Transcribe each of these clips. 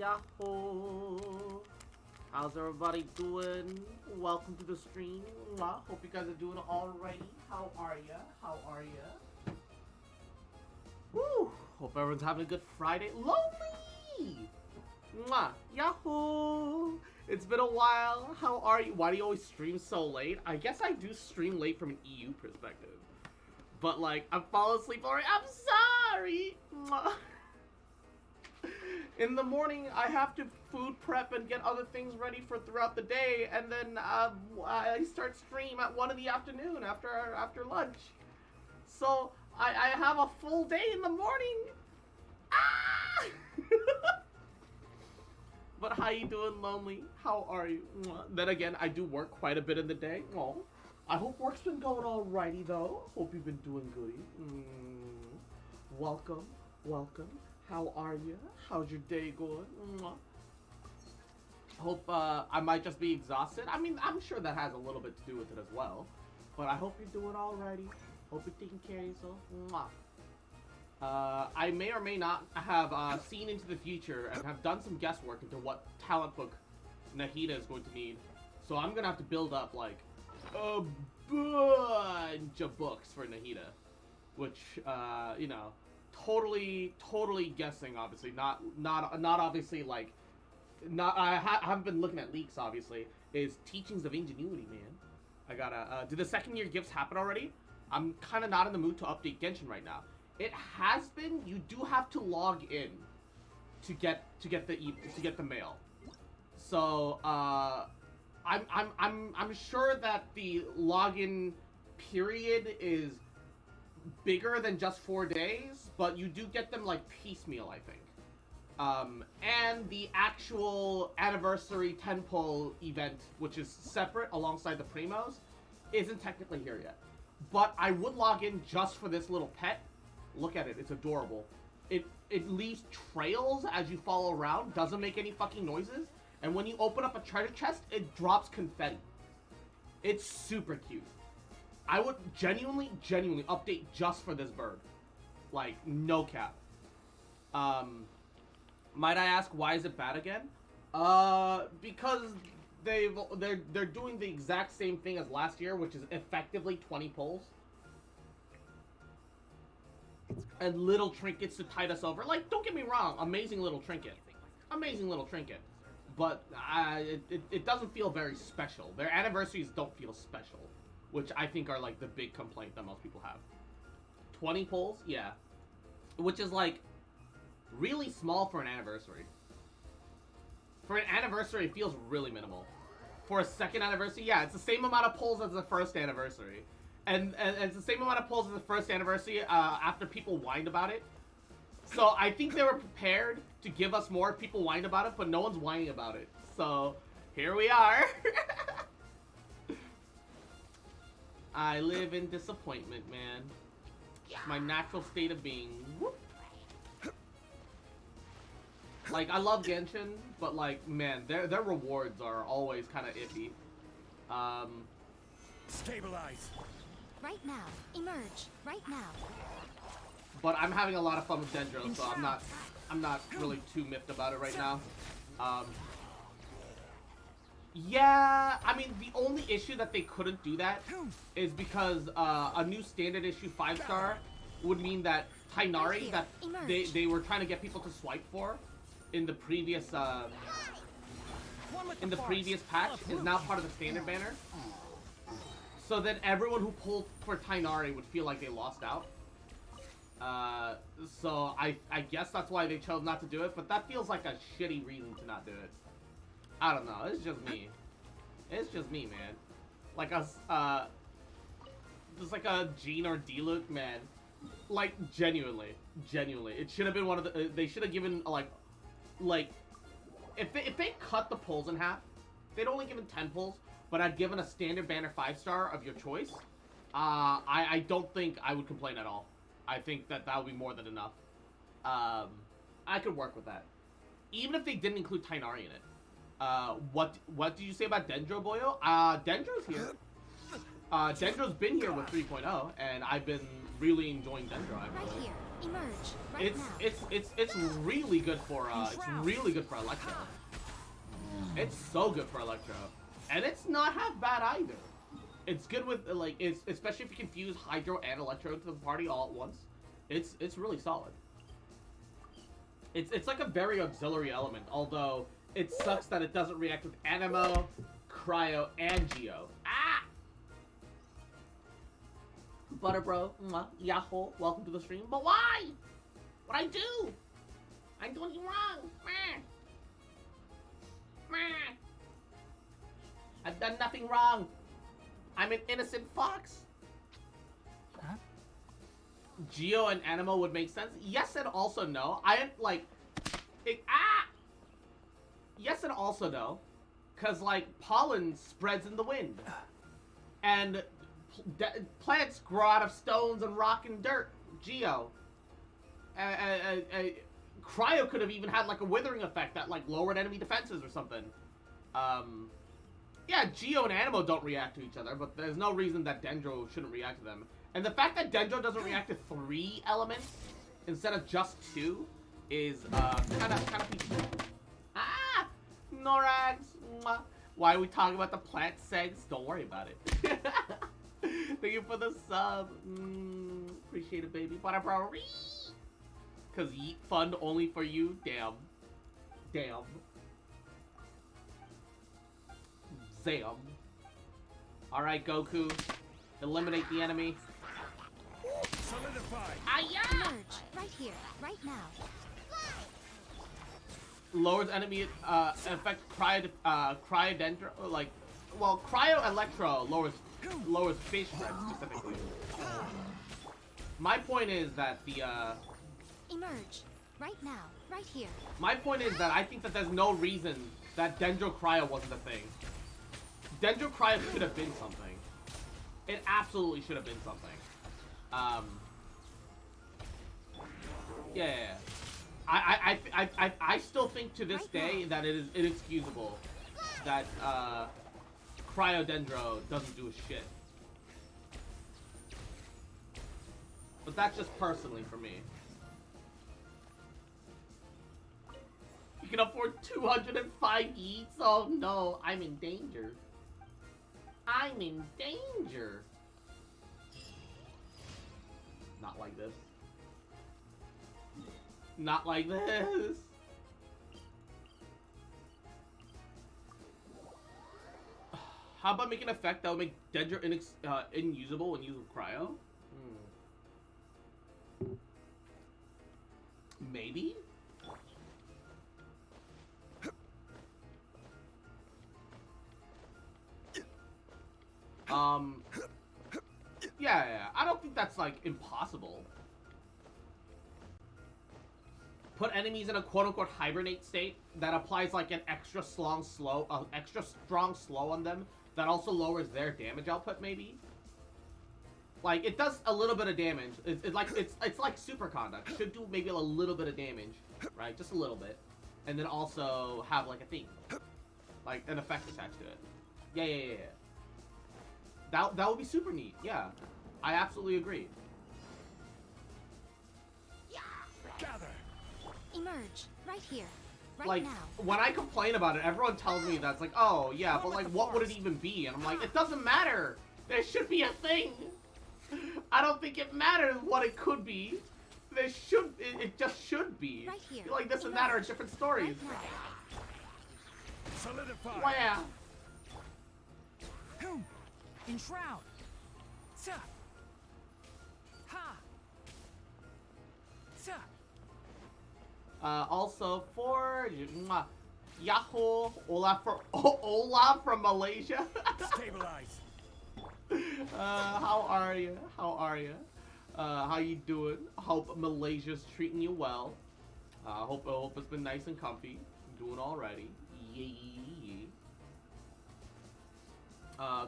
Yahoo! How's everybody doing? Welcome to the stream. Mwah. Hope you guys are doing alrighty. How are ya? How are ya? Woo! Hope everyone's having a good Friday. Lonely! Mwah! Yahoo! It's been a while. How are you? Why do you always stream so late? I guess I do stream late from an EU perspective. But like, I'm falling asleep already. I'm sorry! Mwah. In the morning, I have to food prep and get other things ready for throughout the day, and then I start stream at 1 in the afternoon after lunch. So I have a full day in the morning. Ah! But how you doing, Lonely? How are you? Then again, I do work quite a bit in the day. Oh, I hope work's been going alrighty though. Hope you've been doing goody. Welcome, welcome. How are you? How's your day going? Hope I might just be exhausted. I mean, I'm sure that has a little bit to do with it as well. But I hope you're doing alrighty. Hope you're taking care of yourself. I may or may not have seen into the future and have done some guesswork into what talent book Nahida is going to need. So I'm gonna have to build up like a bunch of books for Nahida, which you know. Totally guessing. Obviously, not obviously like, I haven't been looking at leaks. Obviously, is teachings of ingenuity, man. I gotta. Did the second year gifts happen already? I'm kind of not in the mood to update Genshin right now. It has been. You do have to log in to get the mail. So I'm sure that the login period is bigger than just 4 days, but you do get them like piecemeal, I think. And the actual anniversary 10 pull event, which is separate alongside the primos, isn't technically here yet. But I would log in just for this little pet. Look at it, it's adorable. It leaves trails as you follow around, doesn't make any fucking noises, and when you open up a treasure chest, it drops confetti. It's super cute. I would genuinely update just for this bird. Like, no cap. Might I ask, why is it bad again? Because they're doing the exact same thing as last year, which is effectively 20 pulls. And little trinkets to tide us over. Like, don't get me wrong, amazing little trinket. Amazing little trinket. But it doesn't feel very special. Their anniversaries don't feel special, which I think are like the big complaint that most people have. 20 pulls? Yeah. Which is like really small for an anniversary. For an anniversary, it feels really minimal. For a second anniversary, yeah, it's the same amount of pulls as the first anniversary. And it's the same amount of pulls as the first anniversary after people whined about it. So I think they were prepared to give us more if people whined about it, but no one's whining about it. So here we are. I live in disappointment, man. My natural state of being. Whoop. Like, I love Genshin, but like, man, their rewards are always kind of iffy. Stabilize. Right now. Emerge. Right now. But I'm having a lot of fun with Dendro, so I'm not really too miffed about it right now. Yeah, I mean, the only issue that they couldn't do that is because a new standard issue 5-star would mean that Tainari, that they were trying to get people to swipe for in the previous patch, is now part of the standard banner. So then everyone who pulled for Tainari would feel like they lost out. So I guess that's why they chose not to do it, but that feels like a shitty reason to not do it. I don't know. It's just me. It's just me, man. Like just like a Jean or D-Luke, man. Like, genuinely. It should have been one of the, they should have given, like, if they cut the pulls in half, they'd only given 10 pulls, but I'd given a standard banner 5-star of your choice, I don't think I would complain at all. I think that would be more than enough. I could work with that. Even if they didn't include Tainari in it. What did you say about Dendro, Boyo? Dendro's here. Dendro's been here with 3.0, and I've been really enjoying Dendro. I Right feel. here. Emerge. Right now. It's really good for Electro. It's so good for Electro, and it's not half bad either. It's good with like especially if you can fuse Hydro and Electro into the party all at once. It's really solid. It's like a very auxiliary element, although it sucks that it doesn't react with Anemo, Cryo, and Geo. Ah! Butter bro, YuGiOh, welcome to the stream. But why? What'd I do? I'm doing it wrong. Meh. Meh. I've done nothing wrong. I'm an innocent fox. Huh? Geo and Anemo would make sense. Yes and also no. Yes and also no. Cause like pollen spreads in the wind. And plants grow out of stones and rock and dirt. Geo. Cryo could have even had like a withering effect that like lowered enemy defenses or something. Yeah, Geo and Anemo don't react to each other, but there's no reason that Dendro shouldn't react to them. And the fact that Dendro doesn't react to 3 elements instead of just 2 is kind of peaceful. Ah, Norags. Mwah. Why are we talking about the plant segs? Don't worry about it. Thank you for the sub. Appreciate it, baby. Bro. Cause Yeet Fund only for you. Damn. Zam. Alright, Goku. Eliminate the enemy. Solidify. Emerge. Right here. Right now. Lowers enemy effect Cryodendro, like, well, Cryo Electro lowers fish spread specifically. My point is that the Emerge. Right now. Right here. my point is that I think that there's no reason that Dendro Cryo wasn't a thing. Dendro Cryo should have been something. It absolutely should have been something. Yeah. I still think to this day that it is inexcusable that Cryo Dendro doesn't do a shit. But that's just personally for me. You can afford 205 eats? Oh no, I'm in danger. I'm in danger. Not like this. Not like this. How about making an effect that would make Dendro inusable when used with Cryo? Maybe? Yeah, I don't think that's, like, impossible. Put enemies in a quote-unquote hibernate state that applies, like, an extra strong slow on them that also lowers their damage output, maybe? Like, it does a little bit of damage. It's like super conduct. Should do maybe a little bit of damage, right? Just a little bit. And then also have, like, a theme. Like, an effect attached to it. Yeah. That would be super neat, yeah. I absolutely agree. Gather. Emerge. Right here. Right Like, now. when I complain about it, everyone tells me that's like, oh, yeah, but, like, what would it even be? And I'm like, it doesn't matter. There should be a thing. I don't think it matters what it could be. There should, it just should be. Right here. Like, this and that are different stories. Right now. Solidify. Wow. Enshroud. Sa. Ha. Sa. Also for YuGiOh, Olaf from Malaysia. Stabilize. How are you? How you doing? Hope Malaysia's treating you well. Hope it's been nice and comfy. Doing alrighty. Yeah.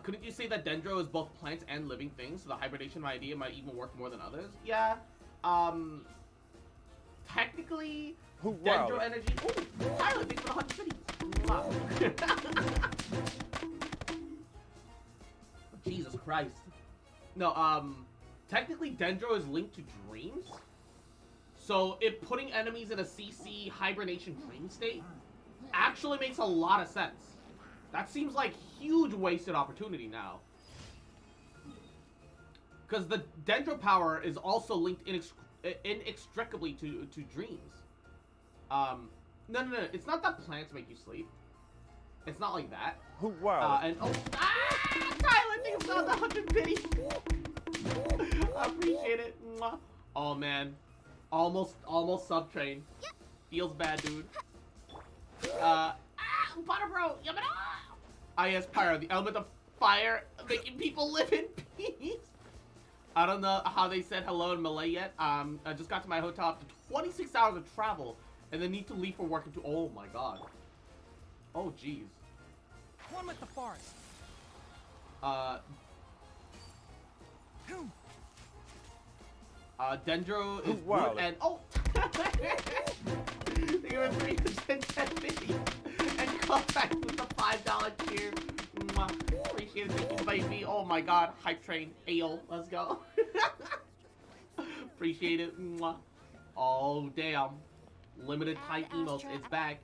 Couldn't you say that Dendro is both plants and living things, so the hibernation idea might even work more than others? Yeah. Technically, Dendro energy. Ooh, Tyler, thanks for the 100 cities. Jesus Christ. No, technically Dendro is linked to dreams. So if putting enemies in a CC hibernation dream state actually makes a lot of sense. That seems like huge wasted opportunity now. Because the Dendro power is also linked inextricably to dreams. No, it's not that plants make you sleep. It's not like that. Oh, wow. Tyler, thanks for the 100 biddies. I appreciate it. Mwah. Oh man, almost subtrain. Feels bad, dude. Butter bro, yes, Pyro, the element of fire, making people live in peace. I don't know how they said hello in Malay yet. I just got to my hotel after 26 hours of travel, and then need to leave for work into. Oh my god. Oh jeez. One with the forest. Dendro is wow. wood and Thank you for 350 and Kovac with the $5 tier. Mwah. Appreciate it. Thank you, baby. Oh my god, hype train. Ayo, let's go. Appreciate it. Mwah. Oh damn, limited time emotes. It's back.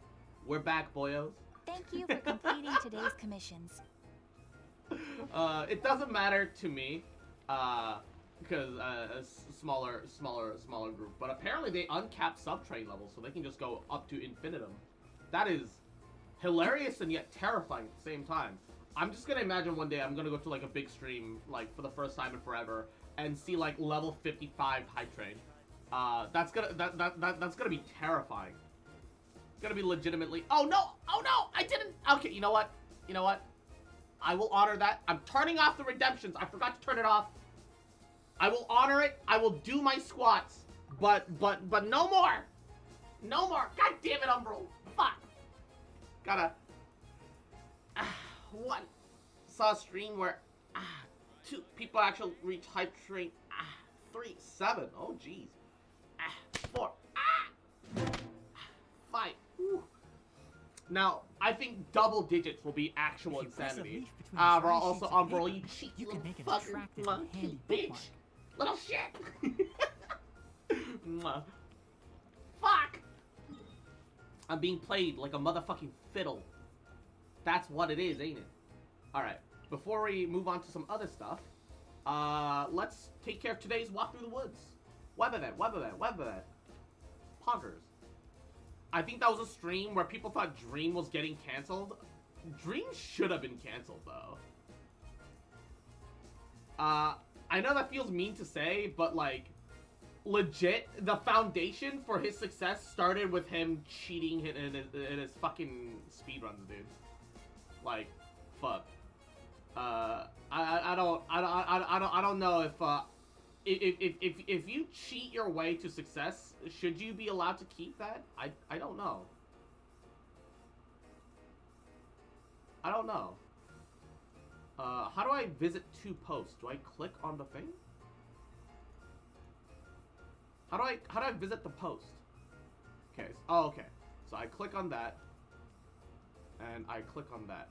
We're back, boyos. Thank you for completing today's commissions. It doesn't matter to me, because a smaller group. But apparently they uncapped subtrain levels, so they can just go up to infinitum. That is hilarious and yet terrifying at the same time. I'm just gonna imagine one day I'm gonna go to like a big stream, like for the first time in forever, and see like level 55 hype train. That's gonna be terrifying. It's gonna be legitimately. Oh no! I didn't. Okay, you know what? I will honor that. I'm turning off the redemptions. I forgot to turn it off. I will honor it. I will do my squats. But no more. No more. God damn it, Umbral. Fuck. Gotta. One. Saw a stream where 2 people actually reach hype train. 3, 7. Oh jeez. 4. 5. Whew. Now, I think double digits will be actual insanity. But also, Umbral, you cheat, you little fucking monkey bitch. Little shit. Fuck. I'm being played like a motherfucking fiddle. That's what it is, ain't it? Alright, before we move on to some other stuff, let's take care of today's walk through the woods. Weather that. Poggers. I think that was a stream where people thought Dream was getting canceled. Dream should have been canceled, though. I know that feels mean to say, but, like, legit, the foundation for his success started with him cheating in his fucking speedruns, dude. Like, fuck. I don't know if you cheat your way to success, should you be allowed to keep that? I don't know. I don't know. How do I visit to post? Do I click on the thing? How do I visit the post? Okay. Oh, okay. So I click on that, and I click on that.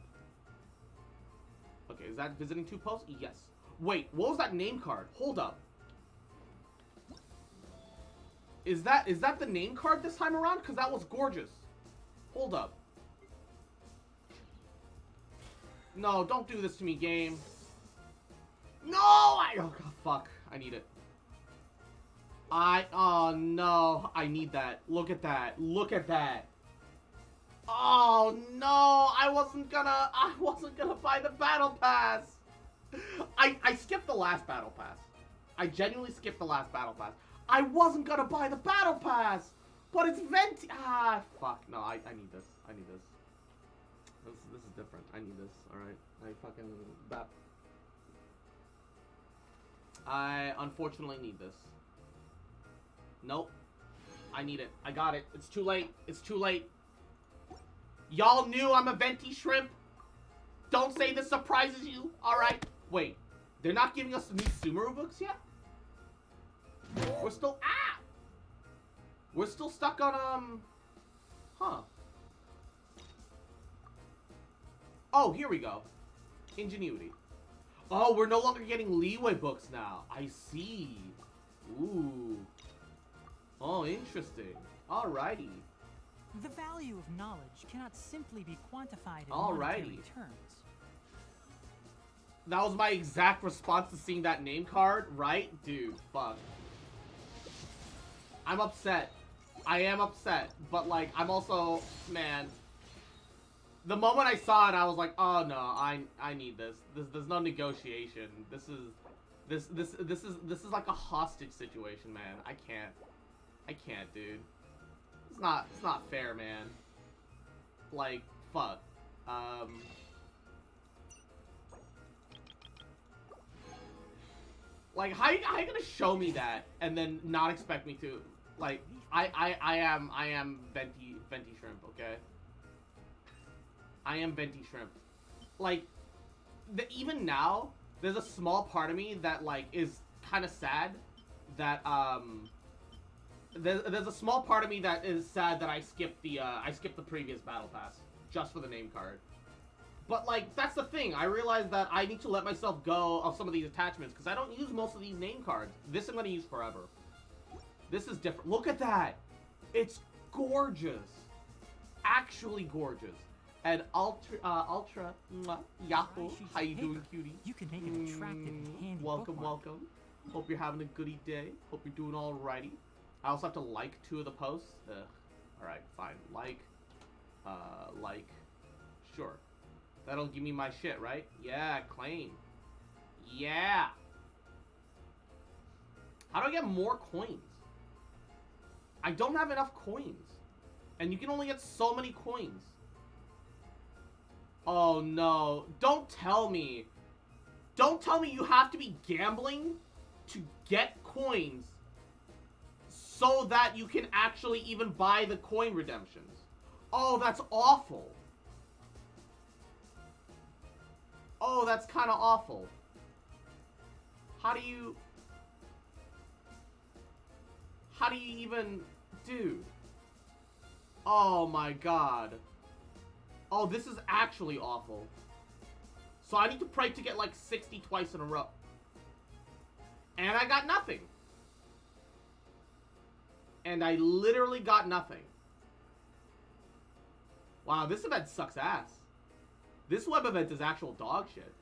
Okay, is that visiting to post? Yes. Wait, what was that name card? Hold up. Is that the name card this time around? Because that was gorgeous. Hold up. No, don't do this to me, game. No! Oh, God, fuck. I need it. Oh, no. I need that. Look at that. Look at that. Oh, no. I wasn't gonna buy the battle pass. I skipped the last battle pass. I genuinely skipped the last battle pass. I wasn't gonna buy the battle pass, but it's venti. Fuck. No, I need this. I need this. This is different. I need this. All right. I unfortunately need this. Nope. I need it. I got it. It's too late. It's too late. Y'all knew I'm a venti shrimp. Don't say this surprises you. All right. Wait. They're not giving us the new Sumeru books yet? We're still we're still stuck on huh. Oh, here we go. Ingenuity. Oh, we're no longer getting leeway books now. I see. Ooh. Oh, interesting. Alrighty. The value of knowledge cannot simply be quantified in Alrighty. monetary terms. That was my exact response to seeing that name card, right? Dude, fuck. I'm upset. I am upset. But, like, I'm also... Man. The moment I saw it, I was like, oh, no. I need this. There's no negotiation. This is like a hostage situation, man. I can't, dude. It's not fair, man. Like, fuck. Like, how you gonna show me that and then not expect me to? Like, I am venti shrimp, okay? I am venti shrimp. Like, even now, there's a small part of me that, like, is kind of sad that, there's a small part of me that is sad that I skipped the previous battle pass just for the name card. But, like, that's the thing. I realized that I need to let myself go of some of these attachments because I don't use most of these name cards. This I'm going to use forever. This is different. Look at that. It's gorgeous. Actually gorgeous. And Ultra, Yahoo, how you doing, cutie? You can make an attractive and handy Welcome, bookmark. welcome. Hope you're having a goody day. Hope you're doing alrighty. I also have to like 2 of the posts. Alright, fine. Like. Sure. That'll give me my shit, right? Yeah, claim. Yeah. How do I get more coins? I don't have enough coins. And you can only get so many coins. Oh, no. Don't tell me. Don't tell me you have to be gambling to get coins so that you can actually even buy the coin redemptions. Oh, that's awful. Oh, that's kind of awful. How do you even... Dude. Oh my god. Oh, this is actually awful. So I need to pray to get like 60 twice in a row. And I got nothing. And I literally got nothing. Wow, this event sucks ass. This web event is actual dog shit.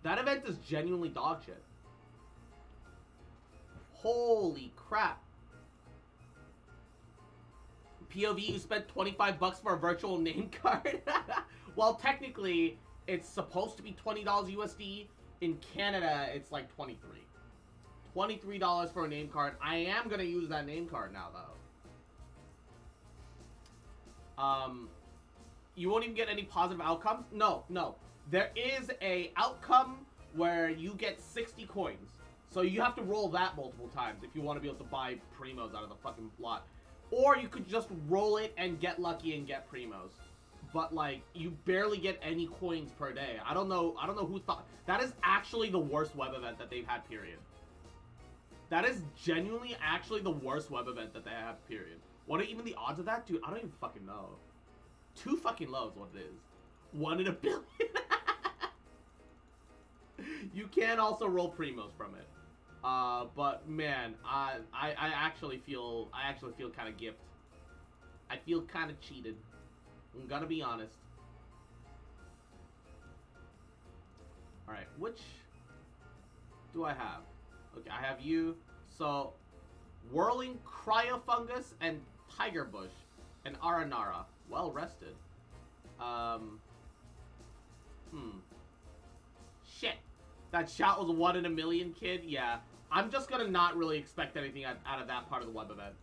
That event is genuinely dog shit. Holy crap. POV, you spent 25 bucks for a virtual name card? Well, technically, it's supposed to be $20 USD. In Canada, it's like 23. $23 for a name card. I am going to use that name card now, though. You won't even get any positive outcomes? No, no. There is a outcome where you get 60 coins. So you have to roll that multiple times if you want to be able to buy primos out of the fucking lot. Or you could just roll it and get lucky and get primos. But, like, you barely get any coins per day. I don't know who thought... That is actually the worst web event that they've had, period. That is genuinely actually the worst web event that they have, period. What are even the odds of that? Dude, I don't even fucking know. 2 fucking low is what it is. 1 in a billion. You can also roll primos from it. But man, I actually feel kind of gift. I feel kind of cheated. I'm gonna be honest. All right, which do I have? Okay, I have you. So, Whirling Cryofungus and Tiger Bush and Aranara. Well rested. Shit. That shot was 1 in a million, kid? Yeah. I'm just gonna not really expect anything out of that part of the web event.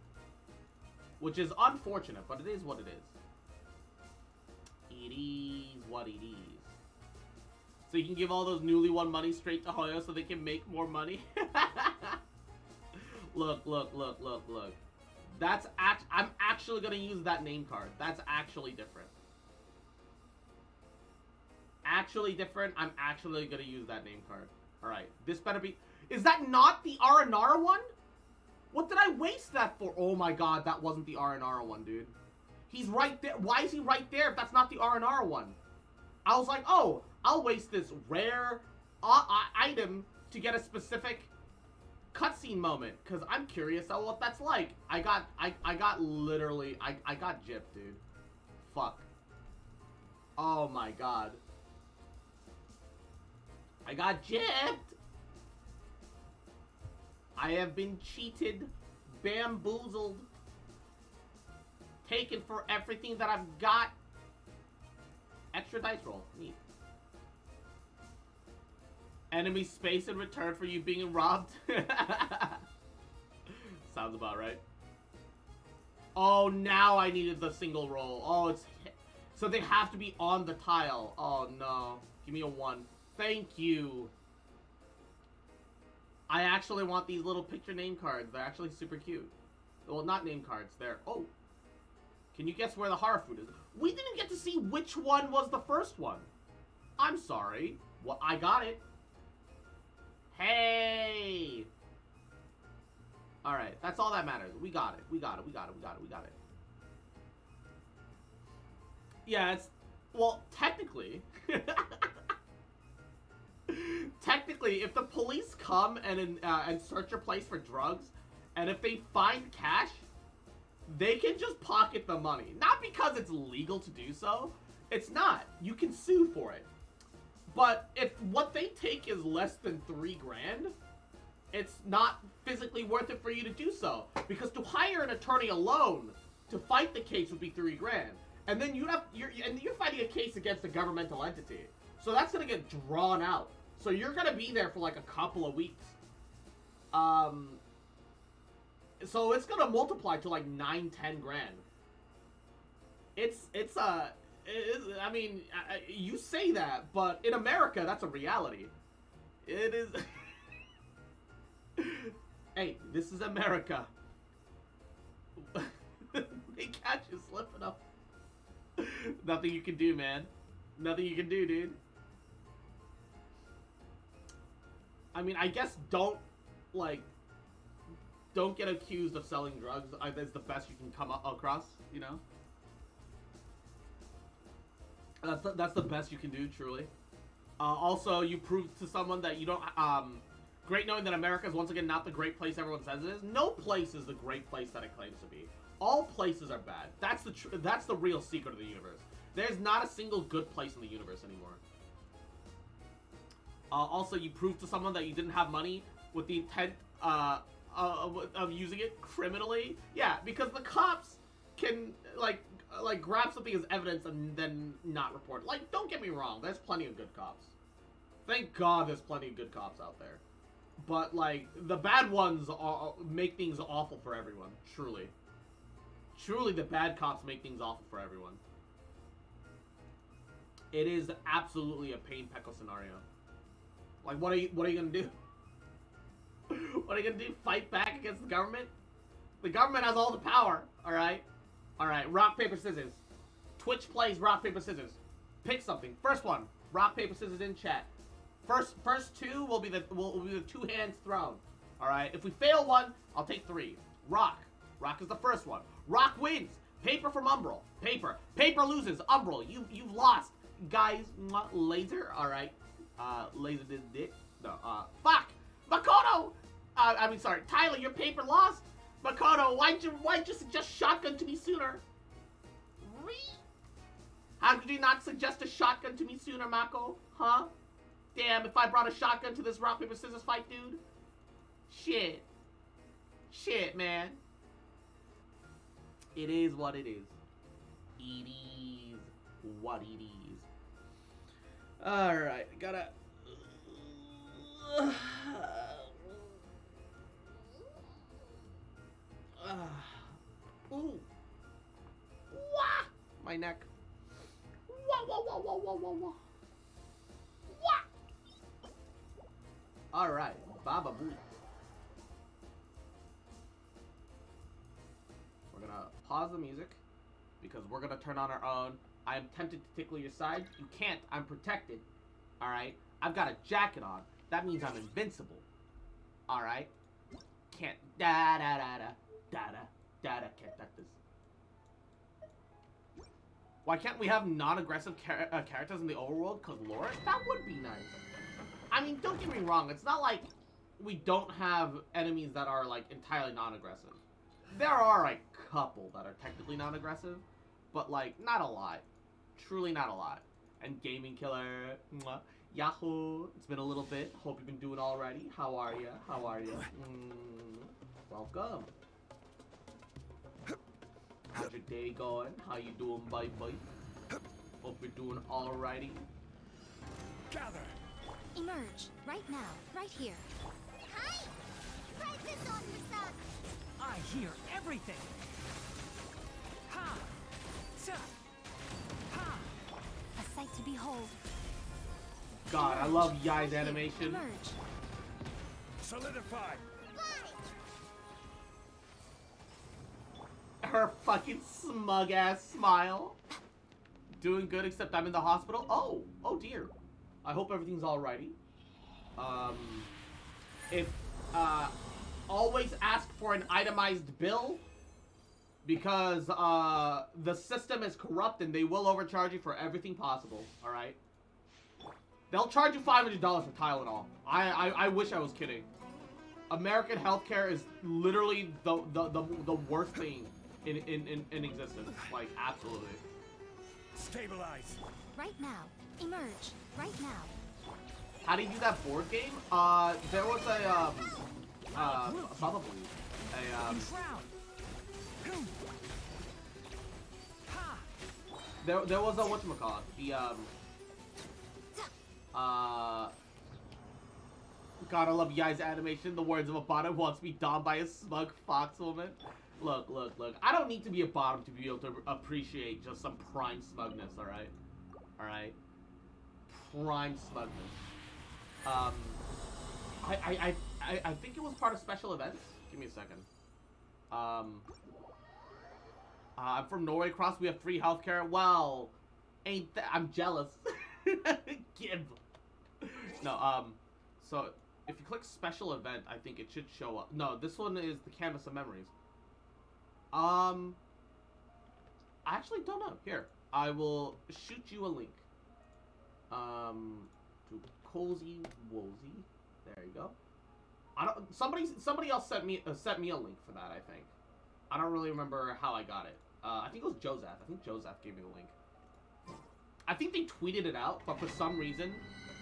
Which is unfortunate, but it is what it is. It is what it is. So you can give all those newly won money straight to Hoyo so they can make more money? Look. I'm actually gonna use that name card. That's actually different. Actually different. I'm actually gonna use that name card. Alright. This better be... Is that not the Aranara one? What did I waste that for? Oh my god, that wasn't the Aranara one, dude. He's right there. Why is he right there if that's not the Aranara one? I was like, oh, I'll waste this rare item to get a specific cutscene moment, because I'm curious on what that's like. I got literally, I got gypped, dude. Fuck. Oh my god. I got gypped! I have been cheated, bamboozled, taken for everything that I've got. Extra dice roll. Neat. Enemy space in return for you being robbed. Sounds about right. Oh, now I needed the single roll. Oh, it's... So they have to be on the tile. Oh, no. Give me a 1. Thank you. I actually want these little picture name cards. They're actually super cute. Well, not name cards. They're... Oh. Can you guess where the horror food is? We didn't get to see which one was the first one. I'm sorry. Well, I got it. Hey! Alright, that's all that matters. We got it. We got it. We got it. We got it. We got it. Yeah, it's... Well, technically... Technically, if the police come and search your place for drugs, and if they find cash, they can just pocket the money. Not because it's legal to do so. It's not. You can sue for it. But if what they take is less than $3 grand, it's not physically worth it for you to do so. Because to hire an attorney alone to fight the case would be $3 grand. And then you're fighting a case against a governmental entity. So that's gonna get drawn out. So you're gonna be there for like a couple of weeks. So it's gonna multiply to like 9-10 grand. I mean, you say that, but in America, that's a reality. It is. Hey, this is America. They catch you slipping up. Nothing you can do, man. Nothing you can do, dude. I mean, I guess don't get accused of selling drugs. That's the best you can come across, you know? That's the best you can do, truly. Also, you prove to someone that you don't... great knowing that America is once again not the great place everyone says it is. No place is the great place that it claims to be. All places are bad. That's the real secret of the universe. There's not a single good place in the universe anymore. Also, you prove to someone that you didn't have money with the intent of using it criminally. Yeah, because the cops can, like grab something as evidence and then not report it. Like, don't get me wrong, there's plenty of good cops. Thank God there's plenty of good cops out there. But, like, the bad ones make things awful for everyone. Truly. Truly, the bad cops make things awful for everyone. It is absolutely a pain Pecco scenario. Like, what are you gonna do? What are you gonna do? Fight back against the government? The government has all the power, alright? Alright, rock, paper, scissors. Twitch plays rock, paper, scissors. Pick something. First one, rock, paper, scissors in chat. First two will be the two hands thrown. Alright, if we fail one, I'll take 3. Rock. Rock is the first one. Rock wins. Paper from Umbral. Paper. Paper loses. Umbral, you've lost. Guys, laser. Alright. Laser did dick. No, fuck! Makoto! I mean, sorry. Tyler, your paper lost? Makoto, why'd you suggest shotgun to me sooner? How could you not suggest a shotgun to me sooner, Mako? Huh? Damn, if I brought a shotgun to this rock, paper, scissors fight, dude. Shit. Shit, man. It is what it is. It is what it is. Alright, gotta... Ooh. Wah! My neck. Wah, wah, wah, wah, wah, wah, wah. Wah! Alright, Baba Boo. We're gonna pause the music because we're gonna turn on our own. I am tempted to tickle your side. You can't. I'm protected. Alright? I've got a jacket on. That means I'm invincible. Alright? Can't. Da-da-da-da. Da-da. Da-da. Can't touch this. Why can't we have non-aggressive characters in the overworld? Cause lore? That would be nice. I mean, don't get me wrong. It's not like we don't have enemies that are like entirely non-aggressive. There are a couple that are technically non-aggressive, but like not a lot. Truly not a lot. And Gaming Killer, mwah, Yahoo! It's been a little bit. Hope you've been doing alrighty. How are ya? How are ya? Welcome. How's your day going? How you doing, bye bye? Hope you're doing alrighty. Gather. Emerge. Right now. Right here. Hi! Try this on yourself! I hear everything. Ha! Sa! Ha! A sight to behold. God, I love Yai's animation. Emerge. Solidify. Her fucking smug ass smile. Doing good, except I'm in the hospital. Oh dear. I hope everything's alrighty. If always ask for an itemized bill, because the system is corrupt and they will overcharge you for everything possible. All right. They'll charge you $500 for Tylenol. I wish I was kidding. American healthcare is literally the worst thing in existence. Like, absolutely. Stabilize. Right now. Emerge. Right now. How do you do that board game? There was probably Shroud. Ha! there was a whatchamacallit, God, I love Yai's animation. The words of a bottom wants to be domed by a smug fox woman. Look. I don't need to be a bottom to be able to appreciate just some prime smugness, alright? Alright? Prime smugness. I think it was part of special events. Give me a second. I'm from Norway Cross. We have free healthcare. Well, ain't that... I'm jealous. Gib. No, so if you click special event, I think it should show up. No, this one is the Canvas of Memories. I actually don't know. Here, I will shoot you a link. To Cozy Wozy. There you go. I don't. Somebody else sent me a link for that. I think. I don't really remember how I got it. I think it was Joseph. I think Joseph gave me the link. I think they tweeted it out, but for some reason,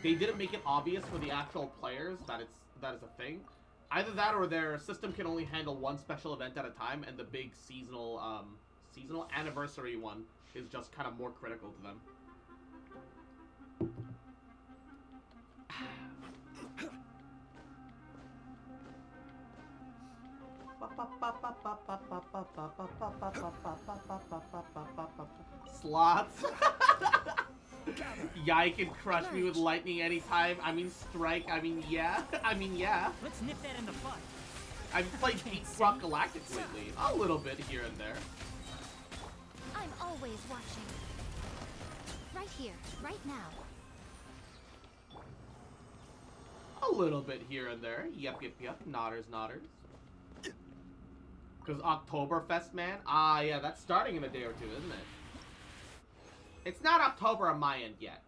they didn't make it obvious for the actual players that is a thing. Either that, or their system can only handle one special event at a time, and the big seasonal anniversary one is just kind of more critical to them. Slots. Yai can crush me with lightning anytime. I mean, strike. I mean, yeah. Let's nip that in the bud. I've played Deep Rock Galactic lately. A little bit here and there. I'm always watching. Right here. Right now. A little bit here and there. Yep. Nodders. Because Oktoberfest, man. Ah, yeah, that's starting in a day or two, isn't it? It's not October on my end yet.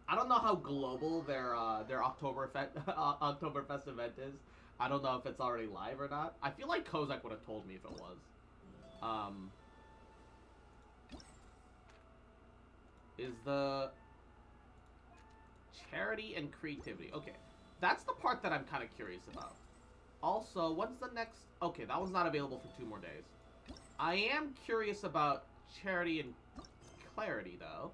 I don't know how global their Oktoberfest event is. I don't know if it's already live or not. I feel like Kozak would have told me if it was. Is the charity and creativity. Okay. That's the part that I'm kind of curious about. Also, when's the next... Okay, that one's not available for 2 more days. I am curious about charity and clarity, though.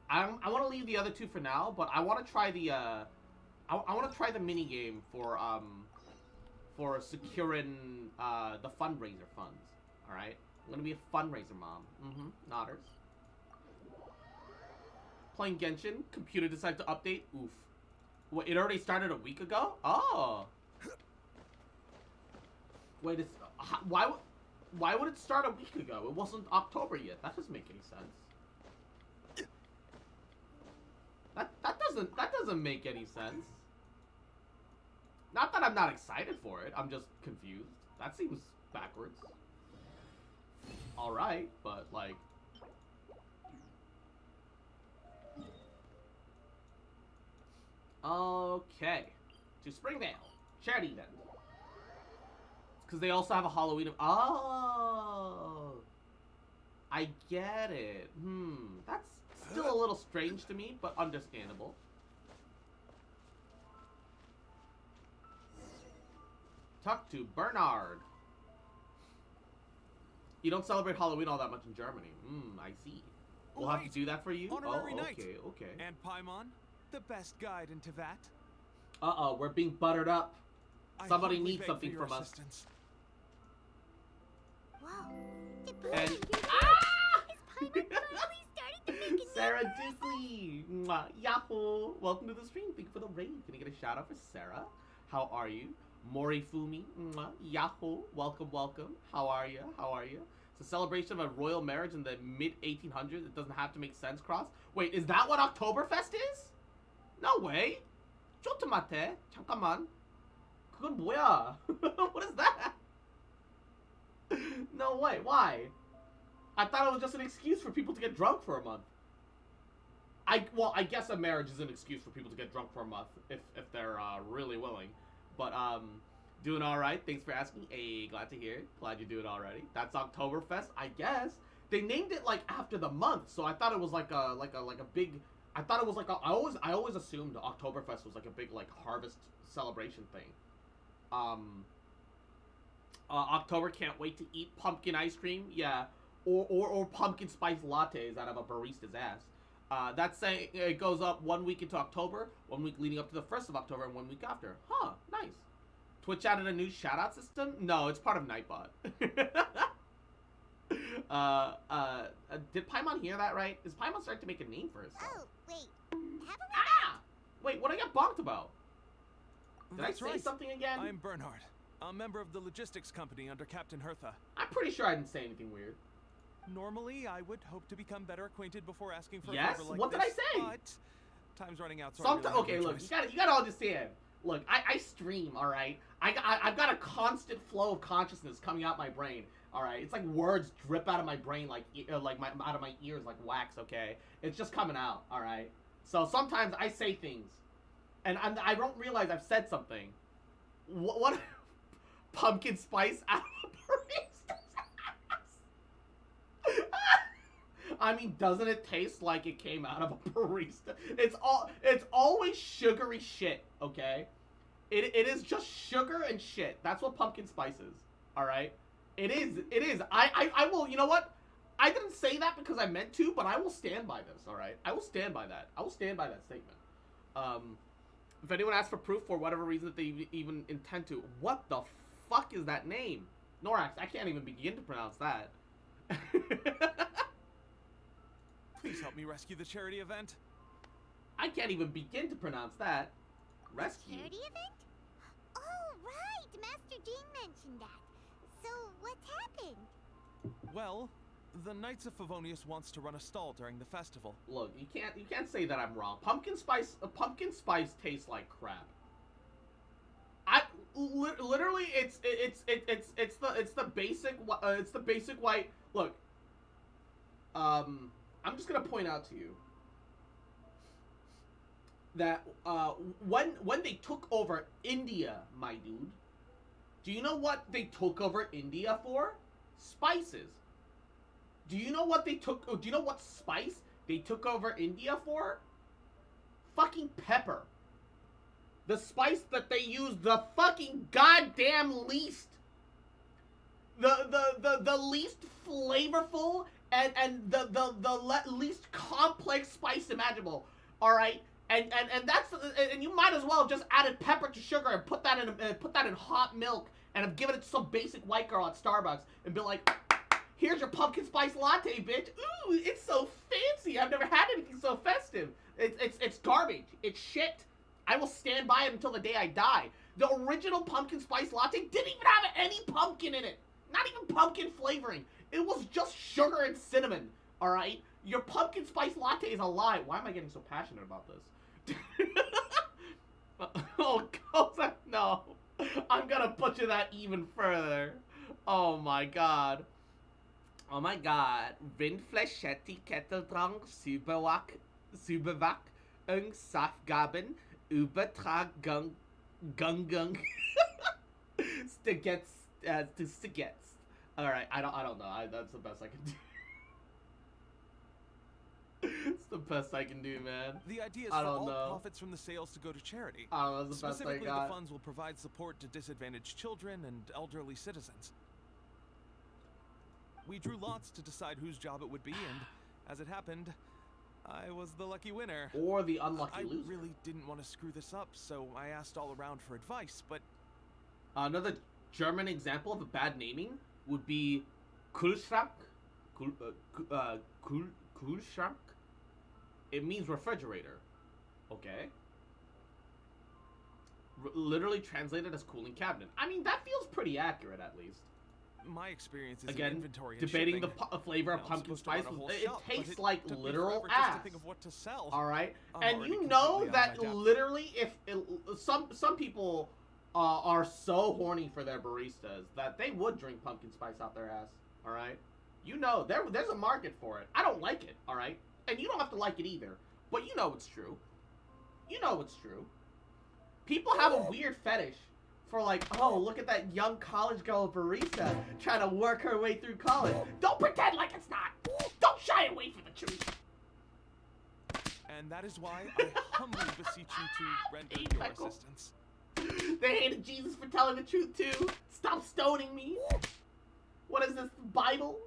I want to leave the other 2 for now, but I want to try the I want to try the mini game for securing the fundraiser funds. All right, I'm gonna be a fundraiser mom. Nodders. Playing Genshin. Computer decided to update. Oof. What? It already started a week ago. Oh. Wait, why would it start a week ago? It wasn't October yet. That doesn't make any sense. That doesn't make any sense. Not that I'm not excited for it. I'm just confused. That seems backwards. All right, but like, Okay. To Springdale. Charity event. Because they also have a Halloween. Oh. I get it. That's still a little strange to me, but understandable. Talk to Bernard. You don't celebrate Halloween all that much in Germany. I see. We'll have to do that for you? Honorary oh, knight. okay, okay. And Paimon, the best guide into that. Uh-oh, we're being buttered up. Somebody humbly needs beg something for your from us. assistance. Wow. And... Is Paimon finally starting to make a Sarah name for herself? Dickley! Mwah. Yahoo! Welcome to the stream. Thank you for the raid. Can I get a shout out for Sarah? How are you? Morifumi. Mwah. Yahoo! Welcome, welcome. How are you? How are you? It's a celebration of a royal marriage in the mid-1800s. It doesn't have to make sense, Cross. Wait, is that what Oktoberfest is? No way! Chotomate. 잠깐만. 그건 뭐야? What is that? No way. Why? I thought it was just an excuse for people to get drunk for a month. Well, I guess a marriage is an excuse for people to get drunk for a month if they're really willing. But doing all right. Thanks for asking. Hey, glad to hear it. Glad you're doing already. That's Oktoberfest, I guess. They named it like after the month, so I thought it was like a big. I thought it was like a, I always assumed Oktoberfest was like a big like harvest celebration thing. October can't wait to eat pumpkin ice cream. Yeah, or pumpkin spice lattes out of a barista's ass. That's saying it goes up 1 week into October, 1 week leading up to the 1st of October, and 1 week after. Huh, nice. Twitch added a new shoutout system? No, it's part of Nightbot. Did Paimon hear that right? Is Paimon starting to make a name for herself? Oh, wait. Wait, what did I get bonked about? Did That's I say right. something again? I'm Bernard, a member of the logistics company under Captain Hertha. I'm pretty sure I didn't say anything weird. Normally, I would hope to become better acquainted before asking for Yes? a favor like What did this, I say? But time's running out, so I really have Okay, no look, choice. you gotta understand. Look, I stream, all right. I've got a constant flow of consciousness coming out my brain, all right. It's like words drip out of my brain like out of my ears like wax. Okay, it's just coming out, all right. So sometimes I say things, and I don't realize I've said something. What pumpkin spice out of barista's ass? I mean, doesn't it taste like it came out of a barista? It's always sugary shit, okay? It is just sugar and shit. That's what pumpkin spice is, all right? It is. I will, you know what? I didn't say that because I meant to, but I will stand by this, all right? I will stand by that. I will stand by that statement. If anyone asks for proof for whatever reason that they even intend to, what the fuck is that name? Norax, I can't even begin to pronounce that. Please help me rescue the charity event. I can't even begin to pronounce that. Rescue. Charity event? Oh, right. Master Jean mentioned that. So, what's happened? Well, the Knights of Favonius wants to run a stall during the festival. Look, you can't say that I'm wrong. Pumpkin spice tastes like crap. Literally it's the basic white. Look, I'm just gonna point out to you that when they took over India, my dude, do you know what they took over India for? Spices. Do you know what spice they took over India for? Fucking pepper. The spice that they use the fucking goddamn least. The least flavorful and the least complex spice imaginable. All right? And you might as well have just added pepper to sugar and put that in hot milk and have given it to some basic white girl at Starbucks and be like, here's your pumpkin spice latte, bitch. Ooh, it's so fancy. I've never had anything so festive. It's garbage. It's shit. I will stand by it until the day I die. The original pumpkin spice latte didn't even have any pumpkin in it. Not even pumpkin flavoring. It was just sugar and cinnamon. All right? Your pumpkin spice latte is a lie. Why am I getting so passionate about this? Oh, God, no. I'm gonna butcher that even further. Oh my god. Oh my god. Windfleschetti Ketteldrank Superwak Ung Safgaben Ubetra gung gung Stigets to Stigets. Alright, I don't know. That's the best I can do. It's the best I can do, man. The idea is I for don't all know. profits from the sales to go to charity. I don't know, that's the best I Specifically, got. the funds will provide support to disadvantaged children and elderly citizens. We drew lots to decide whose job it would be, and as it happened, I was the lucky winner. Or the unlucky loser. I really didn't want to screw this up, so I asked all around for advice, but... Another German example of a bad naming would be Kühlschrank. Kühlschrank? It means refrigerator. Okay. Literally translated as cooling cabinet. I mean, that feels pretty accurate, at least. My experience is Again, in inventory and debating shipping. the flavor of I'm pumpkin supposed to run spice. a whole It shop, but tastes it like took me literal forever just ass. to think of what to sell. All right, I'm and already you know completely that out of my depth. literally, if some people are so horny for their baristas that they would drink pumpkin spice out their ass. All right, you know there's a market for it. I don't like it. All right, and you don't have to like it either. But you know it's true. You know it's true. People have a weird fetish for like, oh, look at that young college girl barista trying to work her way through college. Don't pretend like it's not. Don't shy away from the truth. And that is why I humbly beseech you to render your assistance. They hated Jesus for telling the truth too. Stop stoning me. What is this, Bible?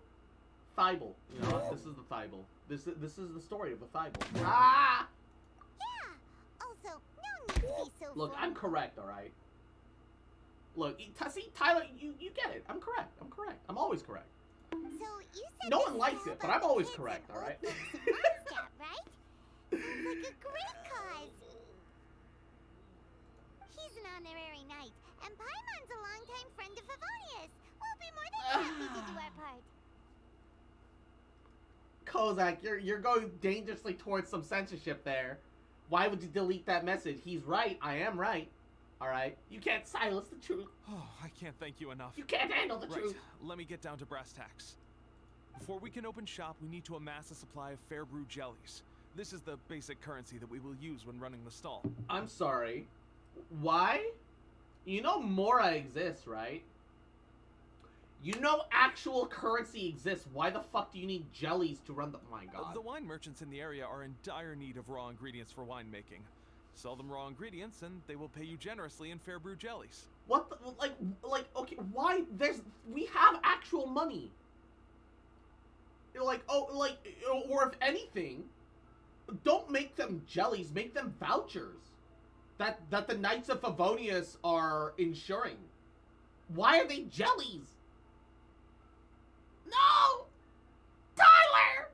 Bible. You know what? This is the Bible. This is the story of the Bible. Ah! Yeah. Also, no need to be so. Look, I'm correct, all right. Look, see, Tyler, you get it. I'm correct. I'm correct. I'm always correct. So you said No this one is likes all it, but about I'm the always kids correct, and all right? old folks in Mondstadt, right? Sounds like a great cause. He's an honorary knight, and Paimon's a longtime friend of Favonius. We'll be more than happy to do our part. Kozak, you're going dangerously towards some censorship there. Why would you delete that message? He's right. I am right. All right. You can't silence the truth. Oh, I can't thank you enough. You can't handle the Right, truth. let me get down to brass tacks. Before we can open shop, we need to amass a supply of fair brew jellies. This is the basic currency that we will use when running the stall. I'm sorry. Why? You know Mora exists, right? You know actual currency exists. Why the fuck do you need jellies to run the... Oh my god. The wine merchants in the area are in dire need of raw ingredients for winemaking. Sell them raw ingredients and they will pay you generously in fair brew jellies. What the... Like, okay, why? We have actual money. Like, oh, like, or if anything, don't make them jellies, make them vouchers. That the Knights of Favonius are insuring. Why are they jellies? No! Tyler!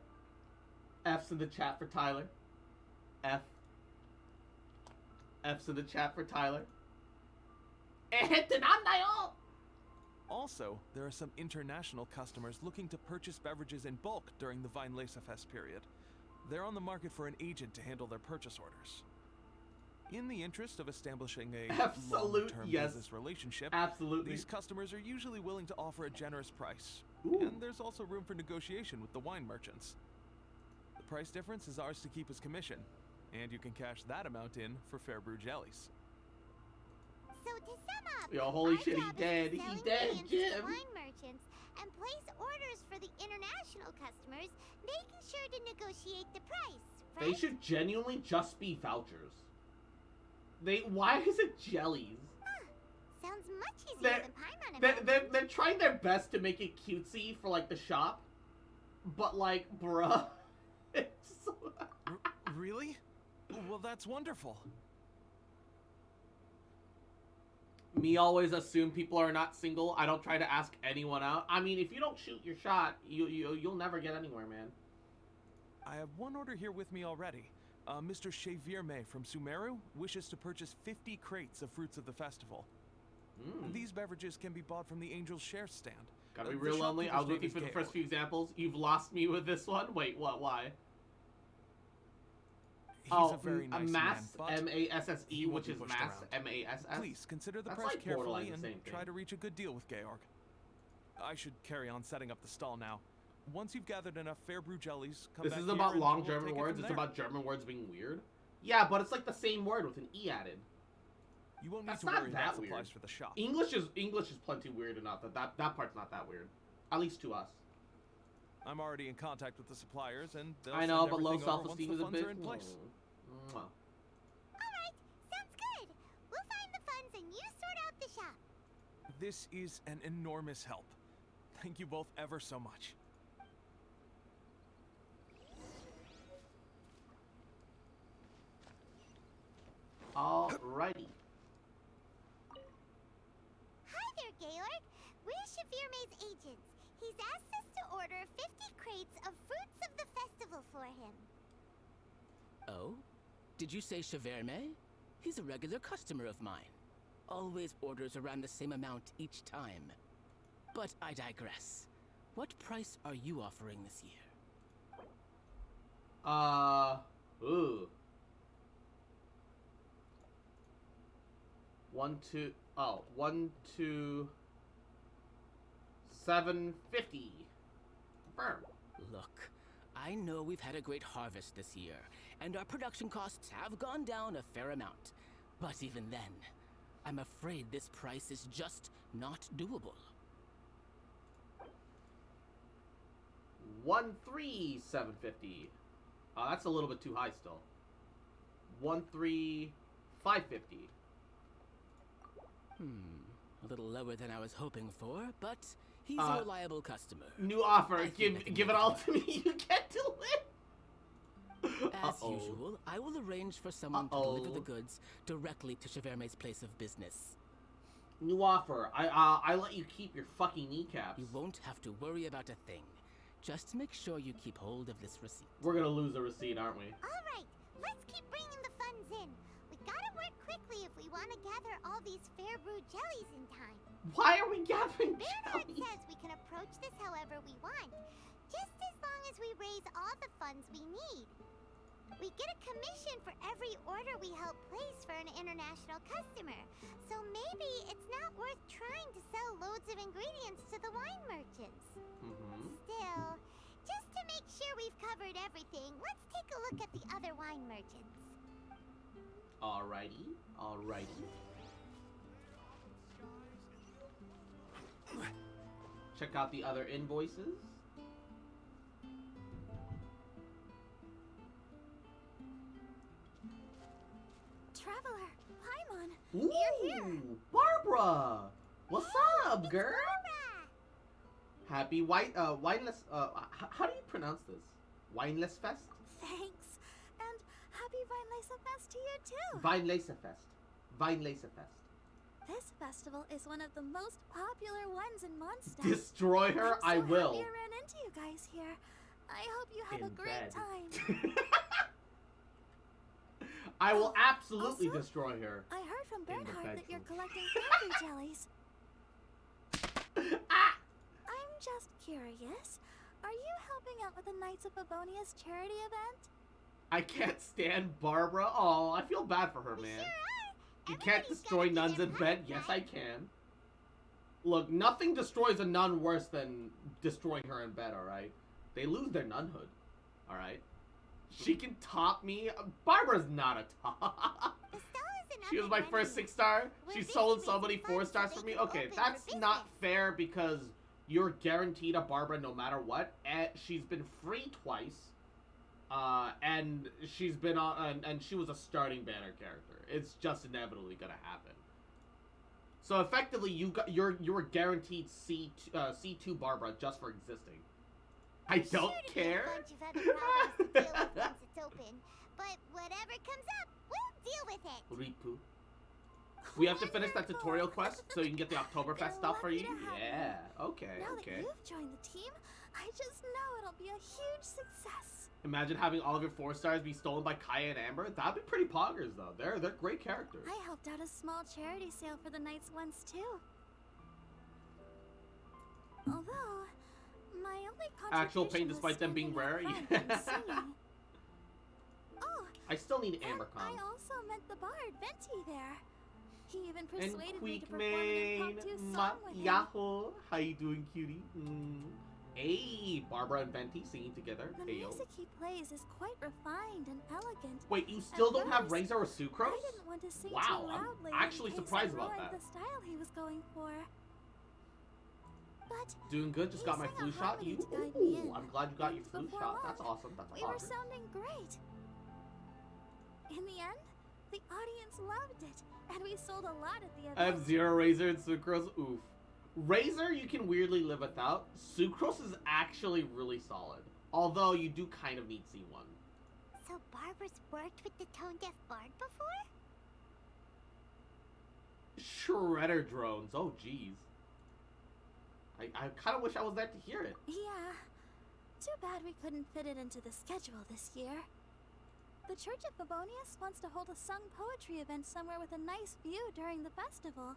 F's in the chat for Tyler. F's in the chat for Tyler. Also, there are some international customers looking to purchase beverages in bulk during the Weinlesefest period. They're on the market for an agent to handle their purchase orders. In the interest of establishing a long-term business relationship, Absolutely. these customers are usually willing to offer a generous price. Ooh. And there's also room for negotiation with the wine merchants. The price difference is ours to keep as commission, and you can cash that amount in for fair brew jellies. So to sum up, Yo, holy our shit, job he's is dead. to sell He's dead, ingredients to Jim. wine merchants and place orders for the international customers, making sure to negotiate the price, right? They should genuinely just be vouchers. Why is it jellies? Sounds much easier They're- than Paimon. They're trying their best to make it cutesy for, like, the shop. But, like, bruh. It's so... Really? Well, that's wonderful. Me always assume people are not single. I don't try to ask anyone out. I mean, if you don't shoot your shot, you'll never get anywhere, man. I have one order here with me already. Mr. Chevirme from Sumeru wishes to purchase 50 crates of fruits of the festival. These beverages can be bought from the Angel's Share stand. Gotta be real lonely. I was with you for the first few examples. You've lost me with this one. Wait, what? Why? He's a very nice Amass, man, but M-A-S-S-E, he will which be is pushed mass, around. M-A-S-S. Please consider the That's price like borderline carefully the and same try thing. to reach a good deal with Georg. I should carry on setting up the stall now. Once you've gathered enough fair brew jellies, come This back is here about and long we'll German take it words. from It's there. about German words being weird. Yeah, but it's like the same word with an E added. You won't need That's to not worry that about supplies weird. for the shop. English is plenty weird enough that part's not that weird. At least to us. I'm already in contact with the suppliers, and they'll I know, send but low everything over once self-esteem the is a funds bit. are in place. Mwah. Alright, sounds good. We'll find the funds and you sort out the shop. This is an enormous help. Thank you both ever so much. Alrighty. Hi there, Georg. We're Shavirme's agents. He's asked us to order 50 crates of fruits of the festival for him. Oh? Did you say Shavirme? He's a regular customer of mine. Always orders around the same amount each time. But I digress. What price are you offering this year? Ooh. 750. Confirm. Look, I know we've had a great harvest this year, and our production costs have gone down a fair amount. But even then, I'm afraid this price is just not doable. 13750. That's a little bit too high still. 13550. A little lower than I was hoping for, but he's a reliable customer. New offer. I think I can Give make it all work. to me. You get to live. As usual, I will arrange for someone to deliver the goods directly to Shavirme's place of business. New offer. I let you keep your fucking kneecaps. You won't have to worry about a thing. Just make sure you keep hold of this receipt. We're gonna lose the receipt, aren't we? Alright, let's keep bringing the funds in. We gotta work quickly if we want to gather all these fair brew jellies in time. Why are we gathering Bernard jellies? says we can approach this however we want, just as long as we raise all the funds we need. We get a commission for every order we help place for an international customer, so maybe it's not worth trying to sell loads of ingredients to the wine merchants. Still, just to make sure we've covered everything, let's take a look at the other wine merchants. Alrighty. Check out the other invoices. Traveler, Paimon, Ooh, you're here. Barbara! What's up, It's girl? Barbara! Happy wineless. How do you pronounce this? Wineless Fest? Thanks, and happy Vinelesa Fest to you too. Vinelesa Fest. Vinelesa Fest. This festival is one of the most popular ones in Mondstadt. Destroy her, I I'm so will. happy I ran into you guys here. I hope you have In a great bed. time. I will absolutely Also, destroy her. I heard from In the Bernhard that you're bedroom. collecting bamboo jellies. Ah! I'm just curious. Are you helping out with the Knights of Favonia's charity event? I can't stand Barbara. Oh, I feel bad for her, We man. sure are. You can't Everybody's destroy gotta do nuns their in part, bed. Yes, I right? can. Look, nothing destroys a nun worse than destroying her in bed, alright? They lose their nunhood, alright? She can top me. Barbara's not a top. Estelle isn't up She was and my running first yet. 6-star. We're She's busy sold so raising many funds 4-stars so for they me. can Okay, open for that's not business. fair because you're guaranteed a Barbara no matter what. And she's been free twice. And she's been on, and she was a starting banner character. It's just inevitably gonna happen. So effectively, you're guaranteed C2 Barbara just for existing. I don't Sure to be care. A bunch of other problems to deal with once it's open, but whatever comes up, we'll deal with it. Ripu. We have to finish that Wonderful. tutorial quest so you can get the Oktoberfest They're stuff for lucky you. to have Yeah. Okay. Now Okay. that you've joined the team, I just know it'll be a huge success. Imagine having all of your 4-stars be stolen by Kaya and Amber. That'd be pretty poggers, though. They're great characters. I helped out a small charity sale for the Knights once too. Although, my only Actual contribution pain was despite them being spending rare. it on singing. Oh, I still need and Amber I Con. also met the bard Venti there. He even And persuaded me to Quick perform an Mane, impromptu song with him. Yahoo. How you doing, cutie? Hey, Barbara and Venti singing together. The Heyo. music he plays is quite refined and elegant. Wait, you still don't have first, Razor or Sucrose? I didn't want to sing Wow, too I'm loudly actually in case surprised I about ruined that. the style he was going for. But Doing good, just he got my sang flu a shot. harmony to guide me Ooh, in. I'm glad you got your And flu before shot. long, That's awesome. That's we were awesome. sounding great. In the end, the audience loved it, and we sold a lot at the event. I have zero Razor and Sucrose. Oof. Razor you can weirdly live without. Sucrose is actually really solid. Although you do kind of need C1. So Barbara's worked with the Tone Deaf Bard before? Shredder drones. Oh, jeez. I kind of wish I was there to hear it. Yeah. Too bad we couldn't fit it into the schedule this year. The Church of Favonius wants to hold a sung poetry event somewhere with a nice view during the festival,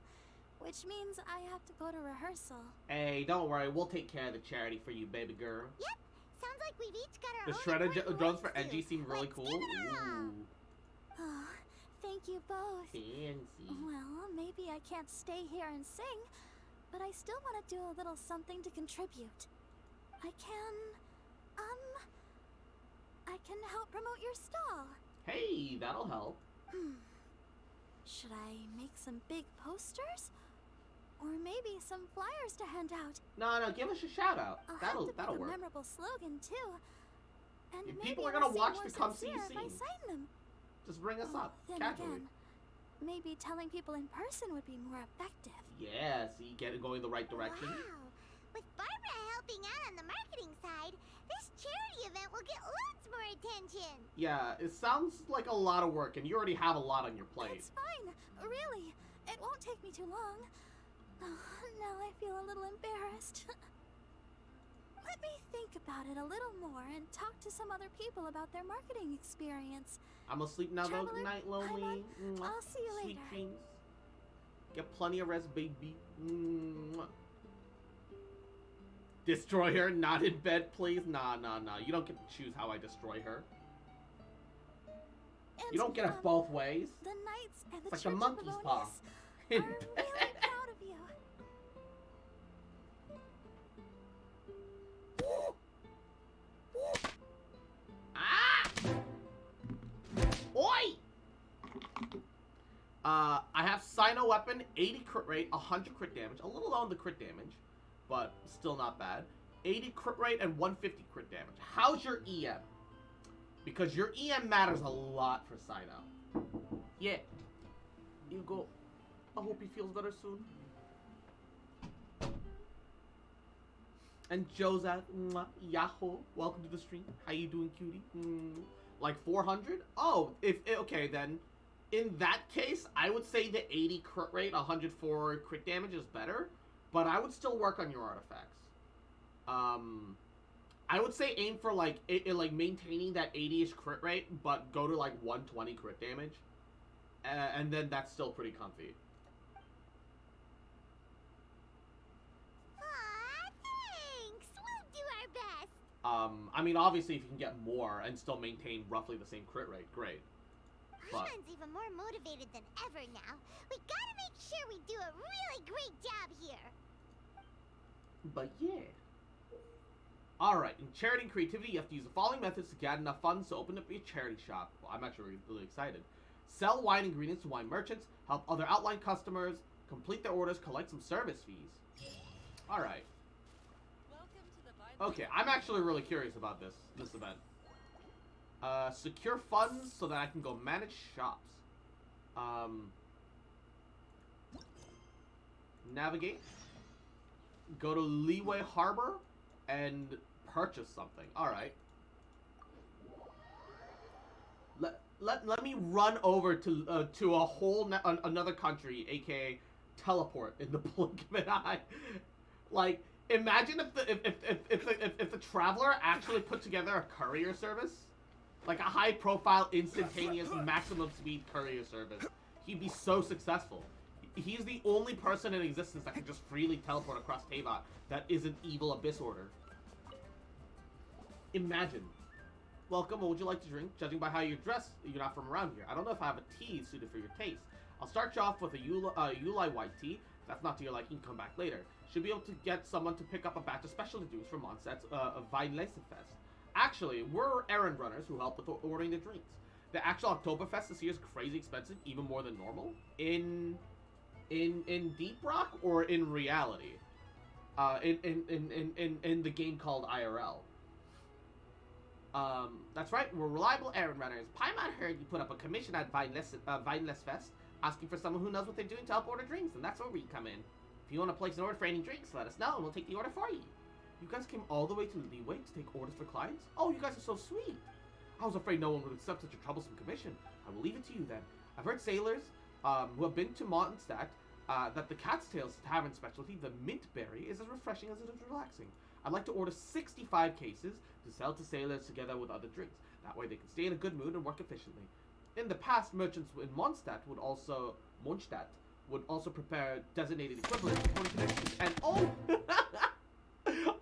which means I have to go to rehearsal. Hey, don't worry. We'll take care of the charity for you, baby girl. Yep. Sounds like we've each got our The own Shredder important drones for work to NG do. seem really Let's cool. give it a whirl. Ooh, Oh, thank you both. fancy. Well, maybe I can't stay here and sing, but I still want to do a little something to contribute. I can help promote your stall. Hey, that'll help. Should I make some big posters? Or maybe some flyers to hand out? No, give us a shout out. I'll That'll have to pick a work. memorable slogan too. And If maybe people are it'll gonna seem watch more to come see you sincere if I sing. sign them. Just bring us up. Then Casually. again, maybe telling people in person would be more effective. Yeah, see, get it going the right direction. Wow. With Barbara helping out on the marketing side, this charity event will get loads more attention. Yeah, it sounds like a lot of work, and you already have a lot on your plate. It's fine, really. It won't take me too long. Oh, now I feel a little embarrassed. Let me think about it a little more and talk to some other people about their marketing experience. I'm asleep now, though. Traveler, Good night, lonely. Mwah. I'll see you Sweet later. dreams. Get plenty of rest, baby. Mwah. Destroy her, not in bed, please. Nah. You don't get to choose how I destroy her. And, You don't get it both ways. The Knights and the It's like Church a of monkey's paw. Favonius are really proud of you. Ah! Oi! I have Sino Weapon, 80 crit rate, 100 crit damage. A little low on the crit damage, but still not bad. 80 crit rate and 150 crit damage. How's your EM? Because your EM matters a lot for Sino. Yeah. YuGiOh. I hope he feels better soon. And Joseph, Yahoo, welcome to the stream. How you doing, cutie? Like 400? Oh, okay then. In that case, I would say the 80 crit rate, 104 crit damage is better, but I would still work on your artifacts. I would say aim for like like maintaining that 80-ish crit rate, but go to like 120 crit damage, and then that's still pretty comfy. Aw, thanks. We'll do our best. I mean, obviously, if you can get more and still maintain roughly the same crit rate, great. But Ivan's even more motivated than ever now. We gotta make sure we do a really great job here. But yeah. Alright, in charity and creativity, you have to use the following methods to get enough funds to open up your charity shop. Well, I'm actually really excited. Sell wine ingredients to wine merchants, help other outline customers, complete their orders, collect some service fees. Alright. Okay, I'm actually really curious about this event. Secure funds so that I can go manage shops. Navigate. Go to Leeway Harbor and purchase something. Alright. Let me run over to a whole another country, aka teleport in the blink of an eye. Like, imagine if the traveler actually put together a courier service. Like a high-profile, instantaneous, maximum speed courier service. He'd be so successful. He's the only person in existence that can just freely teleport across Teyvat that isn't evil Abyss Order. Imagine. Welcome, what would you like to drink? Judging by how you dress, you're not from around here. I don't know if I have a tea suited for your taste. I'll start you off with a Yulai white tea. If that's not to your liking, come back later. Should be able to get someone to pick up a batch of specialty dues for Mondstadt's Weinlesefest. Actually, we're errand runners who help with ordering the drinks. The actual Oktoberfest this year is crazy expensive, even more than normal. In Deep Rock or in reality? In the game called IRL. That's right, we're reliable errand runners. Paimon heard you put up a commission at Weinlesfest, asking for someone who knows what they're doing to help order drinks, and that's where we come in. If you want to place an order for any drinks, let us know, and we'll take the order for you. You guys came all the way to Leeway to take orders for clients? Oh, you guys are so sweet. I was afraid no one would accept such a troublesome commission. I will leave it to you then. I've heard sailors who have been to Mondstadt that the Cat's Tail's tavern specialty, the mint berry, is as refreshing as it is relaxing. I'd like to order 65 cases to sell to sailors together with other drinks. That way they can stay in a good mood and work efficiently. In the past, merchants in Mondstadt would also prepare designated equivalents for connections. And oh,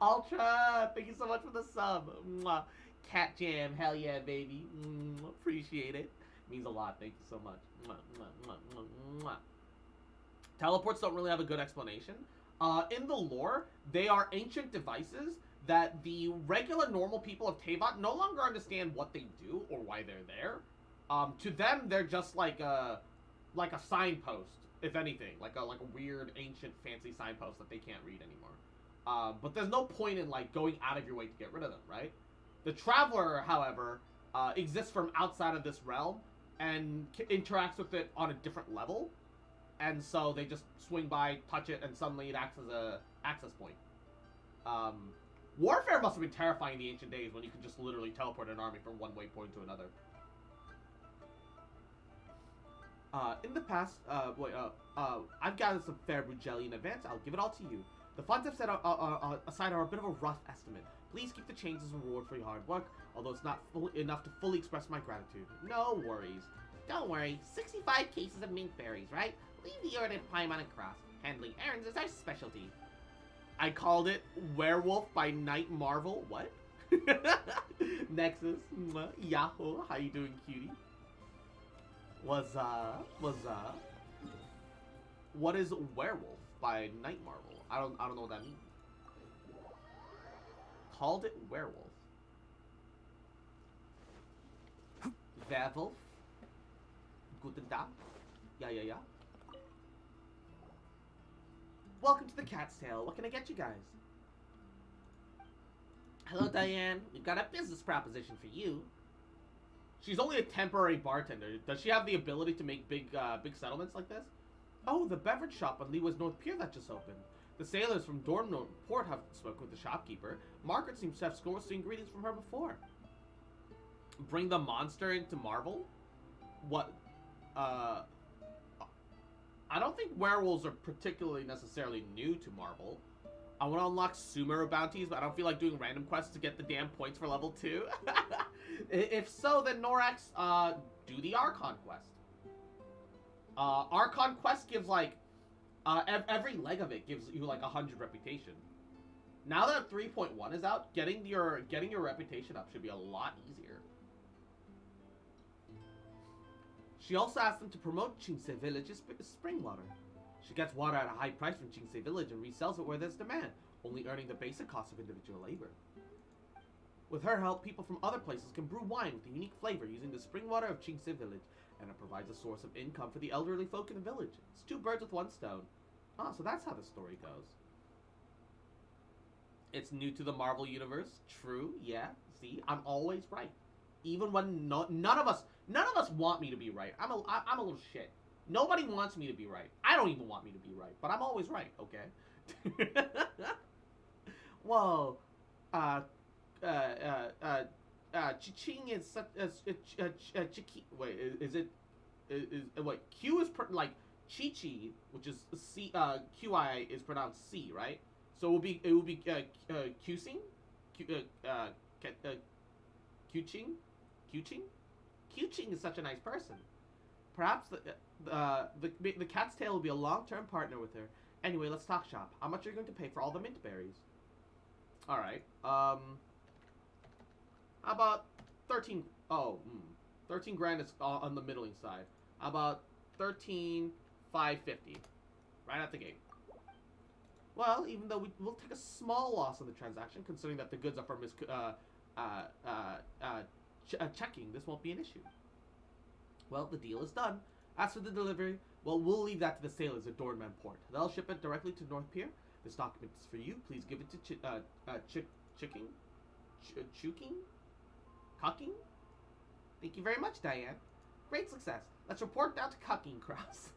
Ultra, thank you so much for the sub. Mwah. Cat Jam, hell yeah, baby. Appreciate it. Means a lot. Thank you so much. Mwah, mwah, mwah, mwah. Teleports don't really have a good explanation. In the lore, they are ancient devices that the regular normal people of Teyvat no longer understand what they do or why they're there. To them, they're just like a signpost, if anything, like a weird ancient fancy signpost that they can't read anymore. But there's no point in like going out of your way to get rid of them, right? The Traveler, however, exists from outside of this realm and interacts with it on a different level. And so they just swing by, touch it, and suddenly it acts as a access point. Warfare must have been terrifying in the ancient days when you could just literally teleport an army from one waypoint to another. In the past, I've gathered some fair brew jelly in advance. I'll give it all to you. The funds I've set aside are a bit of a rough estimate. Please keep the change as a reward for your hard work, although it's not enough to fully express my gratitude. No worries. Don't worry. 65 cases of mint berries, right? Leave the order to Paimon and Cross. Handling errands is our specialty. I called it Werewolf by Night Marvel. What? Nexus. Yahoo. How you doing, cutie? What's up? What is Werewolf by Night Marvel? I don't know what that means. Called it Werewolf. Werewolf. Guten Tag. Yeah. Welcome to the Cat's Tail. What can I get you guys? Hello, Diane. We've got a business proposition for you. She's only a temporary bartender. Does she have the ability to make big settlements like this? Oh, the beverage shop on Leeway's North Pier that just opened. The sailors from Dormnor Port have spoken with the shopkeeper. Margaret seems to have scores the ingredients from her before. Bring the monster into Marvel? What? I don't think werewolves are particularly necessarily new to Marvel. I want to unlock Sumeru bounties, but I don't feel like doing random quests to get the damn points for level 2. If so, then Norax, do the Archon quest. Archon quest gives like, every leg of it gives you like 100 reputation. Now that 3.1 is out, getting your reputation up should be a lot easier. She also asked them to promote Chingsei Village's spring water. She gets water at a high price from Chingsei Village and resells it where there's demand, only earning the basic cost of individual labor. With her help, people from other places can brew wine with a unique flavor using the spring water of Chingsei Village, and it provides a source of income for the elderly folk in the village. It's 2 birds with 1 stone. Ah, so that's how the story goes. It's new to the Marvel Universe. True, yeah. See, I'm always right. Even when none of us want me to be right. I'm a little shit. Nobody wants me to be right. I don't even want me to be right, but I'm always right, okay? Whoa. Chiching is such wait, is it wait, Q is like Chi-Chi, which is C, QI is pronounced C, right? So it will be Q-Sing? Q-Ching? Q-Ching? Q-Ching is such a nice person. Perhaps the Cat's Tail will be a long-term partner with her. Anyway, let's talk shop. How much are you going to pay for all the mint berries? Alright, how about 13, 13 grand is on the middling side. How about 13,550? Right at the gate. Well, even though we'll take a small loss on the transaction, considering that the goods are for checking, this won't be an issue. Well, the deal is done. As for the delivery, well, we'll leave that to the sailors at Dornman Port. They'll ship it directly to North Pier. This document is for you. Please give it to Cucking? Thank you very much, Diane. Great success. Let's report down to Cucking Cross.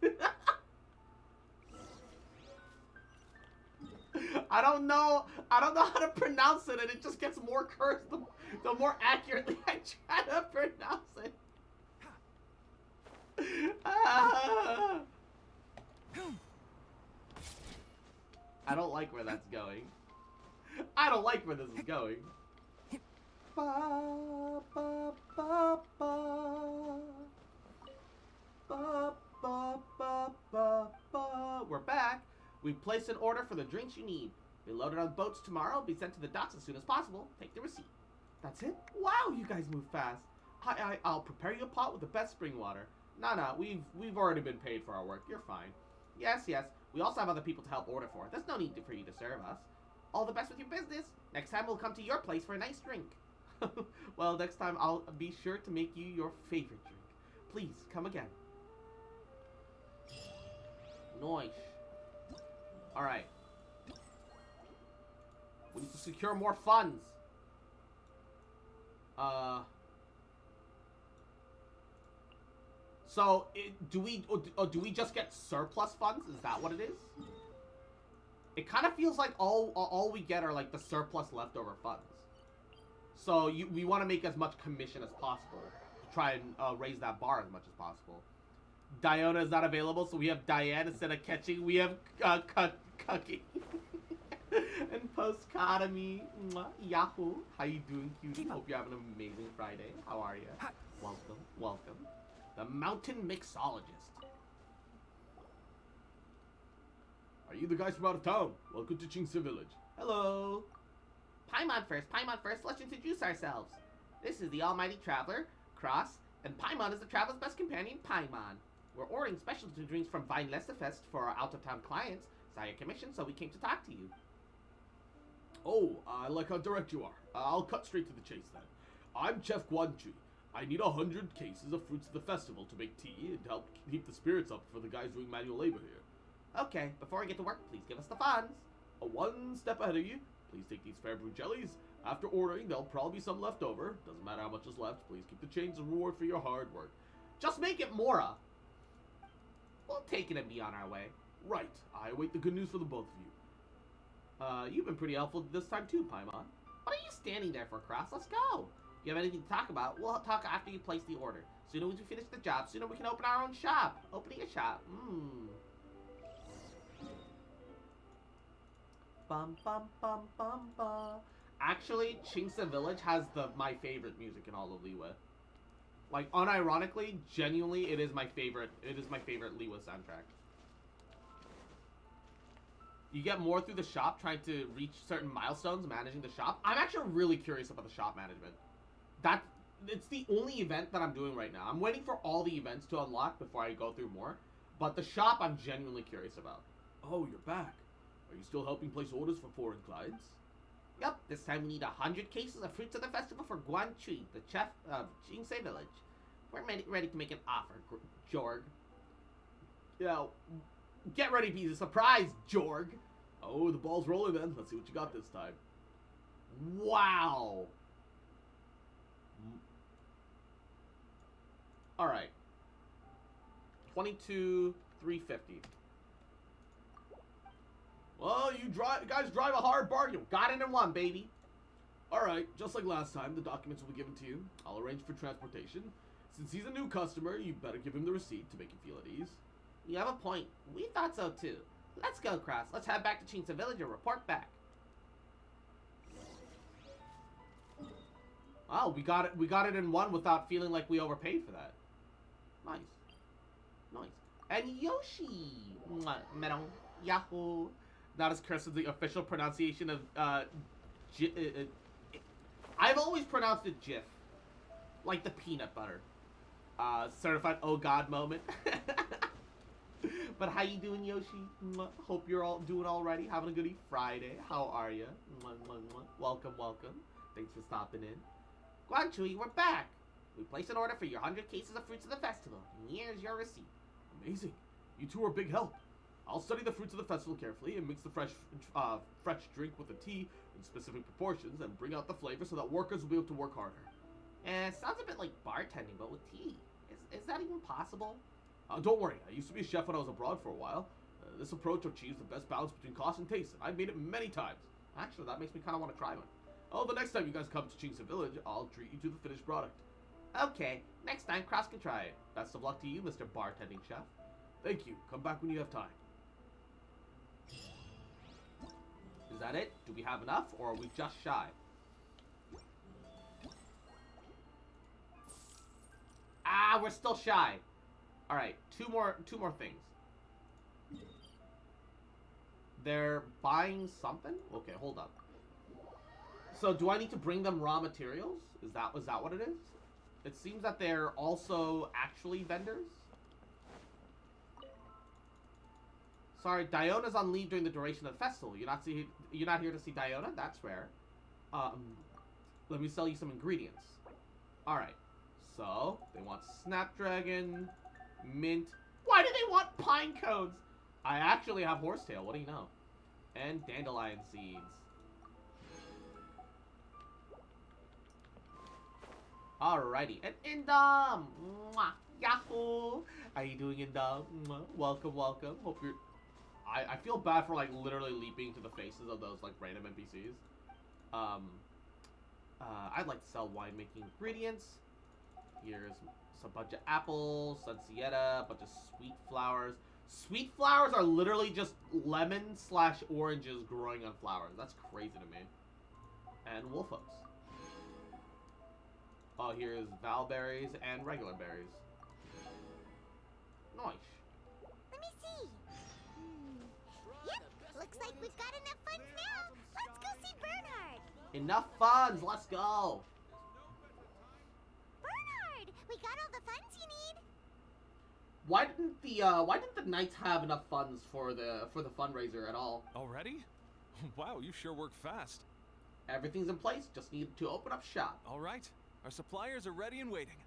I don't know how to pronounce it, and it just gets more cursed the more accurately I try to pronounce it. I don't like where that's going. I don't like where this is going. Ba, ba, ba, ba. Ba, ba, ba, ba, ba. We're back. We've placed an order for the drinks you need. Be loaded on boats tomorrow. Be sent to the docks as soon as possible. Take the receipt. That's it? Wow, you guys move fast. I'll prepare you a pot with the best spring water. No, we've already been paid for our work. You're fine. Yes. We also have other people to help order for. There's no need for you to serve us. All the best with your business. Next time we'll come to your place for a nice drink. Well, next time I'll be sure to make you your favorite drink. Please, come again. Nice. Alright. We need to secure more funds. So, do we just get surplus funds? Is that what it is? It kind of feels like all we get are like the surplus leftover funds. So we want to make as much commission as possible to try and raise that bar as much as possible. Diona is not available, so we have Diane instead of catching. We have Cucking. And Postcotomy. Yahoo. How you doing, cutie? Hope you're having an amazing Friday. How are you? Welcome. The Mountain Mixologist. Are you the guys from out of town? Welcome to Chingsa Village. Hello. Paimon first. Let's introduce ourselves. This is the Almighty Traveler, Cross, and Paimon is the traveler's best companion, Paimon. We're ordering specialty drinks from Vine Lesefest for our out-of-town clients. Saw your commission, so we came to talk to you. Oh, I like how direct you are. I'll cut straight to the chase then. I'm Chef Guanchi. I need 100 cases of fruits of the festival to make tea and help keep the spirits up for the guys doing manual labor here. Okay, before we get to work, please give us the funds. One step ahead of you. Please take these fair brew jellies. After ordering, there'll probably be some left over. Doesn't matter how much is left. Please keep the change as a reward for your hard work. Just make it Mora. We'll take it and be on our way. Right. I await the good news for the both of you. You've been pretty helpful this time too, Paimon. What are you standing there for, Cross? Let's go. You have anything to talk about? We'll talk after you place the order. Sooner we finish the job, sooner we can open our own shop. Opening a shop. Bum bum bum bum bum. Actually, Chingsa Village has my favorite music in all of Liyue. Like, unironically, genuinely, it is my favorite. It is my favorite Liyue soundtrack. You get more through the shop trying to reach certain milestones managing the shop. I'm actually really curious about the shop management. It's the only event that I'm doing right now. I'm waiting for all the events to unlock before I go through more. But the shop I'm genuinely curious about. Oh, you're back. Are you still helping place orders for foreign clients? Yup, this time we need 100 cases of fruits of the festival for Guanchi, the chef of Chingsa Village. We're ready to make an offer, Jorg. Yeah, Get ready to be a surprise, Jorg. Oh, the ball's rolling then. Let's see what you got this time. Wow. Alright. 22,350. Well, you guys drive a hard bargain. Got it in one, baby. Alright, just like last time, the documents will be given to you. I'll arrange for transportation. Since he's a new customer, you better give him the receipt to make him feel at ease. You have a point. We thought so too. Let's go, Cross. Let's head back to Chingsa Village and report back. Oh, we got it in one without feeling like we overpaid for that. Nice. And Yoshi. Meron. Yahoo. Not as cursed as the official pronunciation of I've always pronounced it Jif. Like the peanut butter. Certified oh god moment. But how you doing, Yoshi? Hope you're all doing alrighty. Having a goody Friday. How are you? Welcome, welcome. Thanks for stopping in. Guanchui, we're back. We placed an order for your 100 cases of fruits of the festival. And here's your receipt. Amazing. You two are a big help. I'll study the fruits of the festival carefully and mix the fresh drink with the tea in specific proportions and bring out the flavor so that workers will be able to work harder. It sounds a bit like bartending, but with tea. Is that even possible? Don't worry, I used to be a chef when I was abroad for a while. This approach achieves the best balance between cost and taste, and I've made it many times. Actually, that makes me kind of want to try one. Oh, the next time you guys come to Chingsa Village, I'll treat you to the finished product. Okay, next time Cross can try it. Best of luck to you, Mr. Bartending Chef. Thank you. Come back when you have time. Is that it? Do we have enough, or are we just shy? Ah, we're still shy. All right, two more things. They're buying something? Okay, hold up. So do I need to bring them raw materials? Is that what it is? It seems that they're also actually vendors. Sorry, Diona's on leave during the duration of the festival. You're not here to see Diona? That's rare. Let me sell you some ingredients. All right. So they want snapdragon, mint. Why do they want pine cones? I actually have horsetail. What do you know? And dandelion seeds. Alrighty, and Indom! Mwah! Yahoo! How you doing, Indom? Welcome, welcome. Hope you're... I feel bad for, like, literally leaping to the faces of those, like, random NPCs. I'd like to sell winemaking ingredients. Here's a bunch of apples, sunsieta, a bunch of sweet flowers. Sweet flowers are literally just lemon/oranges growing on flowers. That's crazy to me. And wolf oaks. Oh, here's valberries and regular berries. Nice. Let me see. Yep, looks like we've got enough funds now. Let's go see Bernhard. Enough funds. Let's go. Bernhard, we got all the funds you need. Why didn't the Knights have enough funds for the fundraiser at all? Already? Wow, you sure work fast. Everything's in place. Just need to open up shop. All right. Our suppliers are ready and waiting.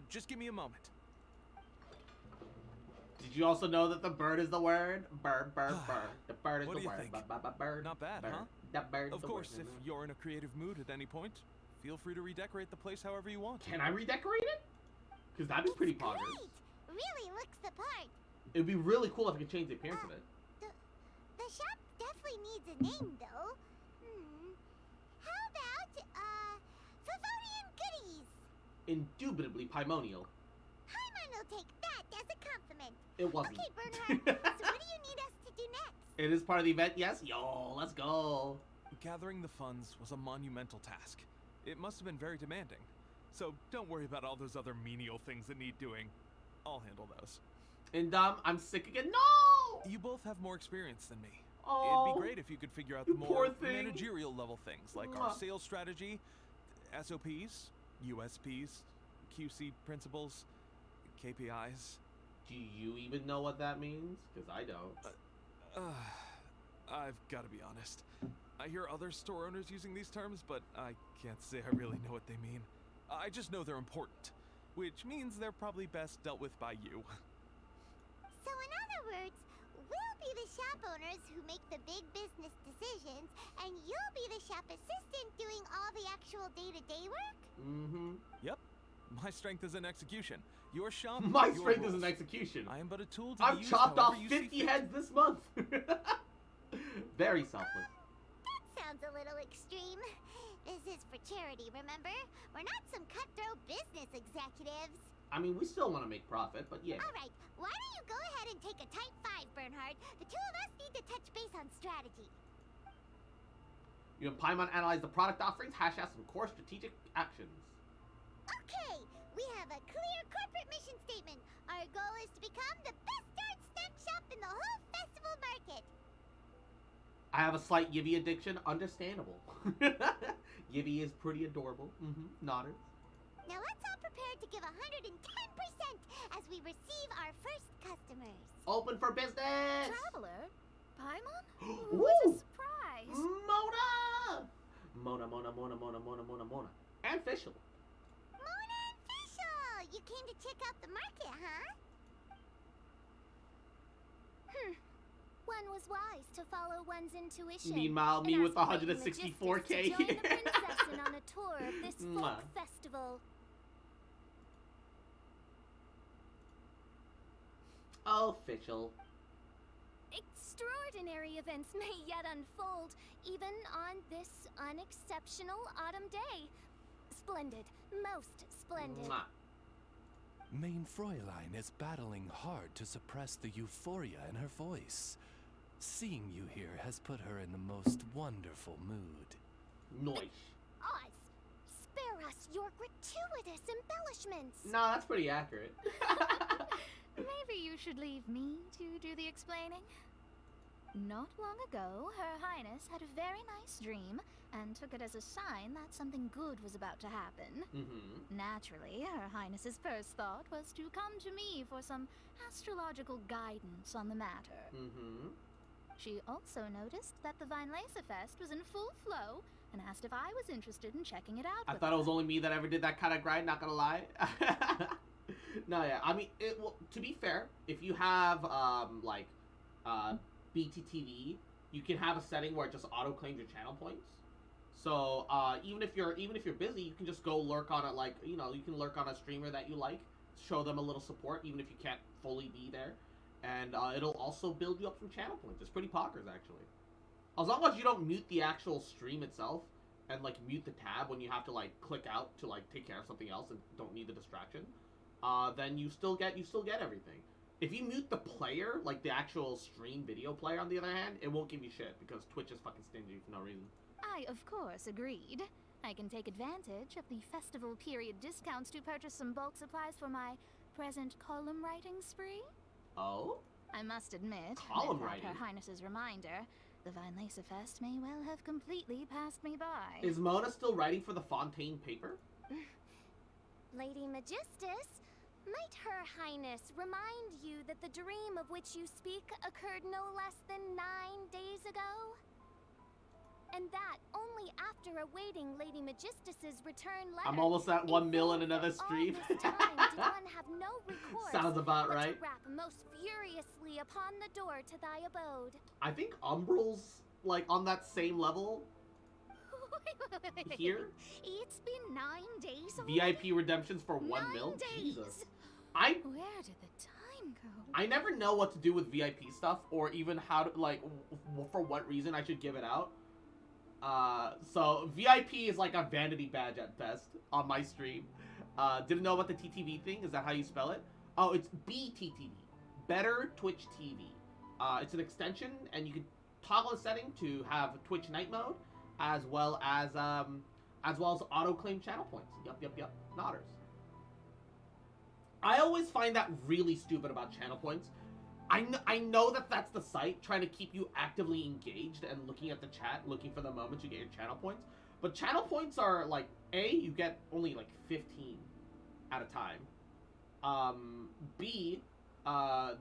Just give me a moment. Did you also know that the bird is the word? Bird, bird, bird. The bird is What the do you word. think? Bird, Not bad, bird. huh? The bird Of the course, word. if you're in a creative mood at any point, feel free to redecorate the place however you want. Can I redecorate it? Because that'd be pretty poggers. Great. Really looks the part. It'd be really cool if I could change the appearance of it. The shop definitely needs a name, though. How about, Favonian Goodies? Indubitably Pimonial. Paimon will take that as a compliment. It wasn't. Okay, Bernhard, so what do you need us to do next? It is part of the event, yes? Yo, let's go. Gathering the funds was a monumental task. It must have been very demanding. So don't worry about all those other menial things that need doing. I'll handle those. And I'm sick again. No! You both have more experience than me. Oh, It'd be great if you could figure out you the poor more thing. managerial level things like our sales strategy, SOPs, USPs, QC principles, KPIs. Do you even know what that means? Because I don't. I've got to be honest. I hear other store owners using these terms, but I can't say I really know what they mean. I just know they're important, which means they're probably best dealt with by you. So in other words, we'll be the shop owners who make the big business decisions, and you'll be the shop assistant doing all the actual day-to-day work? Mm-hmm. Yep. My strength is in execution. Your shop. My your strength is rules. in execution. I am but a tool to I've be used chopped off however you see 50 fit. heads this month. Very selfless. That sounds a little extreme. This is for charity, remember? We're not some cutthroat business executives. I mean, we still want to make profit, but yeah. All right, why don't you go ahead and take a type 5, Bernhard? The two of us need to touch base on strategy. You and Paimon analyze the product offerings, hash out some core strategic actions. Okay, we have a clear corporate mission statement. Our goal is to become the best art snack shop in the whole festival market. I have a slight Yivy addiction. Understandable. Yivy is pretty adorable. Mm-hmm. Nodded. Now let's all prepare to give 110% as we receive our first customers. Open for business! Traveler? Paimon? Ooh. What a surprise! Mona! Mona. And Fischl. Mona and Fischl! You came to check out the market, huh? One was wise to follow one's intuition. Meanwhile, me and with ask Lady 164K. Majestic to join the princess on a tour of this Mwah. folk festival. Oh, Fischl. Extraordinary events may yet unfold, even on this unexceptional autumn day. Splendid, most splendid. Mwah. Main Fräulein is battling hard to suppress the euphoria in her voice. Seeing you here has put her in the most wonderful mood. Nice. Oz, spare us your gratuitous embellishments. No, that's pretty accurate. Maybe you should leave me to do the explaining. Not long ago, Her Highness had a very nice dream and took it as a sign that something good was about to happen. Mm-hmm. Naturally, Her Highness's first thought was to come to me for some astrological guidance on the matter. Mm-hmm. She also noticed that the Vinelesa Fest was in full flow and asked if I was interested in checking it out. I with thought it was her. only me that ever did that kind of grind, not gonna lie. No, yeah, I mean, well, to be fair, if you have, BTTV, you can have a setting where it just auto-claims your channel points. So, even if you're busy, you can just go lurk on it, like, you know, you can lurk on a streamer that you like, show them a little support, even if you can't fully be there. And, it'll also build you up some channel points. It's pretty poggers, actually. As long as you don't mute the actual stream itself, and, like, mute the tab when you have to, like, click out to, like, take care of something else and don't need the distraction, then you still get everything. If you mute the player, like the actual stream video player on the other hand, it won't give you shit because Twitch is fucking stingy for no reason. I, of course, agreed. I can take advantage of the festival period discounts to purchase some bulk supplies for my present column writing spree. Oh? I must admit, Column without writing? Her Highness's reminder, the Vinelesa Fest may well have completely passed me by. Is Mona still writing for the Fontaine paper? Lady Majestis, might Her Highness remind you that the dream of which you speak occurred no less than 9 days ago? And that only after awaiting Lady Majestis's return letter. I'm almost at 1 mil in another For stream. all this time did one have no recourse Sounds about but right. to rap most furiously upon the door to thy abode. I think Umbral's, like, on that same level here. It's been 9 days already? VIP redemptions for 1 9 mil? days. Jesus. I Where did the time go? I never know what to do with VIP stuff, or even how to, like, for what reason I should give it out. So VIP is like a vanity badge at best on my stream. Didn't know about the TTV thing. Is that how you spell it? Oh, it's BTTV. Better Twitch TV. It's an extension, and you can toggle a setting to have Twitch night mode, as well as auto claim channel points. Yup. Nodders. I always find that really stupid about channel points. I know that that's the site trying to keep you actively engaged and looking at the chat, looking for the moments you get your channel points. But channel points are like, A, you get only like 15 at a time. B,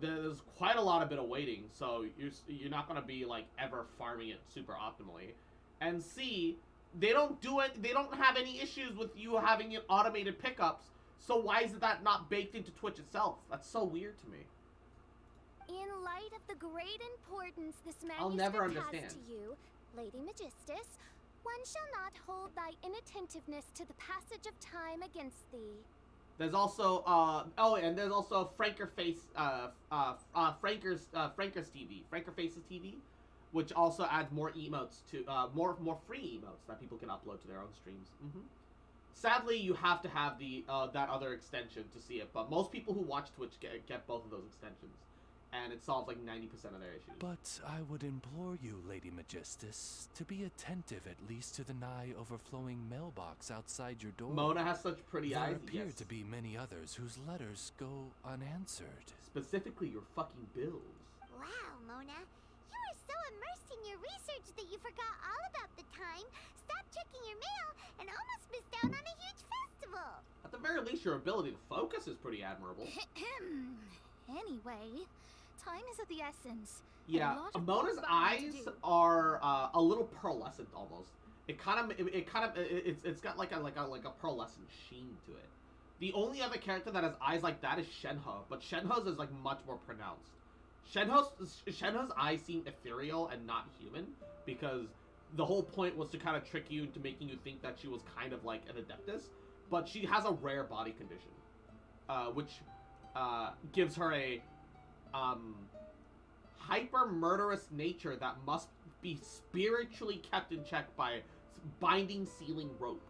there's quite a lot of bit of waiting, so you're not gonna be like ever farming it super optimally. And C, they don't have any issues with you having it automated pickups. So why is that not baked into Twitch itself? That's so weird to me. In light of the great importance this I'll never manuscript has understand. to you, Lady Majestis, one shall not hold thy inattentiveness to the passage of time against thee. There's also and there's also Franker's TV, Franker Faces TV, which also adds more emotes to more free emotes that people can upload to their own streams. Sadly, you have to have the that other extension to see it, but most people who watch Twitch get both of those extensions, and it solves like 90% of their issues. But I would implore you, Lady Majestis, to be attentive at least to the nigh overflowing mailbox outside your door. Mona has such pretty there eyes. appear Yes. to be many others whose letters go unanswered. Specifically, your fucking bills. Wow, Mona. You are so immersed in your research that you forgot all about the time, stopped checking your mail, and almost missed out on a huge festival. At the very least, your ability to focus is pretty admirable. Anyway, time is of the essence. Yeah, and a lot of Mona's bombarding eyes to do. are a little pearlescent almost. It's got like a pearlescent sheen to it. The only other character that has eyes like that is Shenhe, but Shenhe's is like much more pronounced. Shenhe's eyes seem ethereal and not human because the whole point was to kind of trick you into making you think that she was kind of like an adeptus, but she has a rare body condition, which gives her a hyper murderous nature that must be spiritually kept in check by binding sealing rope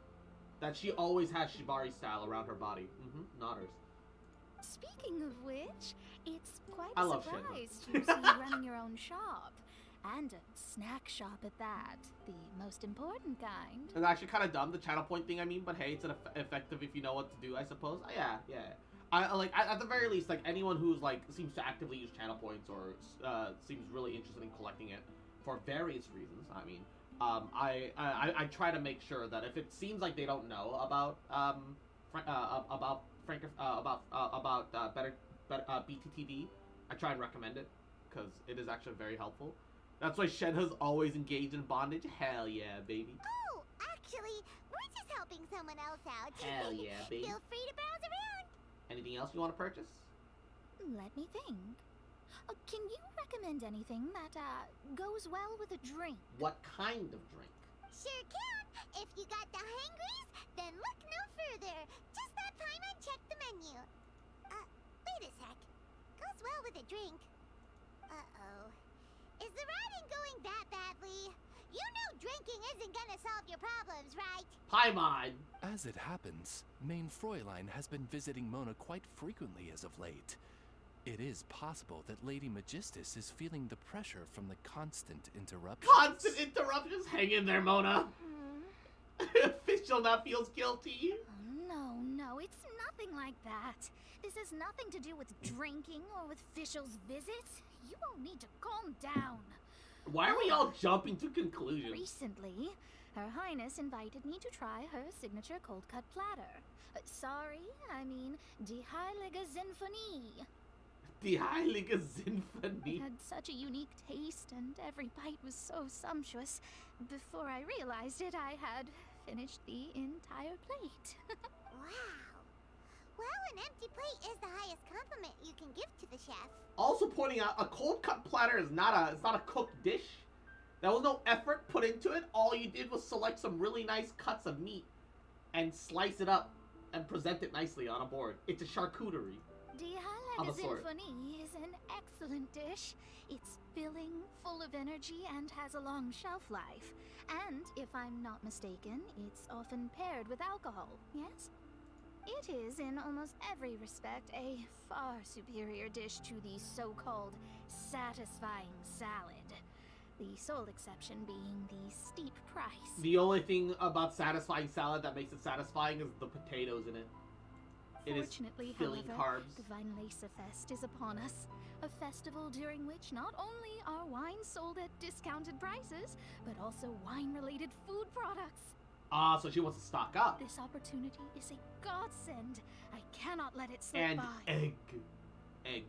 that she always has shibari style around her body. Nodders. Speaking of which, it's quite I a love surprise Shenhe. to see you running your own shop. And a snack shop at that. The most important kind. It's actually kind of dumb, the channel point thing, I mean, but hey, it's effective if you know what to do, I suppose. Yeah. At the very least, like, anyone who's, like, seems to actively use channel points or seems really interested in collecting it for various reasons, I mean, I try to make sure that if it seems like they don't know about BTTV, I try and recommend it, because it is actually very helpful. That's why Shenhe's always engaged in bondage. Hell yeah, baby. Oh, actually, we're just helping someone else out. Hell yeah, baby. Feel free to browse around. Anything else you want to purchase? Let me think. Can you recommend anything that goes well with a drink? What kind of drink? Sure can. If you got the hangries, then look no further. Just that time and check the menu. Wait a sec. Goes well with a drink. Uh-oh. Is the writing going that badly? You know drinking isn't gonna solve your problems, right? Paimon! As it happens, Main Fräulein has been visiting Mona quite frequently as of late. It is possible that Lady Magistus is feeling the pressure from the constant interruptions. Constant interruptions? Hang in there, Mona. Official not feels guilty. No, it's nothing like that. This has nothing to do with drinking or with Fischl's visits. You all need to calm down. Why are we all jumping to conclusions? Recently, Her Highness invited me to try her signature cold-cut platter. I mean Die Heilige Sinfonie. Die Heilige It Sinfonie. had such a unique taste, and every bite was so sumptuous. Before I realized it, I had finished the entire plate. Wow. Well, an empty plate is the highest compliment you can give to the chef. Also pointing out, a cold cut platter is not a cooked dish. There was no effort put into it. All you did was select some really nice cuts of meat and slice it up and present it nicely on a board. It's a charcuterie. Die Of Heilige a sort. Sinfonie is an excellent dish. It's filling, full of energy, and has a long shelf life. And, if I'm not mistaken, it's often paired with alcohol, yes? It is, in almost every respect, a far superior dish to the so-called satisfying salad. The sole exception being the steep price. The only thing about satisfying salad that makes it satisfying is the potatoes in it. It is Fortunately, filling however, carbs. the Weinlesefest is upon us. A festival during which not only are wines sold at discounted prices, but also wine-related food products. Ah, so she wants to stock up. This opportunity is a godsend. I cannot let it slip And by. egg.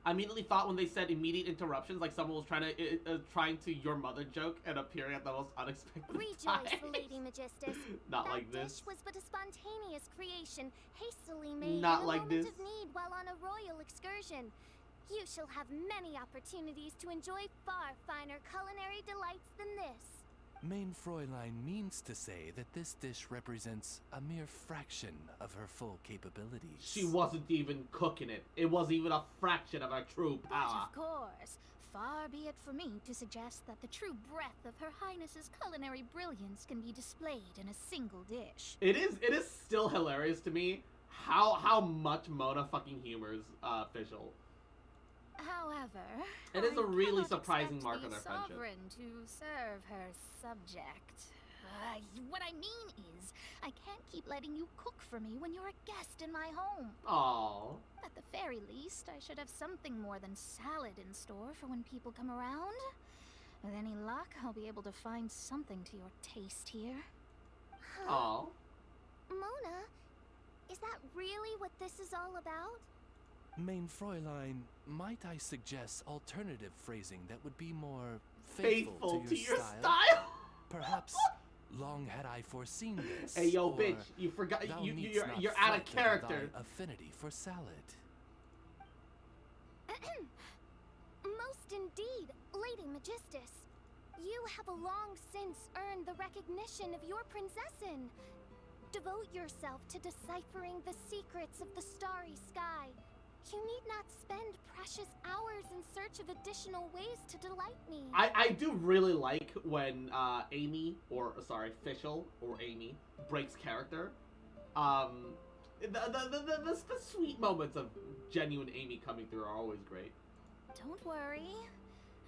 I immediately thought when they said immediate interruptions, like someone was trying to your mother joke and appearing at the most unexpected Rejoice, times. Lady Magistus. Not that like this. dish was but a spontaneous creation, hastily made Not in a like moment this. of need while on a royal excursion. You shall have many opportunities to enjoy far finer culinary delights than this. Main Fräulein means to say that this dish represents a mere fraction of her full capabilities. She wasn't even cooking it. It wasn't even a fraction of her true But power. of course, far be it for me to suggest that the true breadth of Her Highness's culinary brilliance can be displayed in a single dish. It is still hilarious to me how much Mona fucking humors Fischl. However, It is a I really cannot surprising expect mark the of their friendship. sovereign to serve her subject. What I mean is, I can't keep letting you cook for me when you're a guest in my home. Aww. At the very least, I should have something more than salad in store for when people come around. With any luck, I'll be able to find something to your taste here. Aww. Mona, is that really what this is all about? Main Fräulein, might I suggest alternative phrasing that would be more faithful to your style? Perhaps, long had I foreseen this. Hey, yo, or bitch, you forgot, thou you're needst not out of fret over character. thy affinity for salad. Most indeed, Lady Magistus. You have long since earned the recognition of your princessin. Devote yourself to deciphering the secrets of the starry sky. You need not spend precious hours in search of additional ways to delight me. I do really like when Fischl or Amy breaks character. The sweet moments of genuine Amy coming through are always great. Don't worry.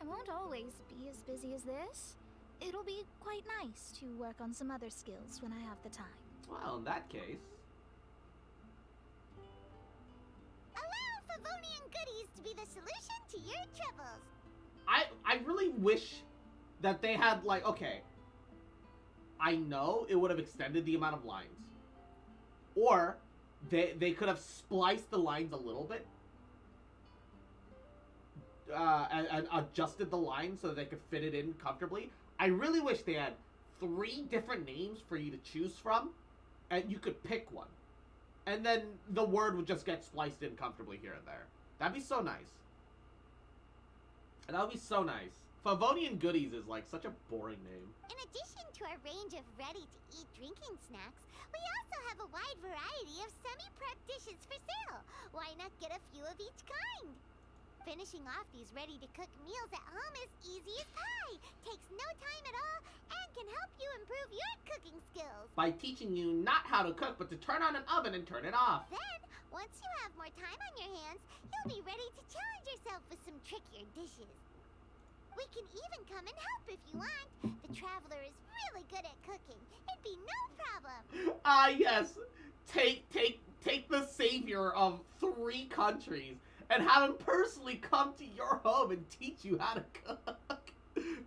I won't always be as busy as this. It'll be quite nice to work on some other skills when I have the time. Well, in that case... Allow Favonian goodies to be the solution to your troubles. I really wish that they had, like, okay, I know it would have extended the amount of lines. Or they could have spliced the lines a little bit. And adjusted the lines so that they could fit it in comfortably. I really wish they had 3 different names for you to choose from, and you could pick one. And then the word would just get spliced in comfortably here and there. That'd be so nice. That would be so nice. Favonian Goodies is like such a boring name. In addition to our range of ready-to-eat drinking snacks, we also have a wide variety of semi-prepped dishes for sale. Why not get a few of each kind? Finishing off these ready-to-cook meals at home is easy as pie, takes no time at all, and can help you improve your cooking skills. By teaching you not how to cook, but to turn on an oven and turn it off. Then, once you have more time on your hands, you'll be ready to challenge yourself with some trickier dishes. We can even come and help if you want. The Traveler is really good at cooking. It'd be no problem. Ah, yes. Take the savior of 3 countries and have him personally come to your home and teach you how to cook.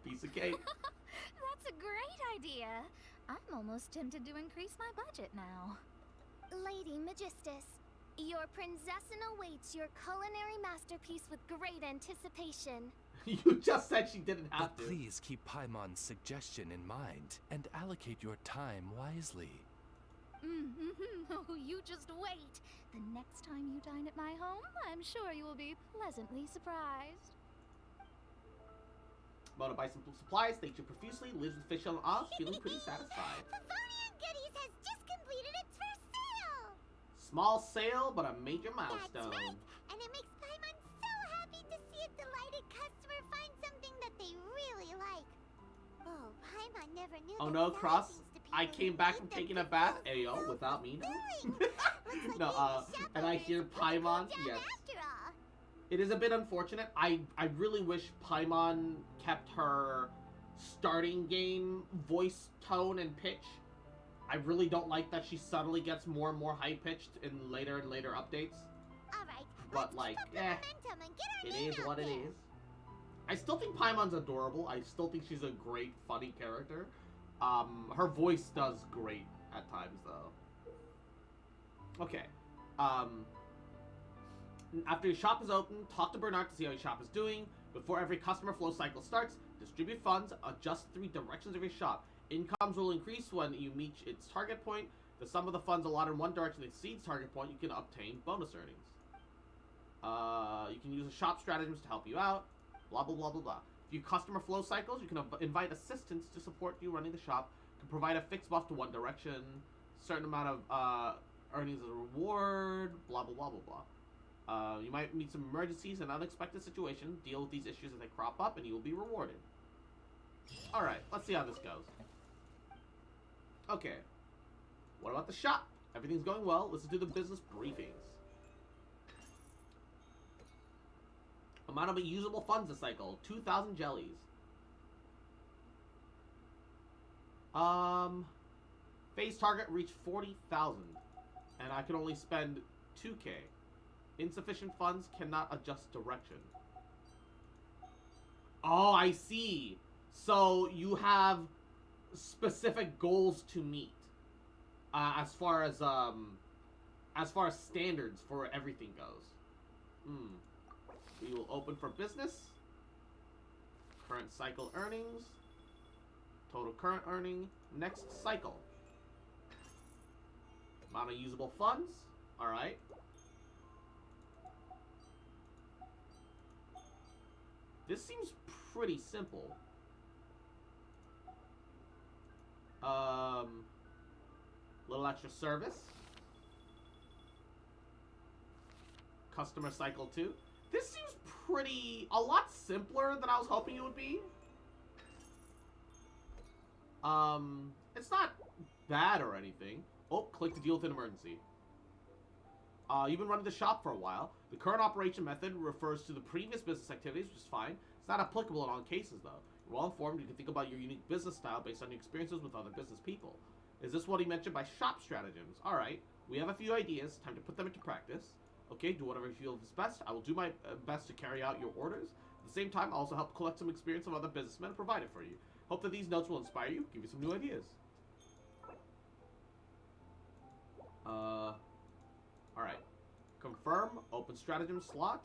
Piece of cake. That's a great idea. I'm almost tempted to increase my budget now. Lady Magistus, your princessin awaits your culinary masterpiece with great anticipation. You just said she didn't have But to. please keep Paimon's suggestion in mind and allocate your time wisely. Oh, you just wait. The next time you dine at my home, I'm sure you will be pleasantly surprised. Want to buy some supplies? Thank you profusely. Lives with Fischl and Oz, feeling pretty satisfied. Favonian Goodies has just completed its first sale. Small sale, but a major That's milestone. right. And it makes Paimon so happy to see a delighted customer find something that they really like. Oh, Paimon never knew Oh that no, salad Cross. things to I people came who back eat from them taking a can bath, feel ayo, so without me. fulfilling. Looks like No, being a and I chaperone hear is a pretty Paimon, good job yes. after all. It is a bit unfortunate. I really wish Paimon kept her starting game voice tone and pitch. I really don't like that she suddenly gets more and more high-pitched in later and later updates. Alright, But, let's like, keep up the momentum and get our It name is out what it there. is. I still think Paimon's adorable. I still think she's a great, funny character. Her voice does great at times, though. Okay. After your shop is open, talk to Bernard to see how your shop is doing. Before every customer flow cycle starts, distribute funds, adjust 3 directions of your shop. Incomes will increase when you meet its target point. The sum of the funds allotted in one direction exceeds target point, you can obtain bonus earnings. You can use shop stratagems to help you out. Blah, blah, blah, blah, blah. If you customer flow cycles, you can invite assistants to support you running the shop. You can provide a fixed buff to one direction. Certain amount of earnings as a reward. Blah, blah, blah, blah, blah. You might meet some emergencies and unexpected situations. Deal with these issues as they crop up, and you will be rewarded. Alright, let's see how this goes. Okay. What about the shop? Everything's going well. Listen to the business briefings. Amount of usable funds this cycle. 2,000 jellies. Phase target reached 40,000. And I can only spend 2k. Insufficient funds cannot adjust direction. Oh, I see. So you have specific goals to meet. As far as standards for everything goes. We will open for business. Current cycle earnings. Total current earning. Next cycle. Amount of usable funds. Alright. This seems pretty simple. Little extra service. Customer cycle 2. This seems a lot simpler than I was hoping it would be. It's not bad or anything. Oh, click to deal with an emergency. You've been running the shop for a while. The current operation method refers to the previous business activities, which is fine. It's not applicable in all cases, though. You're well informed. You can think about your unique business style based on your experiences with other business people. Is this what he mentioned by shop stratagems? Alright, we have a few ideas. Time to put them into practice. Okay, do whatever you feel is best. I will do my best to carry out your orders. At the same time, I'll also help collect some experience of other businessmen and provide it for you. Hope that these notes will inspire you, give you some new ideas. Alright. Confirm. Open stratagem slot.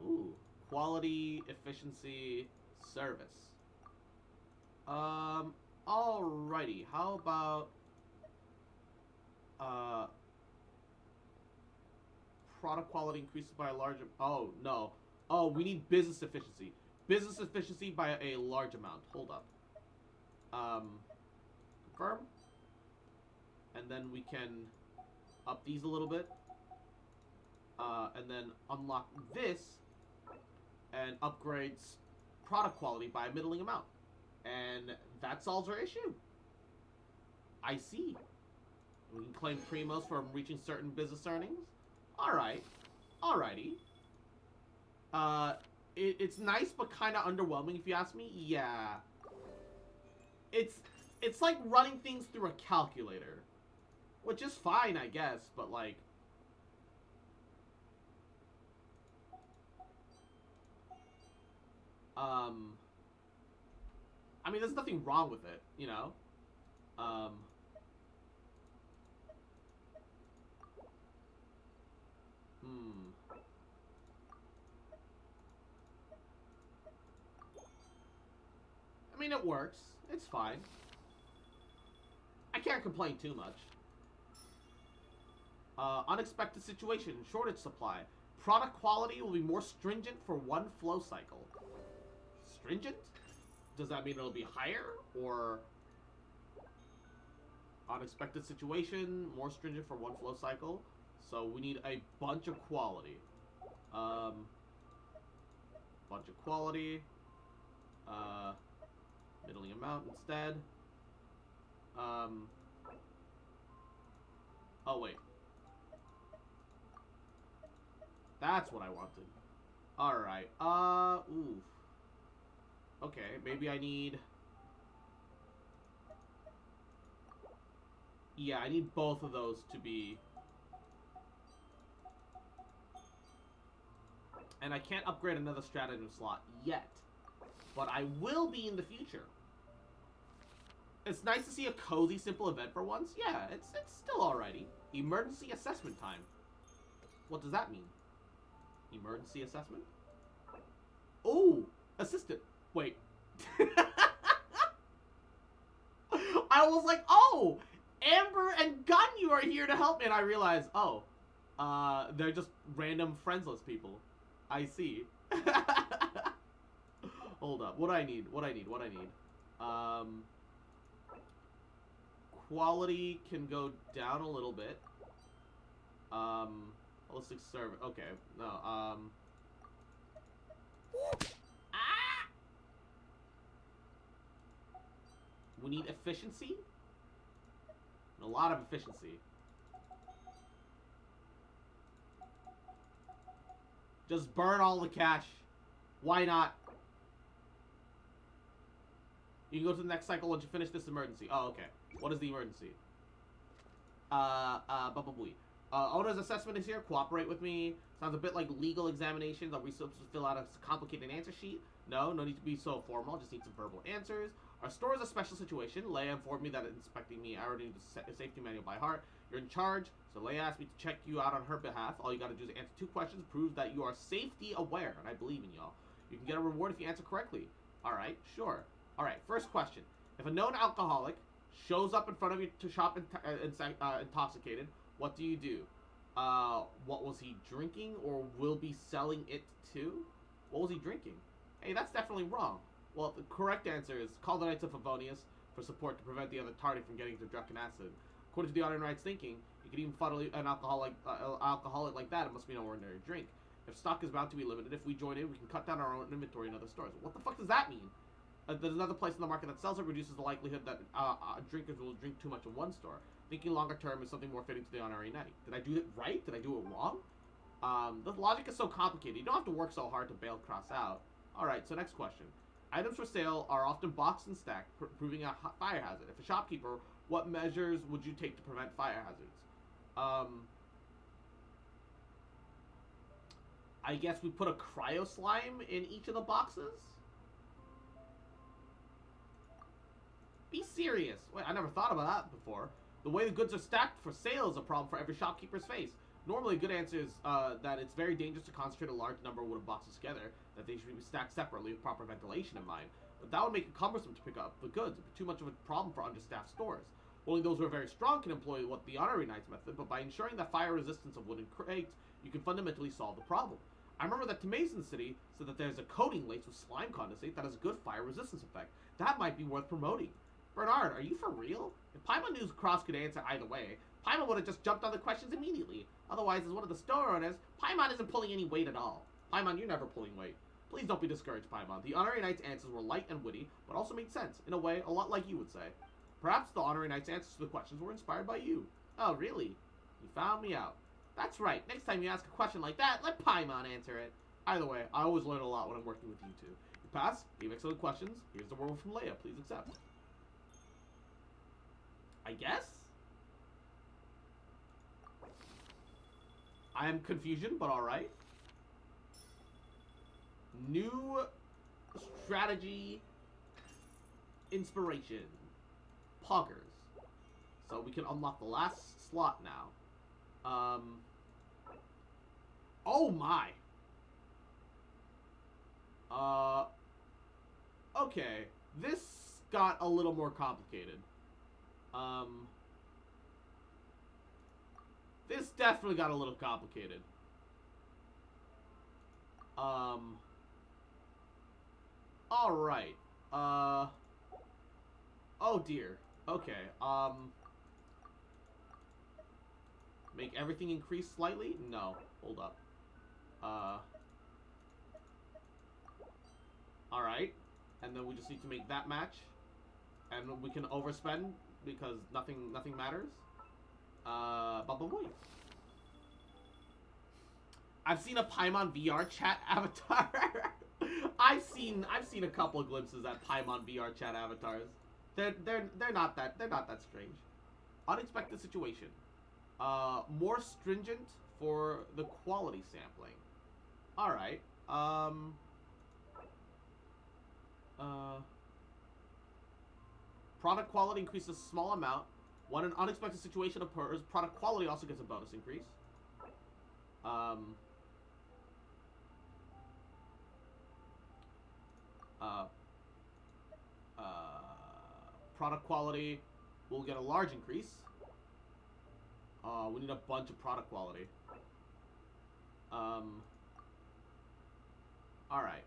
Ooh. Quality, efficiency, service. Alrighty. How about... product quality increases by a large... Oh, no. Oh, we need business efficiency. Business efficiency by a large amount. Hold up. Confirm. And then we can up these a little bit. And then unlock this. And upgrades product quality by a middling amount. And that solves our issue. I see. We can claim primos from reaching certain business earnings. Alright. Alrighty. It's nice, but kind of underwhelming, if you ask me. Yeah. It's like running things through a calculator. Which is fine, I guess, but like... I mean, there's nothing wrong with it, you know? I mean, it works. It's fine. I can't complain too much. Unexpected situation. Shortage supply. Product quality will be more stringent for one flow cycle. Stringent? Does that mean it'll be higher? Or... Unexpected situation. More stringent for one flow cycle. So we need a bunch of quality. Bunch of quality. Middling amount instead. Oh, wait. That's what I wanted. Alright. Oof. Okay, maybe I need... Yeah, I need both of those to be... And I can't upgrade another stratagem slot yet. But I will be in the future. It's nice to see a cozy, simple event for once. Yeah, it's still alrighty. Emergency assessment time. What does that mean? Emergency assessment? Oh! Assistant. Wait. I was like, oh! Amber and Ganyu are here to help me. And I realized, oh. They're just random friendless people. I see. Hold up. What do I need? Quality can go down a little bit. Holistic service. Okay. No, We need efficiency. A lot of efficiency. Just burn all the cash. Why not? You can go to the next cycle once you finish this emergency. Oh, okay. What is the emergency? Owner's assessment is here. Cooperate with me. Sounds a bit like legal examinations. Are we supposed to fill out a complicated answer sheet? No need to be so formal. Just need some verbal answers. Our store is a special situation. Leia informed me that inspecting me, I already knew the safety manual by heart. You're in charge, so Leia asked me to check you out on her behalf. All you gotta do is answer 2 questions, prove that you are safety aware, and I believe in y'all. You can get a reward if you answer correctly. Alright, sure. Alright, first question. If a known alcoholic shows up in front of you to shop intoxicated, what do you do? What was he drinking, or will be selling it to? What was he drinking? Hey, that's definitely wrong. Well, the correct answer is call the Knights of Favonius for support to prevent the other tardy from getting their drunken acid. According to the Honor Knight's thinking, you can even funnel an alcoholic like that. It must be no ordinary drink. If stock is bound to be limited, if we join in, we can cut down our own inventory in other stores. What the fuck does that mean? There's another place in the market that sells it, reduces the likelihood that drinkers will drink too much in one store. Thinking longer term is something more fitting to the Honorary Knight. Did I do it right? Did I do it wrong? The logic is so complicated. You don't have to work so hard to bail cross out. Alright, so next question. Items for sale are often boxed and stacked, proving a fire hazard. If a shopkeeper, what measures would you take to prevent fire hazards? I guess we put a cryo slime in each of the boxes? Be serious. Wait, I never thought about that before. The way the goods are stacked for sale is a problem for every shopkeeper's face. Normally, a good answer is that it's very dangerous to concentrate a large number of wooden boxes together, that they should be stacked separately with proper ventilation in mind. But that would make it cumbersome to pick up the goods. It'd be too much of a problem for understaffed stores. Only those who are very strong can employ what the Honorary Knight's method, but by ensuring the fire resistance of wooden crates, you can fundamentally solve the problem. I remember that Tamazen City said that there's a coating laced with slime condensate that has a good fire resistance effect. That might be worth promoting. Bernard, are you for real? If Paimon knew Cross could answer either way, Paimon would have just jumped on the questions immediately. Otherwise, as one of the store owners, Paimon isn't pulling any weight at all. Paimon, you're never pulling weight. Please don't be discouraged, Paimon. The Honorary Knight's answers were light and witty, but also made sense, in a way, a lot like you would say. Perhaps the Honorary Knight's answers to the questions were inspired by you. Oh, really? You found me out. That's right. Next time you ask a question like that, let Paimon answer it. Either way, I always learn a lot when I'm working with you two. You pass, gave excellent questions. Here's the word from Leia. Please accept. I guess? I am confusion, but alright. New strategy inspiration. Poggers. So we can unlock the last slot now. Oh my! Okay. This got a little more complicated. This definitely got a little complicated. Alright. Oh dear. Okay, make everything increase slightly? No. Hold up. Alright. And then we just need to make that match. And we can overspend because nothing matters. Boy. I've seen a Paimon VR chat avatar. I've seen a couple of glimpses at Paimon VR chat avatars. They're not that strange. Unexpected situation. More stringent for the quality sampling. All right. Product quality increases a small amount. When an unexpected situation occurs, product quality also gets a bonus increase. Product quality will get a large increase. We need a bunch of product quality. Alright.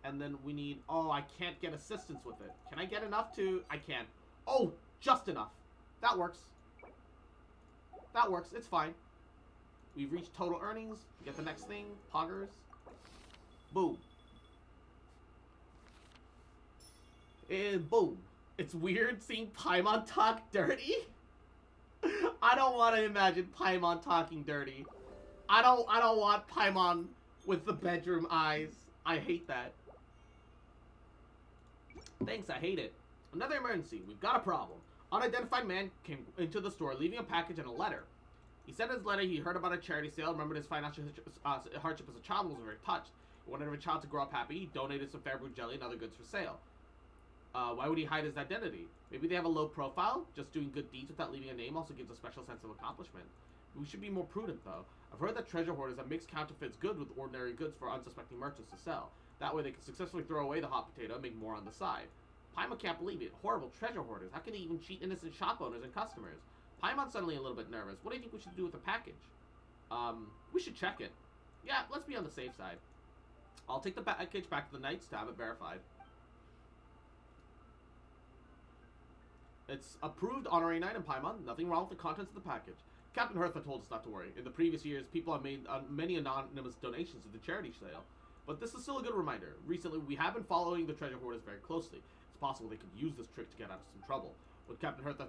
And then we need... Oh, I can't get assistance with it. Can I get enough to... I can. Oh, just enough. That works. That works. It's fine. We've reached total earnings. Get the next thing. Poggers. Boom. And boom. It's weird seeing Paimon talk dirty. I don't want to imagine Paimon talking dirty. I don't want Paimon with the bedroom eyes. I hate that. Thanks, I hate it. Another emergency. We've got a problem. Unidentified man came into the store leaving a package and a letter. He said in his letter he heard about a charity sale, remembered his financial hardship as a child, and was very touched. He wanted every child to grow up happy. He donated some fair brewed jelly and other goods for sale. Why would he hide his identity? Maybe they have a low profile. Just doing good deeds without leaving a name also gives a special sense of accomplishment. We should be more prudent, though. I've heard that treasure hoarders have mixed counterfeits good with ordinary goods for unsuspecting merchants to sell. That way they can successfully throw away the hot potato and make more on the side. Paimon can't believe it. Horrible treasure hoarders. How can they even cheat innocent shop owners and customers? Paimon's suddenly a little bit nervous. What do you think we should do with the package? We should check it. Yeah, let's be on the safe side. I'll take the package back to the Knights to have it verified. It's approved honorary item, Paimon. Nothing wrong with the contents of the package. Captain Hertha told us not to worry. In the previous years, people have made many anonymous donations to the charity sale. But this is still a good reminder. Recently, we have been following the treasure hoarders very closely. It's possible they could use this trick to get out of some trouble. When Captain Hertha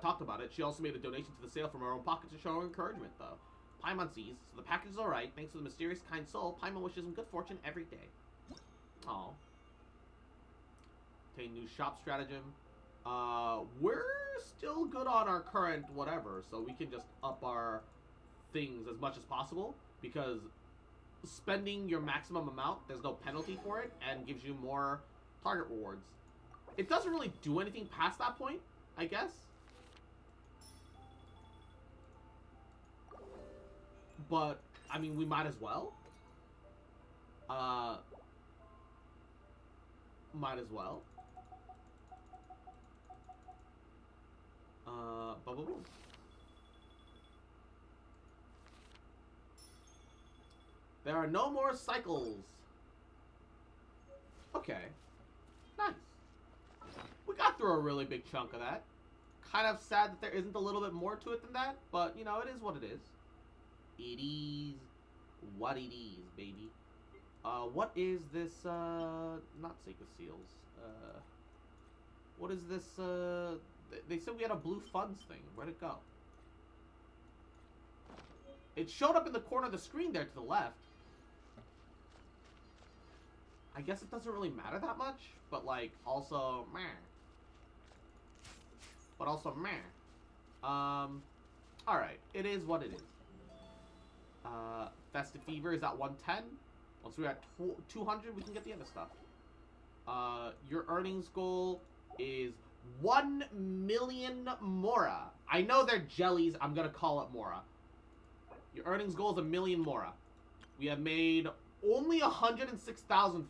talked about it, she also made a donation to the sale from her own pocket to show her encouragement, though. Paimon sees, so the package is alright. Thanks to the mysterious kind soul, Paimon wishes him good fortune every day. Aww. Obtain new shop stratagem. We're still good on our current whatever, so we can just up our things as much as possible, because spending your maximum amount, there's no penalty for it, and gives you more target rewards. It doesn't really do anything past that point, I guess. But, I mean, we might as well. Might as well. Boom. There are no more cycles. Okay. Nice. We got through a really big chunk of that. Kind of sad that there isn't a little bit more to it than that, but, you know, it is what it is. It is what it is, baby. What is this, not Sacred Seals. What is this, they said we had a blue funds thing. Where'd it go? It showed up in the corner of the screen there to the left. I guess it doesn't really matter that much, but, like, also, meh. But also, meh. Alright. It is what it is. Festive Fever is at 110. Once we're at 200, we can get the other stuff. Your earnings goal is 1 million Mora. I know they're jellies. I'm gonna call it Mora. Your earnings goal is 1 million Mora. We have made only 106,000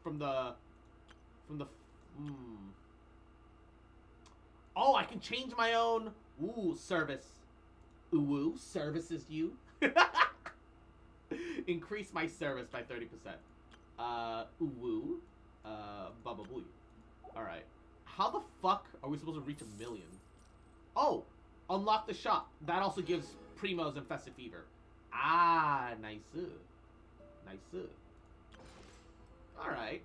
from the. Oh, I can change my own. Ooh, service. Ooh, services you. Increase my service by 30%. Ooh. Baba booey. Alright. How the fuck are we supposed to reach 1 million? Oh! Unlock the shop. That also gives Primos and Festive Fever. Ah, nice. Nice. Alright.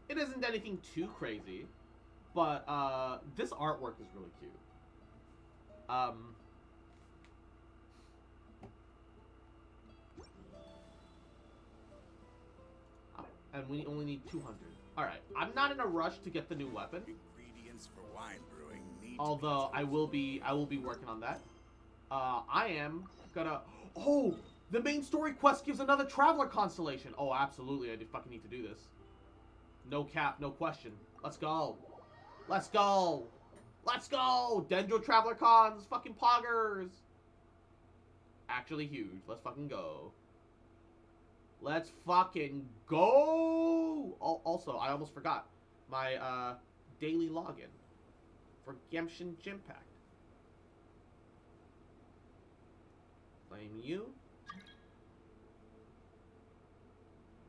It isn't anything too crazy. But, this artwork is really cute. And we only need 200. Alright, I'm not in a rush to get the new weapon. Ingredients for wine brewing need Although I will be working on that. I am gonna. Oh, the main story quest gives another traveler constellation. Oh, absolutely, I fucking need to do this. No cap, no question. Let's go. Let's go. Let's go. Dendro traveler cons, fucking poggers. Actually huge. Let's fucking go. Let's fucking go! Also, I almost forgot my daily login for Genshin Impact. Claim you.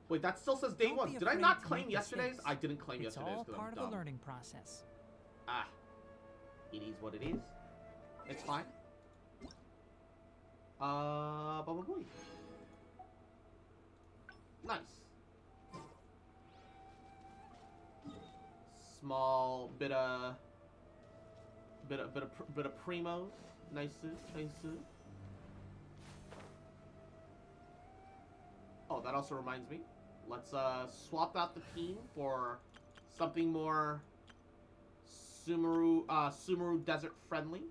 Wait, that still says day Don't one. be Did I afraid not to claim make yesterday's? mistakes. I didn't claim It's yesterday's all because I'm part of dumb. the learning process. Ah. It is what it is. It's fine. Baba boy. Nice. Small bit of primos. Nice. Oh, that also reminds me. Let's swap out the team for something more Sumeru Desert friendly.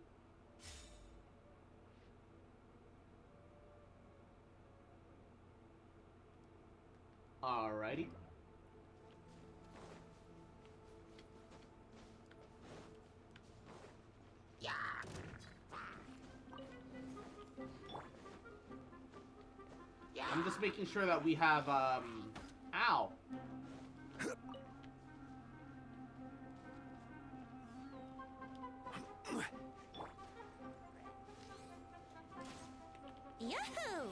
Alrighty. I'm just making sure that we have, ow. Yahoo!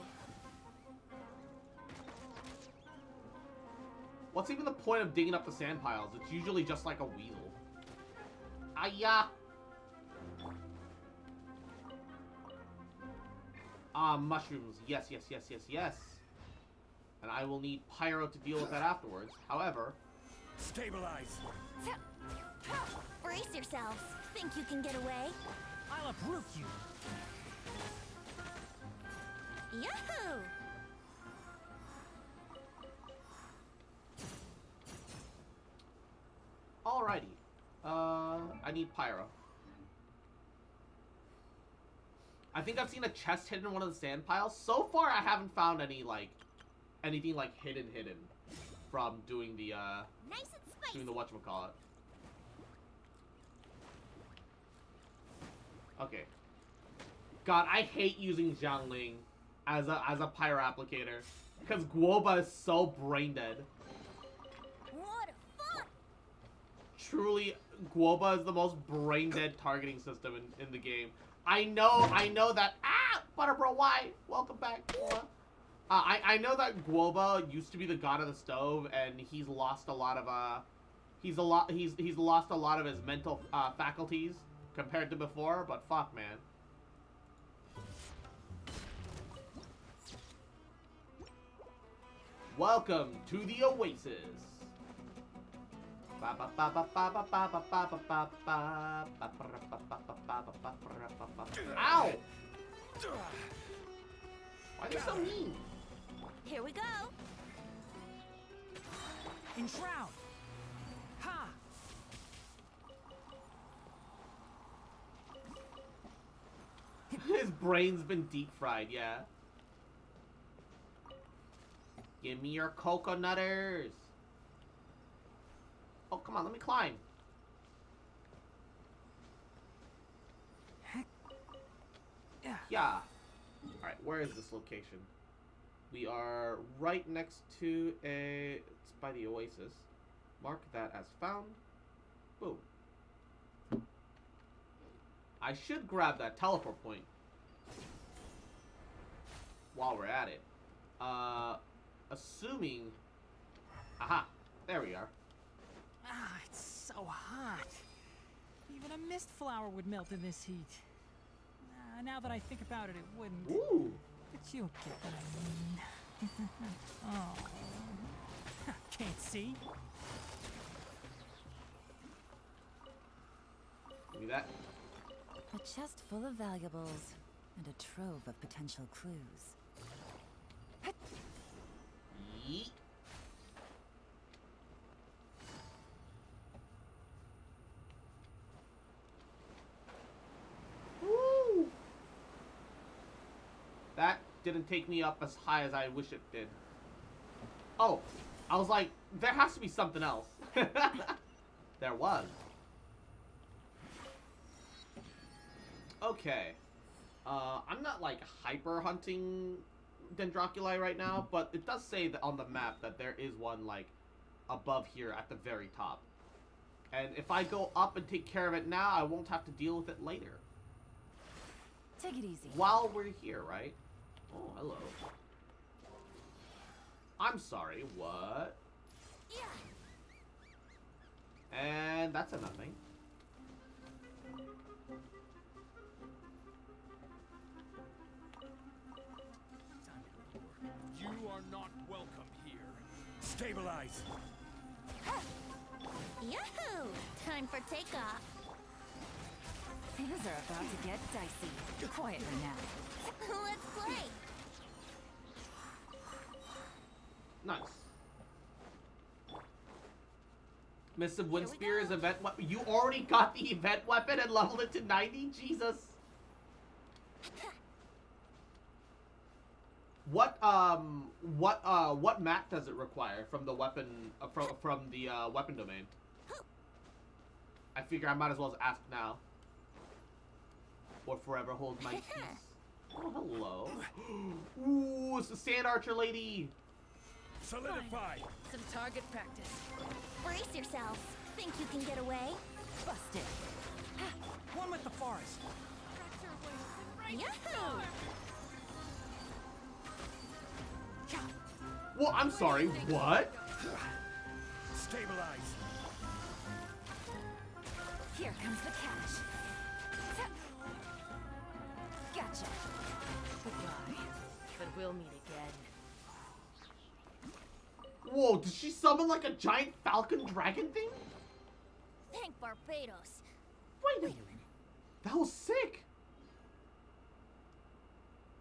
What's even the point of digging up the sand piles? It's usually just like a weasel. Aya! Mushrooms. Yes, yes, yes, yes, yes. And I will need Pyro to deal with that afterwards. However... Stabilize! Brace yourselves. Think you can get away? I'll uproot you. Yahoo! Alrighty. I need Pyro. I think I've seen a chest hidden in one of the sand piles. So far, I haven't found any, like, anything, like, hidden from doing the, Nice and spicy. doing the whatchamacallit. Okay. God, I hate using Xiangling as a Pyro applicator. Because Guoba is so brain dead. What fun! Truly, Guoba is the most brain dead targeting system in the game. I know that. Ah, Butterbro, why? Welcome back. I know that Guoba used to be the god of the stove, and he's lost a lot of he's lost a lot of his mental faculties compared to before. But fuck, man. Welcome to the Oasis. Ow! Why are they so mean? Here we go. Enshroud. Ha! His brain's been deep fried, yeah. Give me your coconutters. Oh, come on, let me climb. Yeah. Alright, where is this location? We are right next to it's by the Oasis. Mark that as found. Boom. I should grab that teleport point while we're at it. Assuming... Aha, there we are. Ah, it's so hot. Even a mist flower would melt in this heat. Now that I think about it, it wouldn't. Ooh. But you'll get what I mean. Oh. Can't see? Give me that. A chest full of valuables and a trove of potential clues. Yeet. Woo! That didn't take me up as high as I wish it did. Oh, I was like, there has to be something else. There was. Okay. I'm not like hyper hunting Dendroculi right now, but it does say that on the map that there is one like above here at the very top. And if I go up and take care of it now, I won't have to deal with it later. Take it easy. While we're here, right? Oh, hello. I'm sorry, what? Yeah. And that's a nothing. You are not welcome here. Stabilize! Yahoo! Time for takeoff. Things are about to get dicey. Quieter now. Let's play. Nice. Missive Wind Spear is event weapon. You already got the event weapon and leveled it to 90? Jesus. What map does it require from the weapon from the weapon domain? I figure I might as well ask now, or forever hold my peace. Oh, hello. Ooh, it's the sand archer lady. Solidify. Some target practice. Brace yourselves. Think you can get away? Busted. One with the forest. Yahoo! Well, I'm sorry. What? Stabilize. Here comes the cash. Gotcha. Goodbye. But we'll meet again. Whoa, did she summon like a giant falcon dragon thing? Thank Barbados. Wait a minute. That was sick.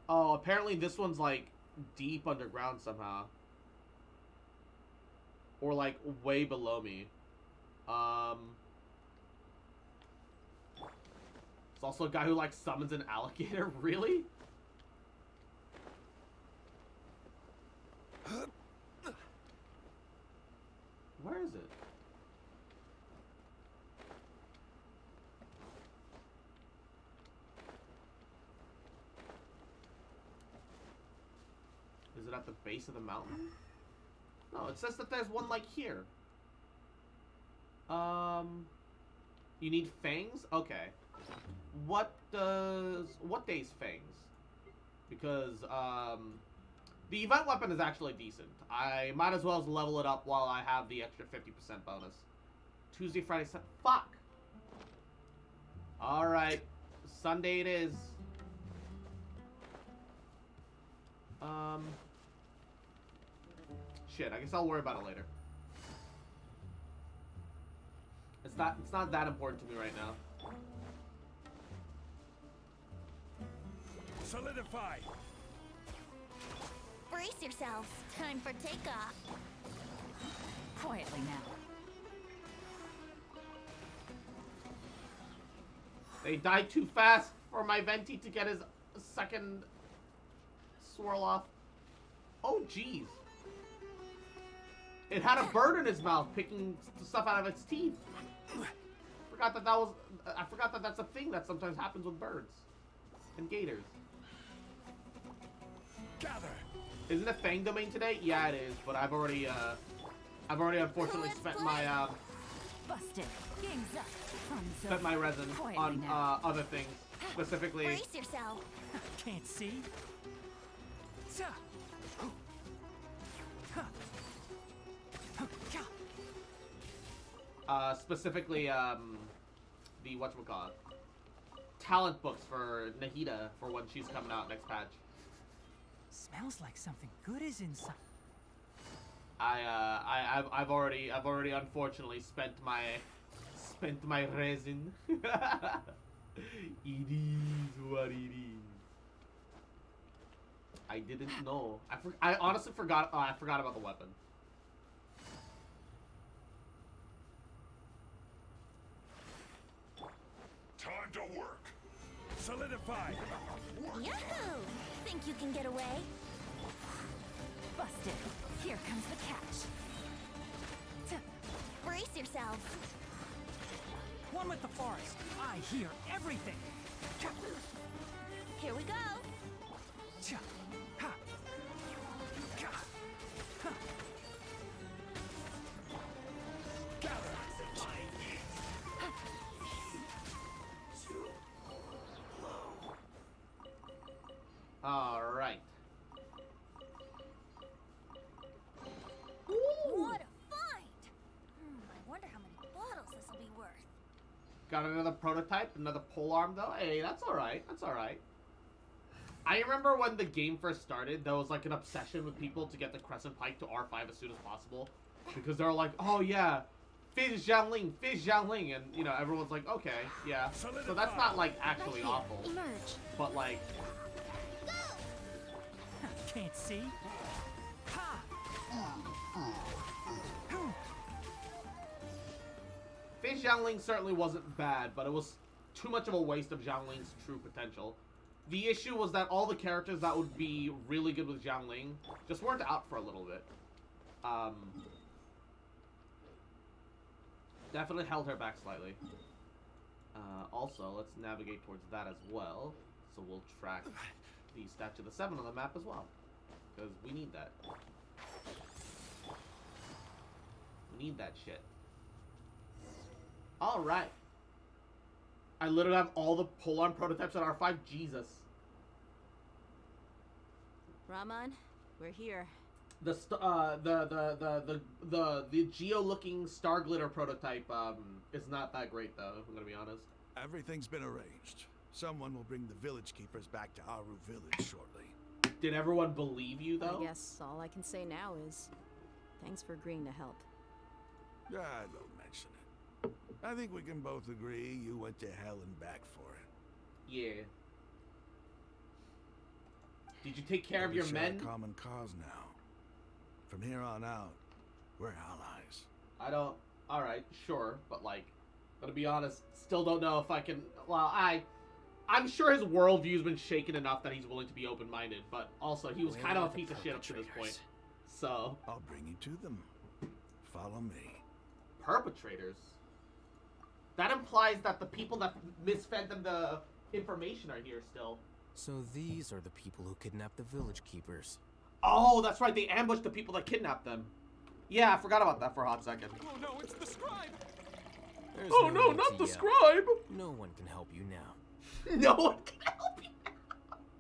Oh, apparently this one's like deep underground somehow. Or like way below me. It's also a guy who like summons an alligator. Really? Where is it? Is it at the base of the mountain? No, it says that there's one like here. You need fangs? Okay. What day's fangs? Because, the event weapon is actually decent. I might as well level it up while I have the extra 50% bonus. Tuesday, Friday, fuck! Alright. Sunday it is. Shit, I guess I'll worry about it later. It's not that important to me right now. Solidify. Brace yourselves. Time for takeoff. Quietly now. They died too fast for my Venti to get his second swirl off. Oh, jeez. It had a bird in his mouth picking stuff out of its teeth. I forgot that that's a thing that sometimes happens with birds and gators. Gather. Isn't it Fang Domain today? Yeah, it is. But I've already unfortunately spent my Busted. Game's up. spent my resin on other things, specifically. Brace yourself. Can't see. Specifically, the whatchamacallit, talent books for Nahida for when she's coming out next patch. Smells like something good is inside. I've already unfortunately spent my resin. It is what it is. I didn't know. I honestly forgot. I forgot about the weapon. Time to work. Solidify. Yahoo! Think you can get away? Busted. Here comes the catch. Brace yourselves. One with the forest. I hear everything. Here we go. All right. What a find! I wonder how many bottles this will be worth. Got another prototype, another polearm though. Hey, that's all right. That's all right. I remember when the game first started, there was like an obsession with people to get the Crescent Pike to R5 as soon as possible, because they're like, oh yeah, Fizz Jiangling, and you know everyone's like, okay, yeah. So that's not like actually awful, Emerge. but like. Can't see. Fizz Jiangling certainly wasn't bad, but it was too much of a waste of Jiangling's true potential. The issue was that all the characters that would be really good with Xiangling just weren't out for a little bit. Definitely held her back slightly. Also, let's navigate towards that as well. So we'll track the Statue of the Seven on the map as well. Because we need that. We need that shit. Alright. I literally have all the polearm prototypes at R5. Jesus. Raman, we're here. The Geo-looking star glitter prototype is not that great though. I'm gonna be honest. Everything's been arranged. Someone will bring the village keepers back to Aru village shortly. Did everyone believe you though? I guess all I can say now is thanks for agreeing to help. Ah, don't mention it. I think we can both agree you went to hell and back for it. Yeah. Did you take care of We your share men? a common cause now. From here on out, we're allies. I don't. All right, sure, but like, to be honest, still don't know if I can. Well, I'm sure his worldview's been shaken enough that he's willing to be open-minded, but also he was Where kind of are a the piece of shit up to this point. perpetrators? So I'll bring you to them. Follow me. perpetrators. That implies that the people that misfed them the information are here still. So these are the people who kidnapped the village keepers. Oh, that's right. They ambushed the people that kidnapped them. Yeah, I forgot about that for a hot second. Oh no, it's the scribe! There's Oh no, need not to the yell. scribe! No one can help you now. No one can help you now.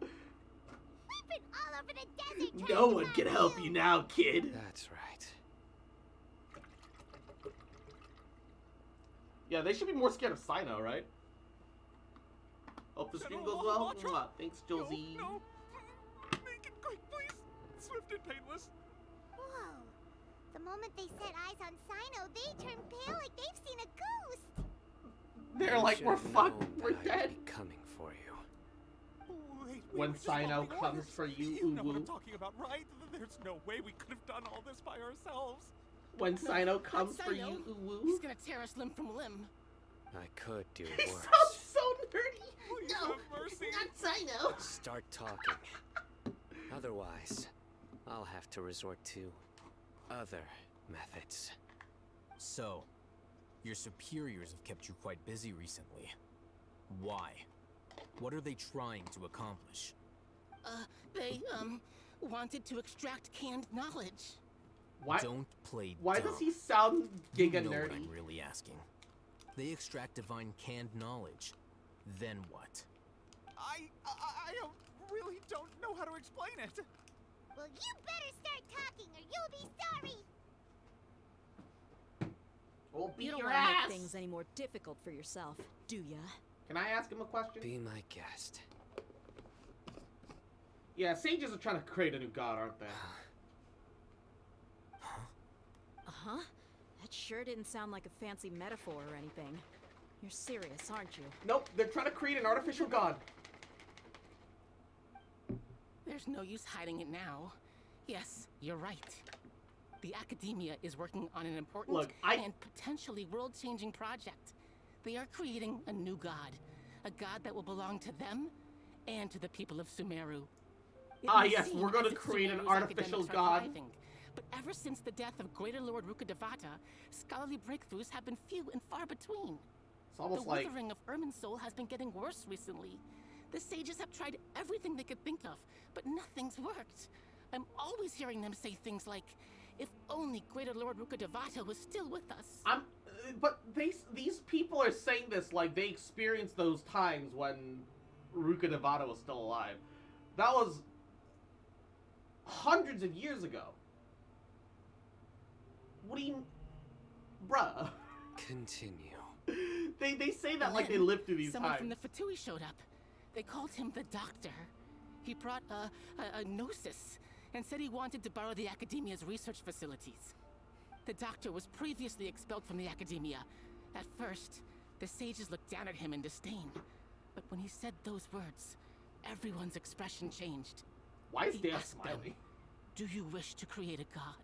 We've been all over the desert trying No to one can find help you. you now, kid. That's right. Yeah, they should be more scared of Sino, right? Hope the stream goes well. Mwah. Thanks, Josie. No, no. Make it quick, please. Swift and painless. Whoa. The moment they set eyes on Sino, they turn pale like they've seen a ghost. They're You like, should we're have fucked. known We're that dead. I'd be coming for you. Wait, When we're just Sino following comes orders. for you, You know what Uwu. I'm talking about, right? There's no way we could have done all this by ourselves. When Sino not comes for Sino. you, Uwu. He's gonna tear us limb from limb. I could do He worse. sounds so nerdy. Please No, have mercy. not Sino. Start talking. Otherwise, I'll have to resort to other methods. So, your superiors have kept you quite busy recently. Why? What are they trying to accomplish? They, wanted to extract canned knowledge. Why? Don't play Why dumb. does he sound You giga know what nerdy? I'm really asking. They extract divine canned knowledge. Then what? I really don't know how to explain it. Well, you better start talking or you'll be sorry. Oh, beat You don't your want to ass. make things any more difficult for yourself, do ya? Can I ask him a question? Be my guest. Yeah, sages are trying to create a new god, aren't they? Uh-huh. That sure didn't sound like a fancy metaphor or anything. You're serious, aren't you? Nope, they're trying to create an artificial god. There's no use hiding it now. Yes, you're right. The academia is working on an important Look, and potentially world-changing project. They are creating a new god. A god that will belong to them and to the people of Sumeru. It Ah, may yes, seem we're gonna as if create an Sumeru's artificial academics are god. thriving, but ever since the death of Greater Lord Rukadevata, scholarly breakthroughs have been few and far between. It's almost The like withering of Irminsul has been getting worse recently. The sages have tried everything they could think of, but nothing's worked. I'm always hearing them say things like, if only Greater Lord Rukadevata was still with us. but these people are saying this like they experienced those times when Ruka Devata was still alive. That was hundreds of years ago. What do you, bruh? Continue. They say that And like they then lived through these Someone times. from the Fatui showed up. They called him the Doctor. He brought a gnosis and said he wanted to borrow the Academia's research facilities. The Doctor was previously expelled from the Academia. At first, the sages looked down at him in disdain. But when he said those words, everyone's expression changed. Why is He Dan asked them, smiling? do you wish to create a god?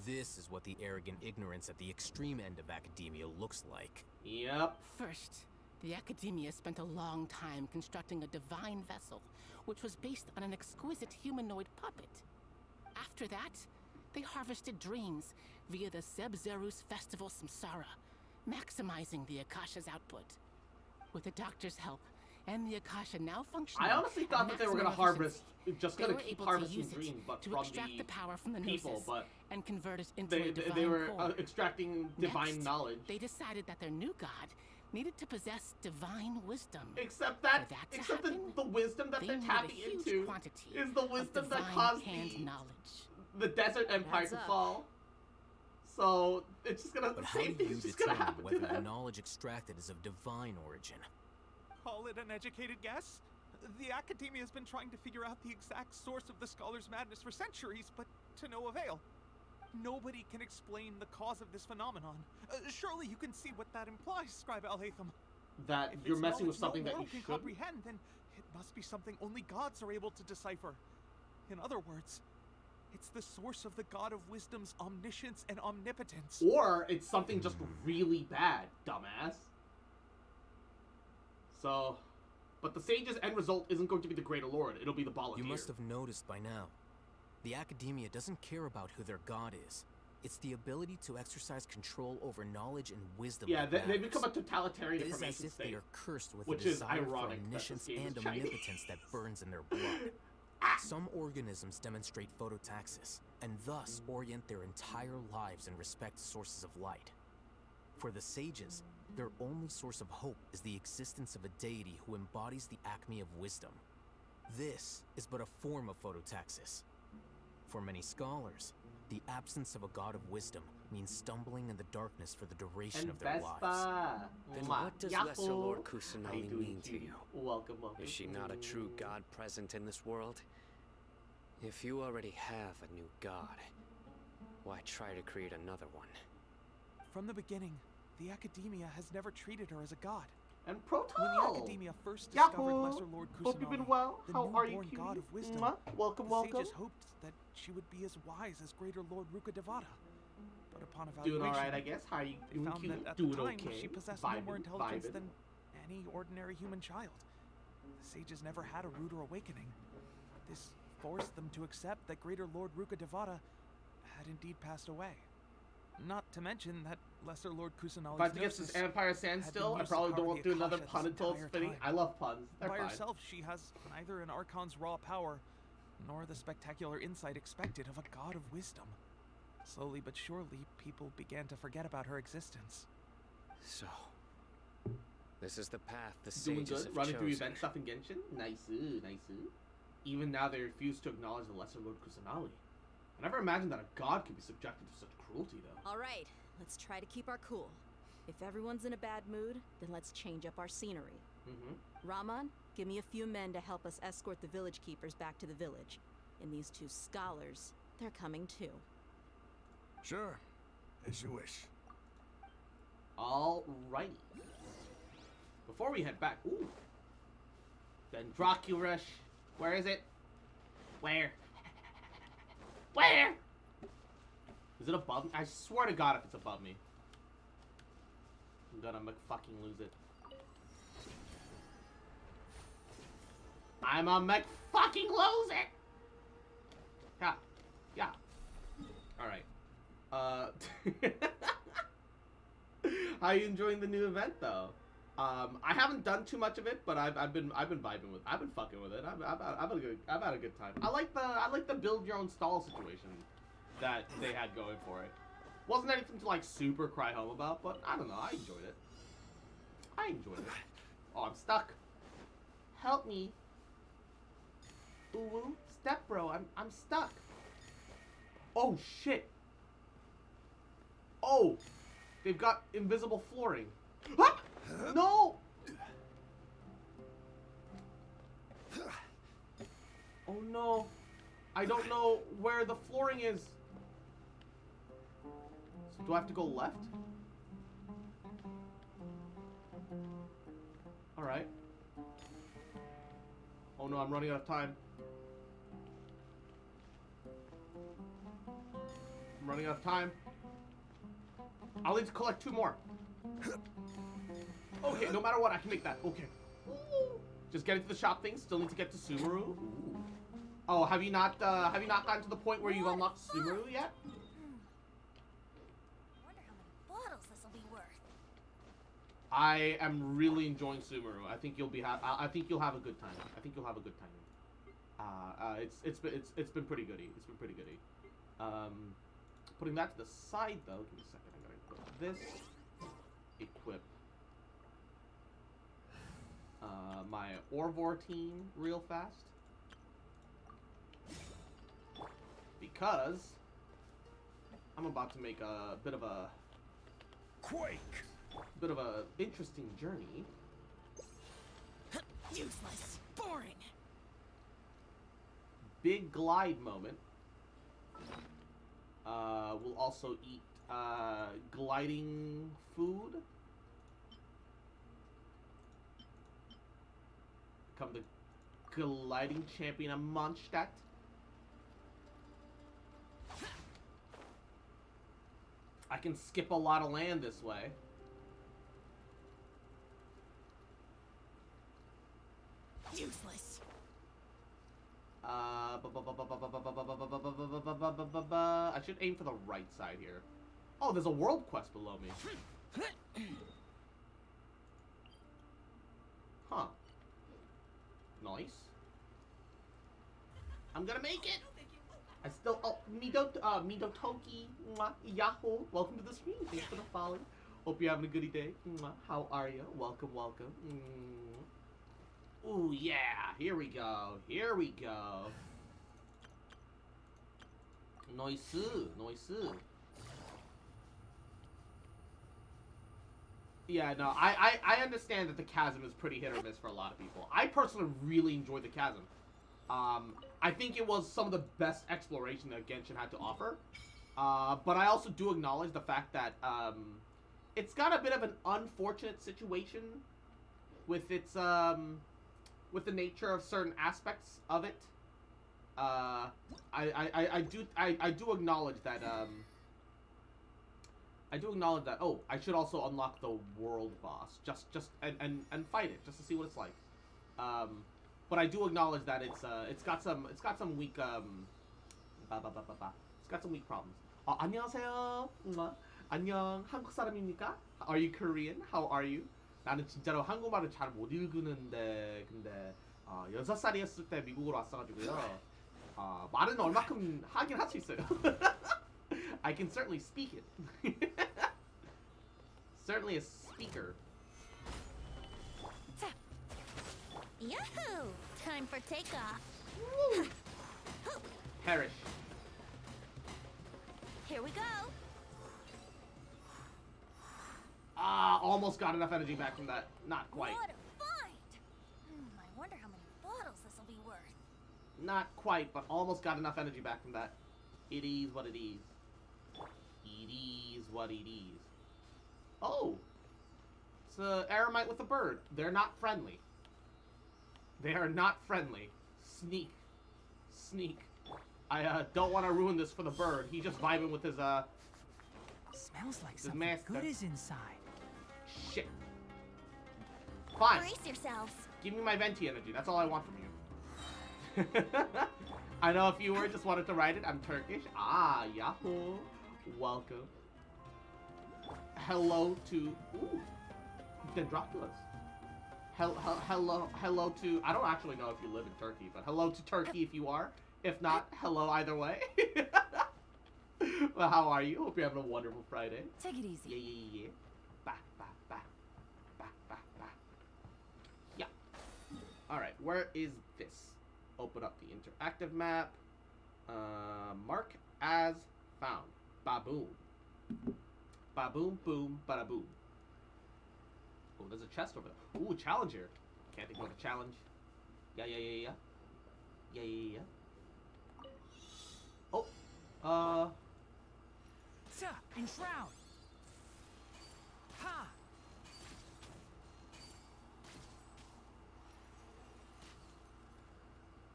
This is what the arrogant ignorance at the extreme end of academia looks like. Yep. First, The Academia spent a long time constructing a divine vessel, which was based on an exquisite humanoid puppet. After that, they harvested dreams via the Zeb-Zerus Festival Samsara, maximizing the Akasha's output. With the Doctor's help, and the Akasha now functioning, I honestly thought that they were gonna harvest, just gonna keep harvesting use it dreams, but to from extract the power from the people, Gnosis but and convert it into a they divine were core. extracting divine Next, knowledge. They decided that their new god needed to possess divine wisdom. Except that, to except happen, the wisdom that they they're needed tapping a huge into quantity is the of wisdom that divine caused hand knowledge. the desert empire Adds to up. fall. So it's just gonna But the how same do you thing's just gonna determine happen whether to the them. knowledge extracted is of divine origin? Call it an educated guess? The Academia has been trying to figure out the exact source of the Scholar's madness for centuries, but to no avail. Nobody can explain the cause of this phenomenon. Surely you can see what that implies, Scribe Al-Haytham. That If you're it's messing with knowledge something no that you mortal can shouldn't. comprehend, then it must be something only gods are able to decipher. In other words, it's the source of the God of Wisdom's omniscience and omnipotence. Or it's something just really bad, dumbass. So, but the sage's end result isn't going to be the Greater Lord. It'll be the Volunteer. You must have noticed by now. The Academia doesn't care about who their god is. It's the ability to exercise control over knowledge and wisdom. Yeah, that they matters. become a totalitarian It is as information if they state. are cursed with Which a is desire for ironic that this omniscience game is and Chinese. omnipotence that burns in their blood. Some organisms demonstrate phototaxis, and thus orient their entire lives in respect to sources of light. For the sages, their only source of hope is the existence of a deity who embodies the acme of wisdom. This is but a form of phototaxis. For many scholars, the absence of a god of wisdom means stumbling in the darkness for the duration And of their lives. Vespa. Then Mwah. what does Yahoo. Lesser Lord How you Kusanali doing, mean to cutie? you? Welcome, welcome. Is she not a true god present in this world? If you already have a new god, why try to create another one? From the beginning, the Academia has never treated her as a god. And Proto. When the Academia first discovered Yahoo. Lesser Lord Kusanali, Hope you've been well. the How are you, newborn cutie? god of wisdom, Mwah. Welcome, the welcome. sages hoped that she would be as wise as Greater Lord Rukadevata. But upon Doing evaluation, alright, I guess. How are you they doing, found cute? that at Doing the time okay. she possessed no more Vibing, intelligence vibing. than any ordinary human child. The sages never had a ruder awakening. This forced them to accept that Greater Lord Rukadevata had indeed passed away. Not to mention that Lesser Lord Kusanali's If I had to guess this Empire Standstill, I probably don't want to do another pun until it's fitting. I love puns. They're By fine. herself, she has neither an Archon's raw power, nor the spectacular insight expected of a god of wisdom. Slowly but surely, people began to forget about her existence. So, this is the path the Doing sages good. have Running through chosen. event stuff in Genshin. Nice, nice. Even now, they refuse to acknowledge the Lesser Lord Kusanali. I never imagined that a god could be subjected to such cruelty, though. All right, let's try to keep our cool. If everyone's in a bad mood, then let's change up our scenery. Raman, give me a few men to help us escort the village keepers back to the village. And these two scholars, they're coming too. Sure, as you wish. Alrighty. Before we head back, ooh. Dendroculus. Where is it? Where? Where? Is it above me? I swear to God if it's above me. I'm gonna fucking lose it. I'm a fucking lose it! Yeah. Yeah. Alright. How you enjoying the new event though? I haven't done too much of it, but I've been vibing with. I've been fucking with it. I've had a good time. I like the build your own stall situation that they had going for it. Wasn't anything to like super cry home about, but I don't know. I enjoyed it. I enjoyed it. Oh, I'm stuck. Help me. Ooh, step bro. I'm stuck. Oh shit. Oh, they've got invisible flooring. Ah! No! Oh no. I don't know where the flooring is. So do I have to go left? Alright. Oh no, I'm running out of time. I'm running out of time. I'll need to collect 2 more. Okay, no matter what, I can make that. Okay. Just getting to the shop thing. Still need to get to Sumeru. Ooh. Oh, have you not gotten to the point where you've unlocked Sumeru yet? Wonder how many bottles this will be worth. I am really enjoying Sumeru. I think you'll be I think you'll have a good time. I think you'll have a good time. It's been pretty goody. It's been pretty goody. Putting that to the side though. Give me a second. I'm gonna equip this. Equip my Orvor team real fast. Because I'm about to make a bit of a interesting journey. Useless. Boring. Big glide moment. We'll also eat gliding food. Become the gliding champion of Mondstadt. I can skip a lot of land this way. Useless. I should aim for the right side here. Oh, there's a world quest below me. Huh. Nice. I'm gonna make it. I still. Oh, Midotoki. Yahoo. Welcome to the stream. Thanks for the following. Hope you're having a goody day. How are you? Welcome, welcome. Ooh, yeah. Here we go. Here we go. Nice. Nice. Yeah, no, I understand that the chasm is pretty hit or miss for a lot of people. I personally really enjoyed the chasm. I think it was some of the best exploration that Genshin had to offer. But I also do acknowledge the fact that it's got a bit of an unfortunate situation with its with the nature of certain aspects of it. I do acknowledge that oh, I should also unlock the world boss and fight it just to see what it's like. But I do acknowledge that it's got some weak it's got some weak problems. 안녕하세요. 안녕. 한국 사람입니까? Are you Korean? How are you? 나는 진짜로 한국말을 잘 못 읽는데 근데 6살이었을 때 미국으로 왔어가지고요. 말은 얼마큼 하긴 할 수 있어요. I can certainly speak it. Certainly a speaker. Yahoo! Time for takeoff. Perish. Here we go. Almost got enough energy back from that. Not quite. What a find! I wonder how many bottles this will be worth. Not quite, but almost got enough energy back from that. It is what it is. It is what it is. Oh! It's an Aramite with a bird. They're not friendly. They are not friendly. Sneak. Sneak. I don't want to ruin this for the bird. He's just vibing with his Smells like his something master. good is inside. Shit. Fine. Brace yourselves. Give me my venti energy. That's all I want from you. I know a few words. Just wanted to write it. I'm Turkish. Yahoo. Welcome. Hello to... Ooh. Dendroculus. Hello to... I don't actually know if you live in Turkey, but hello to Turkey if you are. If not, hello either way. Well, how are you? Hope you're having a wonderful Friday. Take it easy. Yeah. Bah. Yeah. Alright, where is this? Open up the interactive map. Mark as found. Baboom. Baboom, boom, bada boom. Oh, there's a chest over there. Ooh, challenge here. Can't ignore the challenge. Yeah. Oh. Enshroud. Ha.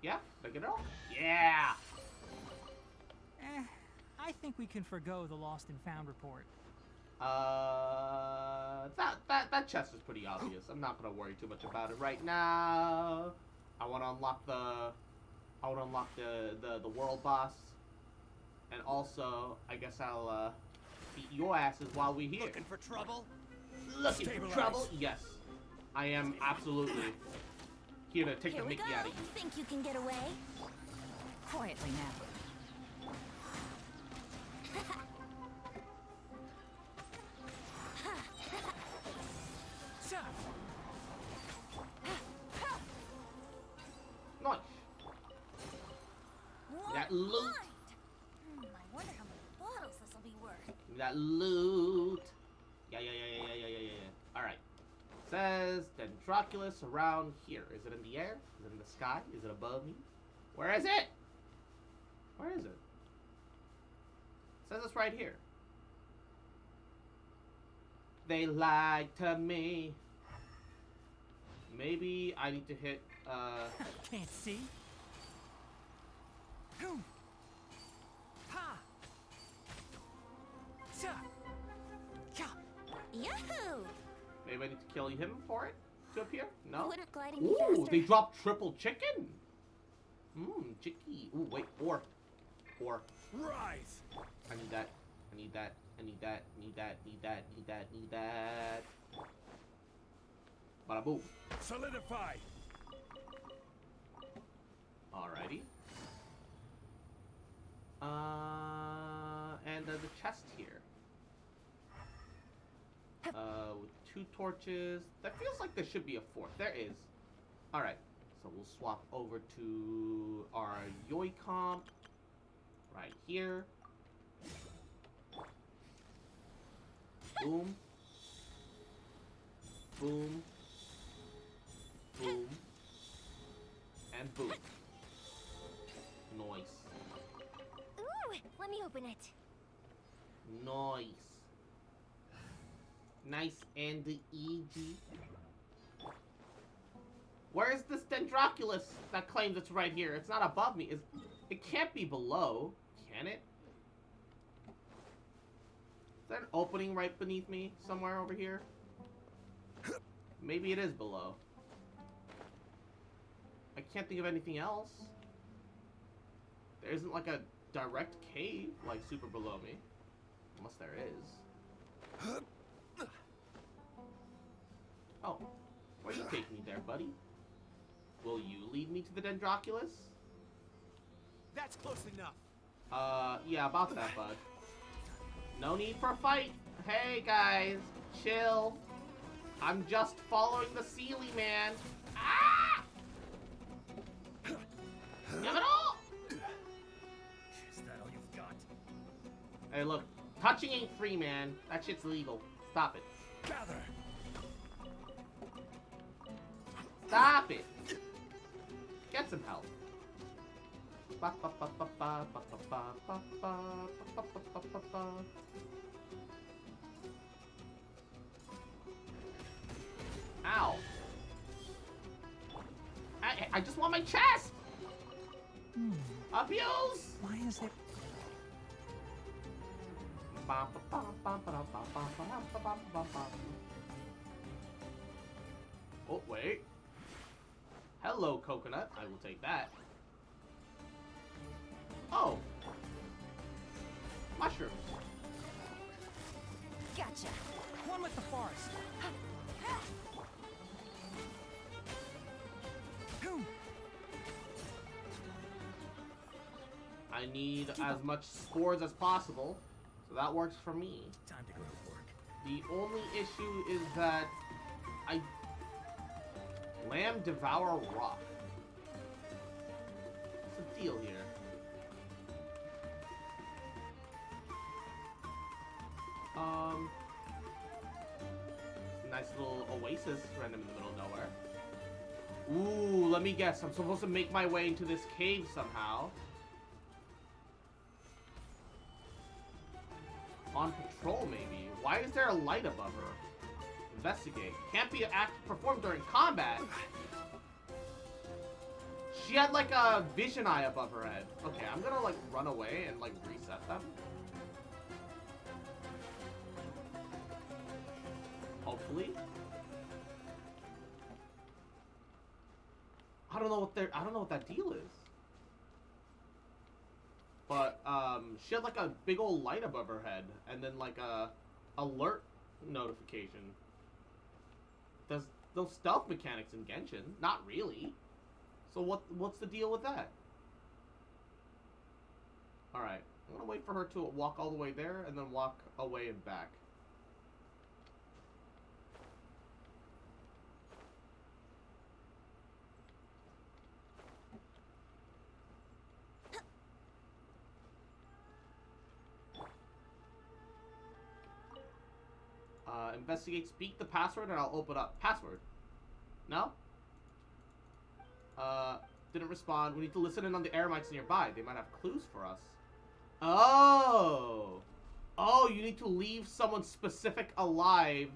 Yeah? Did I get it all? Yeah! I think we can forgo the lost and found report. That that chest is pretty obvious. I'm not gonna worry too much about it right now. I want to unlock the world boss, and also I guess I'll beat your asses while we're here. Looking for trouble? Looking for trouble? Yes, I am absolutely here to take the mickey out of you. Think you can get away? Quietly now. Nice. That loot. I wonder how many bottles this will be worth. That loot. Yeah. All right. Says Dendroculus around here. Is it in the air? Is it in the sky? Is it above me? Where is it? Where is it? Says it's right here. They lied to me. Maybe I need to hit, Can't see. Boom. Ha. Cha. Cha. Yahoo! Maybe I need to kill him for it to appear? No? Wouldn't gliding be Ooh, faster? they dropped triple chicken. Mmm, chicky. Ooh, wait, or. Rise! I need that. I need that. I need that. Need that. Need that. Need that. Need that. Bada boom. Solidify! Alrighty. And the chest here. With 2 torches. That feels like there should be a 4th. There is. Alright. So we'll swap over to our YuGiOh comp. Right here. Boom. Boom. Boom. And boom. Nice. Ooh, let me open it. Nice. Nice and easy. Where is this Dendroculus that claims it's right here? It's not above me. It can't be below, can it? Is there an opening right beneath me? Somewhere over here? Maybe it is below. I can't think of anything else. There isn't like a direct cave like super below me. Unless there is. Oh, where you take me there, buddy? Will you lead me to the Dendroculus? That's close enough. Yeah, about that, bud. No need for a fight. Hey, guys, chill. I'm just following the Sealy man. Ah! Give it all! Is that all you've got? Hey, look, touching ain't free, man. That shit's illegal. Stop it. Gather. Stop it. Get some help. Ow. I just want my chest. Abuse. Why is there... Oh, wait. Hello, coconut. I will take that. Oh. Mushrooms. Gotcha. One with the forest. Boom. I need as much spores as possible, so that works for me. Time to go to work. The only issue is that Lamb devour rock. What's the deal here? Nice little oasis random in the middle of nowhere. Ooh, let me guess. I'm supposed to make my way into this cave somehow. On patrol, maybe. Why is there a light above her? Investigate. Can't be an act performed during combat. She had like a vision eye above her head. Okay, I'm gonna like run away and like reset them. Hopefully. I don't know what that deal is. But she had like a big old light above her head and then like a alert notification. There's no stealth mechanics in Genshin, not really. So what's the deal with that? All right, I'm gonna wait for her to walk all the way there and then walk away and back. Investigate, speak the password, and I'll open up. Password? No? Didn't respond. We need to listen in on the air mics nearby. They might have clues for us. Oh! Oh, you need to leave someone specific alive.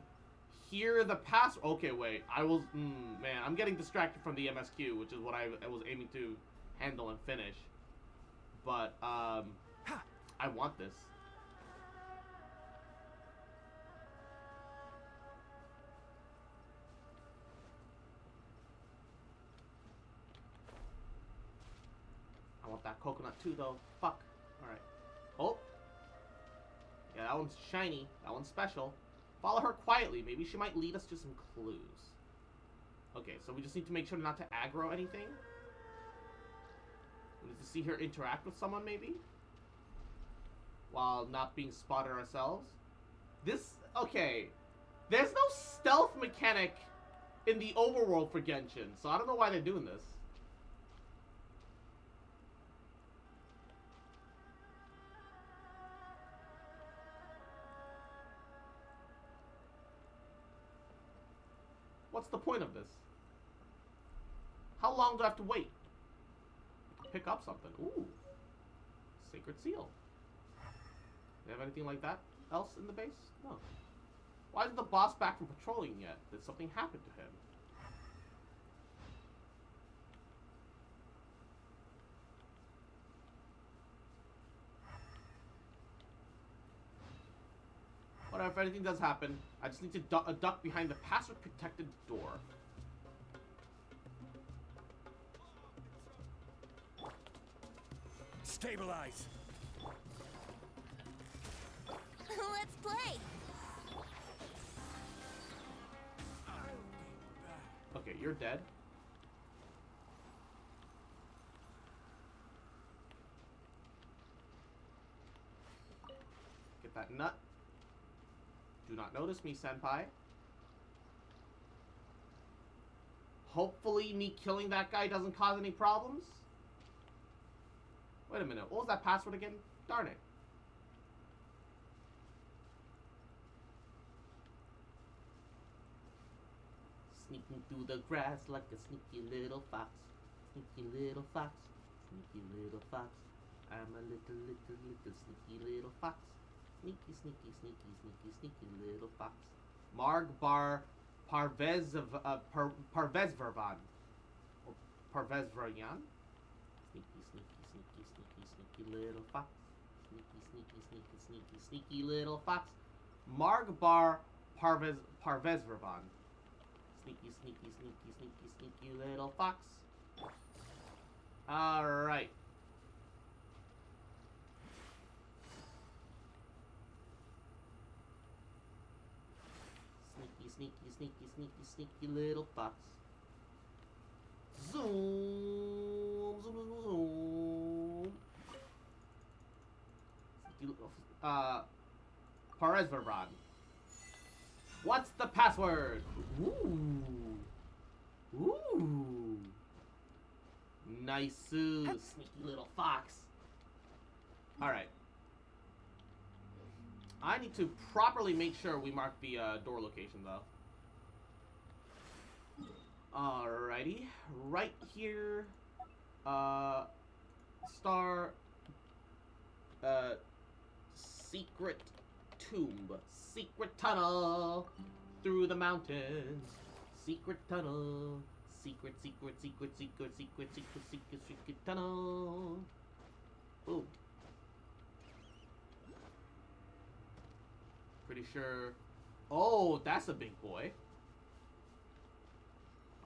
Hear the password. Okay, wait. Man, I'm getting distracted from the MSQ, which is what I was aiming to handle and finish. But, I want this. I want that coconut too, though. Fuck. Alright. Oh. Yeah, that one's shiny. That one's special. Follow her quietly. Maybe she might lead us to some clues. Okay, so we just need to make sure not to aggro anything. We need to see her interact with someone, maybe? While not being spotted ourselves. Okay. There's no stealth mechanic in the overworld for Genshin, so I don't know why they're doing this. What's the point of this? How long do I have to wait? Pick up something. Ooh. Sacred seal. Do they have anything like that else in the base? No. Why isn't the boss back from patrolling yet? Did something happen to him? Whatever, if anything does happen, I just need to duck behind the password-protected door. Stabilize. Let's play. Okay, you're dead. Get that nut. Do not notice me, senpai. Hopefully me killing that guy doesn't cause any problems. Wait a minute, what was that password again? Darn it. Sneaking through the grass like a sneaky little fox. Sneaky little fox. Sneaky little fox. I'm a little sneaky little fox. Sneaky, sneaky, sneaky, sneaky, sneaky little fox. Margbar Parvezvervan. Or Parvezveryan. Sneaky, sneaky, sneaky, sneaky, sneaky little fox. Sneaky, sneaky, sneaky, sneaky, sneaky little fox. Margbar Parvezvervan. Sneaky, sneaky, sneaky, sneaky, sneaky little fox. Alright. Sneaky, sneaky, sneaky, sneaky little fox. Zoom, zoom, zoom, zoom. Parezverbrad. What's the password? Ooh. Ooh. Nice, sneaky little fox. Alright. I need to properly make sure we mark the door location, though. Alrighty. Right here. Star. Secret tomb. Secret tunnel. Through the mountains. Secret tunnel. Secret, secret, secret, secret, secret, secret, secret, secret tunnel. Ooh. Pretty sure Oh, that's a big boy.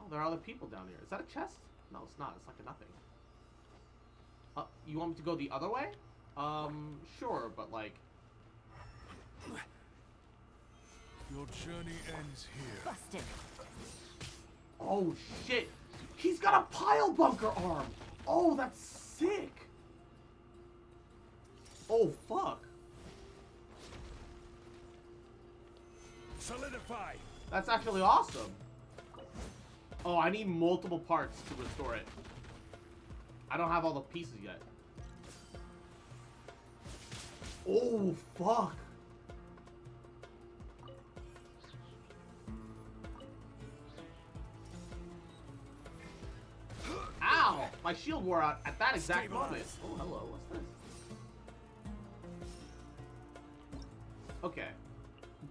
Oh, there are other people down here. Is that a chest? No, it's not. It's like a nothing. You want me to go the other way? Sure, but like... Your journey ends here. Busted. Oh, shit. He's got a pile bunker arm. Oh, that's sick. Oh, fuck. Solidify. That's actually awesome. Oh, I need multiple parts to restore it. I don't have all the pieces yet. Oh, fuck. Ow! My shield wore out at that exact moment. Oh, hello. What's this? Okay.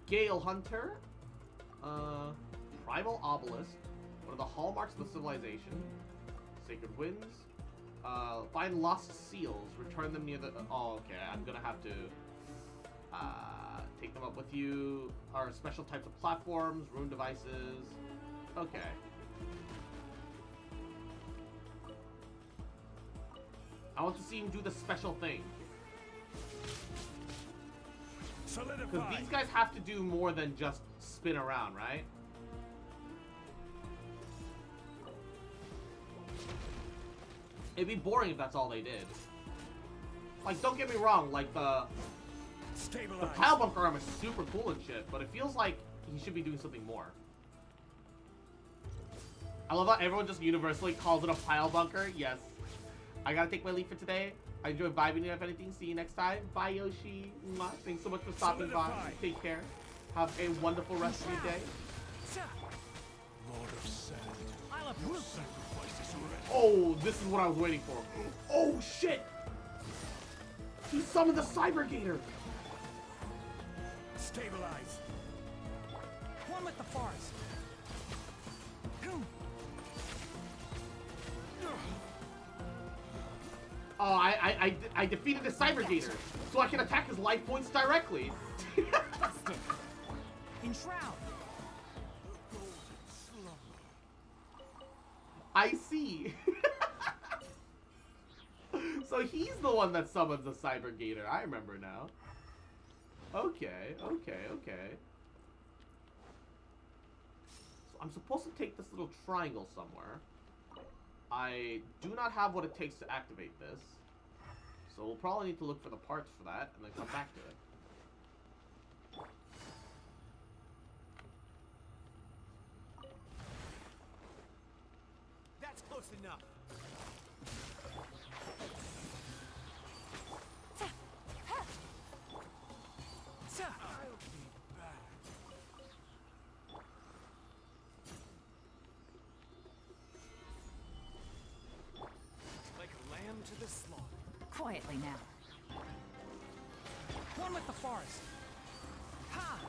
Gale Hunter. Primal Obelisk. One of the hallmarks of the civilization. Sacred Winds. Find lost seals. Return them near the... Oh, okay. I'm gonna have to... take them up with you. Our special types of platforms. Rune devices. Okay. I want to see him do the special thing. Because these guys have to do more than just spin around, right? It'd be boring if that's all they did. Like, don't get me wrong, like the pile bunker arm is super cool and shit, but it feels like he should be doing something more. I love how everyone just universally calls it a pile bunker. Yes. I gotta take my leave for today. I enjoy vibing you. If anything, see you next time. Bye, Yoshi. Mwah. Thanks so much for stopping by. Take care. Have a wonderful rest of your day. Lord of Sand. Your sacrifice is ready. Oh, this is what I was waiting for. Oh, shit! He summoned the Cyber Gator! Stabilize. One with the forest. Oh, I defeated the Cyber Gator, so I can attack his life points directly. Busted. Enshroud. I see. So he's the one that summons the Cyber Gator. I remember now. Okay, okay, okay. So I'm supposed to take this little triangle somewhere. I do not have what it takes to activate this. So we'll probably need to look for the parts for that and then come back to it. That's close enough. I'll be back. Like a lamb to the slaughter. Quietly now. One with the forest. Ha!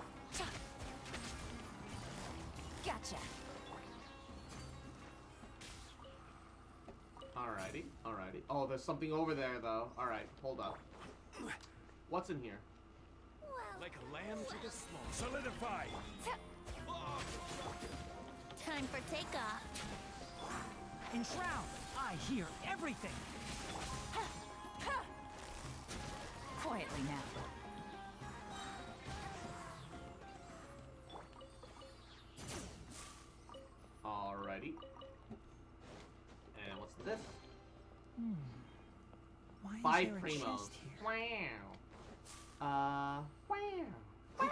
Gotcha. Alrighty, alrighty. Oh, there's something over there, though. Alright, hold up. What's in here? Like a lamb to the slaughter. Solidify. Time for takeoff. Enshroud. I hear everything. Quietly now. Alrighty. And what's this? Why is 5 there a primos. chest here? Wow. Wow. Wow.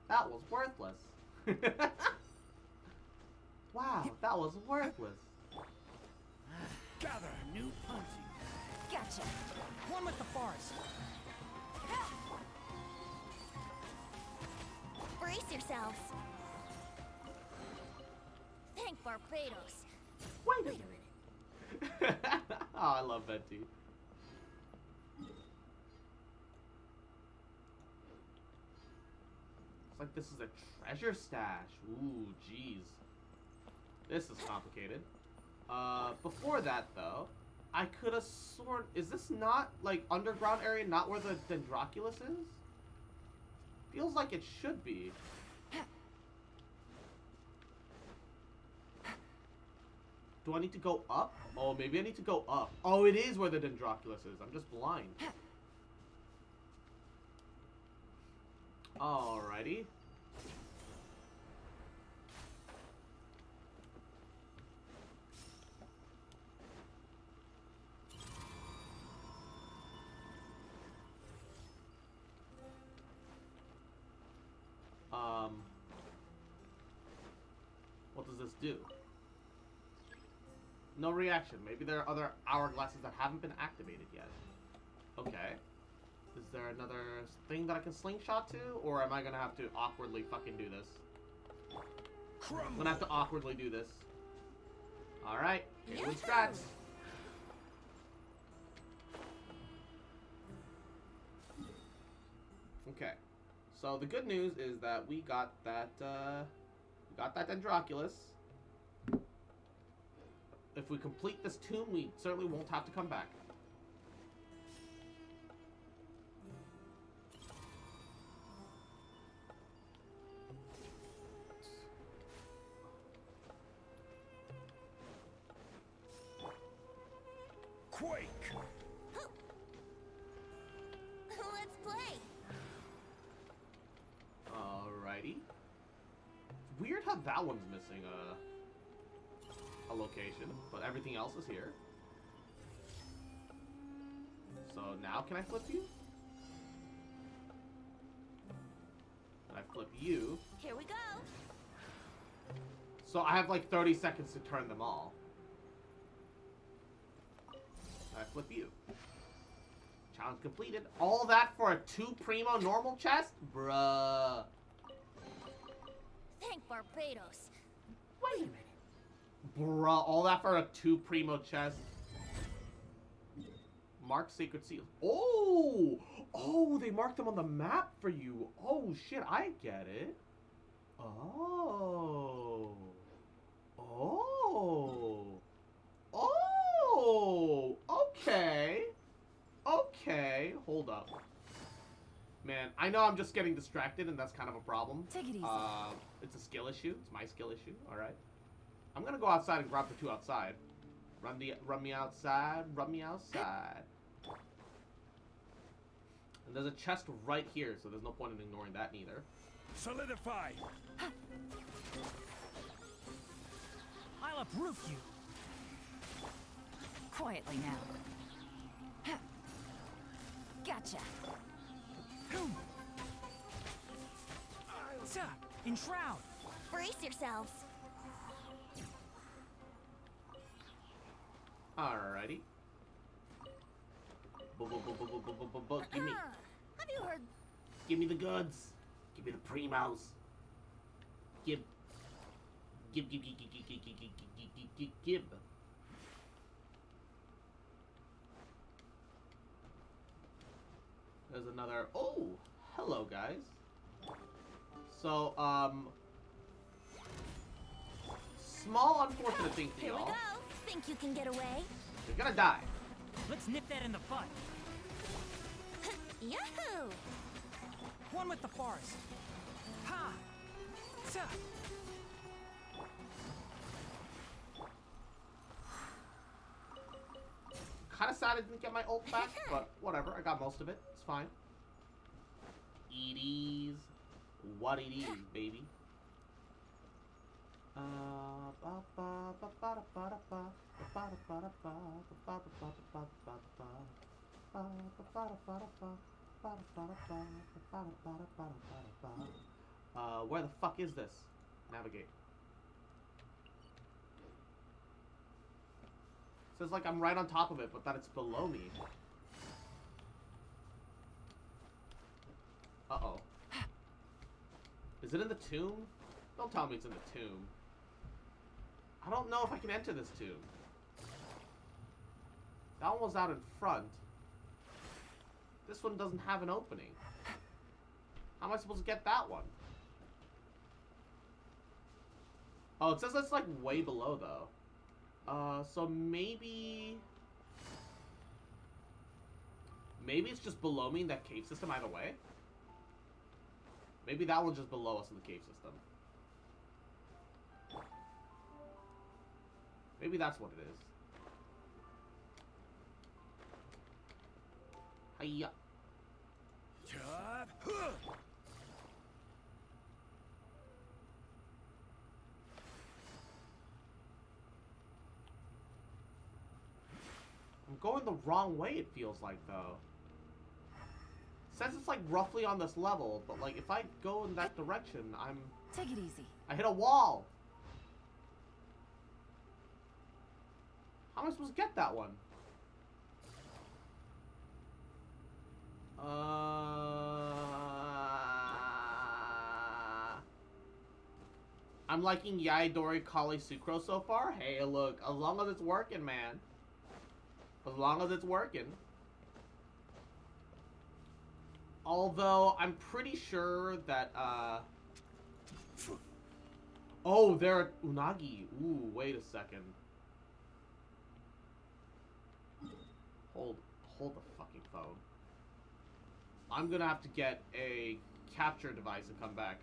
That was worthless. Wow, that was worthless. Gather new punching. Gotcha. One with the forest. Brace yourselves. Thank Barbados. Wait a minute. Oh, I love Venti. It's like this is a treasure stash. Ooh, jeez. This is complicated. Before that, though, I could have sworn... Is this not, like, underground area, not where the Dendroculus is? Feels like it should be. Do I need to go up? Oh, maybe I need to go up. Oh, it is where the Dendroculus is. I'm just blind. Alrighty. What does this do? No reaction. Maybe there are other hourglasses that haven't been activated yet. Okay. Is there another thing that I can slingshot to? Or am I gonna have to awkwardly fucking do this? I'm gonna have to awkwardly do this. Alright. Here we scratch. Okay. So the good news is that we got that Dendroculus. If we complete this tomb, we certainly won't have to come back. Quake! Let's play. Alrighty. It's weird how that one's missing a location, but everything else is here. So now can I flip you? Can I flip you? Here we go. So I have like 30 seconds to turn them all. Can I flip you? Challenge completed. All that for a 2 primo normal chest? Bruh. Thank Barbados. Wait a minute. Bruh, all that for a 2 primo chest. Mark Sacred Seals. Oh! Oh, they marked them on the map for you. Oh, shit, I get it. Oh. Oh. Oh. Okay. Okay. Hold up. Man, I know I'm just getting distracted, and that's kind of a problem. Take it easy. It's a skill issue. It's my skill issue. All right. I'm gonna go outside and grab the 2 outside. Run me outside. Run me outside. And there's a chest right here, so there's no point in ignoring that neither. Solidify! I'll uproot you. Quietly now. Gotcha. Enshroud. Brace yourselves. Alrighty. Give me. Have you heard? Give me the goods. Give me the primos. Give. There's another. Oh, hello guys. So, small unfortunate thing for Here we y'all. go. Think you can get away? You're gonna die. Let's nip that in the bud. Yahoo! One with the forest. Ha! Ta! Kinda sad I didn't get my ult back, but whatever. I got most of it. It's fine. It is what it is, baby. Where the fuck is this? Navigate. Says like I'm right on top of it, but that it's below me. Uh-oh. Is it in the tomb? Don't tell me it's in the tomb. I don't know if I can enter this tomb. That one was out in front. This one doesn't have an opening. How am I supposed to get that one? Oh, it says it's like way below though. So maybe... Maybe it's just below me in that cave system either way. Maybe that one's just below us in the cave system. Maybe that's what it is. Hiya. I'm going the wrong way, it feels like, though. Says it's like roughly on this level, but like if I go in that direction, Take it easy. I hit a wall. How am I supposed to get that one? I'm liking Yaidori Kali Sucro so far. Hey, look, as long as it's working, man. As long as it's working. Although, I'm pretty sure that, oh, they're at Unagi. Ooh, wait a second. Hold the fucking phone. I'm gonna have to get a capture device and come back.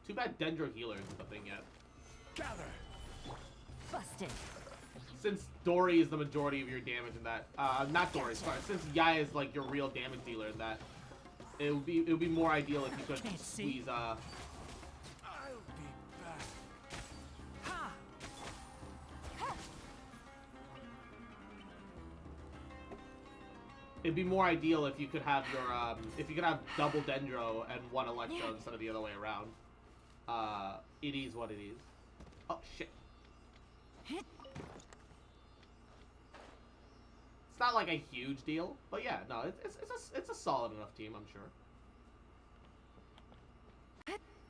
Too bad Dendro Healer isn't a thing yet. Gather. Busted. Since Dory is the majority of your damage in that, not Dory, sorry. Since Yaya is like your real damage dealer in that, it would be more ideal if you could squeeze. I'll be back. Ha! It'd be more ideal if you could have your if you could have double Dendro and one Electro instead of the other way around. It is what it is. Oh shit. It's not like a huge deal, but yeah, no, it's a solid enough team, I'm sure.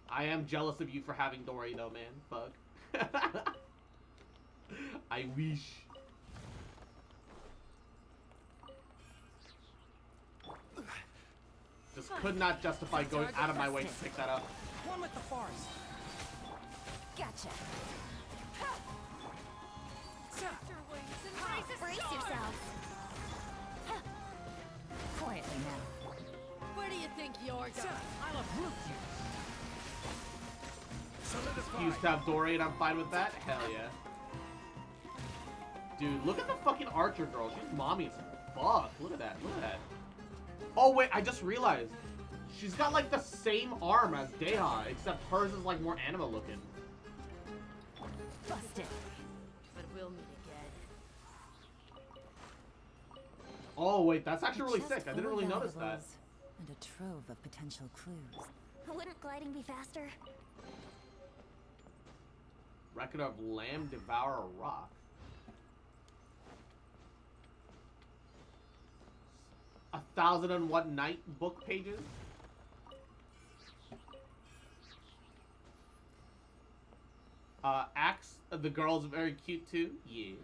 I am jealous of you for having Dory though, man. Fuck. I wish. Just could not justify going out of my way to pick that up. One with the forest. Gotcha. Brace yourself. Quietly now. Where do you think you're going? I'll uproot you. Used to have Dory and I'm fine with that? Hell yeah. Dude, look at the fucking archer girl. She's mommy as fuck. Look at that. Look at that. Oh wait, I just realized. She's got like the same arm as Deha, except hers is like more anime looking. Busted. But we'll meet again. Oh wait, that's actually really Just sick. I didn't full of really notice that. valuables And a trove of potential clues. Wouldn't gliding be faster? Record of Lamb Devour a Rock. 1001 Night book pages. Axe, the girl's very cute too. Yeah.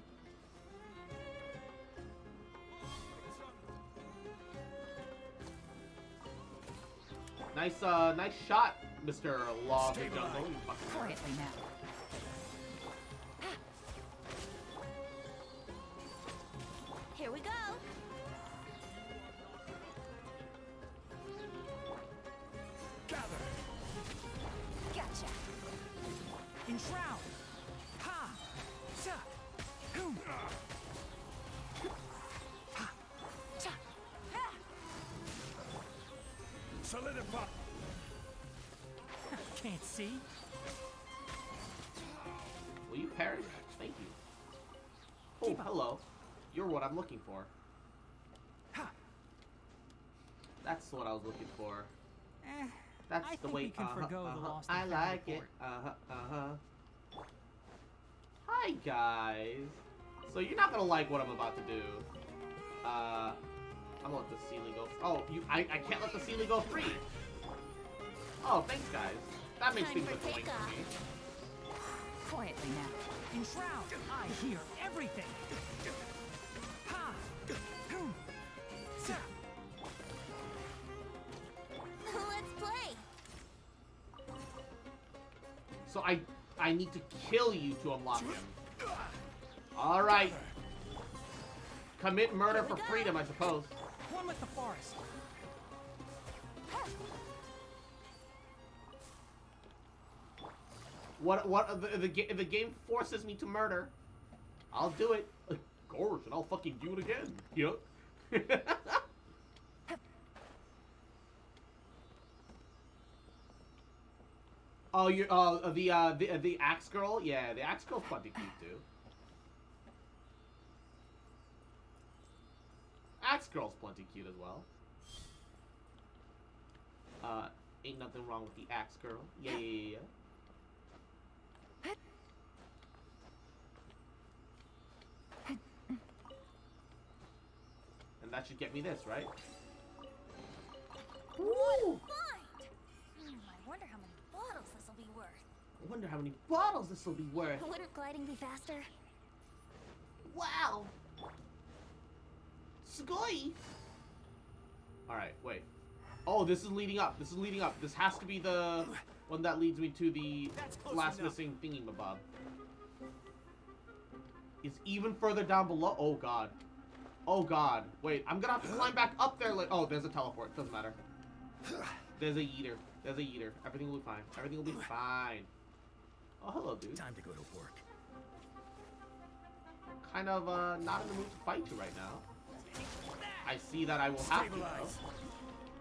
Nice, nice shot, Mr. Law of the Jungle. You fucking Quietly now. Here we go. Gather. Gotcha. Enshroud. Ha! Sa! Boom! Ha! Cha! Solidify. Can't see. Will you perish? Thank you. Oh, hello. You're what I'm looking for. Ha! That's what I was looking for. Eh, That's I the think way. we can forgo the lost I and found like it. report. Hi guys. So you're not gonna like what I'm about to do. I'm gonna let the ceiling go. Oh, I can't let the ceiling go free. Oh, thanks guys. That makes Time things for look for me. Quietly now. Enshroud. I hear everything. Ha! Boom! Sa! Let's play. So I need to kill you to unlock him. Alright. Commit murder for freedom, I suppose. One with the forest. What the game forces me to murder, I'll do it. Gosh, and I'll fucking do it again. Yup. Oh, you're the axe girl? Yeah, the axe girl's plenty cute too. Axe girl's plenty cute as well. Ain't nothing wrong with the axe girl. Yeah. And that should get me this, right? Woo! I wonder how many bottles this will be worth. I wonder how many bottles this will be worth. Wouldn't gliding be faster? Wow! Sugoi! Alright, wait. Oh, this is leading up. This is leading up. This has to be the one that leads me to the last missing thingy-mabob. It's even further down below. Oh, God. Oh, God. Wait, I'm gonna have to climb back up there. Oh, there's a teleport. Doesn't matter. There's a yeeter. There's a yeeter. Everything will be fine. Everything will be fine. Oh, hello, dude. Time to go to work. Kind of, not in the mood to fight you right now. I see that I will have to, though.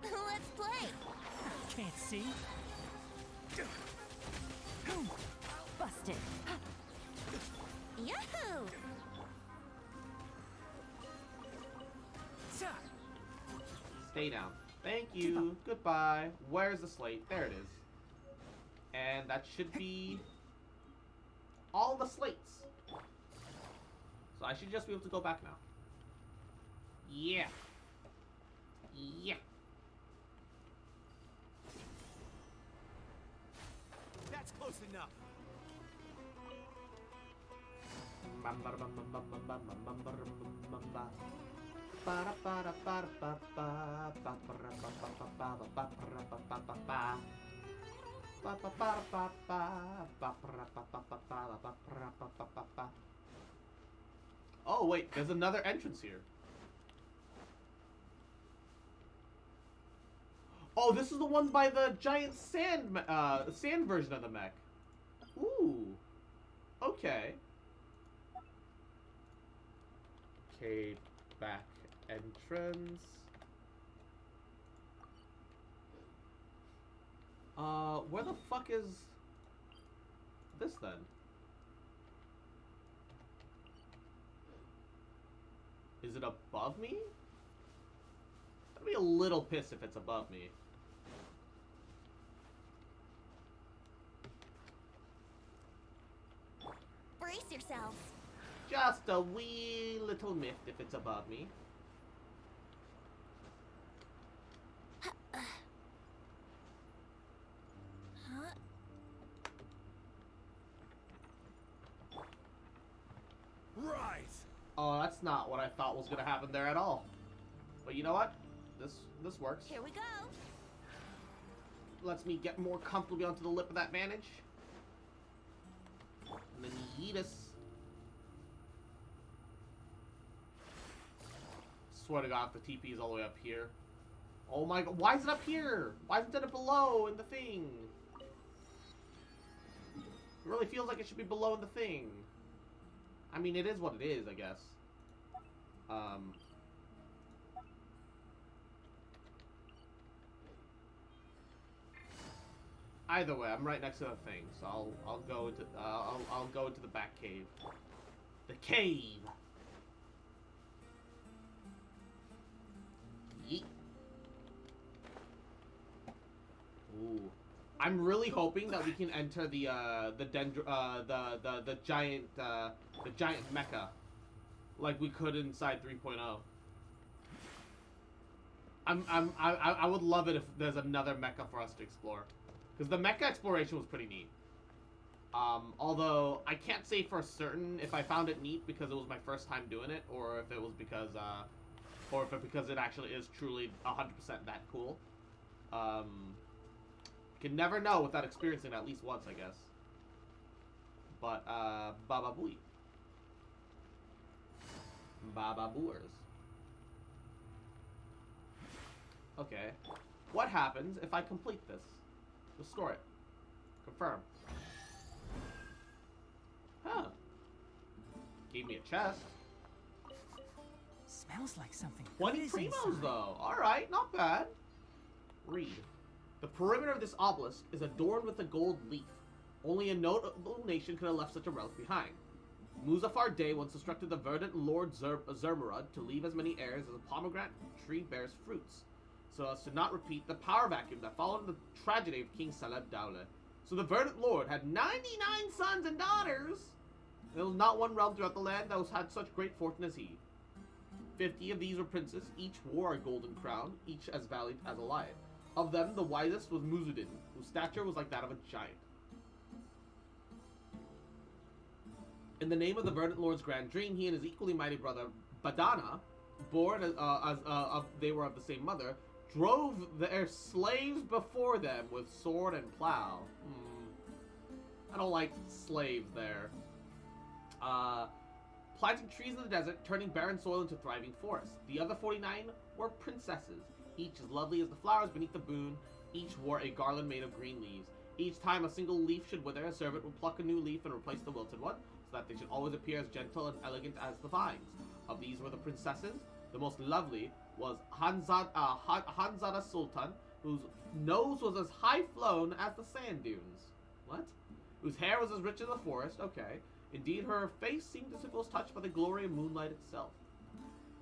Let's play. Can't see. Busted. Yahoo! Stay down. Thank you. Goodbye. Where's the slate? There it is. And that should be all the slates. So I should just be able to go back now. Yeah. Yeah. That's close enough. Oh wait, there's another entrance here. Oh, this is the one by the giant sand version of the mech. Ooh. Okay. Cave back entrance. Where the fuck is this then? Is it above me? I'd be a little pissed if it's above me. Brace yourselves. Just a wee little miffed if it's above me. Right. Oh, that's not what I thought was gonna happen there at all. But you know what? This works. Here we go. Lets me get more comfortably onto the lip of that vantage. And then yeet us. Swear to God, if the TP is all the way up here. Oh my God, why is it up here? Why isn't it below in the thing? It really feels like it should be below in the thing. I mean, it is what it is, I guess. Either way, I'm right next to the thing, so I'll go into the back cave. The cave. Yeet. Ooh. I'm really hoping that we can enter the giant mecha like we could inside 3.0. I would love it if there's another mecha for us to explore, because the mecha exploration was pretty neat. Although I can't say for certain if I found it neat because it was my first time doing it, or if it was because because it actually is truly 100% that cool. Can never know without experiencing it at least once, I guess. but Baba Booey. Baba Booers. Okay. What happens if I complete this? Restore it. Confirm. Huh. Gave me a chest. Smells like something. 20 good is primos inside. though. Alright, not bad. Read. The perimeter of this obelisk is adorned with a gold leaf. Only a notable nation could have left such a relic behind. Muzaffar Day once instructed the verdant Lord Zermurad to leave as many heirs as a pomegranate tree bears fruits, so as to not repeat the power vacuum that followed the tragedy of King Saleb Dowle. So the verdant Lord had 99 sons and daughters. There was not one realm throughout the land that had such great fortune as he. 50 of these were princes, each wore a golden crown, each as valiant as a lion. Of them, the wisest was Muzudin, whose stature was like that of a giant. In the name of the verdant Lord's grand dream, he and his equally mighty brother Badana, born as they were of the same mother, drove their slaves before them with sword and plow. I don't like slaves there. Planting trees in the desert, turning barren soil into thriving forests. The other 49 were princesses, each as lovely as the flowers beneath the moon. Each wore a garland made of green leaves. Each time a single leaf should wither, a servant would pluck a new leaf and replace the wilted one, so that they should always appear as gentle and elegant as the vines. Of these were the princesses. The most lovely was Hanzada Sultan, whose nose was as high flown as the sand dunes. What? Whose hair was as rich as the forest. Okay. Indeed, her face seemed as if it was touched by the glory of moonlight itself.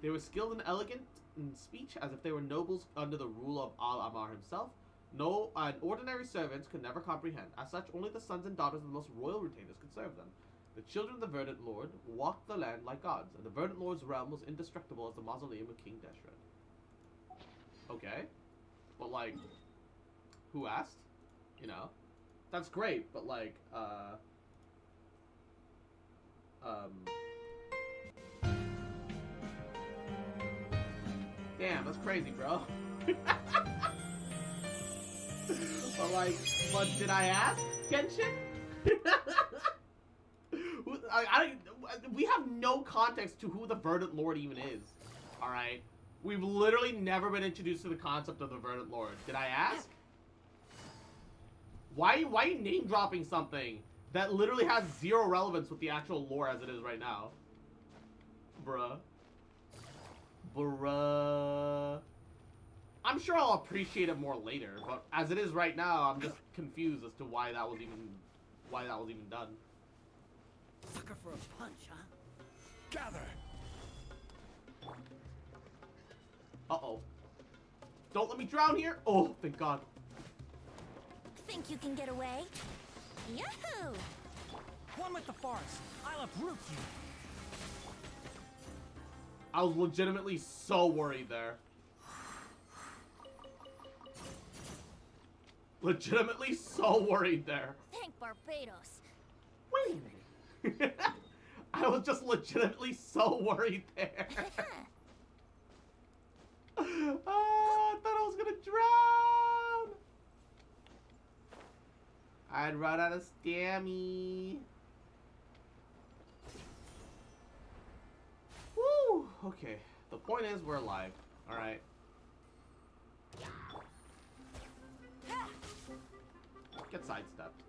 They were skilled and elegant in speech, as if they were nobles under the rule of Al-Amar himself. No, ordinary servants could never comprehend. As such, only the sons and daughters of the most royal retainers could serve them. The children of the Verdant Lord walked the land like gods, and the Verdant Lord's realm was indestructible as the mausoleum of King Deshret. Okay. But, like, who asked? You know? That's great, but, like, damn, that's crazy, bro. But, like, but did I ask? Genshin? We have no context to who the Verdant Lord even is. Alright? We've literally never been introduced to the concept of the Verdant Lord. Did I ask? Why are you name dropping something that literally has zero relevance with the actual lore as it is right now? Bruh. Bruh. I'm sure I'll appreciate it more later, but as it is right now, I'm just confused as to why that was even done. Sucker for a punch, huh? Gather. Uh-oh. Don't let me drown here. Oh, thank God. Think you can get away? Yahoo! One with the forest. I'll uproot you. I was legitimately so worried there. Legitimately so worried there. Thank Barbados. Wait a minute. I was just legitimately so worried there. I thought I was gonna drown. I'd run out of stammy. Woo! Okay. The point is, we're alive. Alright. Get sidestepped.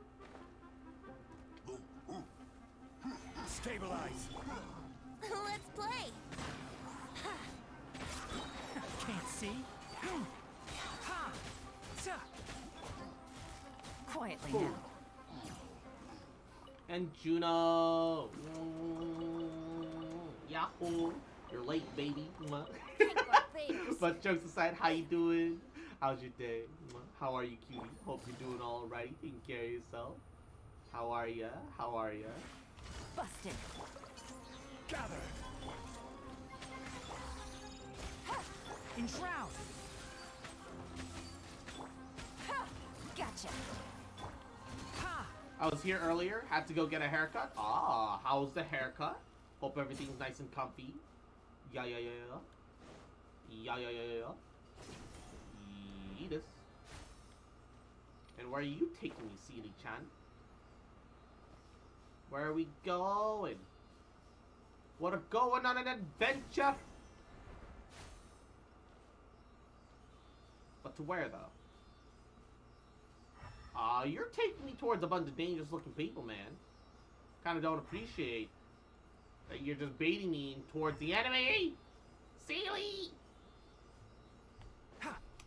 Stabilize. Let's play. Can't see. Ha! Quietly Ooh. now. And Juno. Yahoo! You're late, baby. But jokes aside, how you doing? How's your day? How are you, cutie? Hope you're doing all right. Taking care of yourself. How are ya? How are ya? Busted. Gather. Enshroud. Gotcha. Ha! I was here earlier. Had to go get a haircut. Ah, how's the haircut? Hope everything's nice and comfy. Yeah. Yeah. Yeetus. And where are you taking me, Seely-chan? Where are we going? We're going on an adventure. But to where, though? You're taking me towards a bunch of dangerous-looking people, man. Kind of don't appreciate that you're just baiting me towards the enemy. Silly.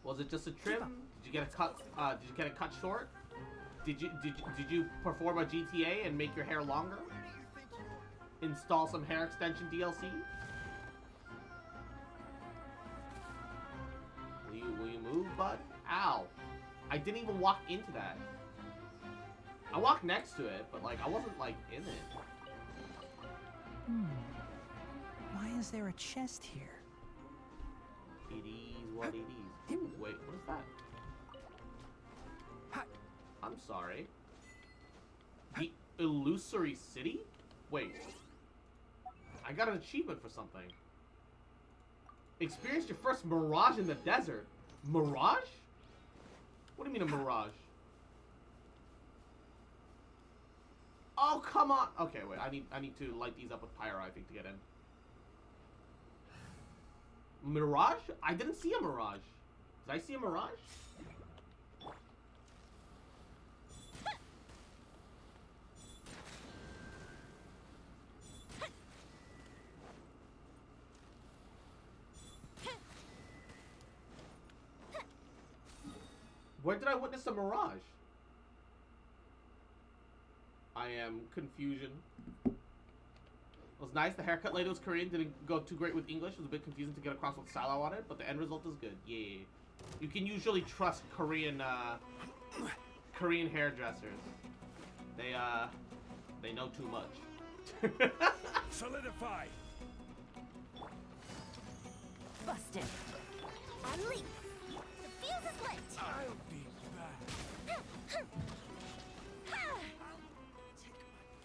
Was it just a trim? Did you get a cut? Did you get it cut short? Did you perform a GTA and make your hair longer? Install some hair extension DLC? Will you move, bud? Ow! I didn't even walk into that. I walked next to it, but like I wasn't like in it. Why is there a chest here? It is what it is. Ooh, wait, what is that? I'm sorry. The Illusory City? Wait. I got an achievement for something. Experienced your first mirage in the desert. Mirage? What do you mean a mirage? Oh, come on. Okay, wait. I need to light these up with pyro, I think, to get in. Mirage? I didn't see a mirage. Did I see a mirage? Where did I witness a mirage? I am confusion. It was nice. The haircut lady was Korean. Didn't go too great with English. It was a bit confusing to get across what style I wanted, but the end result is good. Yeah. You can usually trust Korean hairdressers. They know too much. Solidify. Busted. Unleash. The fuse is lit. I'll be back.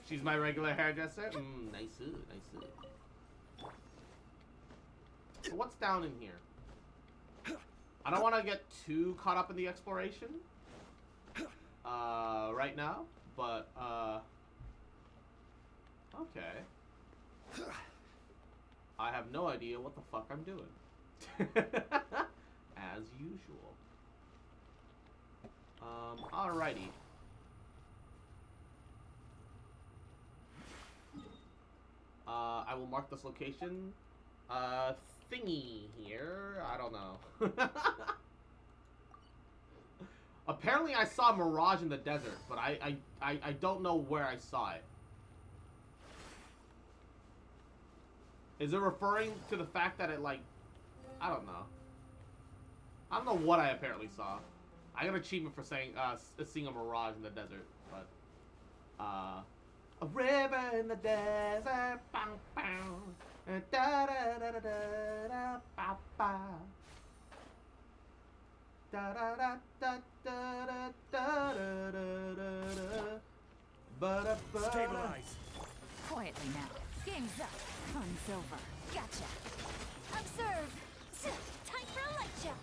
She's my regular hairdresser. Nice, nice. So what's down in here? I don't want to get too caught up in the exploration right now, but okay. I have no idea what the fuck I'm doing. As usual. Alrighty. I will mark this location. Thingy here. I don't know. Apparently I saw a mirage in the desert, but I don't know where I saw it. Is it referring to the fact that it, like, I don't know. I don't know what I apparently saw. I got an achievement for saying, seeing a mirage in the desert, but, a river in the desert, bang, bang, da da da da da da, ba ba. Da da da da da da da da da da. Ba da ba. Stabilize. Quietly now. Game's up. Fun's over. Gotcha. Observe. Time for a light show.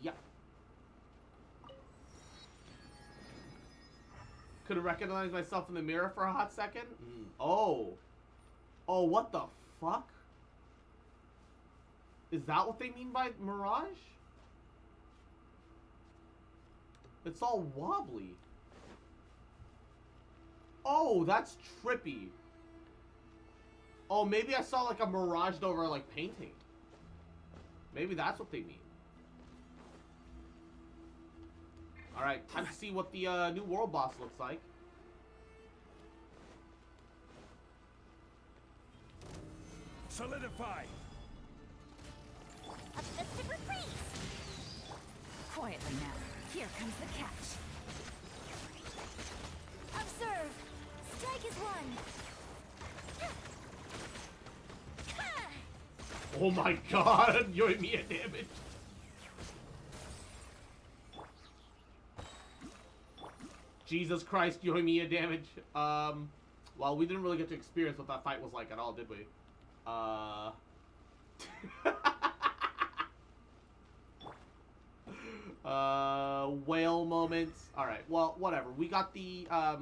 Yeah. Could have recognized myself in the mirror for a hot second. Oh. Oh, what the fuck? Is that what they mean by mirage? It's all wobbly. Oh, that's trippy. Oh, maybe I saw like a miraged over like painting. Maybe that's what they mean. Alright, time to see what the new world boss looks like. Solidify. A festive reprise. Quietly now. Here comes the catch. Observe. Strike is one. Oh my god, you're me a damage. Jesus Christ, you're me a damage. Well, we didn't really get to experience what that fight was like at all, did we? Whale moments. Alright, well, whatever. We got the, I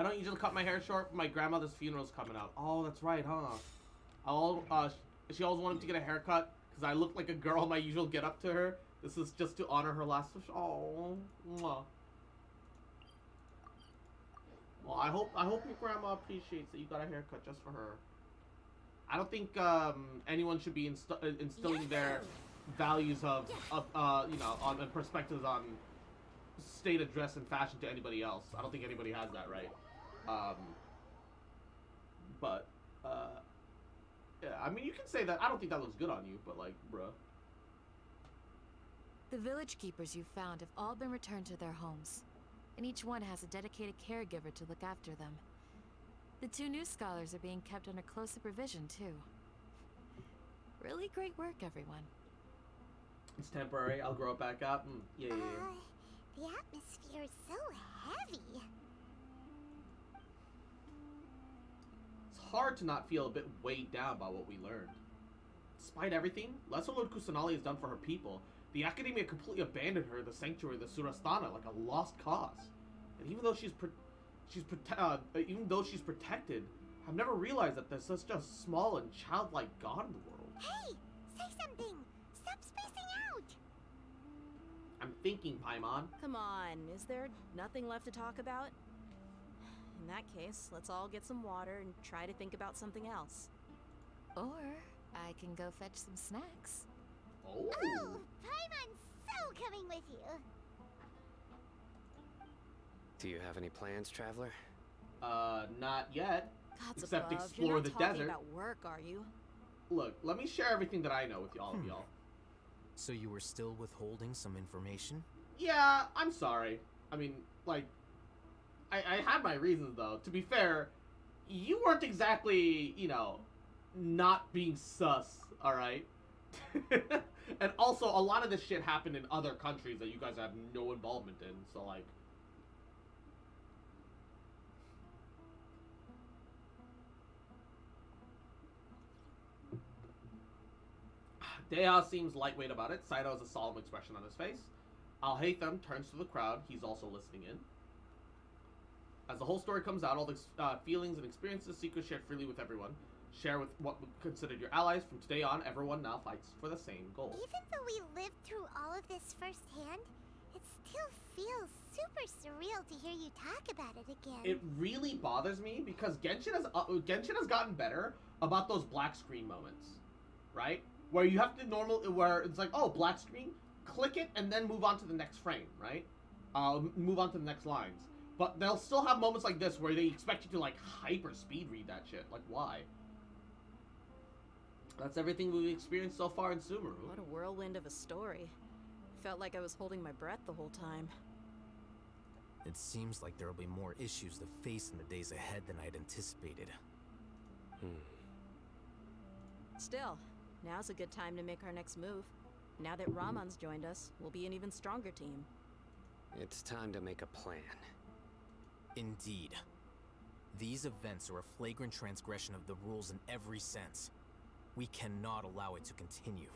don't usually cut my hair short, but my grandmother's funeral's coming up. Oh, that's right, huh? She always wanted to get a haircut, because I look like a girl in my usual get up to her. This is just to honor her last wish. Oh, mwah. Well, I hope your grandma appreciates that you got a haircut just for her. I don't think anyone should be instilling their values of you know, and perspectives on state of dress and fashion to anybody else. I don't think anybody has that right. But yeah, I mean, you can say that. I don't think that looks good on you, but like, bruh. The village keepers you found have all been returned to their homes, and each one has a dedicated caregiver to look after them. The 2 new scholars are being kept under close supervision, too. Really great work, everyone. It's temporary. I'll grow it back up. Yeah. The atmosphere is so heavy. It's hard to not feel a bit weighed down by what we learned. Despite everything, Lesser Lord Kusanali has done for her people, the Academia completely abandoned her in the sanctuary of the Surasthana like a lost cause. And even though she's protected, I've never realized that there's such a small and childlike God in the world. Hey, say something. Stop spacing out. I'm thinking, Paimon. Come on, is there nothing left to talk about? In that case, let's all get some water and try to think about something else. Or I can go fetch some snacks. Oh, Paimon's so coming with you. Do you have any plans, traveler? Not yet. God's except above. explore You're not the talking desert. about work, are you? Look, let me share everything that I know with all of y'all. So you were still withholding some information? Yeah, I'm sorry. I mean, like, I had my reasons, though. To be fair, you weren't exactly, you know, not being sus, alright? And also, a lot of this shit happened in other countries that you guys have no involvement in, so, like... Deha seems lightweight about it. Saito has a solemn expression on his face. Al-Haytham turns to the crowd. He's also listening in. As the whole story comes out, all the feelings and experiences, secrets shared freely with everyone. Share with what we considered your allies. From today on, everyone now fights for the same goal. Even though we lived through all of this firsthand, it still feels super surreal to hear you talk about it again. It really bothers me because Genshin has gotten better about those black screen moments, right? Where you have to where it's like, oh, black screen, click it and then move on to the next frame, right? Move on to the next lines. But they'll still have moments like this where they expect you to like hyper speed read that shit. Like, why? That's everything we've experienced so far in Sumeru. What a whirlwind of a story. Felt like I was holding my breath the whole time. It seems like there'll be more issues to face in the days ahead than I'd anticipated. Still, now's a good time to make our next move. Now that Ramon's joined us, we'll be an even stronger team. It's time to make a plan. Indeed. These events are a flagrant transgression of the rules in every sense. We cannot allow it to continue.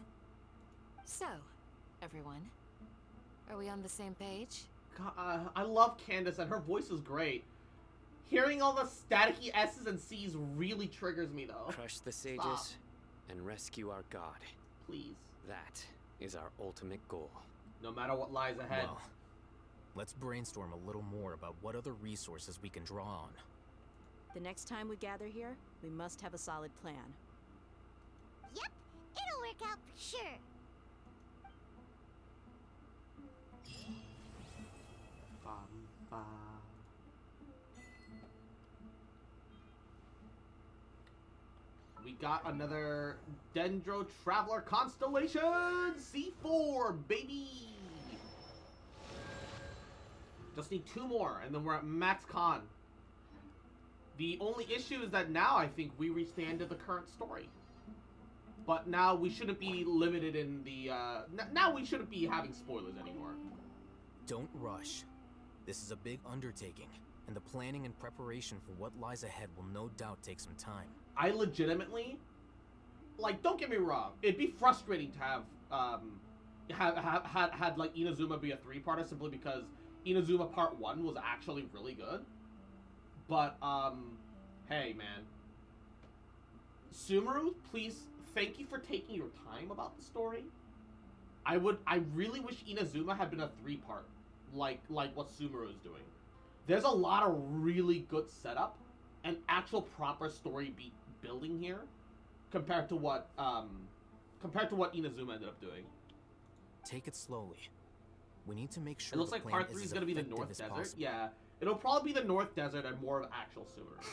So, everyone, are we on the same page? God, I love Candace and her voice is great. Hearing all the staticky S's and C's really triggers me, though. Crush the sages Stop. and rescue our god. Please. That is our ultimate goal. No matter what lies ahead. Well, let's brainstorm a little more about what other resources we can draw on. The next time we gather here, we must have a solid plan. Yep, it'll work out for sure. We got another Dendro Traveler Constellation C4, baby! Just need 2 more, and then we're at max con. The only issue is that now I think we reach the end of the current story. But now we shouldn't be limited in the, now we shouldn't be having spoilers anymore. Don't rush. This is a big undertaking, and the planning and preparation for what lies ahead will no doubt take some time. I legitimately, like, don't get me wrong, it'd be frustrating to have, had like Inazuma be a 3-parter simply because Inazuma Part 1 was actually really good. But hey man, Sumeru, please, thank you for taking your time about the story. I really wish Inazuma had been a 3-part, like what Sumeru is doing. There's a lot of really good setup and actual proper story beat building here, compared to what Inazuma ended up doing. Take it slowly. We need to make sure It looks the like plan Part 3 is is as gonna be the effective North as Desert. possible. Yeah, it'll probably be the North Desert and more of actual Sumeru.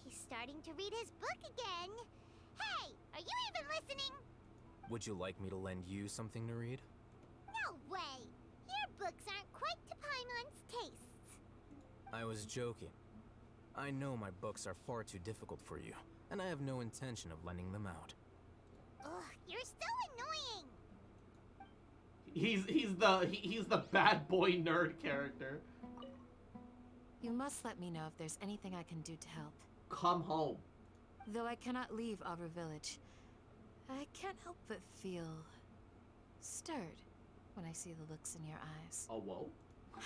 He's starting to read his book again. Hey, are you even listening? Would you like me to lend you something to read? No way. Your books aren't quite to Paimon's tastes. I was joking. I know my books are far too difficult for you, and I have no intention of lending them out. Ugh, you're so annoying. He's the bad boy nerd character. You must let me know if there's anything I can do to help. Come home. Though I cannot leave Avra Village, I can't help but feel stirred when I see the looks in your eyes. Oh, whoa?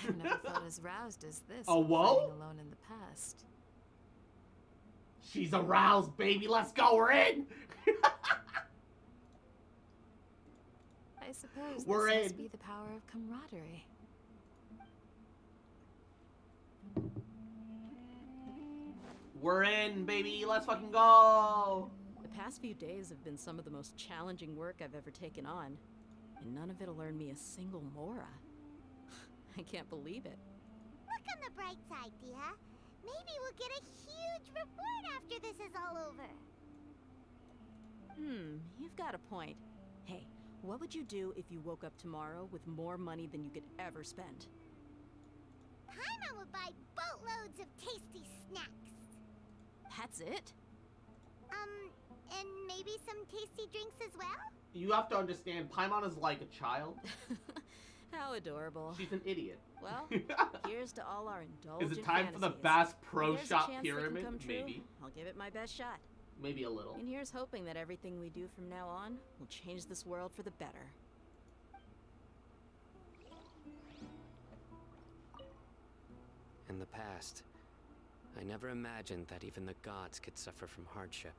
I've never felt as roused as this. Oh, whoa? Fighting alone in the past. She's aroused, baby. Let's go. We're in. I suppose We're this must in. be the power of camaraderie. We're in, baby. Let's fucking go. The past few days have been some of the most challenging work I've ever taken on, and none of it'll earn me a single mora. I can't believe it. Look on the bright side, Dia. Maybe we'll get a huge reward after this is all over. You've got a point. Hey, what would you do if you woke up tomorrow with more money than you could ever spend? Paimon would buy boatloads of tasty snacks. That's it? And maybe some tasty drinks as well? You have to understand, Paimon is like a child. How adorable. She's an idiot. Well, here's to all our indulgent Is it time for the fantasies. Bass Pro If there's a Shop chance they can pyramid? come true, Maybe. I'll give it my best shot. Maybe a little. And here's hoping that everything we do from now on will change this world for the better. In the past, I never imagined that even the gods could suffer from hardship.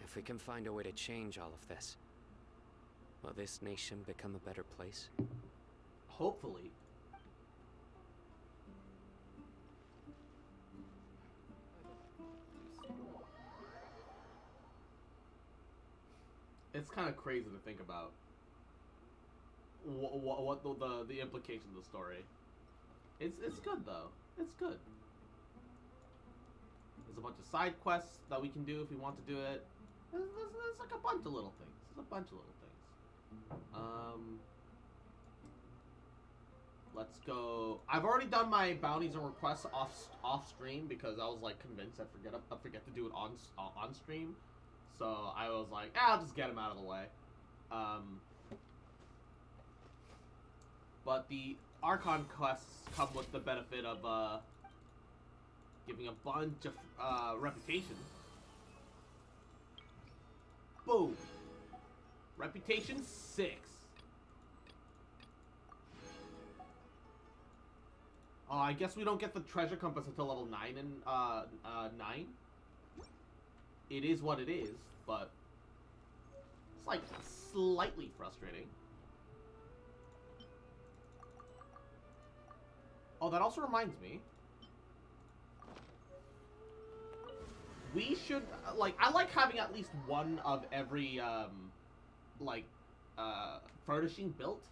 If we can find a way to change all of this, will this nation become a better place? Hopefully. It's kind of crazy to think about what the implications of the story. It's good though. It's good. There's a bunch of side quests that we can do if we want to do it. There's like a bunch of little things. There's a bunch of little things. Let's go. I've already done my bounties and requests off stream because I was like convinced I'd forget to do it on stream. So I was like, I'll just get them out of the way. But the Archon quests come with the benefit of giving a bunch of reputation. Boom. Reputation 6. I guess we don't get the treasure compass until level 9 and 9. It is what it is, but it's like slightly frustrating. Oh, that also reminds me. We should, like, I like having at least one of every, furnishing built.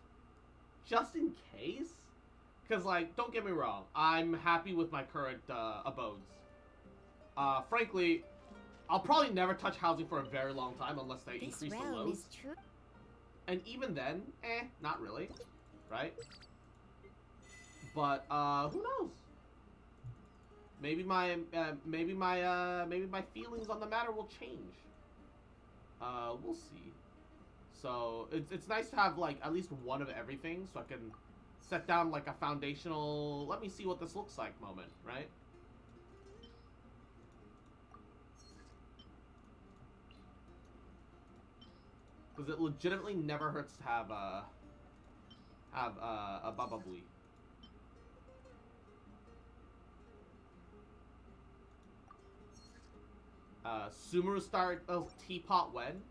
Just in case. Because, like, don't get me wrong. I'm happy with my current, abodes. Frankly, I'll probably never touch housing for a very long time unless they increase the loads. And even then, not really. Right? But, who knows? Maybe my feelings on the matter will change. We'll see. So, it's nice to have, like, at least one of everything, so I can set down, like, a foundational, let me see what this looks like moment, right? Because it legitimately never hurts to have, have a Baba Booey. Sumeru start teapot when?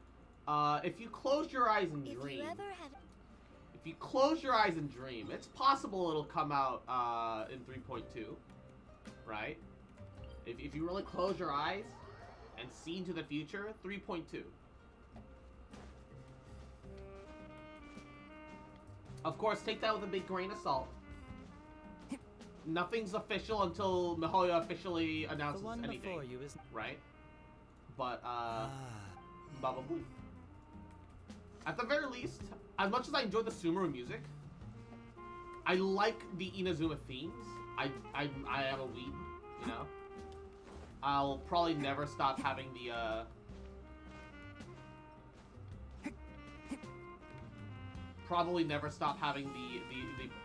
If you close your eyes and dream. If you close your eyes and dream, it's possible it'll come out in 3.2, right? If you really close your eyes and see into the future, 3.2. Of course, take that with a big grain of salt. Nothing's official until MiHoYo officially announces anything, right? But, Baba Booey. At the very least, as much as I enjoy the Sumeru music, I like the Inazuma themes. I am a weeb, you know? I'll probably never stop having the, probably never stop having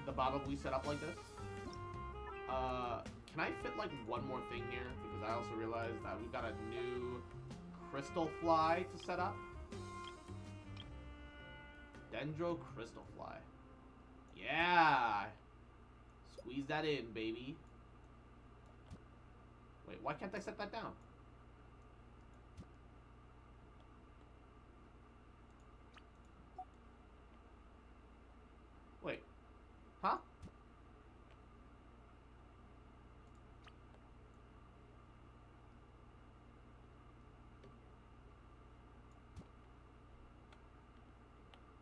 the Baba Booey set up like this. Can I fit, like, one more thing here? Because I also realized that we've got a new Crystal Fly to set up. Dendro Crystal Fly. Yeah! Squeeze that in, baby. Wait, why can't I set that down? Wait. Huh?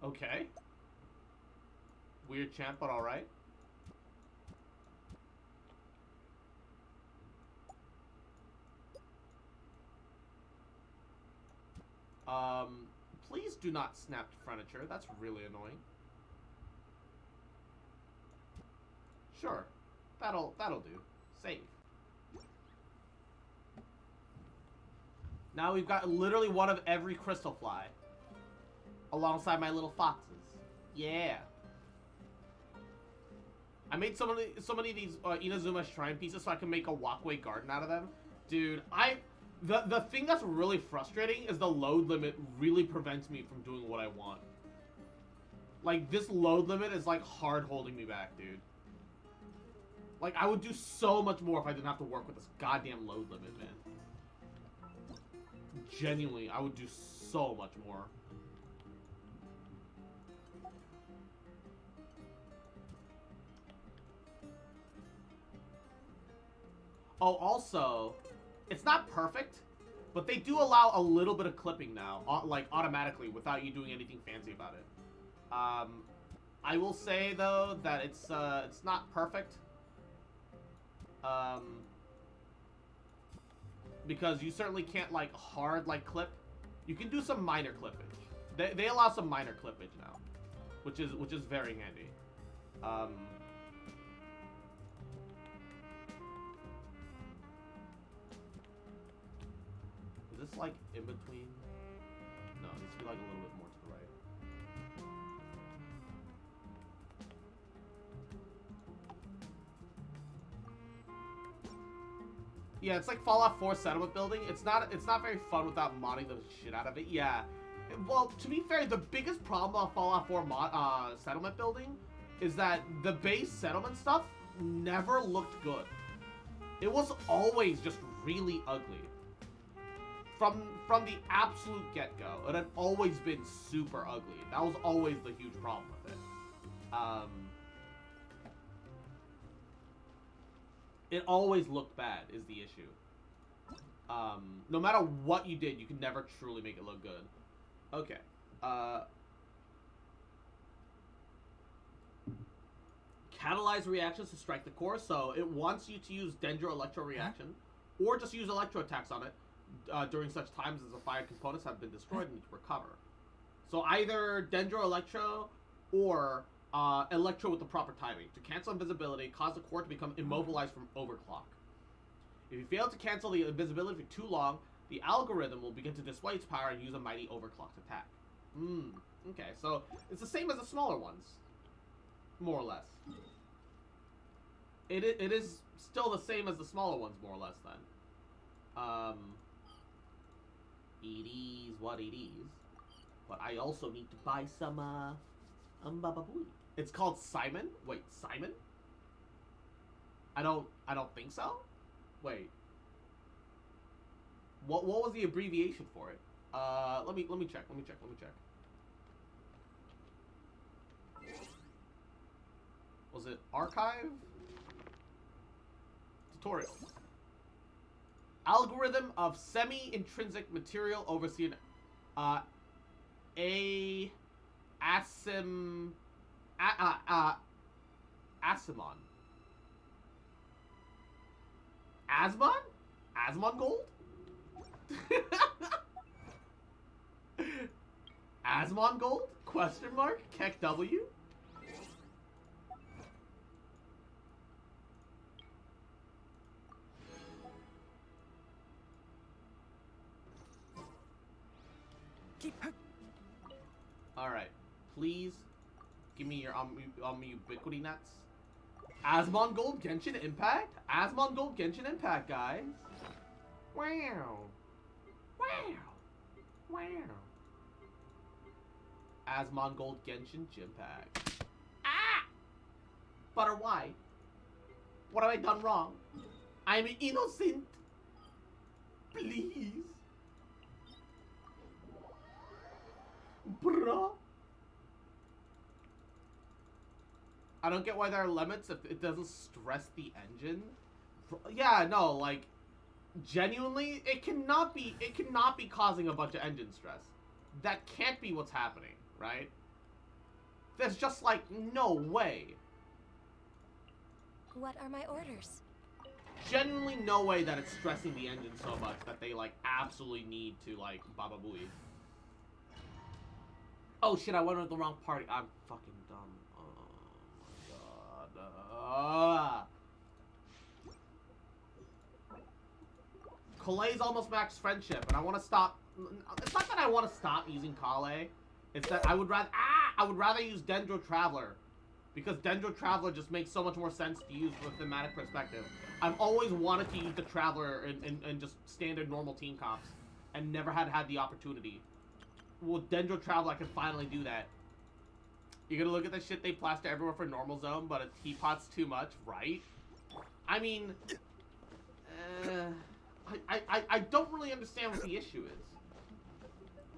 Okay. Weird chant, but alright. Please do not snap to furniture. That's really annoying. Sure. That'll do. Save. Now we've got literally one of every Crystal Fly. Alongside my little foxes. Yeah. I made so many of these Inazuma shrine pieces so I can make a walkway garden out of them. Dude, the thing that's really frustrating is the load limit really prevents me from doing what I want. Like, this load limit is, like, hard holding me back, dude. Like, I would do so much more if I didn't have to work with this goddamn load limit, man. Genuinely, I would do so much more. Oh, also, it's not perfect, but they do allow a little bit of clipping now, like, automatically, without you doing anything fancy about it. I will say, though, that it's not perfect. Because you certainly can't, like, hard, like, clip. You can do some minor clippage. They allow some minor clippage now, which is very handy. Is this, like, in between? No, it needs to be, like, a little bit more to the right. Yeah, it's like Fallout 4 settlement building. It's not very fun without modding the shit out of it. Yeah. Well, to be fair, the biggest problem of Fallout 4 settlement building is that the base settlement stuff never looked good. It was always just really ugly. From the absolute get-go, it had always been super ugly. That was always the huge problem with it. It always looked bad, is the issue. No matter what you did, you could never truly make it look good. Okay. Catalyze reactions to strike the core, so it wants you to use Dendro Electro reaction, or just use Electro attacks on it during such times as the fire components have been destroyed and need to recover. So either Dendro Electro or Electro with the proper timing to cancel invisibility, cause the core to become immobilized from overclock. If you fail to cancel the invisibility for too long, the algorithm will begin to display its power and use a mighty overclocked attack. Okay, so it's the same as the smaller ones, more or less. It is still the same as the smaller ones, more or less. Then, it is what it is. But I also need to buy some Baba Booey. It's called Simon? Wait, Simon? I don't think so. Wait. What was the abbreviation for it? Let me check. Was it archive? Tutorial. Algorithm of semi-intrinsic material overseen Asimon. Asmon? Asmon Gold? Asmon Gold? Question mark? Keck W? Alright. Please give me your ubiquity nuts. Asmon Gold Genshin Impact? Asmon Gold Genshin Impact, guys. Wow. Wow. Wow. Asmon Gold Genshin Impact. Ah! Butter, why? What have I done wrong? I'm innocent. Please. Bruh. I don't get why there are limits if it doesn't stress the engine. Yeah, no, like, genuinely, it cannot be causing a bunch of engine stress. That can't be what's happening, right? There's just, like, no way. What are my orders? Genuinely no way that it's stressing the engine so much that they, like, absolutely need to, like, Baba Booey. Oh shit, I went with the wrong party. I'm fucking dumb. Oh my god. Kale's almost max friendship, and I want to stop. It's not that I want to stop using Kale. It's that I would rather use Dendro Traveler. Because Dendro Traveler just makes so much more sense to use from a thematic perspective. I've always wanted to use the Traveler in just standard normal team comps. And never had the opportunity. With Dendro Traveler, I can finally do that. You're gonna look at the shit they plaster everywhere for normal zone, but a teapot's too much, right? I mean... I don't really understand what the issue is.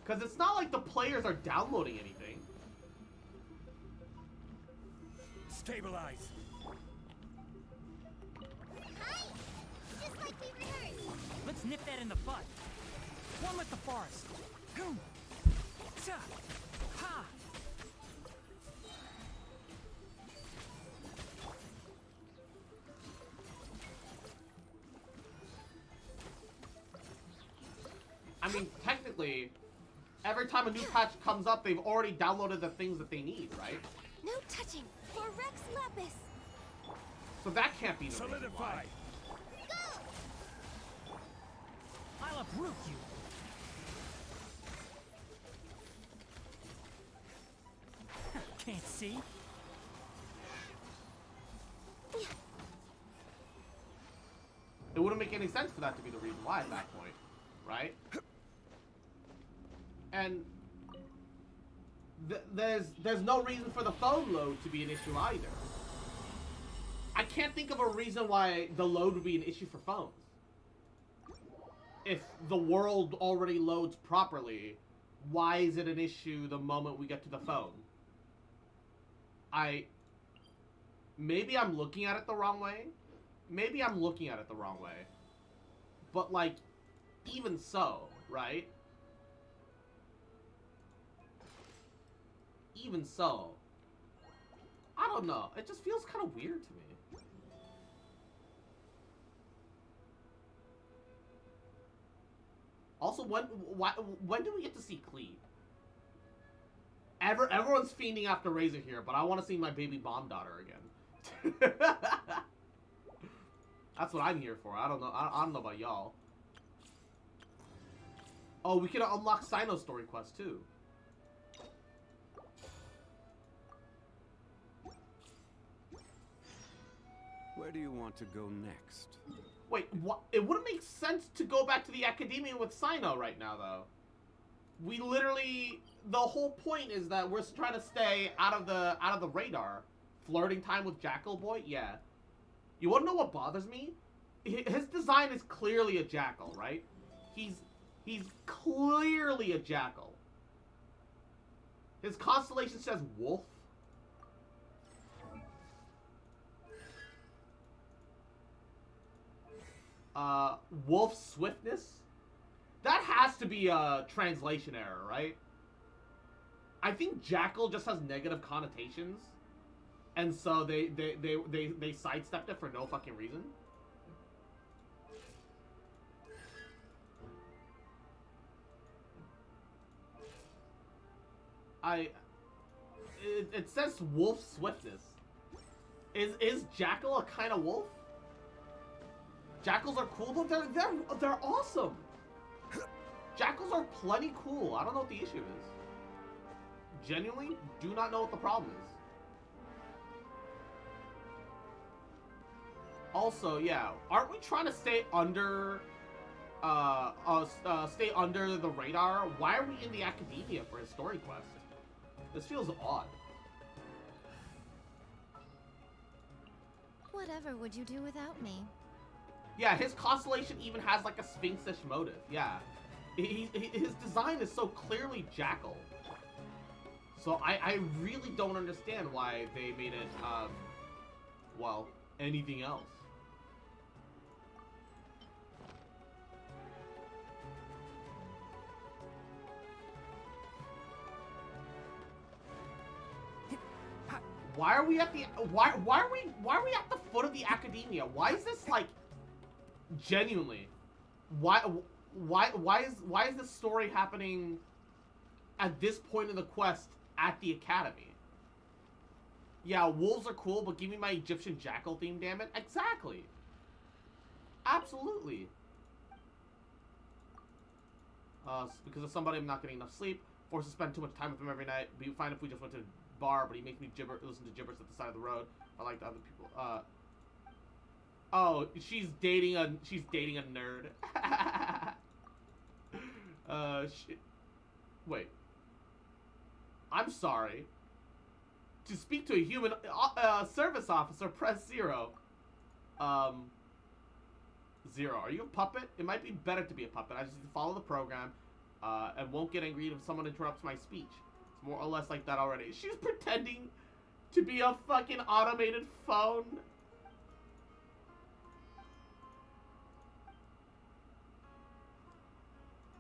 Because it's not like the players are downloading anything. Stabilize. Hi! Just like we rehearsed. Let's nip that in the bud. One with the forest. Ha! I mean, technically, every time a new patch comes up, they've already downloaded the things that they need, right? No touching for Rex Lapis. So that can't be the reason Solidify. why. I'll uproot you. Can't see. It wouldn't make any sense for that to be the reason why at that point, right? And there's no reason for the phone load to be an issue either. I can't think of a reason why the load would be an issue for phones. If the world already loads properly, why is it an issue the moment we get to the phone? Maybe I'm looking at it the wrong way. Maybe I'm looking at it the wrong way. But, like, even so, right? Even so, I don't know. It just feels kind of weird to me. Also, when do we get to see Cleve? Everyone's fiending after Razor here, but I want to see my baby bomb daughter again. That's what I'm here for. I don't know. I don't know about y'all. Oh, we can unlock Sino story quest too. Where do you want to go next? Wait, what? It wouldn't make sense to go back to the Academia with Sino right now, though. We literally... the whole point is that we're trying to stay out of the radar. Flirting time with Jackal Boy? Yeah. You wanna know what bothers me? His design is clearly a jackal, right? He's clearly a jackal. His constellation says wolf. Wolf swiftness? That has to be a translation error, right? I think jackal just has negative connotations. And so they sidestepped it for no fucking reason. It says wolf swiftness. Is jackal a kind of wolf? Jackals are cool, though. They're awesome. Jackals are plenty cool. I don't know what the issue is. Genuinely, do not know what the problem is. Also, yeah, aren't we trying to stay under the radar? Why are we in the academia for his story quest? This feels odd. Whatever would you do without me? Yeah, his constellation even has like a sphinx-ish motive. Yeah, his design is so clearly jackal. So I really don't understand why they made it well, anything else. Why are we at the why are we at the foot of the academia? Why is this like genuinely? Why is this story happening at this point in the quest at the academy? Yeah, wolves are cool, but give me my Egyptian jackal theme, damn it. Exactly. Absolutely. Because of somebody, I'm not getting enough sleep. Forced to spend too much time with him every night. Be fine if we just went to bar, but he makes me listen to gibberish at the side of the road. I like the other people. Oh, she's dating a nerd. Wait. I'm sorry. To speak to a human service officer, press 0. 0. Are you a puppet? It might be better to be a puppet. I just need to follow the program, and won't get angry if someone interrupts my speech. More or less like that already. She's pretending to be a fucking automated phone.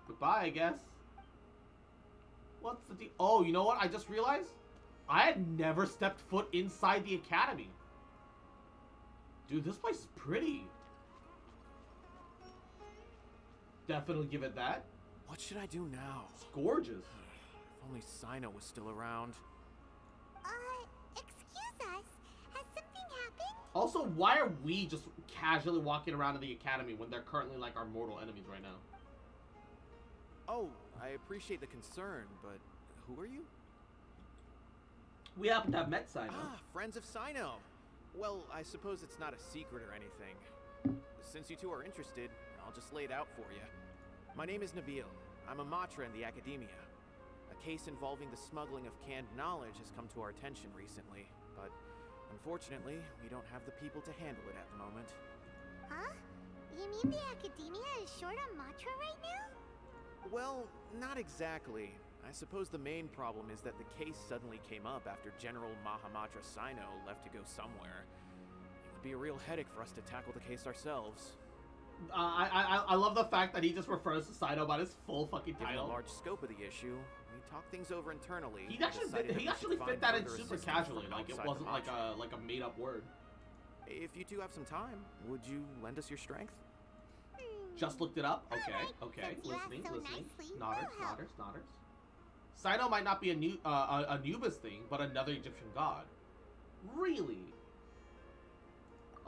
Goodbye, I guess. What's the deal? Oh, you know what? I just realized I had never stepped foot inside the academy. Dude, this place is pretty. Definitely give it that. What should I do now? It's gorgeous. If only Sino was still around. Excuse us. Has something happened? Also, why are we just casually walking around in the academy when they're currently like our mortal enemies right now? Oh, I appreciate the concern, but who are you? We happen to have met Sino. Ah, friends of Sino. Well, I suppose it's not a secret or anything. Since you two are interested, I'll just lay it out for you. My name is Nabil. I'm a Matra in the academia. A case involving the smuggling of canned knowledge has come to our attention recently, but unfortunately, we don't have the people to handle it at the moment. Huh? You mean the academia is short on Matra right now? Well, not exactly. I suppose the main problem is that the case suddenly came up after General Mahamatra Sino left to go somewhere. It would be a real headache for us to tackle the case ourselves. I love the fact that he just refers to Sino by his full fucking title. Given the large scope of the issue, we talked things over internally. He actually fit that in super casually, like it wasn't like a made up word. If you two have some time, would you lend us your strength? Just looked it up. Okay. Listening. Nodders. Sino might not be a Anubis thing, but another Egyptian god. Really?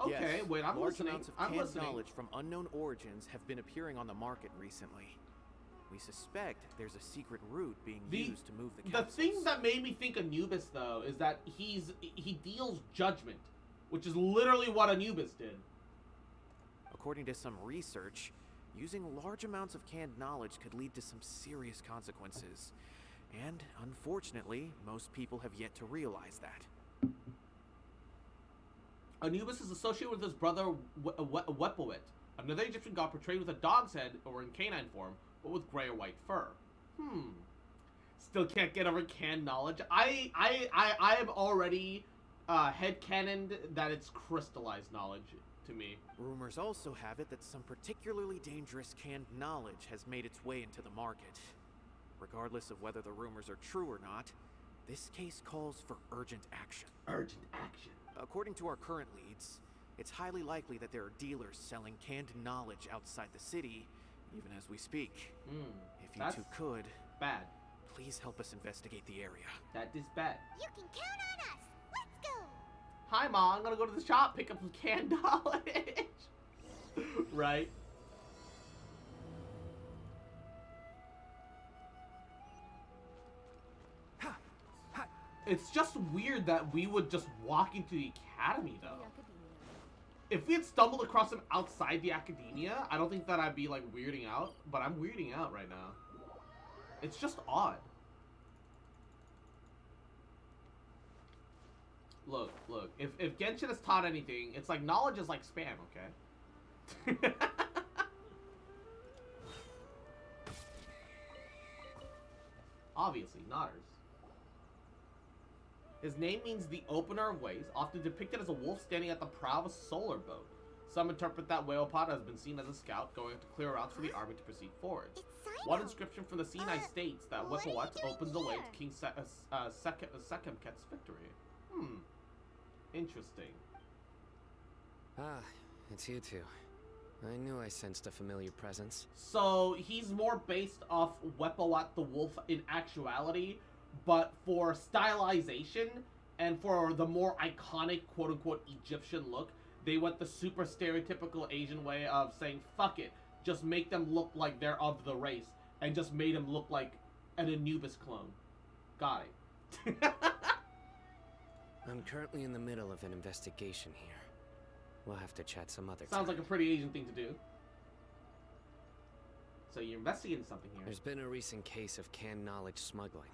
Okay, yes, wait, I'm large listening. Amounts of canned knowledge from unknown origins have been appearing on the market recently. We suspect there's a secret route being used to move the capsules. The thing that made me think Anubis, though, is that he deals judgment, which is literally what Anubis did. According to some research, using large amounts of canned knowledge could lead to some serious consequences. And, unfortunately, most people have yet to realize that. Anubis is associated with his brother Wepowit, another Egyptian god portrayed with a dog's head or in canine form, but with gray or white fur. Still can't get over canned knowledge. I am already headcanoned that it's crystallized knowledge to me. Rumors also have it that some particularly dangerous canned knowledge has made its way into the market. Regardless of whether the rumors are true or not, this case calls for urgent action. Urgent action. According to our current leads, it's highly likely that there are dealers selling canned knowledge outside the city, even as we speak. If you two could, bad. Please help us investigate the area. That is bad. You can count on us. Let's go. Hi, Ma. I'm gonna go to the shop, pick up some canned knowledge. Right. It's just weird that we would just walk into the academy, though. If we had stumbled across him outside the academia, I don't think that I'd be, like, weirding out. But I'm weirding out right now. It's just odd. Look. If Genshin has taught anything, it's like knowledge is like spam, okay? Obviously, Nodders. His name means the opener of ways, often depicted as a wolf standing at the prow of a solar boat. Some interpret that Wheelpod has been seen as a scout going to clear routes for the army to proceed forward. One inscription from the Sinai states that Whippawat opens the way to King Sekemket's victory. Interesting. Ah, it's you two. I knew I sensed a familiar presence. So he's more based off Whippawat the wolf in actuality, but for stylization and for the more iconic quote-unquote Egyptian look, they went the super stereotypical Asian way of saying, fuck it, just make them look like they're of the race, and just made him look like an Anubis clone. Got it. I'm currently in the middle of an investigation here. We'll have to chat some other time. Sounds like a pretty Asian thing to do. So you're investigating something here. There's been a recent case of canned knowledge smuggling.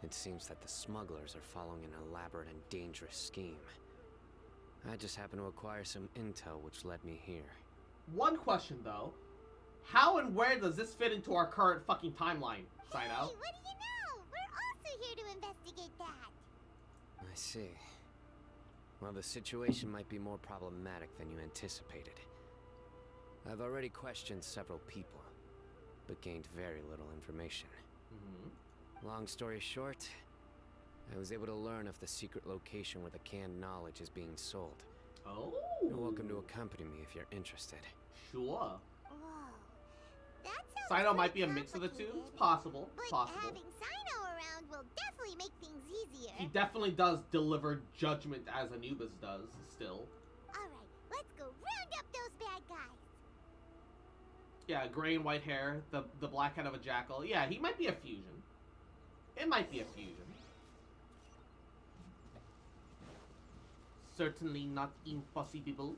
It seems that the smugglers are following an elaborate and dangerous scheme. I just happened to acquire some intel which led me here. One question, though. How and where does this fit into our current fucking timeline, Sino? Hey, what do you know? We're also here to investigate that. I see. Well, the situation might be more problematic than you anticipated. I've already questioned several people, but gained very little information. Long story short, I was able to learn of the secret location where the canned knowledge is being sold. Oh. You're welcome to accompany me if you're interested. Sure. Whoa. That sounds Sino might be a mix of the two. It's possible. But Possible. having Sino around will definitely make things easier. He definitely does deliver judgment as Anubis does, still. Alright, let's go round up those bad guys. Yeah, gray and white hair, the black head of a jackal. Yeah, he might be a fusion. It might be a fusion. Certainly not impossible.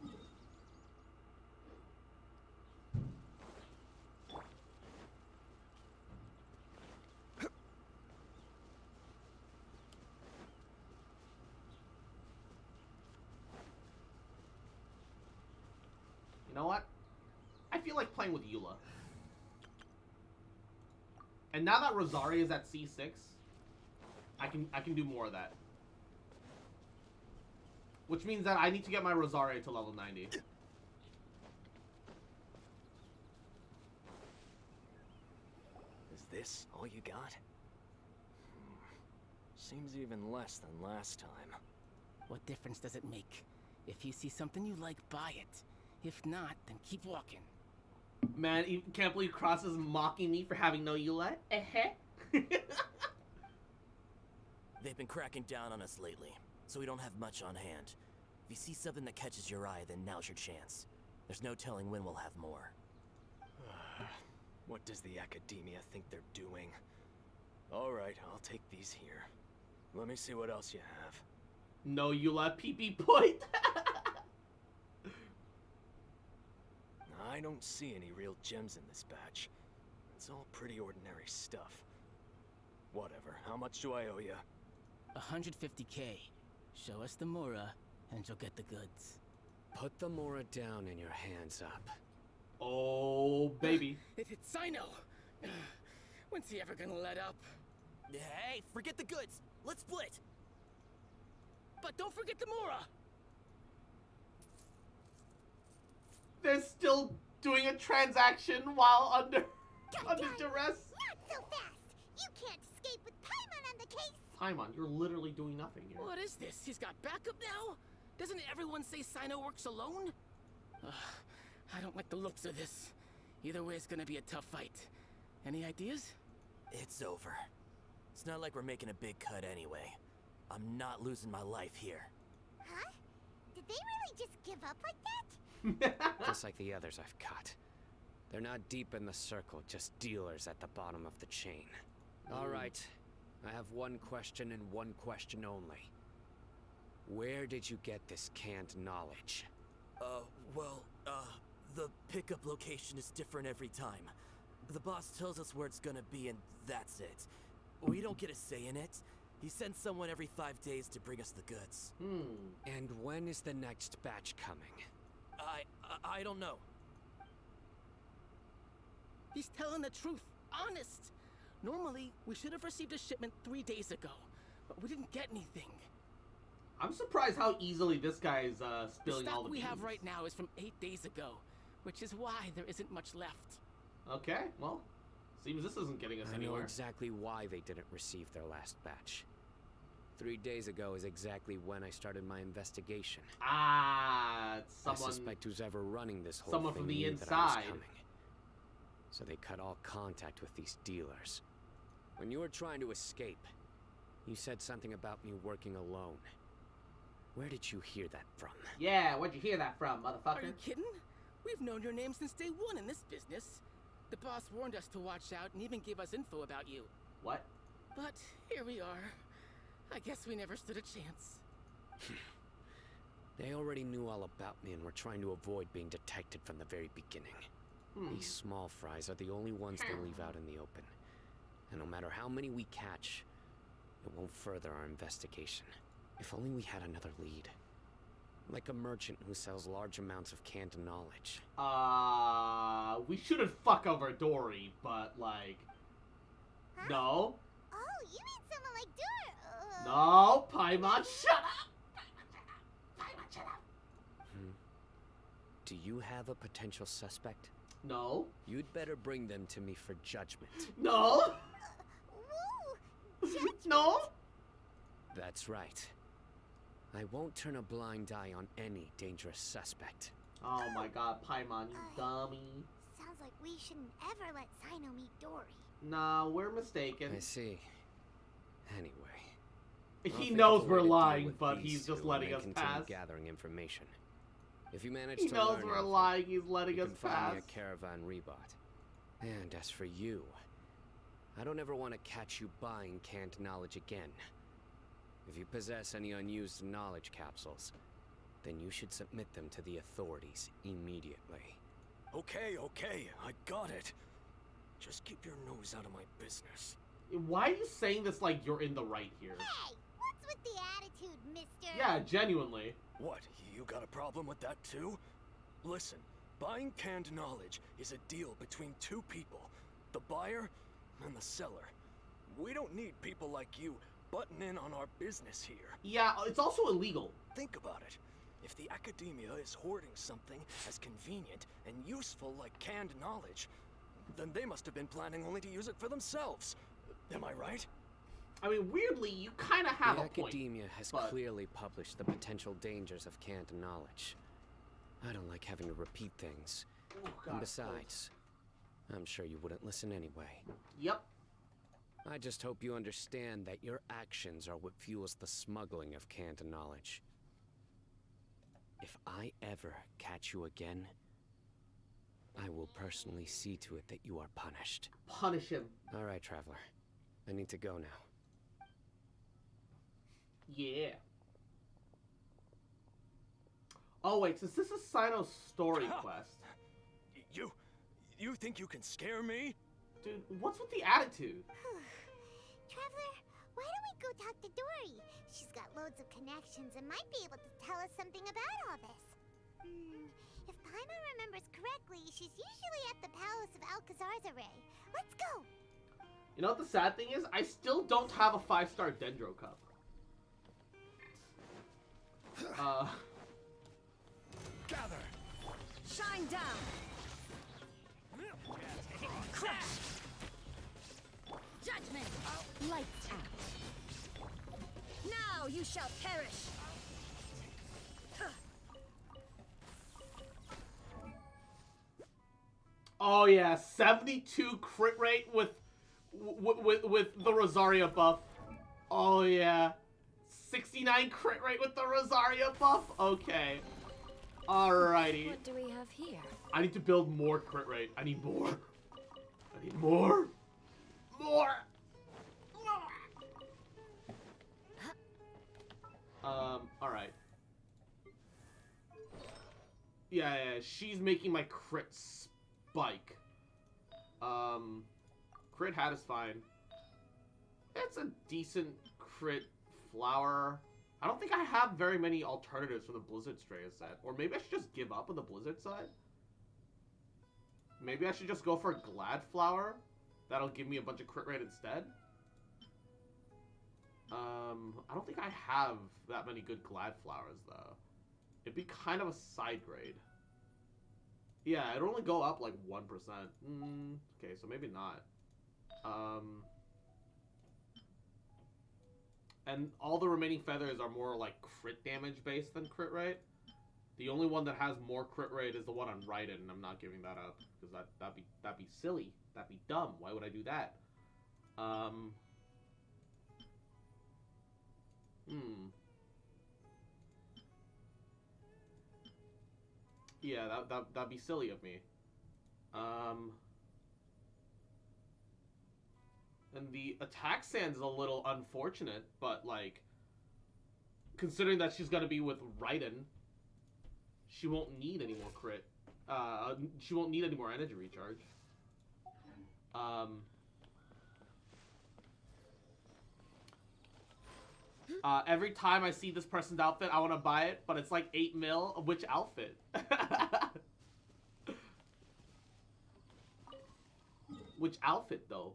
You know what? I feel like playing with Eula. And now that Rosaria is at C6, I can do more of that. Which means that I need to get my Rosaria to level 90. Is this all you got? Seems even less than last time. What difference does it make? If you see something you like, buy it. If not, then keep walking. Man, you can't believe Cross is mocking me for having no Eula. They've been cracking down on us lately, so we don't have much on hand. If you see something that catches your eye, then now's your chance. There's no telling when we'll have more. What does the academia think they're doing? Alright, I'll take these here. Let me see what else you have. No Eula, PP point. I don't see any real gems in this batch. It's all pretty ordinary stuff. Whatever. How much do I owe you? 150K. Show us the Mora, and you'll get the goods. Put the Mora down and your hands up. Oh, baby. It's Sino! When's he ever gonna let up? Hey, forget the goods. Let's split. But don't forget the Mora! They're still doing a transaction while under duress. Not so fast! You can't escape with Paimon on the case! Paimon, you're literally doing nothing here. What is this? He's got backup now? Doesn't everyone say Sino works alone? I don't like the looks of this. Either way, it's gonna be a tough fight. Any ideas? It's over. It's not like we're making a big cut anyway. I'm not losing my life here. Huh? Did they really just give up like that? Just like the others I've cut. They're not deep in the circle, just dealers at the bottom of the chain. All right, I have one question and one question only. Where did you get this canned knowledge? The pickup location is different every time. The boss tells us where it's gonna be and that's it. We don't get a say in it. He sends someone every 5 days to bring us the goods. And when is the next batch coming? I don't know. He's telling the truth. Honest. Normally, we should have received a shipment 3 days ago, but we didn't get anything. I'm surprised how easily this guy is spilling all the we beans. have right now is from 8 days ago, which is why there isn't much left. Okay, well, seems this isn't getting us anywhere. I know exactly why they didn't receive their last batch. 3 days ago is exactly when I started my investigation. Ah, it's someone. I suspect who's ever running this whole someone thing from the knew that I was inside. coming. So they cut all contact with these dealers. When you were trying to escape, you said something about me working alone. Where did you hear that from? Yeah, where'd you hear that from, motherfucker? Are you kidding? We've known your name since day one in this business. The boss warned us to watch out and even gave us info about you. What? But here we are. I guess we never stood a chance. They already knew all about me and were trying to avoid being detected from the very beginning. These small fries are the only ones they leave out in the open. And no matter how many we catch, it won't further our investigation. If only we had another lead. Like a merchant who sells large amounts of canned knowledge. We shouldn't fuck over Dory, but like... Huh? No. Oh, you mean someone like Dur... No, Paimon, shut up! Paimon, shut up! Do you have a potential suspect? No. You'd better bring them to me for judgment. No! No? That's right. I won't turn a blind eye on any dangerous suspect. Oh my god, Paimon, you dummy. Sounds like we shouldn't ever let Sino meet Dory. Nah, we're mistaken. I see. Anyway. He knows we're lying, but he's just letting us pass. Gathering information. If you manage He to knows learn we're anything, lying, he's letting you us can find me pass. a caravan rebot. And as for you, I don't ever want to catch you buying canned knowledge again. If you possess any unused knowledge capsules, then you should submit them to the authorities immediately. Okay, I got it. Just keep your nose out of my business. Why are you saying this like you're in the right here? Hey, what's with the attitude, mister? Yeah, genuinely. What, you got a problem with that too? Listen, buying canned knowledge is a deal between two people, the buyer and the seller. We don't need people like you butting in on our business here. Yeah, it's also illegal. Think about it. If the academia is hoarding something as convenient and useful like canned knowledge, then they must have been planning only to use it for themselves. Am I right? I mean, weirdly, you kind of have a point. The academia has clearly published the potential dangers of canned knowledge. I don't like having to repeat things. Oh, God, and besides, I'm sure you wouldn't listen anyway. Yep. I just hope you understand that your actions are what fuels the smuggling of canned knowledge. If I ever catch you again, I will personally see to it that you are punished. Punish him. All right, Traveler. I need to go now. Yeah. Oh, wait, since this is Sino's story quest. You think you can scare me? Dude, what's with the attitude? Try Traveler, why don't we go talk to Dory? She's got loads of connections and might be able to tell us something about all this. If Paimon remembers correctly, she's usually at the Palace of Alcazar's. Let's go! You know what the sad thing is? I still don't have a 5-star Dendro Cup. Gather! Shine down! Crush! Judgment! Lights out! Now you shall perish! Oh yeah, 72 crit rate with the Rosaria buff. Oh yeah. 69 crit rate with the Rosaria buff? Okay. Alrighty. What do we have here? I need to build more crit rate. I need more. I need more. More. Alright. Yeah, she's making my crit spike. Crit hat is fine. It's a decent crit flower. I don't think I have very many alternatives for the Blizzard Straya set. Or maybe I should just give up on the Blizzard side. Maybe I should just go for a Glad Flower. That'll give me a bunch of crit rate instead. I don't think I have that many good Glad Flowers, though. It'd be kind of a side grade. Yeah, it'd only go up like 1%. Okay, so maybe not. And all the remaining feathers are more like crit damage based than crit rate. The only one that has more crit rate is the one on Raiden, and I'm not giving that up because that'd be silly. That'd be dumb. Why would I do that? Yeah, that'd be silly of me. And the attack sand is a little unfortunate, but like, considering that she's gonna be with Raiden, she won't need any more crit. She won't need any more energy recharge. Every time I see this person's outfit, I want to buy it, but it's like 8 mil. Which outfit? Which outfit, though?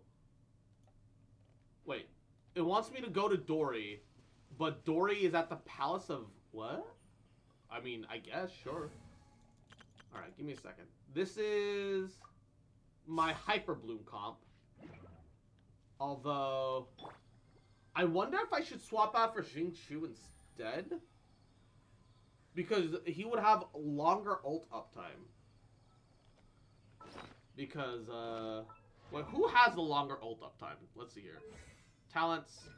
Wait. It wants me to go to Dory, but Dory is at the Palace of... What? I mean, I guess, sure. Alright, give me a second. This is my Hyper Bloom comp. Although... I wonder if I should swap out for Xingqiu instead? Because he would have longer ult uptime. Because, well, who has the longer ult uptime? Let's see here. Talents.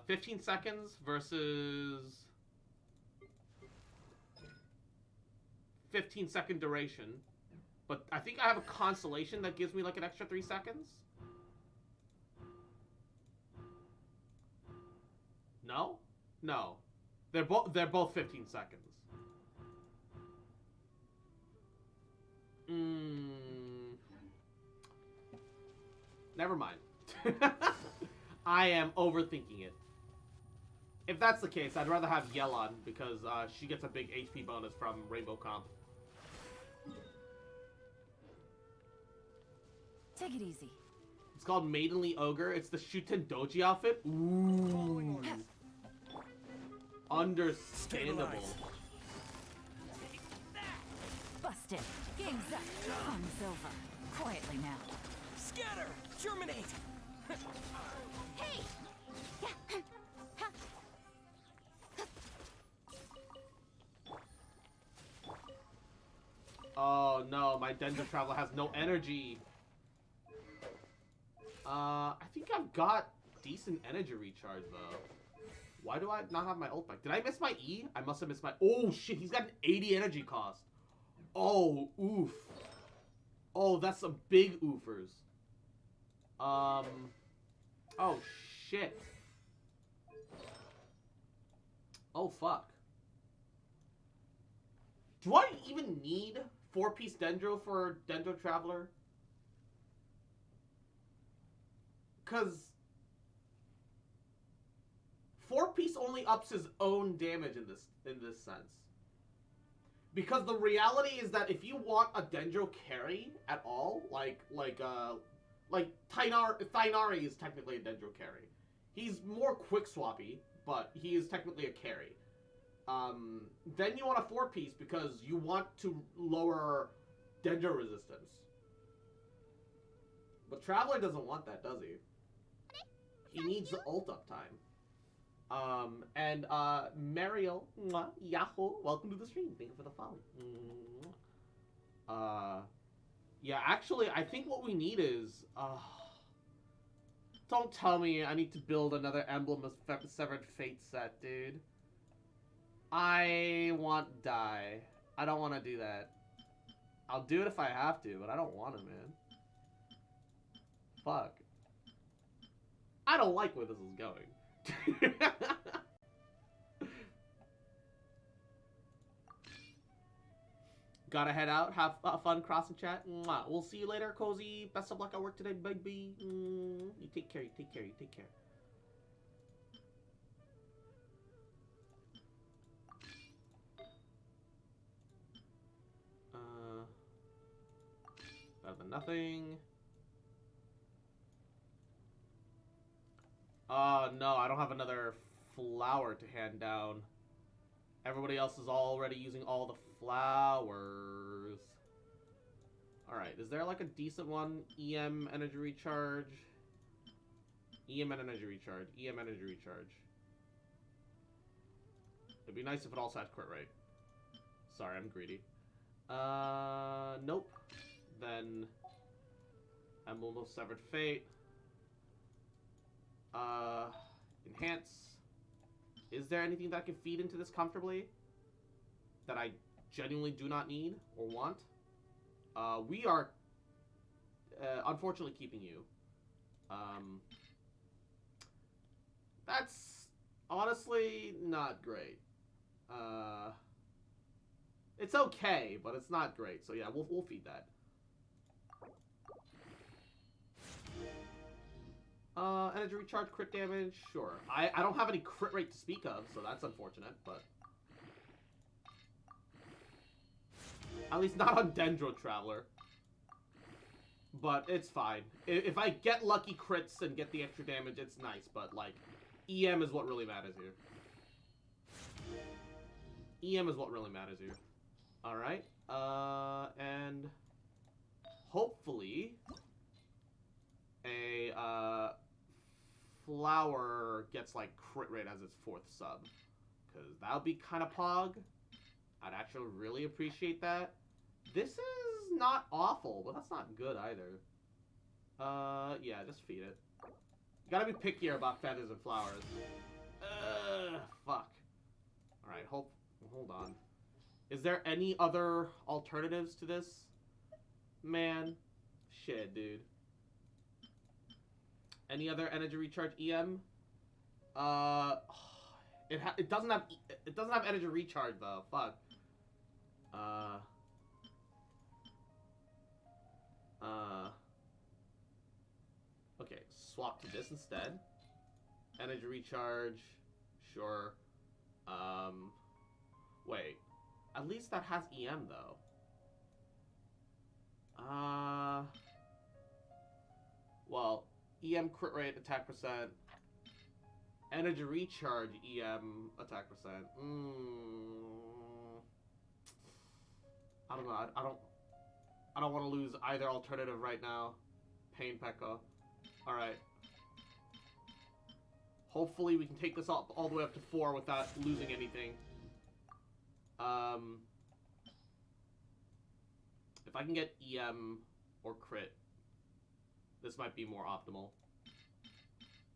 15 seconds versus 15-second duration. But I think I have a constellation that gives me like an extra 3 seconds. No? No. They're both 15 seconds. Never mind. I am overthinking it. If that's the case, I'd rather have Yelan because she gets a big HP bonus from Rainbow Comp. Take it easy. It's called Maidenly Ogre. It's the Shuten Doji outfit. Ooh. Understandable. Busted. Game's up. Fun's over. Quietly now. Scatter! Germinate! Hey! Oh no, my Dendro Traveler has no energy. I think I've got decent energy recharge though. Why do I not have my ult back? Did I miss my E? I must have missed my... Oh shit, he's got an 80 energy cost. Oh, oof. Oh, that's some big oofers. Oh shit. Oh fuck. Do I even need 4-piece Dendro for Dendro Traveler? Cause 4-piece only ups his own damage in this sense. Because the reality is that if you want a Dendro carry at all, like Thainari is technically a Dendro carry. He's more quick swappy, but he is technically a carry. Then you want a 4-piece because you want to lower Dendro resistance. But Traveler doesn't want that, does he? He needs the ult up time. Mariel, Yahoo, welcome to the stream. Thank you for the follow. Yeah, actually, I think what we need is, don't tell me I need to build another Emblem of Severed Fate set, dude. I want Dai. I don't want to do that. I'll do it if I have to, but I don't want to, man. Fuck. I don't like where this is going. Gotta head out. Have fun crossing chat. Mwah. We'll see you later, Cozy. Best of luck at work today, baby. You take care. You take care. You take care. Better than nothing. No, I don't have another flower to hand down. Everybody else is already using all the flowers. Alright, is there like a decent one? EM energy recharge. EM and energy recharge. EM energy recharge. It'd be nice if it also had crit rate. Sorry, I'm greedy. Nope. Then Emblem of Severed Fate. Enhance. Is there anything that I can feed into this comfortably that I genuinely do not need or want? We are unfortunately keeping you. That's honestly not great. It's okay, but it's not great. So yeah, we'll feed that. Energy recharge, crit damage, sure. I don't have any crit rate to speak of, so that's unfortunate, but... At least not on Dendro Traveler. But it's fine. If I get lucky crits and get the extra damage, it's nice, but, like, EM is what really matters here. EM is what really matters here. Alright, and... hopefully... a, flower gets, like, crit rate as its 4th sub. Because that would be kind of pog. I'd actually really appreciate that. This is not awful, but that's not good either. Yeah, just feed it. You gotta be pickier about feathers and flowers. Fuck. Alright, hold on. Is there any other alternatives to this? Man. Shit, dude. Any other energy recharge EM? It doesn't have energy recharge though. Fuck. Okay, swap to this instead. Energy recharge, sure. Wait. At least that has EM though. Well, EM crit rate, attack percent. Energy recharge, EM, attack percent. I don't know. I don't want to lose either alternative right now. Pain Pekka. Alright. Hopefully we can take this all the way up to 4 without losing anything. If I can get EM or crit, this might be more optimal.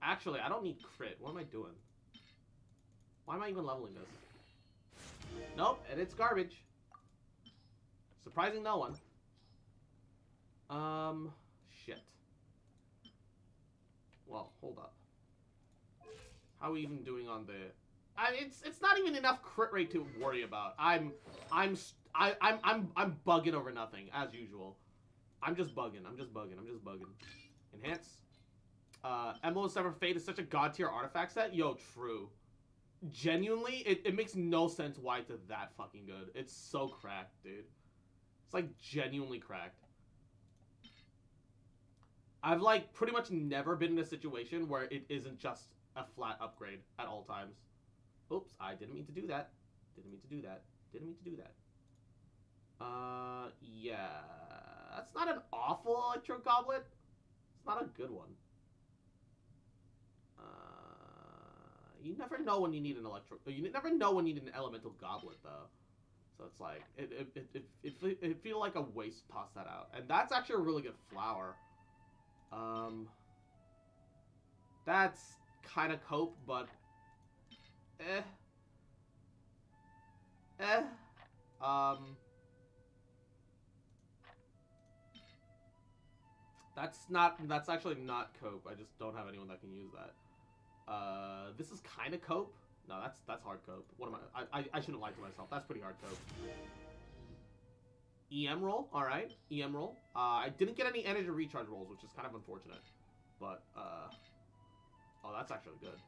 Actually, I don't need crit. What am I doing? Why am I even leveling this? Nope, and it's garbage. Surprising no one. Shit. Well, hold up. How are we even doing on the... it's not even enough crit rate to worry about. I'm bugging over nothing, as usual. I'm just bugging. Enhance. Emblem of Severed Fate is such a god tier artifact set. Yo, true. genuinely, it makes no sense why it's that fucking good. It's so cracked, dude. It's like genuinely cracked. I've like pretty much never been in a situation where it isn't just a flat upgrade at all times. Oops, I didn't mean to do that. Didn't mean to do that. Didn't mean to do that. Yeah. That's not an awful electro goblet. It's not a good one. You never know when you need an electro. You never know when you need an elemental goblet, though. So it's like it feel like a waste to toss that out. And that's actually a really good flower. That's kind of cope, but that's actually not cope. I just don't have anyone that can use that. This is kind of cope. No, that's hard cope. What am I shouldn't lie to myself. That's pretty hard cope. EM roll, all right. EM roll. I didn't get any energy recharge rolls, which is kind of unfortunate. But oh, that's actually good.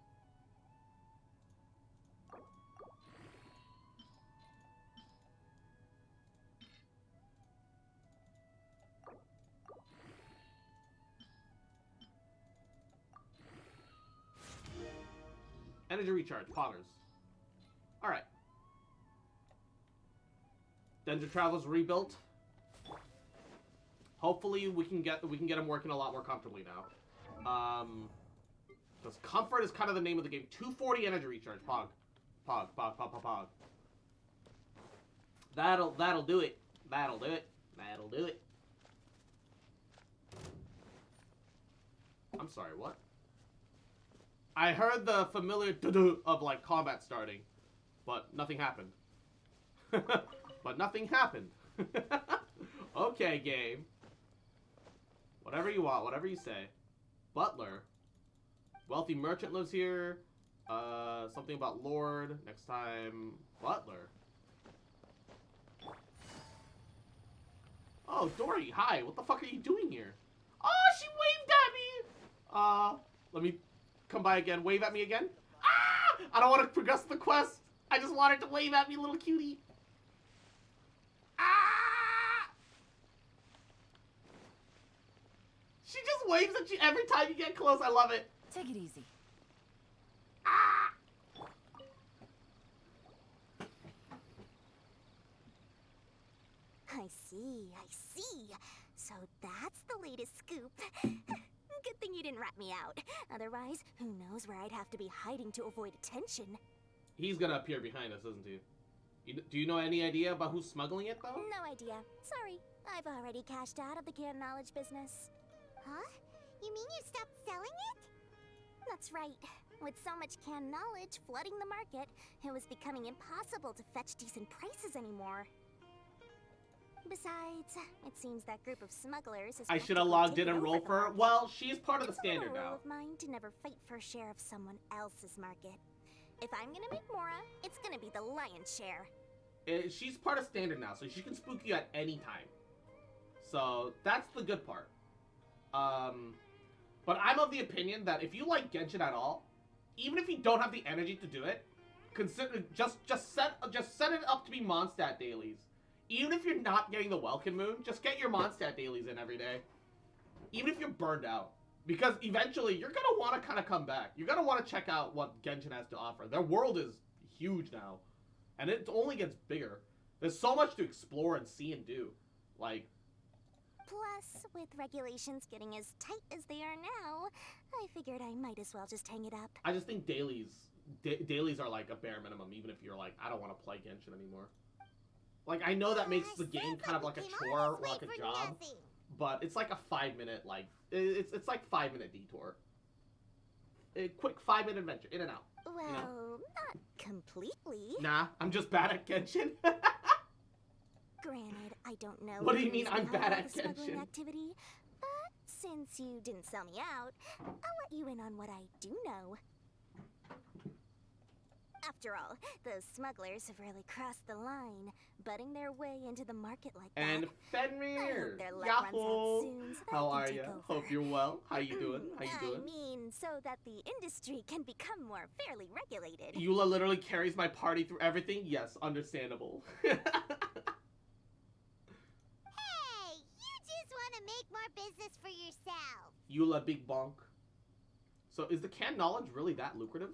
Energy recharge, poggers. All right. Dendra Travel's rebuilt. Hopefully we can get him working a lot more comfortably now. Because comfort is kind of the name of the game. 240 energy recharge, pog, pog, pog, pog, pog, pog. That'll do it. That'll do it. That'll do it. I'm sorry, what? I heard the familiar doo-doo of like combat starting, but nothing happened. But nothing happened. Okay, game. Whatever you want, whatever you say. Butler. Wealthy merchant lives here. Something about Lord. Next time, Butler. Oh, Dory, hi. What the fuck are you doing here? Oh, she waved at me. Let me come by again. Wave at me again. Ah! I don't want to progress the quest. I just want her to wave at me, little cutie. Ah! She just waves at you every time you get close. I love it. Take it easy. Ah! I see. So that's the latest scoop. Good thing you didn't rat me out. Otherwise, who knows where I'd have to be hiding to avoid attention. He's gonna appear behind us, isn't he? Do you know any idea about who's smuggling it, though? No idea. Sorry. I've already cashed out of the canned knowledge business. Huh? You mean you stopped selling it? That's right. With so much canned knowledge flooding the market, it was becoming impossible to fetch decent prices anymore. Besides, it seems that group of smugglers is I should have logged in and rolled for her. Well, she's part of the standard now. It's a rule now. of mine to never fight for a share of someone else's market. If I'm gonna make Mora, it's gonna be the lion's share. She's part of standard now, so she can spook you at any time. So that's the good part. But I'm of the opinion that if you like Genshin at all, even if you don't have the energy to do it, consider just set it up to be Mondstadt dailies. Even if you're not getting the Welkin Moon, just get your Mondstadt dailies in every day. Even if you're burned out. Because eventually, you're going to want to kind of come back. You're going to want to check out what Genshin has to offer. Their world is huge now. And it only gets bigger. There's so much to explore and see and do. Like... Plus, with regulations getting as tight as they are now, I figured I might as well just hang it up. I just think dailies are like a bare minimum, even if you're like, I don't want to play Genshin anymore. Like, I know that makes the game kind of like a chore or like a job, but it's like a 5-minute, like, it's like 5-minute detour. A quick 5-minute adventure, in and out. Well, you know? not completely. Nah, I'm just bad at Genshin. Granted, I don't know. What do you mean I'm bad at Genshin? Genshin? Activity, but since you didn't sell me out, I'll let you in on what I do know. After all, those smugglers have really crossed the line, butting their way into the market like And that. Fenrir, their luck runs out soon so that how I are can you? take over. Hope you're well. How you doing? How you doing? I mean, so that the industry can become more fairly regulated. Eula literally carries my party through everything. Yes, understandable. Hey, you just want to make more business for yourself. Eula big bonk. So is the canned knowledge really that lucrative?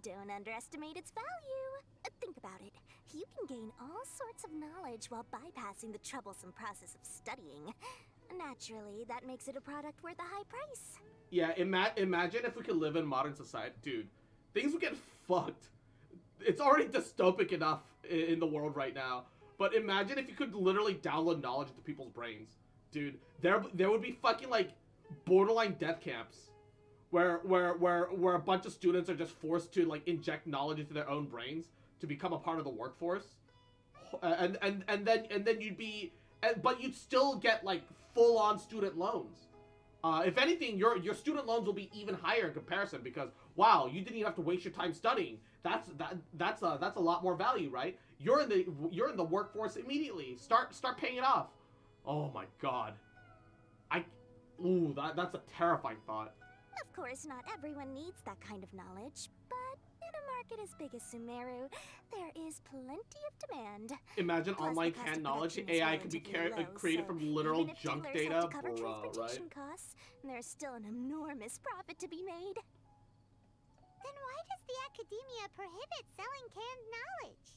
Don't underestimate its value. Think about it. You can gain all sorts of knowledge while bypassing the troublesome process of studying. Naturally, that makes it a product worth a high price. Yeah, imagine if we could live in modern society. Dude, things would get fucked. It's already dystopic enough in the world right now. But imagine if you could literally download knowledge into people's brains. Dude, there would be fucking, like, borderline death camps. Where a bunch of students are just forced to, like, inject knowledge into their own brains to become a part of the workforce, and then you'd be, but you'd still get, like, full-on student loans. If anything, your student loans will be even higher in comparison because wow, you didn't even have to waste your time studying. That's a lot more value, right? You're in the workforce immediately. Start paying it off. Oh my god, that's a terrifying thought. Of course, not everyone needs that kind of knowledge, but in a market as big as Sumeru, there is plenty of demand. Imagine Plus, online the cost canned of knowledge production is AI could be relatively low, created so from literal even if junk dealers data, have to cover right? transportation costs, there's still an enormous profit to be made. Then why does the academia prohibit selling canned knowledge?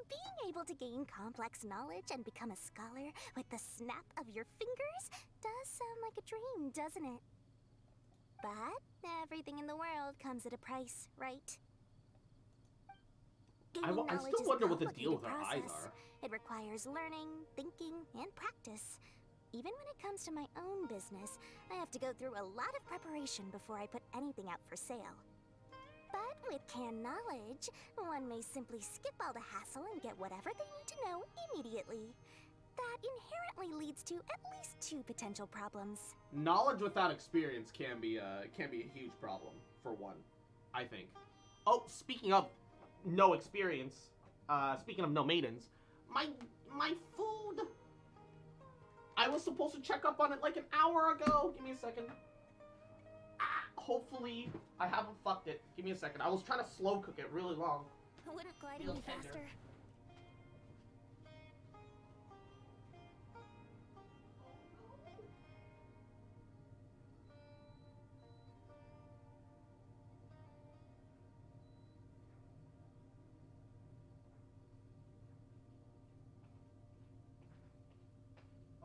Being able to gain complex knowledge and become a scholar with the snap of your fingers does sound like a dream, doesn't it? But everything in the world comes at a price, right? I still wonder what the deal with our eyes are. It requires learning, thinking, and practice. Even when it comes to my own business, I have to go through a lot of preparation before I put anything out for sale. But with canned knowledge, one may simply skip all the hassle and get whatever they need to know immediately. That inherently leads to at least 2 potential problems. Knowledge without experience can be a huge problem for one, I think. Oh, speaking of no experience, speaking of no maidens, my food. I was supposed to check up on it like an hour ago. Give me a second. Hopefully, I haven't fucked it. Give me a second. I was trying to slow cook it really long. Wouldn't gliding be faster?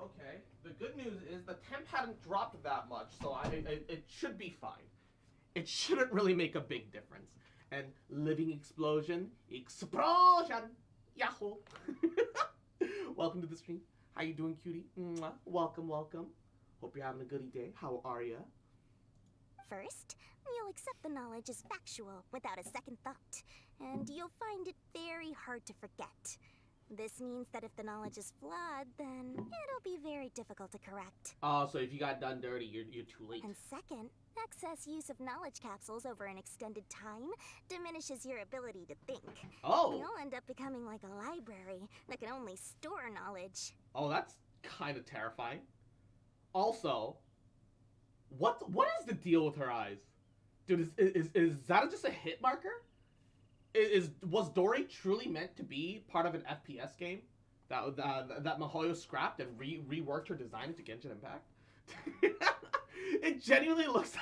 Okay, the good news is the temp hadn't dropped that much, so it should be fine. It shouldn't really make a big difference. And living explosion, Yahoo! Welcome to the stream. How you doing, cutie? Mwah. Welcome, welcome. Hope you're having a goody day. How are ya? First, you'll accept the knowledge as factual without a second thought, and you'll find it very hard to forget. This means that if the knowledge is flawed, then it'll be very difficult to correct. Oh, so if you got done dirty, you're too late. And second, excess use of knowledge capsules over an extended time diminishes your ability to think. Oh! You'll end up becoming like a library that can only store knowledge. Oh, that's kind of terrifying. Also, what is the deal with her eyes? Dude, is that just a hit marker? Was Dory truly meant to be part of an FPS game that MiHoYo scrapped and reworked her design into Genshin Impact? It genuinely looks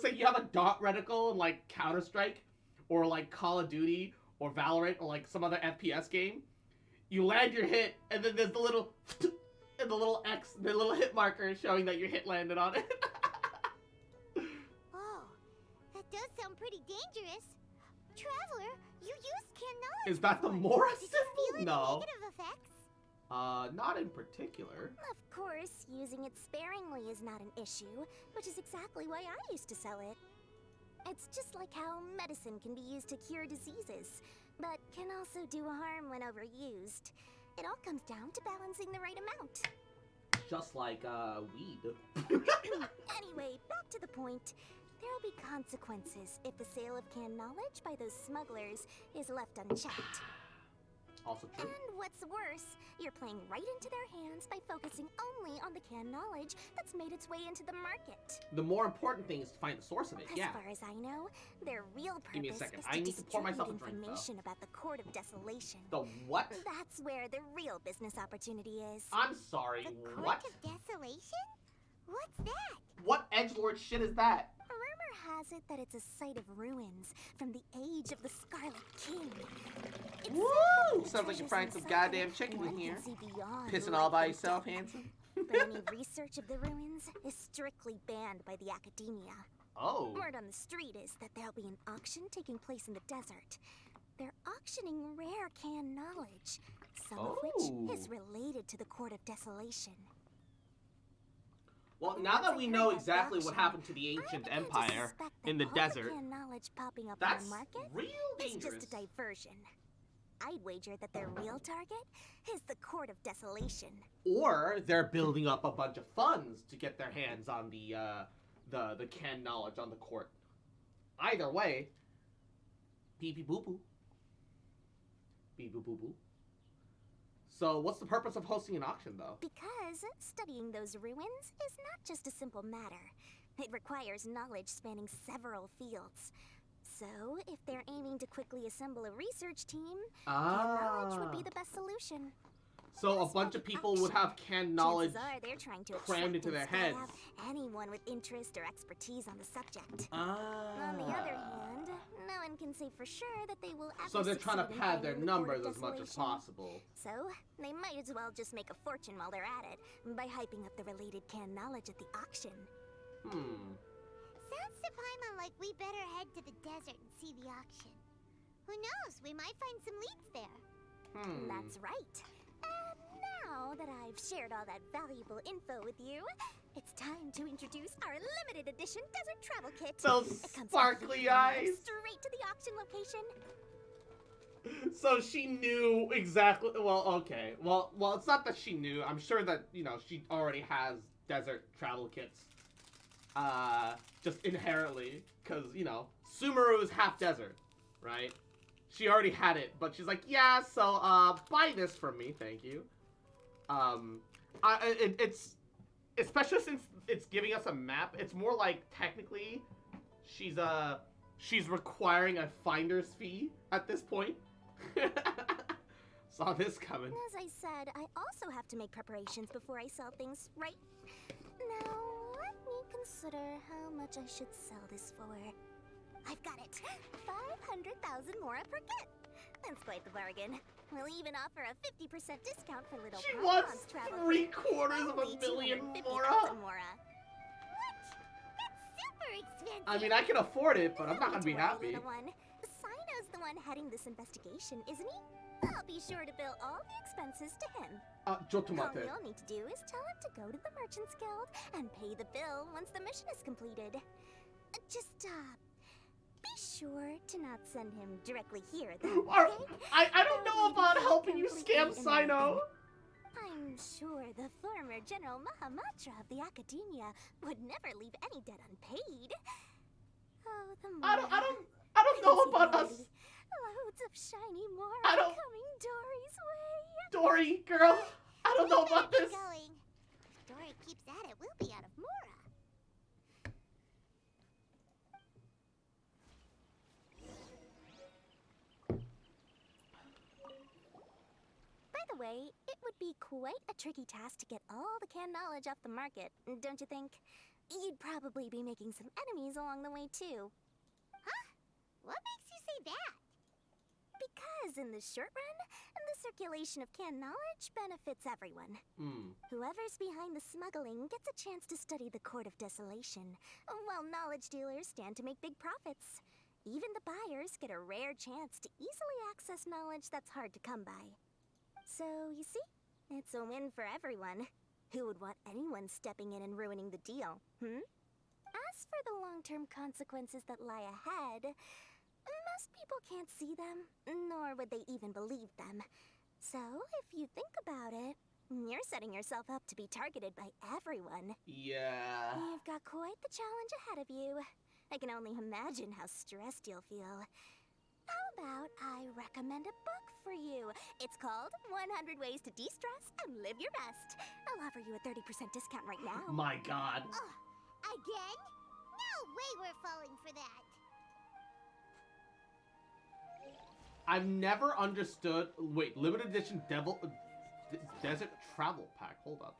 like you have a dot reticle in like Counter-Strike or like Call of Duty or Valorant or like some other FPS game. You land your hit and then there's the little and the little X, the little hit marker showing that your hit landed on it. That does sound pretty dangerous. Traveler, you used canned knowledge. Is that the Mora Did symbol? you feel any No. negative effects? Not in particular. Of course, using it sparingly is not an issue, which is exactly why I used to sell it. It's just like how medicine can be used to cure diseases, but can also do harm when overused. It all comes down to balancing the right amount. just like weed. Anyway, back to the point. There'll be consequences if the sale of canned knowledge by those smugglers is left unchecked. Also true. And what's worse, you're playing right into their hands by focusing only on the canned knowledge that's made its way into the market. The more important thing is to find the source of it, As far as I know, their real purpose Give me a second. is I to need to pour distribute myself a drink, information about the Court of Desolation. The what? That's where the real business opportunity is. I'm sorry, The what? Court of Desolation? What's that? What edgelord shit is that? Rumor has it that it's a site of ruins from the age of the Scarlet King. Woo! Sounds like you're frying some goddamn chicken in here. Pissing all by yourself, handsome. But any research of the ruins is strictly banned by the academia. Oh. Word on the street is that there'll be an auction taking place in the desert. They're auctioning rare canned knowledge, some of which is related to the Court of Desolation. Well, now that we know exactly what happened to the ancient empire in the desert, Knowledge popping up that's on the market real is dangerous. just a diversion. I'd wager that their real target is the Court of Desolation. Or they're building up a bunch of funds to get their hands on the canned knowledge on the court. Either way, pee pee boo boo. Pee boo boo boo. So what's the purpose of hosting an auction, though? Because studying those ruins is not just a simple matter. It requires knowledge spanning several fields. So, if they're aiming to quickly assemble a research team, canned knowledge would be the best solution. So a bunch of people would have canned knowledge Chances are they're trying to crammed into their heads. Have anyone with interest or expertise on the subject. Ah. On the other hand, no one can say for sure that they will ever So they're trying to succeed in pad their finding the Court numbers of as much as Desolation. possible. So, they might as well just make a fortune while they're at it by hyping up the related canned knowledge at the auction. Sounds to Paimon like we better head to the desert and see the auction. Who knows, we might find some leads there. That's right. And now that I've shared all that valuable info with you, it's time to introduce our limited edition desert travel kit. Those It comes sparkly with eyes. straight to the auction location. So she knew exactly. Well, okay. Well, it's not that she knew. I'm sure that she already has desert travel kits. Just inherently, because Sumeru is half desert, right? She already had it, but she's like, yeah. So buy this from me, thank you. It's especially since it's giving us a map. It's more like technically, she's requiring a finder's fee at this point. Saw this coming. As I said, I also have to make preparations before I sell things, right? Now, let me consider how much I should sell this for. I've got it. 500,000 mora per kit. That's quite the bargain. We'll even offer a 50% discount for little She Paimon's wants travel. 750,000 mora. Mora. Super expensive. I mean, I can afford it, but I'm not gonna be happy. Little one. Sino's the one heading this investigation, isn't he? I'll be sure to bill all the expenses to him. All Jotomate. you'll need to do is tell him to go to the Merchants Guild and pay the bill once the mission is completed. Just, be sure to not send him directly here, though, okay? I don't know about helping you scam Sino. I'm sure the former General Mahamatra of the Academia would never leave any debt unpaid. Oh, the I don't know about us. Loads of shiny more I don't- coming Dory's way. Dory, girl, I don't know about this. Going. If Dory keeps at it, we'll be out of mora. By the way, it would be quite a tricky task to get all the canned knowledge off the market, don't you think? You'd probably be making some enemies along the way, too. Huh? What makes you say that? Because in the short run, the circulation of canned knowledge benefits everyone. Whoever's behind the smuggling gets a chance to study the Court of Desolation, while knowledge dealers stand to make big profits. Even the buyers get a rare chance to easily access knowledge that's hard to come by. So, you see, it's a win for everyone. Who would want anyone stepping in and ruining the deal, As for the long-term consequences that lie ahead, most people can't see them, nor would they even believe them. So, if you think about it, You're setting yourself up to be targeted by everyone. Yeah. You've got quite the challenge ahead of you. I can only imagine how stressed you'll feel. How about I recommend a book for you? It's called 100 Ways to De-Stress and Live Your Best. I'll offer you a 30% discount right now. My God. Again? No way we're falling for that. I've never understood. Wait, limited edition desert travel pack. Hold up.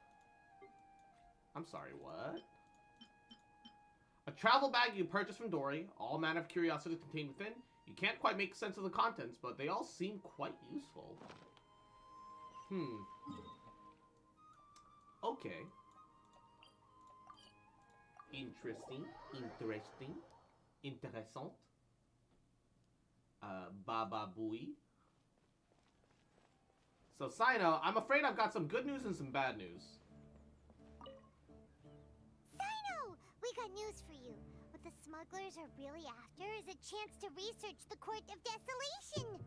I'm sorry, what? A travel bag you purchase from Dory. All manner of curiosities contained within. You can't quite make sense of the contents, but they all seem quite useful. Okay. Interesting. Interessant. Baba Booey. So, Sino, I'm afraid I've got some good news and some bad news. Sino! We got news for you. What the smugglers are really after is a chance to research the Court of Desolation.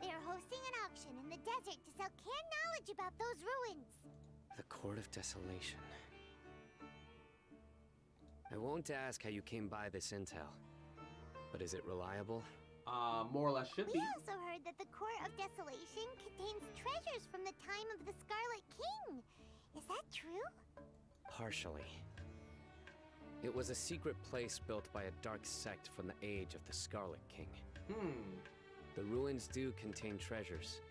They are hosting an auction in the desert to sell canned knowledge about those ruins. The Court of Desolation. I won't ask how you came by this intel, but is it reliable? More or less should be. We also heard that the Court of Desolation contains treasures from the time of the Scarlet King. Is that true? Partially. It was a secret place built by a dark sect from the age of the Scarlet King. The ruins do contain treasures,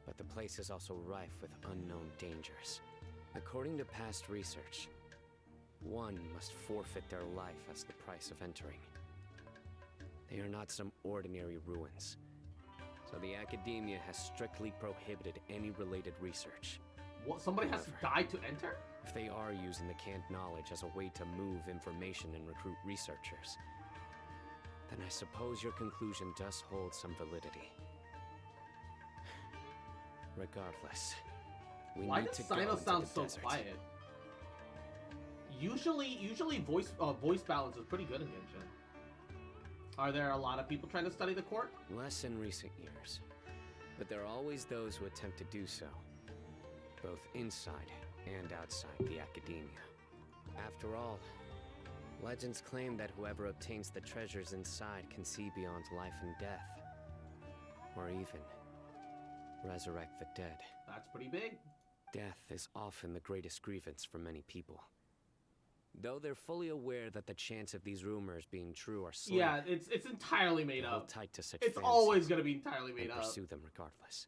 but the place is also rife with unknown dangers. According to past research, one must forfeit their life as the price of entering. They are not some ordinary ruins, so the academia has strictly prohibited any related research. What? Somebody has to die to enter? If they are using the canned knowledge as a way to move information and recruit researchers, then I suppose your conclusion does hold some validity. Regardless, we need to go into the desert. Why does Sino sound so quiet? Usually voice balance is pretty good in Genshin. Are there a lot of people trying to study the court? Less in recent years, but there are always those who attempt to do so, both inside and outside the academia. After all, legends claim that whoever obtains the treasures inside can see beyond life and death, or even resurrect the dead. That's pretty big. Death is often the greatest grievance for many people. Though they're fully aware that the chance of these rumors being true are slim. Yeah, it's entirely made up. Tight to such it's fancy always going to be entirely made up. Pursue them regardless.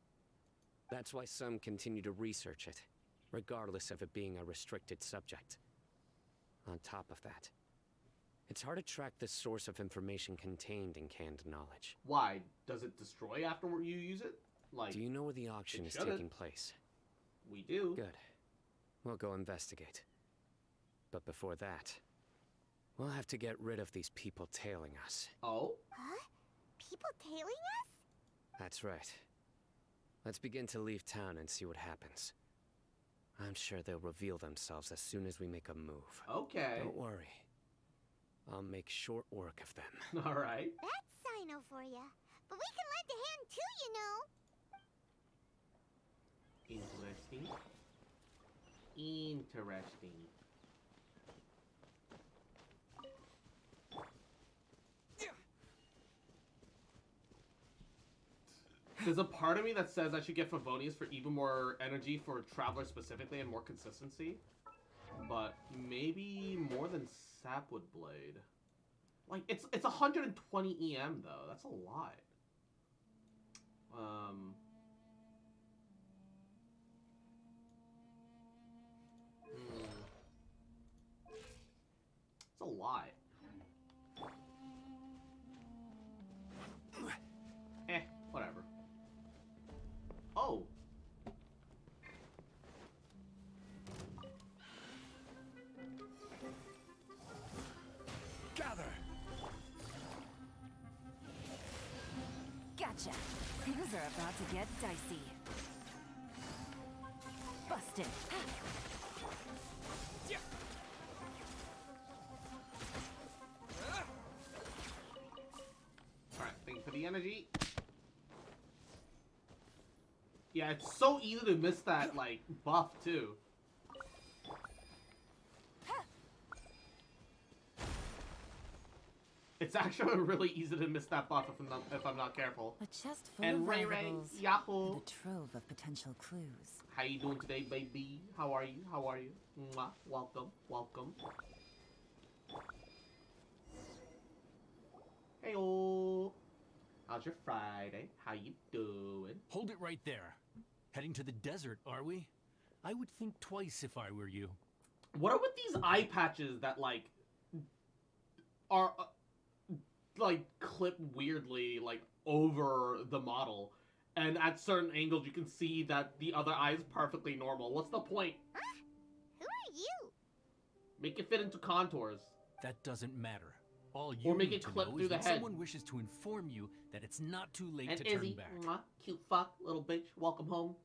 That's why some continue to research it, regardless of it being a restricted subject. On top of that, it's hard to track the source of information contained in canned knowledge. Why? Does it destroy after you use it? Like, do you know where the auction is taking place? We do. Good. We'll go investigate. But before that, we'll have to get rid of these people tailing us. Oh? Huh? People tailing us? That's right. Let's begin to leave town and see what happens. I'm sure they'll reveal themselves as soon as we make a move. Okay. Don't worry. I'll make short work of them. All right. That's Sino for ya. But we can lend a hand too, you know. Interesting. Interesting. There's a part of me that says I should get Favonius for even more energy for Traveler specifically and more consistency. But maybe more than Sapwood Blade. Like, it's 120 EM though. That's a lot. It's a lot. Whatever. Oh. Gather. Gotcha. Things are about to get dicey. Busted. Alright, thank you for the energy. Yeah, it's so easy to miss that, like, buff, too. It's actually really easy to miss that buff if I'm not careful. A chest full And of Ray valuables Yahoo! and a trove of potential clues. How you doing today, baby? How are you? How are you? Mwah. Welcome. Welcome. Hey-o! How's your Friday? How you doing? Hold it right there. Heading to the desert, are we? I would think twice if I were you. What are with these eye patches that, like, are, like, clip weirdly, like, over the model? And at certain angles, you can see that the other eye is perfectly normal. What's the point? Who are you? Make it fit into contours. That doesn't matter. All you Or make need it to clip know through is the that head. someone wishes to inform you that it's not too late And to turn Izzy, back. mwah, cute fuck, little bitch, welcome home.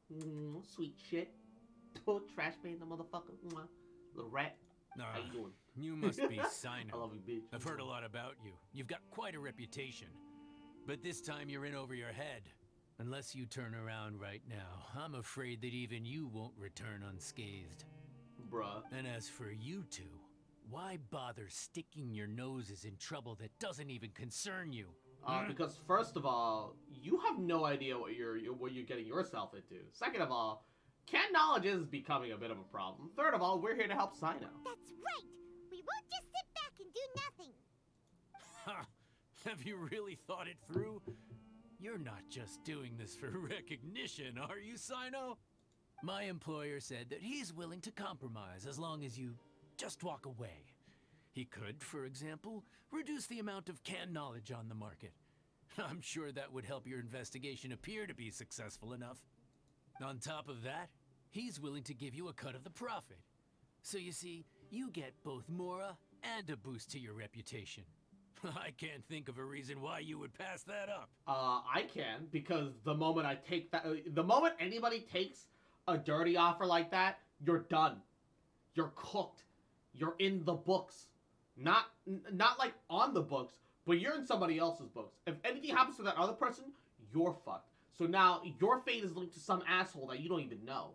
Sweet shit. Trash man, the motherfucker. Mwah. Little rat. How you doing? You must be Sino. I love you, bitch. I've heard a lot about you. You've got quite a reputation. But this time you're in over your head. Unless you turn around right now, I'm afraid that even you won't return unscathed. Bruh. And as for you two, why bother sticking your noses in trouble that doesn't even concern you? Because first of all, you have no idea what you're getting yourself into. Second of all, canned knowledge is becoming a bit of a problem. Third of all, we're here to help Sino. That's right. We won't just sit back and do nothing. Ha! Have you really thought it through? You're not just doing this for recognition, are you, Sino? My employer said that he's willing to compromise as long as you just walk away. He could, for example, reduce the amount of canned knowledge on the market. I'm sure that would help your investigation appear to be successful enough. On top of that, he's willing to give you a cut of the profit. So you see, you get both Mora and a boost to your reputation. I can't think of a reason why you would pass that up. I can, because the moment I take that, the moment anybody takes a dirty offer like that, you're done. You're cooked. You're in the books. Not like on the books, but you're in somebody else's books. If anything happens to that other person, you're fucked. So now your fate is linked to some asshole that you don't even know.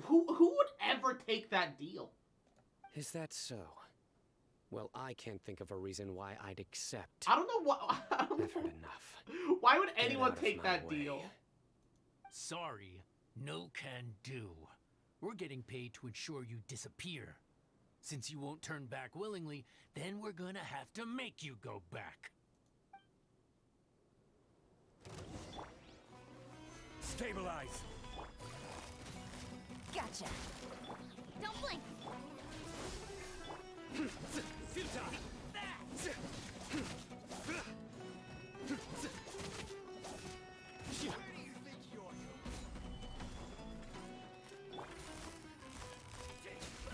Who would ever take that deal? Is that so? Well, I can't think of a reason why I'd accept. I don't know what. I've heard enough. Why would Get anyone out of take my that way. deal? Sorry, no can do. We're getting paid to ensure you disappear. Since you won't turn back willingly, then we're gonna have to make you go back. Stabilize. Gotcha. Don't blink.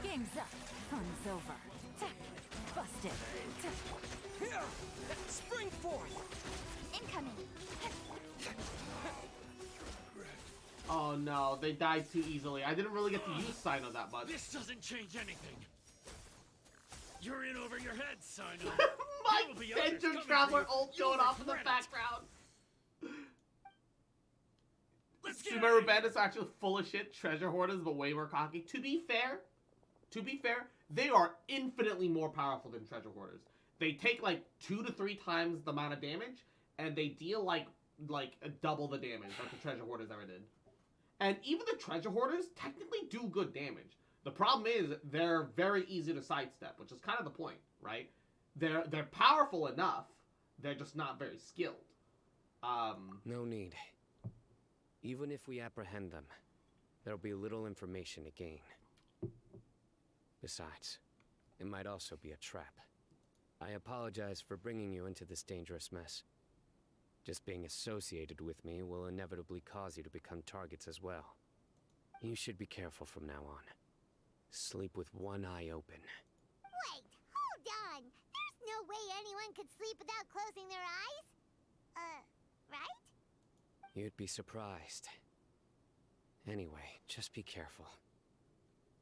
Game's up. Fun's over. Busted. Spring forth! Incoming. Oh no, they died too easily. I didn't really get to use Sino that much. This doesn't change anything. You're in over your head, Sino. My There will be others Genshin coming Traveler for you. ult You'll going off in the regret it. background. Let's get Sumeru out of here. Bandit's actually full of shit, treasure hoarders, but way more cocky. To be fair, they are infinitely more powerful than treasure hoarders. They take like 2 to 3 times the amount of damage, and they deal like double the damage that the treasure hoarders ever did. And even the treasure hoarders technically do good damage. The problem is they're very easy to sidestep, which is kind of the point, right? They're powerful enough, they're just not very skilled. No need. Even if we apprehend them, there'll be little information to gain. Besides, it might also be a trap. I apologize for bringing you into this dangerous mess. Just being associated with me will inevitably cause you to become targets as well. You should be careful from now on. Sleep with one eye open. Wait, hold on. There's no way anyone could sleep without closing their eyes. Right? You'd be surprised. Anyway, just be careful.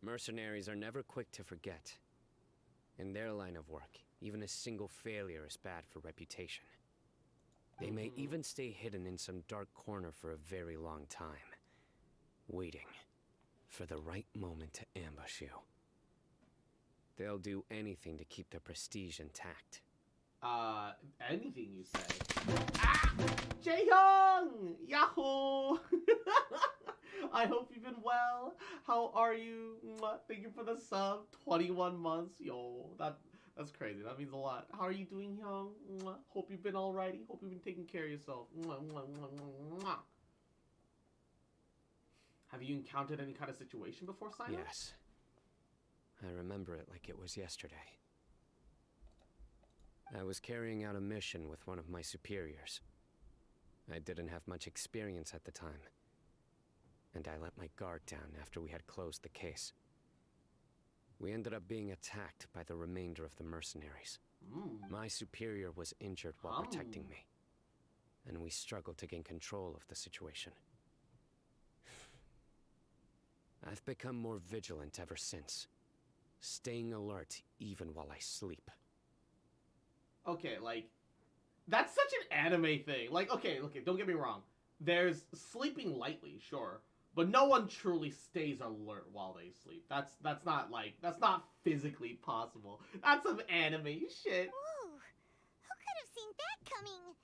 Mercenaries are never quick to forget. In their line of work, even a single failure is bad for reputation. They may even stay hidden in some dark corner for a very long time, waiting for the right moment to ambush you. They'll do anything to keep their prestige intact. Anything you say. Ah! Jaehyung! Yahoo! I hope you've been well. How are you? Mwah. Thank you for the sub. 21 months. Yo, that's crazy. That means a lot. How are you doing, Hyung? Mwah. Hope you've been alrighty. Hope you've been taking care of yourself. Mwah, mwah, mwah, mwah, mwah. Have you encountered any kind of situation before sign up? Yes. I remember it like it was yesterday. I was carrying out a mission with one of my superiors. I didn't have much experience at the time, and I let my guard down after we had closed the case. We ended up being attacked by the remainder of the mercenaries. My superior was injured while protecting me, and we struggled to gain control of the situation. I've become more vigilant ever since, staying alert even while I sleep. Okay, like, that's such an anime thing. Like, okay, don't get me wrong. There's sleeping lightly, sure, but no one truly stays alert while they sleep. That's not physically possible. That's some anime shit. Ooh, who could have seen that coming?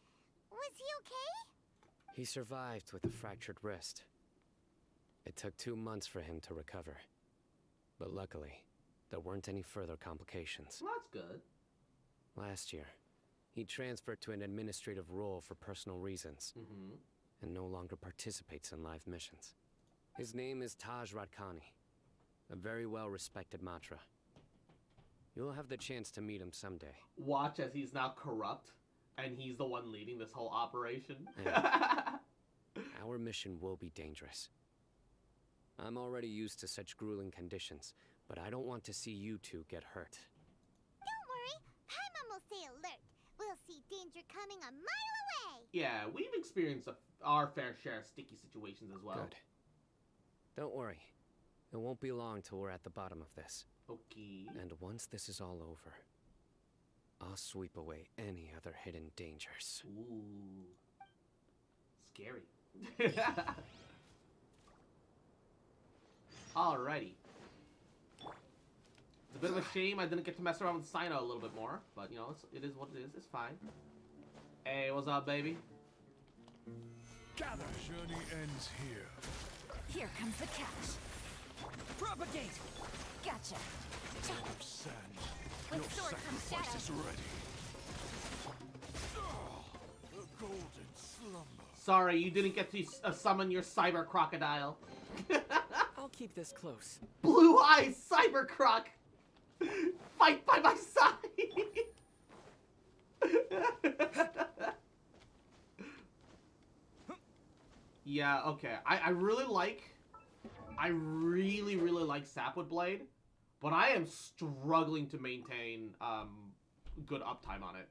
Was he okay? He survived with a fractured wrist. It took 2 months for him to recover, but luckily, there weren't any further complications. Well, that's good. Last year, he transferred to an administrative role for personal reasons, and no longer participates in live missions. His name is Taj Radkani, a very well-respected Matra. You'll have the chance to meet him someday. Watch as he's now corrupt, and he's the one leading this whole operation. Our mission will be dangerous. I'm already used to such grueling conditions, but I don't want to see you two get hurt. Don't worry, Paimon will stay alert. We'll see danger coming a mile away. Yeah, we've experienced our fair share of sticky situations as well. Good. Don't worry. It won't be long till we're at the bottom of this. Okay. And once this is all over, I'll sweep away any other hidden dangers. Ooh. Scary. Alrighty. It's a bit of a shame I didn't get to mess around with Sino a little bit more, but you know, it is what it is. It's fine. Hey, what's up, baby? Gather. Journey ends here. Here comes the catch. Propagate! Gotcha. Sand. With Your sword comes sacrifice shadow. is ready. The golden slumber. Sorry, you didn't get to summon your cyber crocodile. I'll keep this close. Blue eyes cyber croc! Fight by my side! Yeah, okay. I really like Sapwood Blade, but I am struggling to maintain good uptime on it.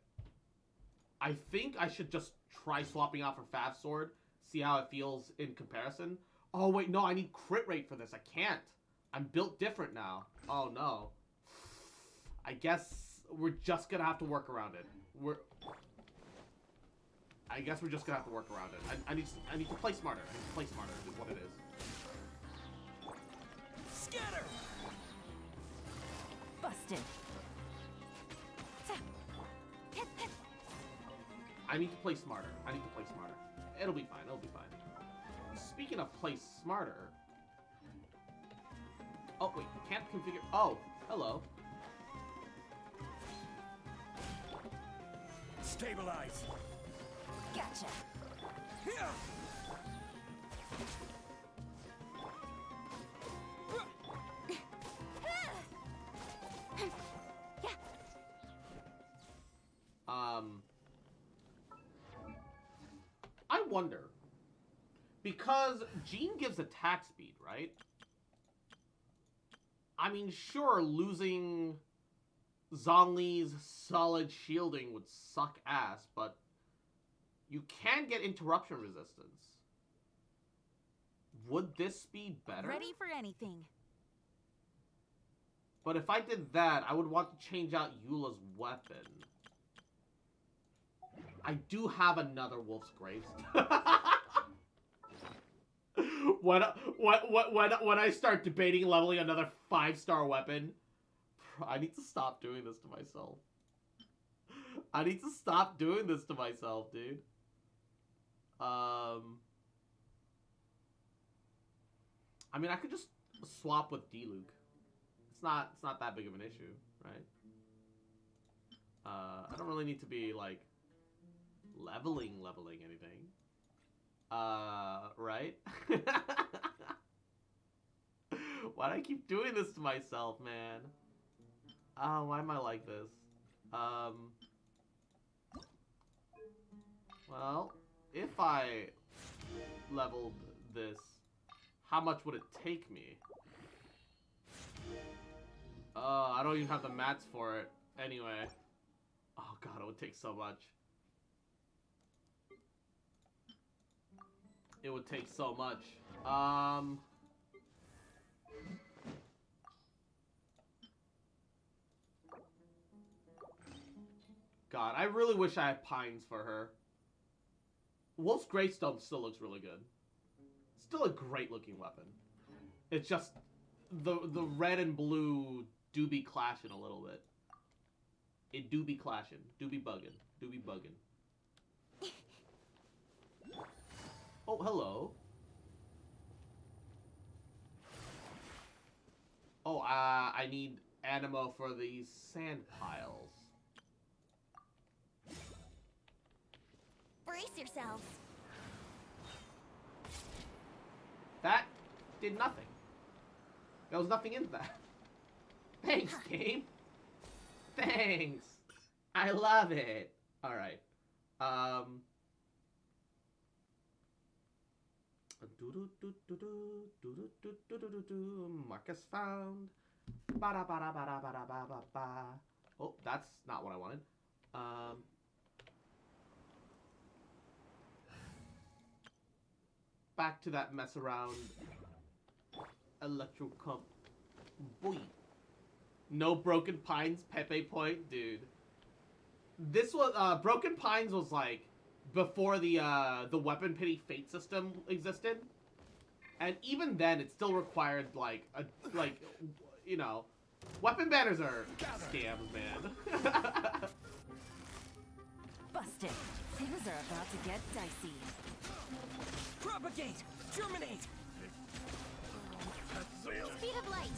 I think I should just try swapping out for Fav Sword, see how it feels in comparison. Oh wait, no, I need crit rate for this. I can't. I'm built different now. Oh no. I guess we're just gonna have to work around it. I guess we're just gonna have to work around it. I need to play smarter. I need to play smarter is what it is. Scatter! Busted. I need to play smarter. It'll be fine. It'll be fine. Speaking of play smarter. Oh, wait. Can't configure. Oh, hello. Stabilize. Gotcha. I wonder, because Jean gives attack speed, right? I mean, sure, losing Zhongli's solid shielding would suck ass, but you can get interruption resistance. Would this be better? Ready for anything. But if I did that, I would want to change out Eula's weapon. I do have another Wolf's Graves. when I start debating leveling another 5-star weapon, I need to stop doing this to myself. I need to stop doing this to myself, dude. I mean, I could just swap with D-Luke. It's not that big of an issue, right? I don't really need to be like leveling anything. Right? Why do I keep doing this to myself, man? Why am I like this? Well, if I leveled this, how much would it take me? I don't even have the mats for it. Anyway. Oh god, it would take so much. It would take so much. God, I really wish I had pines for her. Wolf's Greystone still looks really good. Still a great looking weapon. It's just the red and blue do be clashing a little bit. It do be clashing. Do be bugging. Do be bugging. Oh, hello. Oh, I need animo for these sand piles. Brace yourselves. That did nothing. There was nothing in that. Thanks, game. Thanks. I love it. All right. Marcus found. Oh, that's not what I wanted. Back to that mess around. Electro comp. Boy. No Broken Pines Pepe point, dude. This was Broken Pines was like before the weapon pity fate system existed, and even then it still required like you know, weapon banners are scams, man. Busted. Things are about to get dicey. Propagate! Germinate! Speed of light.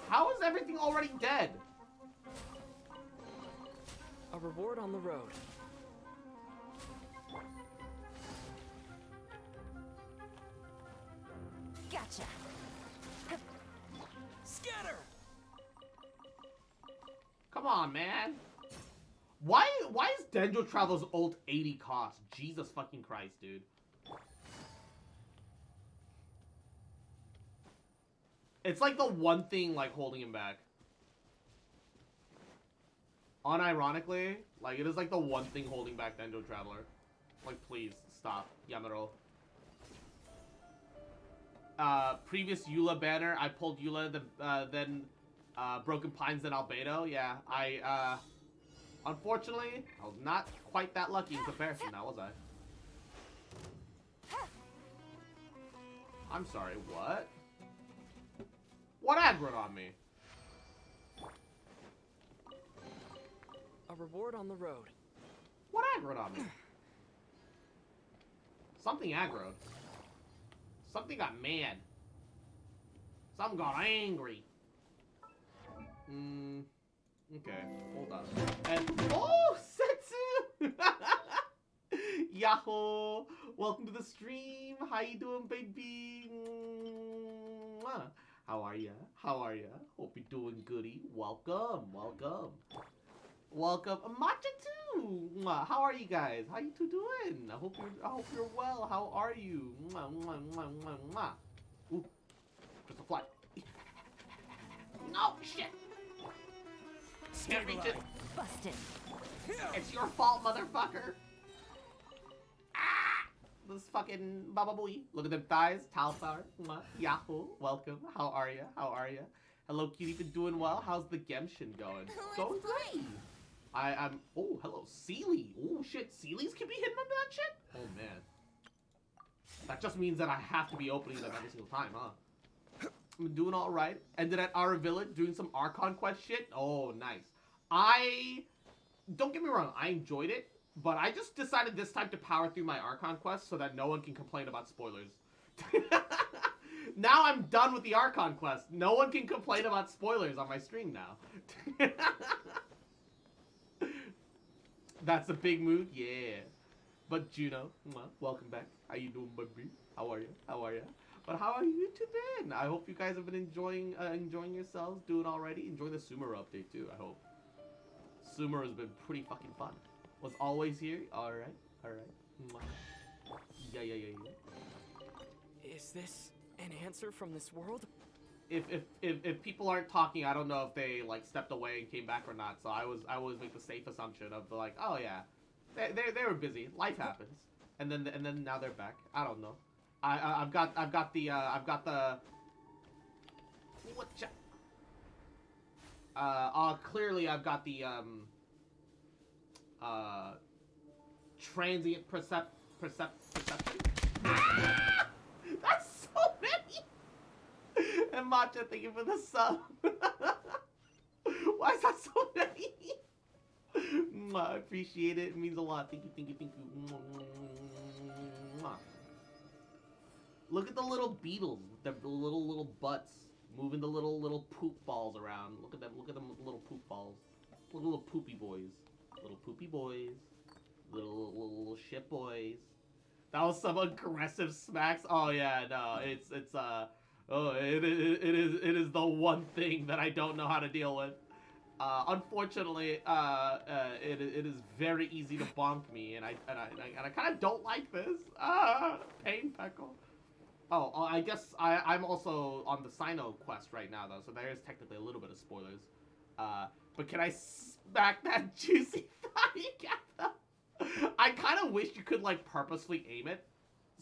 How is everything already dead? A reward on the road. Gotcha. Scatter! Come on, man. Why is Dendro Travel's ult 80 cost? Jesus fucking Christ, dude. It's like the one thing like holding him back. Unironically, like it is like the one thing holding back Dendro Traveler. Like please stop, Yamaro. Previous Eula banner, I pulled Eula, then Broken Pines, then Albedo. Yeah, I unfortunately I was not quite that lucky in comparison. Now was I? I'm sorry. What? What aggroed on me? A reward on the road. What aggroed on me? Something aggroed. Something got mad. Something got angry. Okay, hold on. And oh, Setsu! Yahoo! Welcome to the stream. How you doing, baby? Mwah. How are ya? How are ya? Hope you're doing goody. Welcome, welcome. Welcome. Matcha too! Mwah. How are you guys? How you two doing? I hope you're well. How are you? Mwah, mwah, mwah, mwah, mwah. Ooh. Just a fly. No shit! Can't reach it. Busted. It's your fault, motherfucker. Ah! This fucking Baba Booey. Look at them thighs. Talsar. Yahoo. Welcome. How are ya? How are ya? Hello, Cutie, been doing well? How's the Genshin going? Going great. I'm. Oh, hello, Sealy. Oh shit, Sealy's can be hidden under that shit. Oh man. That just means that I have to be opening them every single time, huh? I'm doing all right. Ended at our village doing some Archon quest shit. Oh, nice. Don't get me wrong, I enjoyed it, but I just decided this time to power through my Archon quest so that no one can complain about spoilers. Now I'm done with the Archon quest. No one can complain about spoilers on my stream now. That's a big mood, yeah. But Juno, welcome back. How you doing, baby? How are you? How are you? But how are you two been? I hope you guys have been enjoying yourselves, doing already. Enjoying the Sumeru update too, I hope. Sumeru has been pretty fucking fun. Was always here. Alright. Yeah. Is this an answer from this world? If people aren't talking, I don't know if they like stepped away and came back or not. So I always make the safe assumption of like, oh yeah, they were busy. Life happens, and then now they're back. I don't know. I've got the clearly I've got the transient perception. That's so many. And Matcha, thank you for the sub. Why is that so many? I appreciate it. It means a lot. Thank you. Look at the little beetles with their little butts moving the little poop balls around. Look at them little poop balls. Little poopy boys. Little poopy boys. Little shit boys. That was some aggressive smacks. Oh yeah, no, it is the one thing that I don't know how to deal with. Unfortunately, it is very easy to bonk me, and I kind of don't like this. Pain Peckle. Oh, I guess I'm also on the Sino quest right now though, so there is technically a little bit of spoilers. But can I smack that juicy thigh, Gatha? I kind of wish you could like purposely aim it,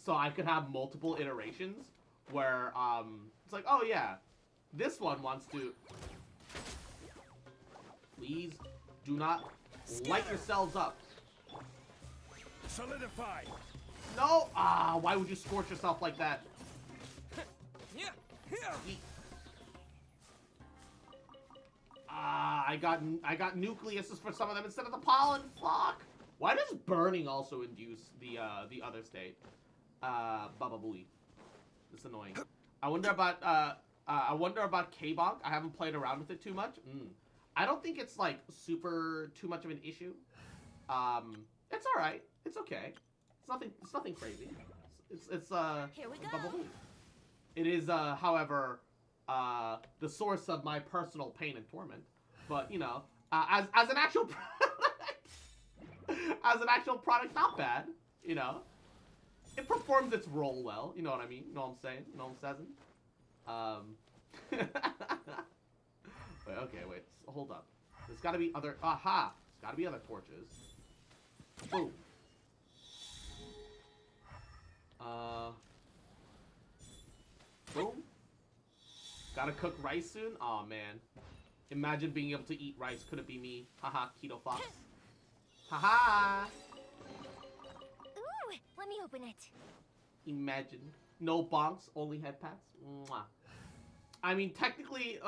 so I could have multiple iterations where it's like, oh yeah, this one wants to. Please do not light yourselves up. Solidify. No! Why would you scorch yourself like that? I got nucleuses for some of them instead of the pollen. Fuck. Why does burning also induce the other state? Baba Booey. It's annoying. I wonder about K-Bonk. I haven't played around with it too much. I don't think it's like super too much of an issue. It's all right. It's okay. It's nothing crazy. It's Here we Baba go. Booey. It is however the source of my personal pain and torment. But you know, as an actual as an actual product, not bad. You know, it performs its role well. You know what I mean? You know what I'm saying? You know what I'm saying? Wait, okay, wait. Hold up. There's got to be other. Aha! There's got to be other torches. Boom. Boom. Gotta cook rice soon? Aw, man. Imagine being able to eat rice. Could it be me? Haha, Keto Fox. Haha! Ooh, let me open it. Imagine. No bonks, only head pats. Mwah. I mean, technically,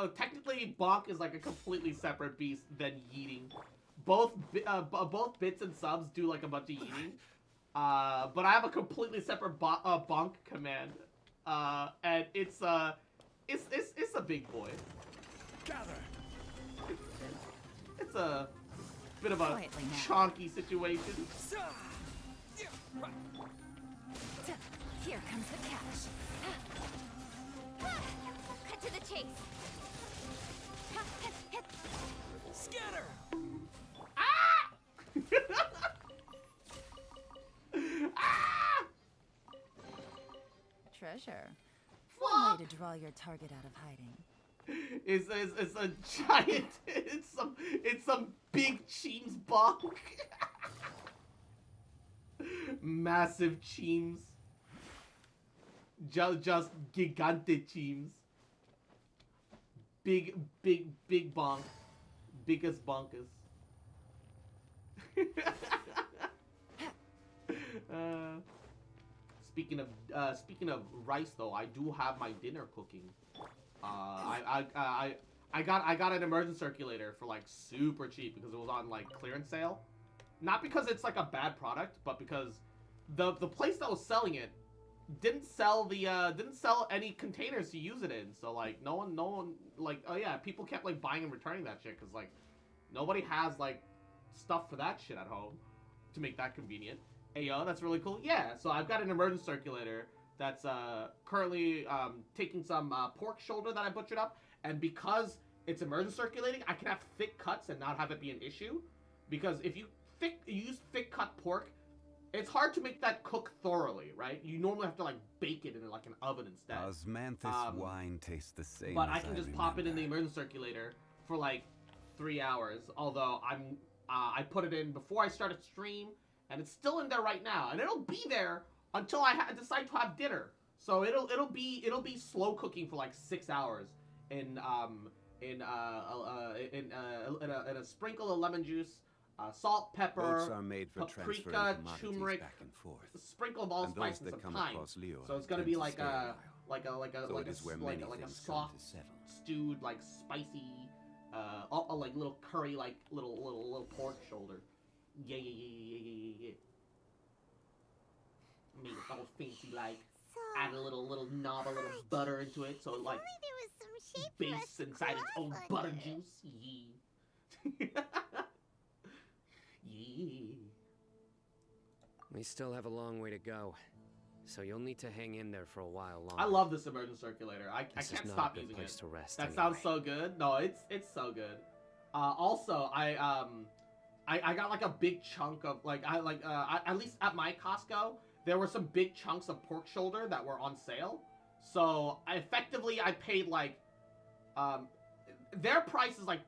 bonk is like a completely separate beast than yeeting. Both bits and subs do like a bunch of yeeting. But I have a completely separate bonk command. And it's a big boy. Gather. It's a bit of a chonky situation. Here comes the catch. Cut to the chase. Scatter! Treasure. One way to draw your target out of hiding. It's a giant. It's some big Cheems bonk. Massive Cheems. Just gigante Cheems. big bonk. Biggest bonkers. Speaking of rice though, I do have my dinner cooking. I got an immersion circulator for like super cheap because it was on like clearance sale. Not because it's like a bad product, but because the place that was selling it didn't sell any containers to use it in. So like no one like, oh yeah, people kept like buying and returning that shit because like nobody has like stuff for that shit at home to make that convenient. Hey yo, that's really cool. Yeah, so I've got an immersion circulator that's currently taking some pork shoulder that I butchered up, and because it's immersion circulating, I can have thick cuts and not have it be an issue. Because if you use thick cut pork, it's hard to make that cook thoroughly, right? You normally have to like bake it in like an oven instead. Osmanthus wine tastes the same. But I can just pop it in the immersion circulator for like 3 hours. Although I put it in before I started stream, and it's still in there right now, and it'll be there until I decide to have dinner. So it'll be slow cooking for like 6 hours in a sprinkle of lemon juice, salt, pepper, Boats are made for paprika, turmeric, back and forth. sprinkle of allspice and some thyme. So it's gonna be like a soft, stewed, like spicy, like little curry, like little pork shoulder. Yeah. Make it all fancy, like add a little knob, a little butter into it, so it like bastes inside its own butter juice. Yeah. Yeah. We still have a long way to go, so you'll need to hang in there for a while longer. I love this immersion circulator. I can't stop using it. To rest that sounds so good. No, it's so good. Also, I got like a big chunk of at least at my Costco, there were some big chunks of pork shoulder that were on sale. So I paid like their price is like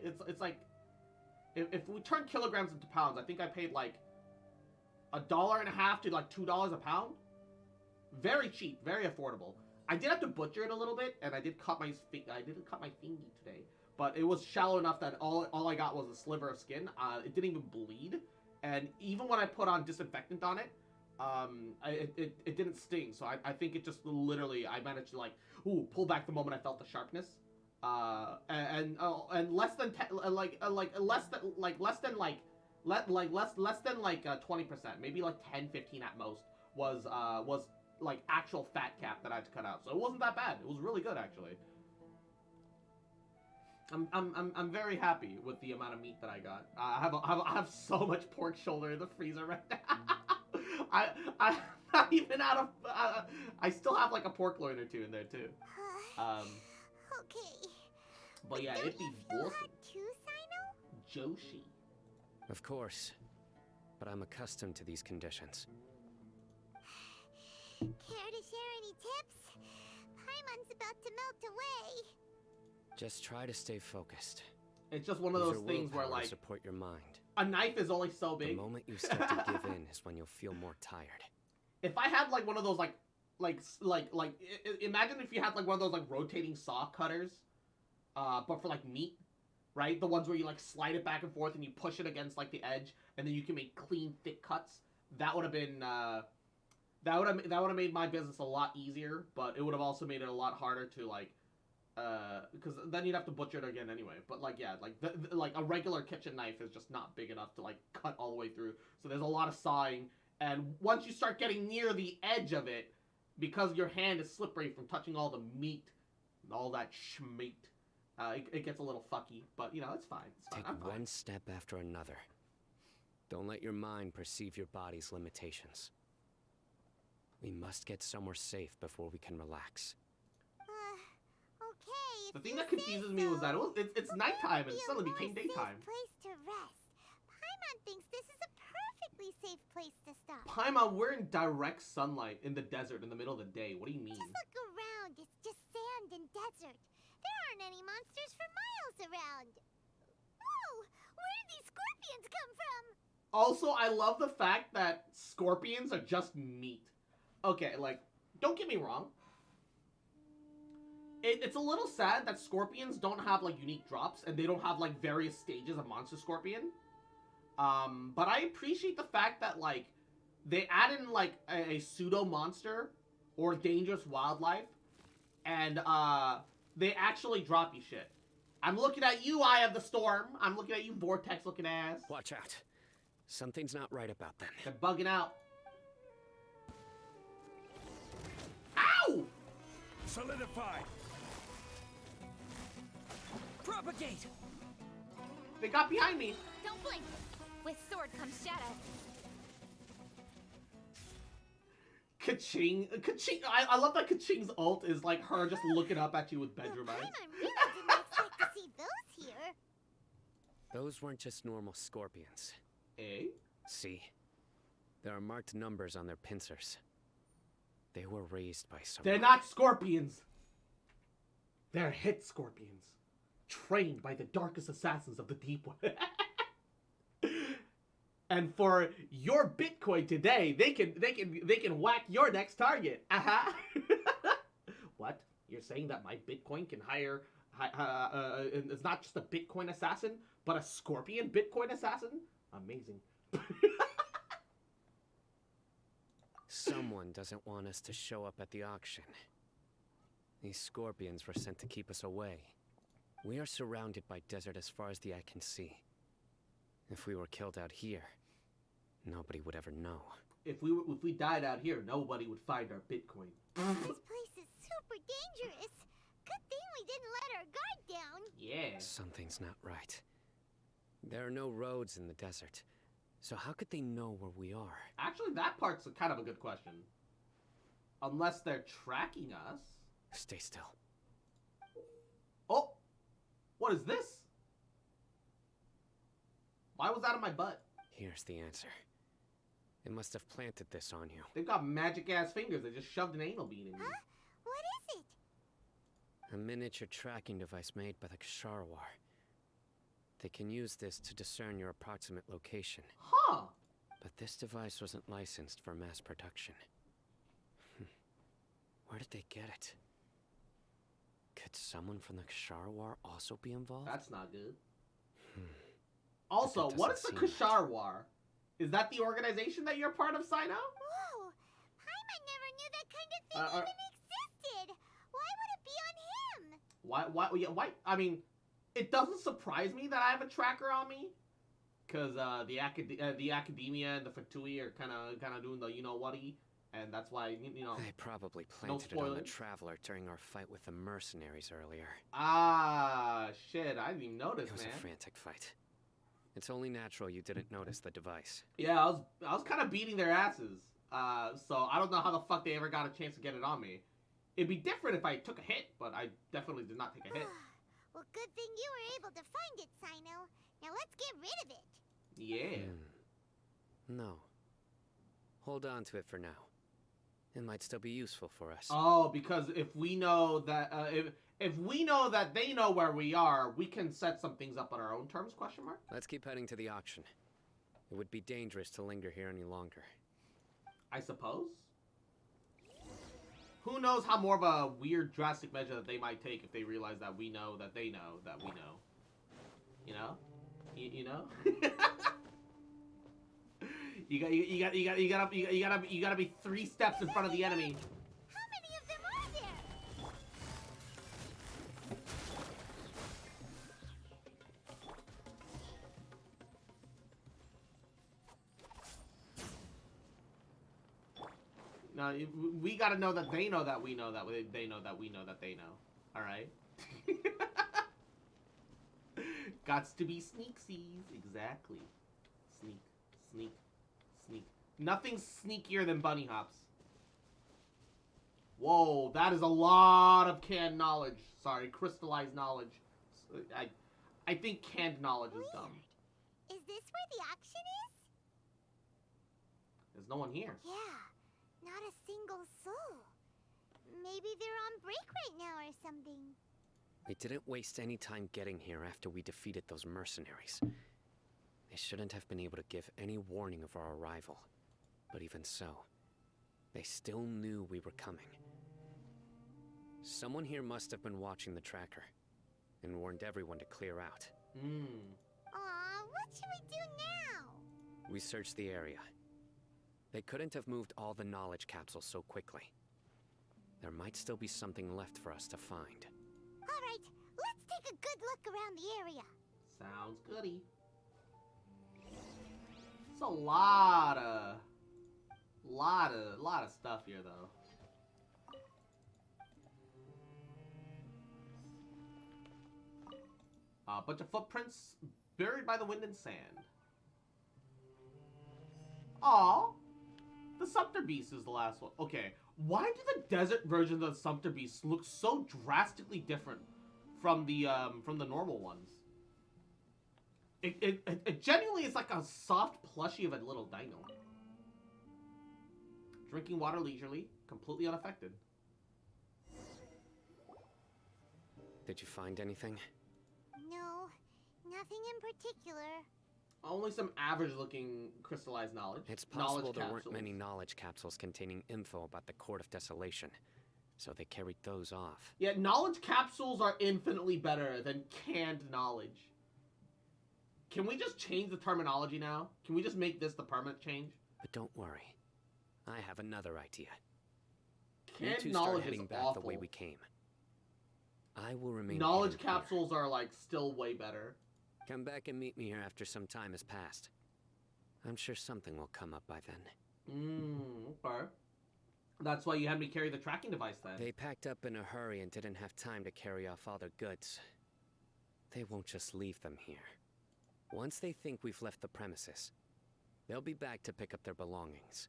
it's like if we turn kilograms into pounds, I think I paid like $1.50 to like $2 a pound. Very cheap, very affordable. I did have to butcher it a little bit, and I didn't cut my thingy today, but it was shallow enough that all I got was a sliver of skin. It didn't even bleed, and even when I put on disinfectant on it, it didn't sting. So I think it just literally I managed to like pull back the moment I felt the sharpness. And less than 20%, maybe like 10-15 at most was like actual fat cap that I had to cut out. So it wasn't that bad. It was really good actually. I'm very happy with the amount of meat that I got. I have so much pork shoulder in the freezer right now. I'm not even out of. I still have like a pork loin or two in there too. Okay. But yeah, it'd be awesome. Joshi. Of course, but I'm accustomed to these conditions. Care to share any tips? Paimon's about to melt away. Just try to stay focused. It's just one of those things where like support your mind. A knife is only so big. The moment you start to give in is when you'll feel more tired. If I had like one of those imagine if you had like one of those like rotating saw cutters, but for like meat, right? The ones where you like slide it back and forth and you push it against like the edge, and then you can make clean, thick cuts. That would have been that would have made my business a lot easier, but it would have also made it a lot harder to like, because then you'd have to butcher it again anyway. But like yeah, like a regular kitchen knife is just not big enough to like cut all the way through. So there's a lot of sawing, and once you start getting near the edge of it, because your hand is slippery from touching all the meat and all that schmeat, it gets a little fucky, but you know, it's fine. It's fine. Take one step after another. Don't let your mind perceive your body's limitations. We must get somewhere safe before we can relax. Okay. The thing that confuses me was that it's nighttime and it suddenly became daytime. Place to rest. Paimon thinks this is a perfectly safe place to stop. Paimon, we're in direct sunlight in the desert in the middle of the day. What do you mean? Just look around. It's just sand and desert. There aren't any monsters for miles around. Whoa! Where did these scorpions come from? Also, I love the fact that scorpions are just meat. Okay, like, don't get me wrong. It's a little sad that scorpions don't have, like, unique drops, and they don't have, like, various stages of monster scorpion. But I appreciate the fact that, like, they add in, like, a pseudo-monster or dangerous wildlife, and, they actually drop you shit. I'm looking at you, Eye of the Storm. I'm looking at you, Vortex-looking ass. Watch out. Something's not right about them. They're bugging out. Ow! Solidify. Propagate! They got behind me. Don't blink. With sword comes shadow. Ka-ching. Ka-ching. I love that Ka-ching's ult is like her just looking up at you with bedroom eyes. I really didn't expect to see those here. Those weren't just normal scorpions. Eh? See? There are marked numbers on their pincers. They were raised by someone. They're not scorpions. They're hit scorpions. Trained by the darkest assassins of the deep one. And for your Bitcoin today, they can whack your next target. What? You're saying that my Bitcoin can hire it's not just a Bitcoin assassin, but a scorpion Bitcoin assassin? Amazing. Someone doesn't want us to show up at the auction. These scorpions were sent to keep us away. We are surrounded by desert as far as the eye can see. If we were killed out here, nobody would ever know. If we died out here, nobody would find our Bitcoin. This place is super dangerous. Good thing we didn't let our guard down. Yeah. Something's not right. There are no roads in the desert. So how could they know where we are? Actually, that part's kind of a good question. Unless they're tracking us. Stay still. Oh! What is this? Why was that in my butt? Here's the answer. It must have planted this on you. They've got magic-ass fingers. They just shoved an anal bean in me. Huh? What is it? A miniature tracking device made by the Ksharwar. They can use this to discern your approximate location. Huh! But this device wasn't licensed for mass production. Where did they get it? Could someone from the Ksharwar also be involved? That's not good. Also, what is the Ksharwar? Is that the organization that you're part of, Sino? Whoa! Paimon never knew that kind of thing even existed. Why would it be on him? Why? I mean, it doesn't surprise me that I have a tracker on me, because the academia and the Fatui are kind of doing the you-know-what-y, and that's why, you know... They probably planted it on the Traveler during our fight with the mercenaries earlier. Ah, shit, I didn't even notice, man. It was a frantic fight. It's only natural you didn't notice the device. Yeah, I was kind of beating their asses, so I don't know how the fuck they ever got a chance to get it on me. It'd be different if I took a hit, but I definitely did not take a hit. Well, good thing you were able to find it, Sino. Now let's get rid of it. Yeah. No. Hold on to it for now. It might still be useful for us. Oh, because if we know that if we know that they know where we are, we can set some things up on our own terms? Question mark. Let's keep heading to the auction. It would be dangerous to linger here any longer. I suppose. Who knows how more of a weird, drastic measure that they might take if they realize that we know that they know that we know. You know? You know? You gotta be 3 steps in front of the enemy. How many of them are there? No, we gotta know that they know that we know that they know that we know that they know. Alright? Gots to be sneaksies. Exactly. Sneak. Sneak. Sneak. Nothing's sneakier than bunny hops. Whoa, that is a lot of canned knowledge. Sorry, crystallized knowledge. I think canned knowledge is dumb. Is this where the auction is? There's no one here. Yeah, not a single soul. Maybe they're on break right now or something. We didn't waste any time getting here after we defeated those mercenaries. They shouldn't have been able to give any warning of our arrival. But even so, they still knew we were coming. Someone here must have been watching the tracker and warned everyone to clear out. Aw, what should we do now? We searched the area. They couldn't have moved all the knowledge capsules so quickly. There might still be something left for us to find. Alright, let's take a good look around the area. Sounds goody. It's a lot of stuff here, though. A bunch of footprints buried by the wind and sand. Aw, the Sumpter Beast is the last one. Okay, why do the desert versions of the Sumpter Beast look so drastically different from the normal ones? It genuinely is like a soft plushie of a little dino. Drinking water leisurely, completely unaffected. Did you find anything? No, nothing in particular. Only some average-looking crystallized knowledge. It's possible there capsules. weren't many knowledge capsules containing info about the Court of Desolation, so they carried those off. Yeah, knowledge capsules are infinitely better than canned knowledge. Can we just change the terminology now? Can we just make this the permanent change? But don't worry. I have another idea. Canned you two knowledge start heading is back awful. the way we came. I will remain Knowledge hidden here. capsules are, like, still way better. Come back and meet me here after some time has passed. I'm sure something will come up by then. Okay. That's why you had me carry the tracking device then. They packed up in a hurry and didn't have time to carry off all their goods. They won't just leave them here. Once they think we've left the premises, they'll be back to pick up their belongings.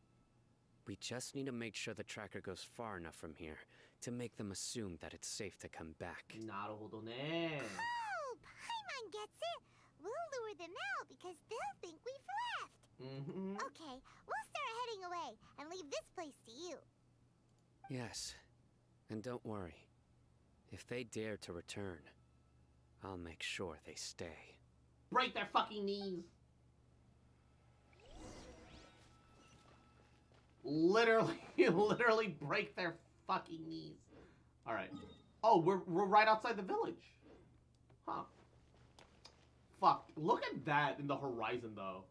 We just need to make sure the tracker goes far enough from here to make them assume that it's safe to come back. Naruhodo ne. Oh, Paimon gets it. We'll lure them out because they'll think we've left. Okay, we'll start heading away and leave this place to you. Yes, and don't worry. If they dare to return, I'll make sure they stay. Break their fucking knees. Literally break their fucking knees. All right. Oh, we're right outside the village. Huh. Fuck. Look at that in the horizon, though.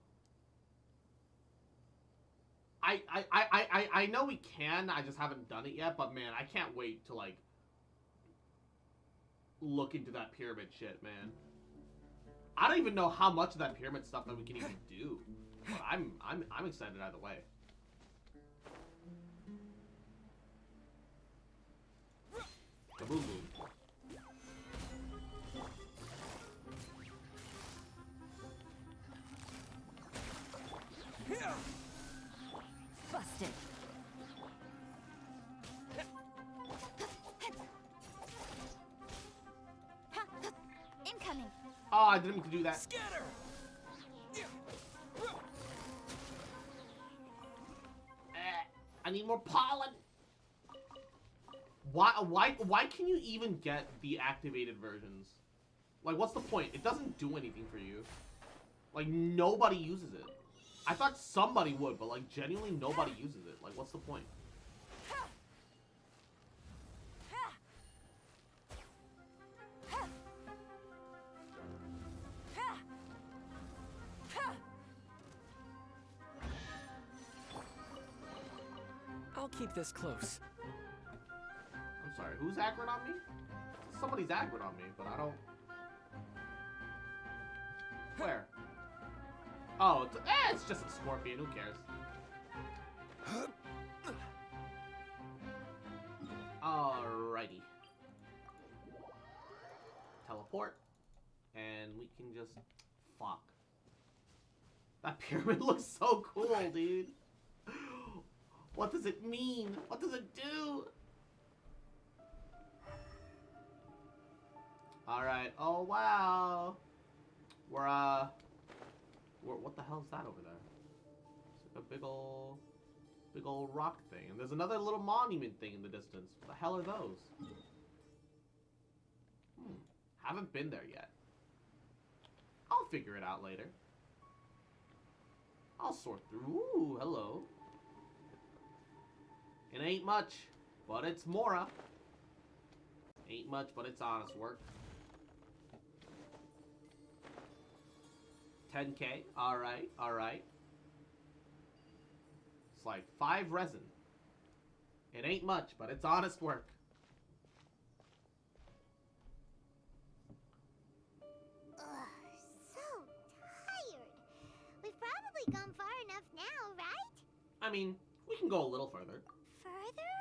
I know we can. I just haven't done it yet. But man, I can't wait to like look into that pyramid shit, man. I don't even know how much of that pyramid stuff that we can even do. But I'm excited either way. Kaboom boom. Busted. Incoming. Oh, I didn't mean to do that. Scatter! I need more pollen. Why can you even get the activated versions? Like, what's the point? It doesn't do anything for you. Like, nobody uses it. I thought somebody would, but like, genuinely nobody uses it. Like, what's the point? I'll keep this close. I'm sorry, who's aggroed on me? Somebody's aggroed on me, but I don't... Where? Oh, it's just a scorpion, who cares? Alrighty. Teleport. And we can just... Fuck. That pyramid looks so cool, dude. What does it mean? What does it do? Alright. Oh, wow. We're, what the hell is that over there? It's like a big old rock thing. And there's another little monument thing in the distance. What the hell are those? Haven't been there yet. I'll figure it out later. I'll sort through. Ooh, hello. It ain't much, but it's Mora. Ain't much, but it's honest work. 10k. Alright, alright. It's like 5 resin. It ain't much, but it's honest work. Ugh, so tired. We've probably gone far enough now, right? I mean, we can go a little further. Further?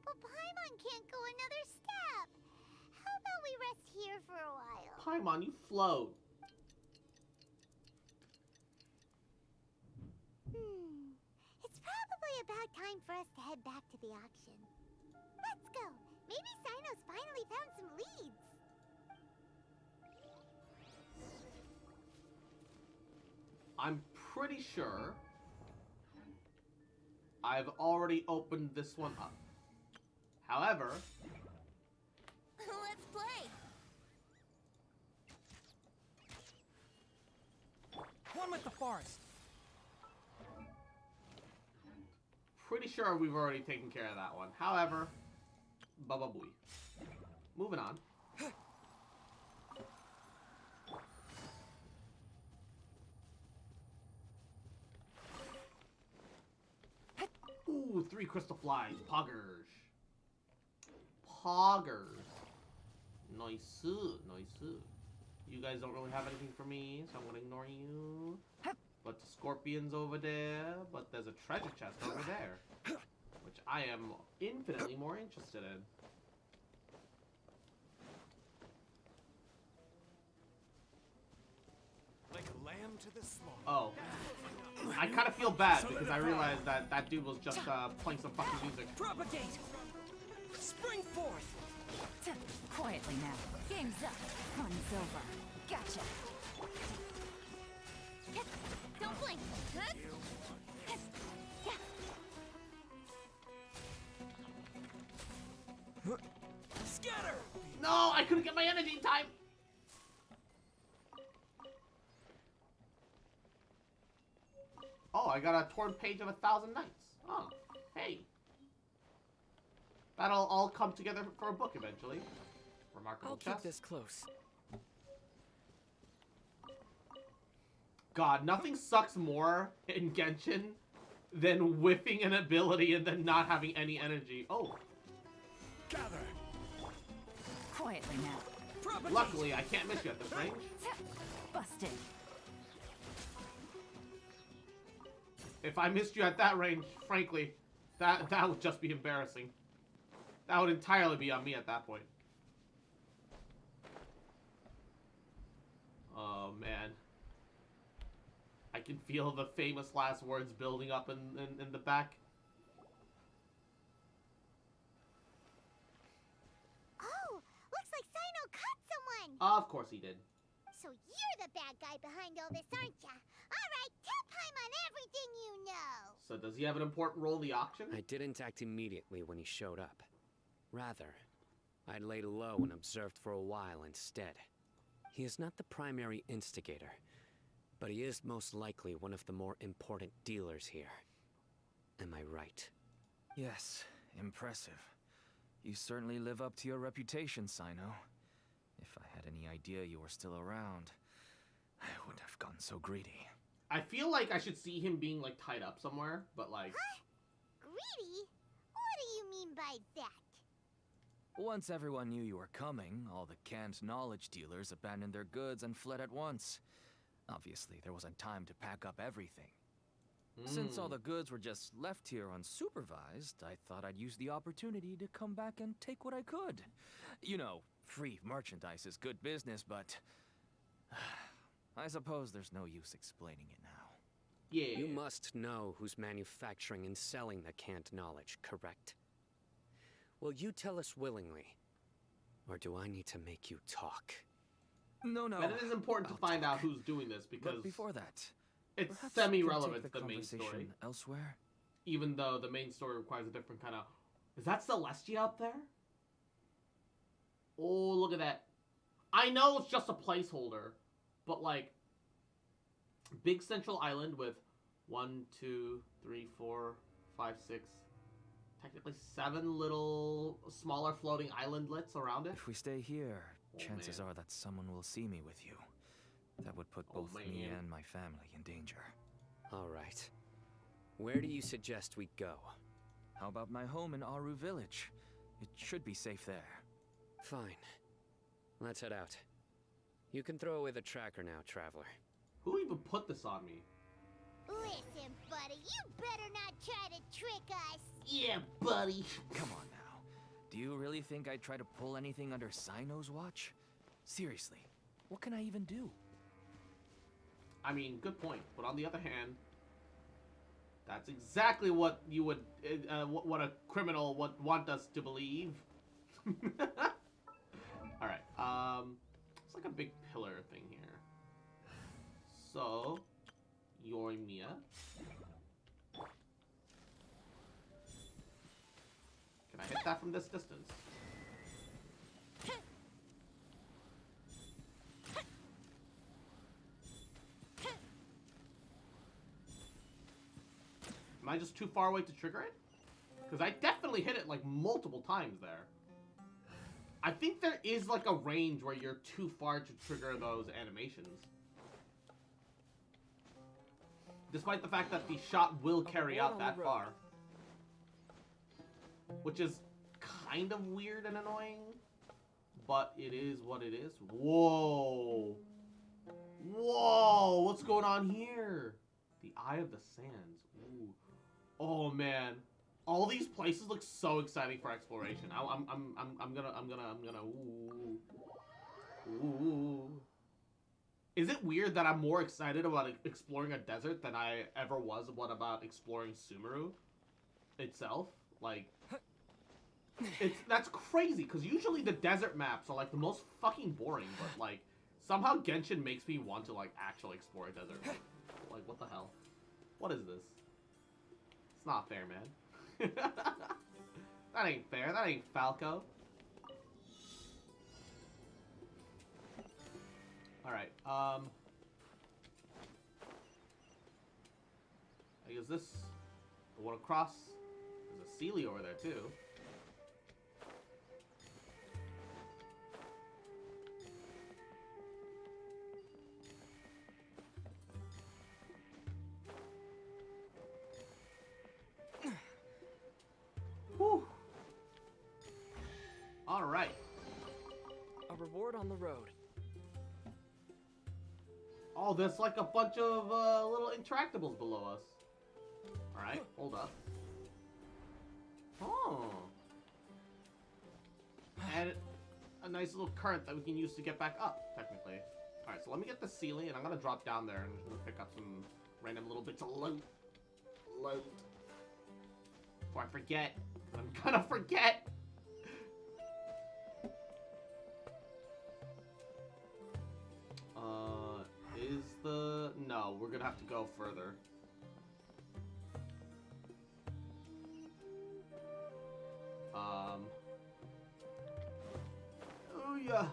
But Paimon can't go another step. How about we rest here for a while? Paimon, you float. It's probably about time for us to head back to the auction. Let's go. Maybe Sino's finally found some leads. I'm pretty sure I've already opened this one up. However, Let's play. One with the forest. pretty sure we've already taken care of that one. However, Baba Booey. Moving on. Ooh, 3 crystal flies. Poggers. Poggers. Nice. Nice. You guys don't really have anything for me, so I'm gonna ignore you. But the scorpions over there, but there's a treasure chest over there, which I am infinitely more interested in. Like a lamb to the slaughter. Oh. I kind of feel bad because I realized that that dude was just playing some fucking music. Propagate! Spring forth! Quietly now. Game's up. Fun's over. Gotcha. Don't blink. Scatter! No, I couldn't get my energy in time. Oh, I got a torn page of 1,000 Nights. Oh, hey. That'll all come together for a book eventually. Remarkable I'll chest. keep this close. God, nothing sucks more in Genshin than whiffing an ability and then not having any energy. Oh. Gather. Quietly now. Luckily, I can't miss you at this range. Busted. If I missed you at that range, frankly, that would just be embarrassing. That would entirely be on me at that point. Oh, man. I can feel the famous last words building up in the back. Oh, looks like Sino caught someone! Of course he did. So you're the bad guy behind all this, aren't ya? Alright, tell Paimon everything you know! So does he have an important role in the auction? I didn't act immediately when he showed up. Rather, I laid low and observed for a while instead. He is not the primary instigator, but he is most likely one of the more important dealers here. Am I right? Yes, impressive. You certainly live up to your reputation, Sino. If I had any idea you were still around, I wouldn't have gotten so greedy. I feel like I should see him being, like, tied up somewhere, but, like... Huh? Greedy? What do you mean by that? Once everyone knew you were coming, all the canned knowledge dealers abandoned their goods and fled at once. Obviously, there wasn't time to pack up everything. Since all the goods were just left here unsupervised, I thought I'd use the opportunity to come back and take what I could. You know, free merchandise is good business, but... I suppose there's no use explaining it now. Yeah. You must know who's manufacturing and selling the canned knowledge, correct? Will you tell us willingly? Or do I need to make you talk? No. And it is important to find out who's doing this because... But before that... It's perhaps semi-relevant we to can the take main story. conversation elsewhere? Even though the main story requires a different kind of... Is that Celestia up there? Oh, look at that. I know it's just a placeholder, but like... Big central island with 1, 2, 3, 4, 5, 6, technically 7 little smaller floating islandlets around it. If we stay here, Oh, chances man. are that someone will see me with you. That would put both me and my family in danger. All right. Where do you suggest we go? How about my home in Aru Village? It should be safe there. Fine. Let's head out. You can throw away the tracker now, traveler. Who even put this on me? Listen, buddy, you better not try to trick us. Yeah, buddy. Come on now. Do you really think I'd try to pull anything under Sino's watch? Seriously, what can I even do? I mean, good point. But on the other hand, that's exactly what you would, what a criminal would want us to believe. All right. It's like a big pillar thing here. So, Yoimiya. Can I hit that from this distance? Am I just too far away to trigger it? Because I definitely hit it like multiple times there. I think there is like a range where you're too far to trigger those animations. Despite the fact that the shot will carry out that far. Which is kind of weird and annoying. But it is what it is. Whoa. Whoa, what's going on here? The Eye of the Sands. Ooh. Oh man, all these places look so exciting for exploration. I'm gonna. Ooh. Is it weird that I'm more excited about exploring a desert than I ever was about exploring Sumeru itself? Like, that's crazy because usually the desert maps are like the most fucking boring, but like somehow Genshin makes me want to like actually explore a desert. Like, what the hell? What is this? It's not fair, man. That ain't fair. That ain't Falco. Alright, I guess this the one across. There's a Sealy over there too. Whew. Alright. A reward on the road. Oh, there's like a bunch of little interactables below us. Alright, hold up. Oh. And a nice little current that we can use to get back up, technically. Alright, so let me get the ceiling, and I'm gonna drop down there and I'm gonna pick up some random little bits of loot. Before I forget. I'm gonna forget! Is the... No, we're gonna have to go further. Oh yeah.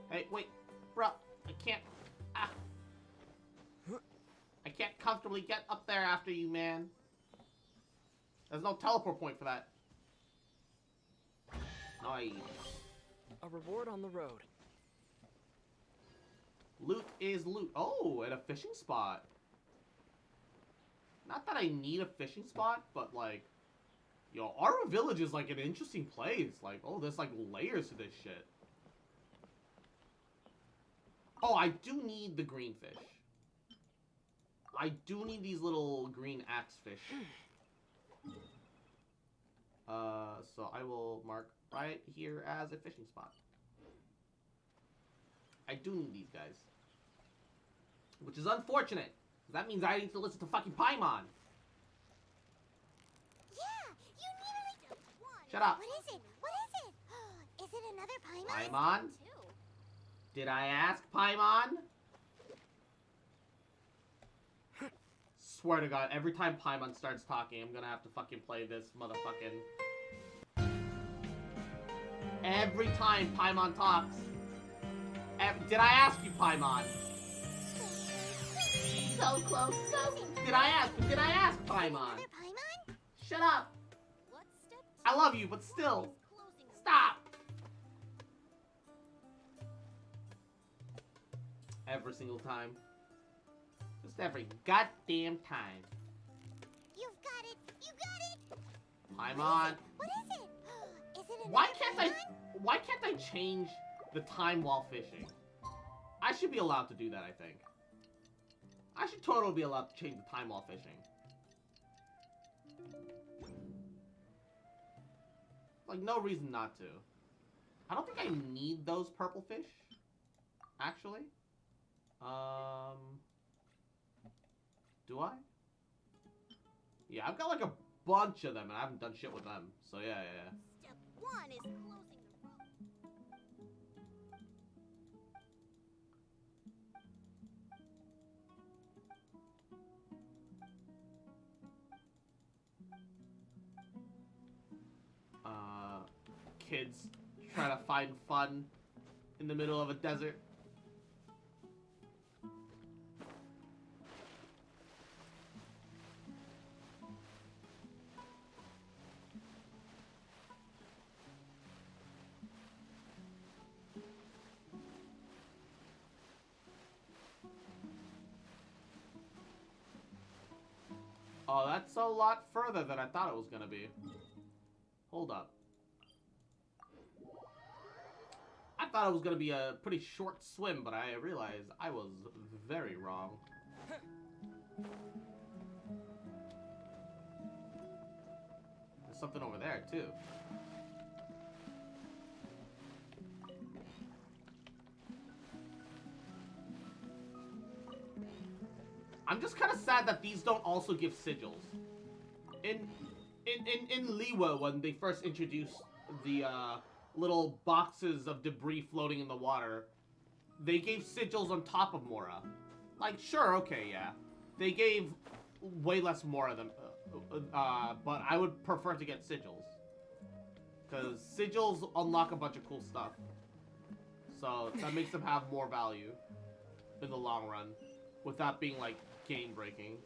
Hey, wait, bro, I can't. I can't comfortably get up there after you, man. There's no teleport point for that. Nice. A reward on the road. Loot is loot. Oh, and a fishing spot. Not that I need a fishing spot, but like, yo, Aru Village is like an interesting place. Like, oh, there's like layers to this shit. Oh, I do need the green fish. I do need these little green axe fish. So I will mark right here as a fishing spot. I do need these guys. Which is unfortunate. That means I need to listen to fucking Paimon. Yeah, you nearly... Shut up. What is it? What is it? Is it another Paimon? Paimon? Did I ask Paimon? Swear to God, every time Paimon starts talking, I'm gonna have to fucking play this motherfucking... Every time Paimon talks. Did I ask you, Paimon? So close, so... Did I ask Paimon? Shut up! I love you, but still. Stop! Every single time. Just every goddamn time. You've got it! You got it! I'm on. What is it? Is it Why can't I change the time while fishing? I should be allowed to do that, I think. I should totally be allowed to change the time while fishing. Like, no reason not to. I don't think I need those purple fish, actually. Do I? Yeah, I've got like a bunch of them and I haven't done shit with them. So yeah. Step 1 is closing the road. Kids trying to find fun in the middle of a desert. Oh, that's a lot further than I thought it was gonna be. Hold up. I thought it was gonna be a pretty short swim, but I realized I was very wrong. There's something over there, too. I'm just kind of sad that these don't also give sigils. In YuGiOh, when they first introduced the little boxes of debris floating in the water, they gave sigils on top of Mora. Like, sure, okay, yeah. They gave way less Mora than, but I would prefer to get sigils. Because sigils unlock a bunch of cool stuff. So that makes them have more value in the long run, without being, like, game-breaking.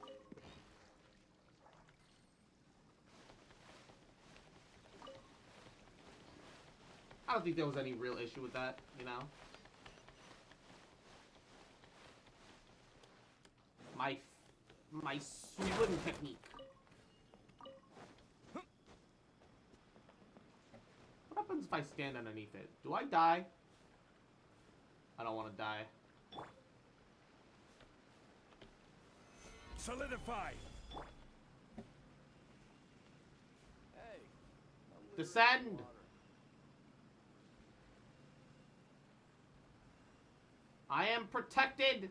I don't think there was any real issue with that, you know? My swim technique. What happens if I stand underneath it? Do I die? I don't want to die. Solidify! Descend! I am protected!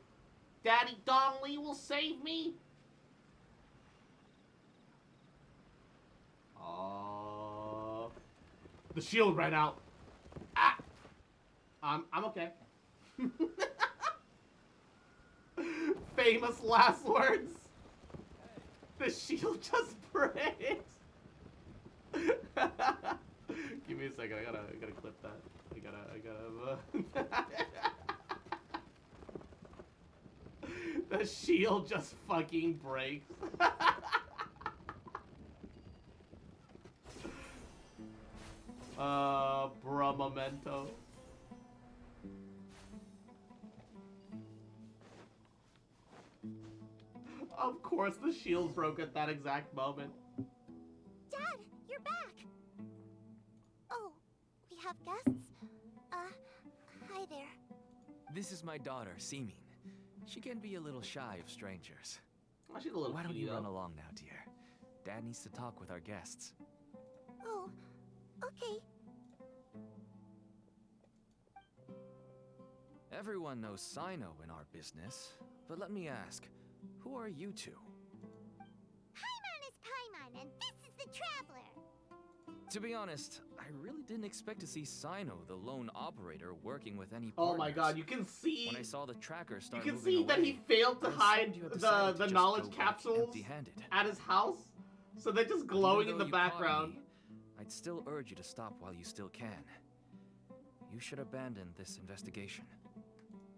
Daddy Donnelly will save me! The shield ran out. Ah! I'm okay. Famous last words. The shield just breaks. Give me a second. I gotta clip that. I gotta. The shield just fucking breaks. Bruh memento. Of course the shield broke at that exact moment. Dad, you're back! Oh, we have guests? Hi there. This is my daughter, Seeming. She can be a little shy of strangers. Oh, she's a little Why don't cutie, you run though. along now, dear? Dad needs to talk with our guests. Oh, okay. Everyone knows Sino in our business, but let me ask, who are you two? Paimon is Paimon, and this is the Traveler. To be honest, I really didn't expect to see Sino, the lone operator, working with any Oh partners. my god, you can see. When I saw the tracker You start can moving see that away, he failed to I assumed hide you had decided to the just knowledge go back capsules empty-handed. at his house. So they're just But even glowing in though the you caught background. me, I'd still urge you to stop while you still can. You should abandon this investigation.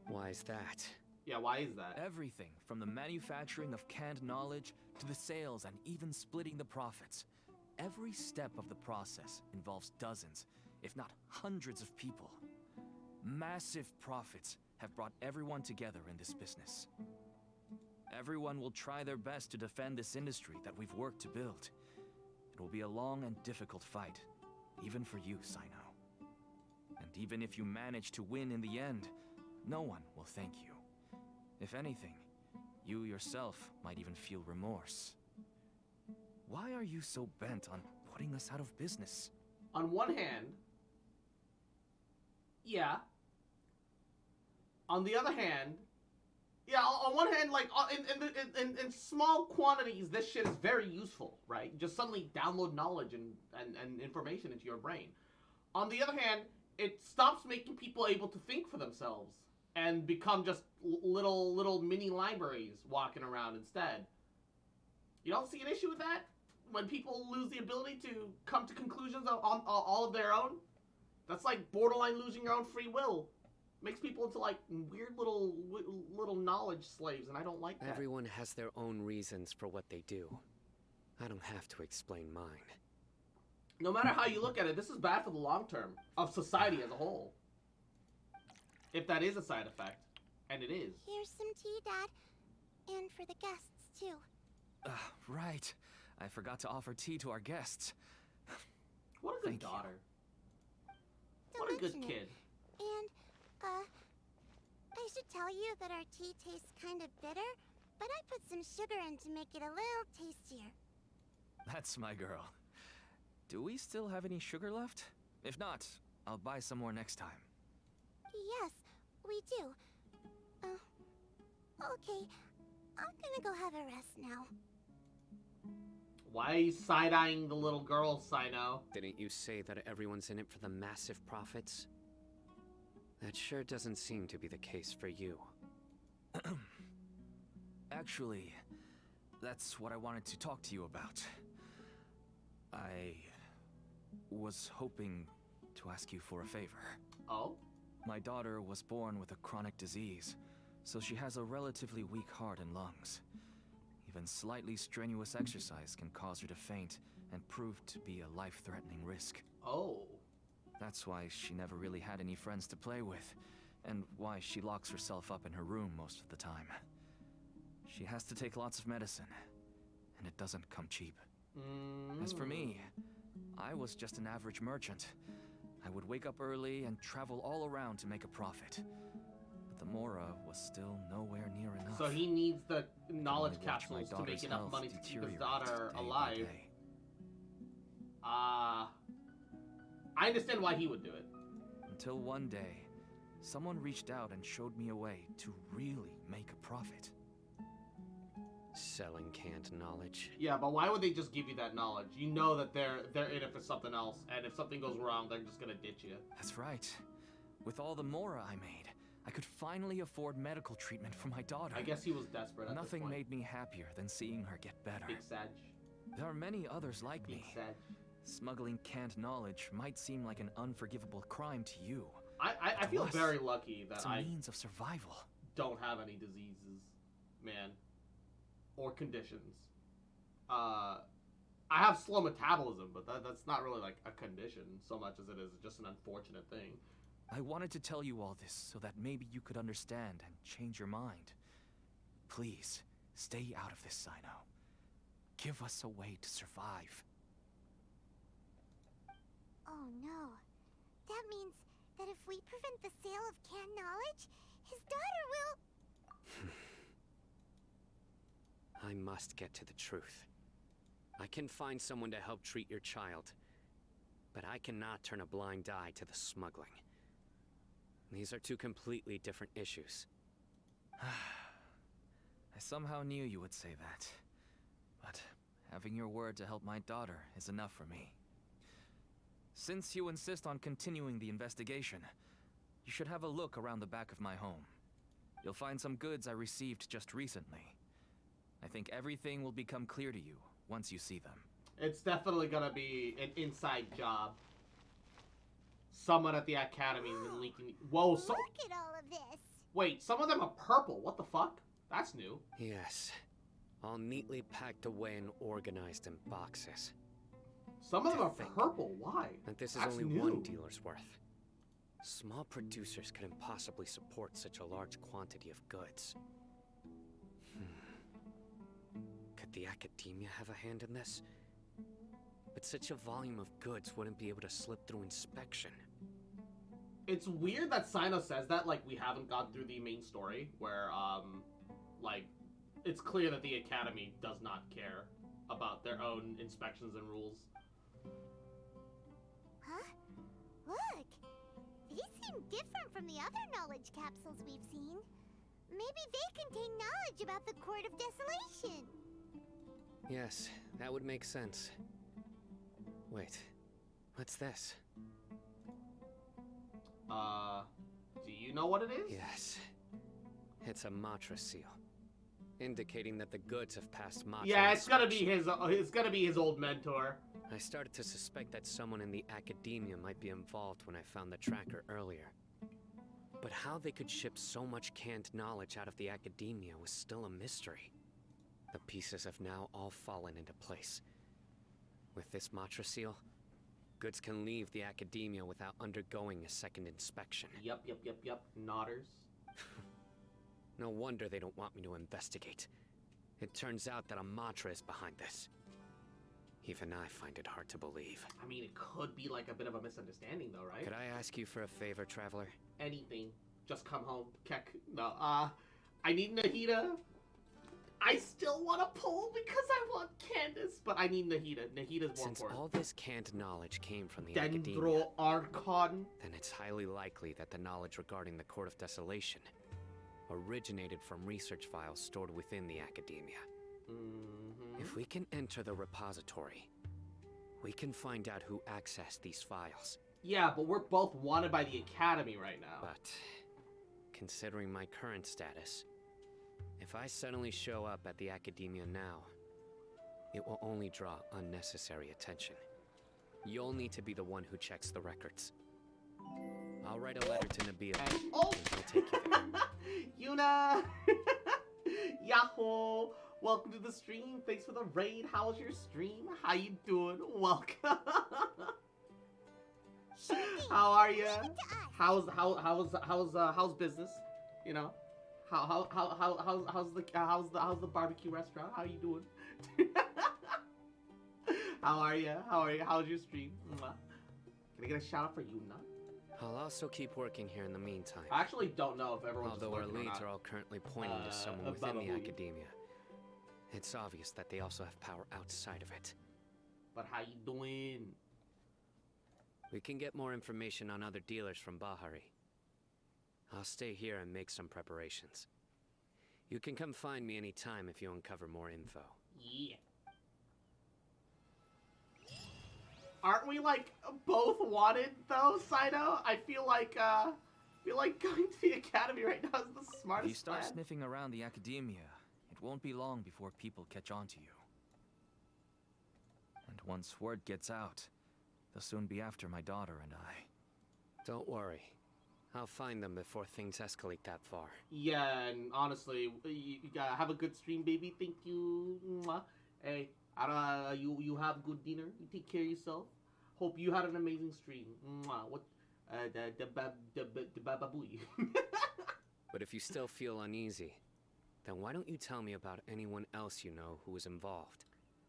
Why is that? Yeah, why is that? Everything from the manufacturing of canned knowledge to the sales and even splitting the profits. every step of the process involves dozens, if not hundreds of people. Massive profits have brought everyone together in this business. Everyone will try their best to defend this industry that we've worked to build. It will be a long and difficult fight, even for you, Sino. And even if you manage to win in the end, no one will thank you. If anything, you yourself might even feel remorse. Why are you so bent on putting us out of business? On one hand, yeah. On the other hand, yeah, on one hand, like, in small quantities, this shit is very useful, right? Just suddenly download knowledge and information into your brain. On the other hand, it stops making people able to think for themselves and become just little mini libraries walking around instead. You don't see an issue with that? When people lose the ability to come to conclusions on all of their own? That's like borderline losing your own free will. Makes people into like weird little knowledge slaves, and I don't like that. Everyone has their own reasons for what they do. I don't have to explain mine. No matter how you look at it, this is bad for the long term of society as a whole. If that is a side effect, and it is. Here's some tea, Dad. And for the guests, too. Right. I forgot to offer tea to our guests. What a good daughter. What a good kid. And, I should tell you that our tea tastes kind of bitter, but I put some sugar in to make it a little tastier. That's my girl. Do we still have any sugar left? If not, I'll buy some more next time. Yes, we do. Okay. I'm gonna go have a rest now. Why are you side-eyeing the little girl, Sino? Didn't you say that everyone's in it for the massive profits? That sure doesn't seem to be the case for you. Actually, that's what I wanted to talk to you about. I was hoping to ask you for a favor. Oh? My daughter was born with a chronic disease, so she has a relatively weak heart and lungs. Even slightly strenuous exercise can cause her to faint and prove to be a life-threatening risk. Oh. That's why she never really had any friends to play with, and why she locks herself up in her room most of the time. She has to take lots of medicine, and it doesn't come cheap. As for me, I was just an average merchant. I would wake up early and travel all around to make a profit. But the Mora was still nowhere near enough. So he needs the knowledge capsules to make enough money to keep his daughter alive. I understand why he would do it. Until one day, someone reached out and showed me a way to really make a profit. Selling canned knowledge. Yeah, but why would they just give you that knowledge? You know that they're in it for something else, and if something goes wrong, they're just gonna ditch you. That's right. With all the Mora I made, I could finally afford medical treatment for my daughter. I guess he was desperate at Nothing this point. made me happier than seeing her get better. Big Sag. There are many others like Big me. Sag. Smuggling canned knowledge might seem like an unforgivable crime to you. I feel very lucky that it's a means of survival. Don't have any diseases, man, or conditions. I have slow metabolism, but that's not really like a condition so much as it is just an unfortunate thing. I wanted to tell you all this so that maybe you could understand and change your mind. Please, stay out of this, Sino. Give us a way to survive. Oh no. That means that if we prevent the sale of canned knowledge, his daughter will... I must get to the truth. I can find someone to help treat your child, but I cannot turn a blind eye to the smuggling. These are two completely different issues. I somehow knew you would say that. But having your word to help my daughter is enough for me. Since you insist on continuing the investigation, you should have a look around the back of my home. You'll find some goods I received just recently. I think everything will become clear to you once you see them. It's definitely gonna be an inside job. Someone at the academy's been leaking. Whoa, so. Look at all of this. Wait, some of them are purple. What the fuck? That's new. Yes. All neatly packed away and organized in boxes. Some of them are think purple. Why? that this is That's only new. one dealer's worth. Small producers couldn't possibly support such a large quantity of goods. Could the academia have a hand in this? But such a volume of goods wouldn't be able to slip through inspection. It's weird that Sino says that, like, we haven't gone through the main story, where, like, it's clear that the Academy does not care about their own inspections and rules. Huh? Look! These seem different from the other knowledge capsules we've seen. Maybe they contain knowledge about the Court of Desolation. Yes, that would make sense. Wait, what's this? Do you know what it is? Yes. It's a Matra seal, indicating that the goods have passed Matra. Yeah, it's gonna be his old mentor. I started to suspect that someone in the academia might be involved when I found the tracker earlier. But how they could ship so much canned knowledge out of the academia was still a mystery. The pieces have now all fallen into place. With this Matra seal, goods can leave the academia without undergoing a second inspection. Yep. Nodders. No wonder they don't want me to investigate. It turns out that a Matra is behind this. Even I find it hard to believe. I mean, it could be like a bit of a misunderstanding, though, right? Could I ask you for a favor, Traveler? Anything. Just come home. Kek. No, I need Nahida. I still want to pull because I want Candace, but I need Nahida. Nahida's more Since important. all this canned knowledge came from the academia, Dendro Archon. then it's highly likely that the knowledge regarding the Court of Desolation originated from research files stored within the academia. If we can enter the repository, we can find out who accessed these files. Yeah, but we're both wanted by the Academy right now. But considering my current status, if I suddenly show up at the academia now, it will only draw unnecessary attention. You'll need to be the one who checks the records. I'll write a letter to Nabila, and he'll take you there. Yuna! Yahoo! Welcome to the stream. Thanks for the raid. How was your stream? How you doing? Welcome. How are you? How's business? You know, how's the barbecue restaurant? How you doing? How are you? How's your stream? Can I get a shout out for Yuna? I'll also keep working here in the meantime. I actually don't know if everyone's Although our working or leads not. are all currently pointing to someone within the academia, it's obvious that they also have power outside of it. But how you doing? We can get more information on other dealers from Bahari. I'll stay here and make some preparations. You can come find me anytime if you uncover more info. Yeah. Aren't we, like, both wanted, though, Sino? I feel like going to the Academy right now is the smartest If you start plan. sniffing around the academia, it won't be long before people catch on to you. And once word gets out, they'll soon be after my daughter and I. Don't worry. I'll find them before things escalate that far. Yeah, and honestly, you gotta have a good stream, baby. Thank you. Mwah. Hey, you have good dinner. You take care of yourself. Hope you had an amazing stream. Mwah. What? The bababooey. But if you still feel uneasy, then why don't you tell me about anyone else you know who was involved?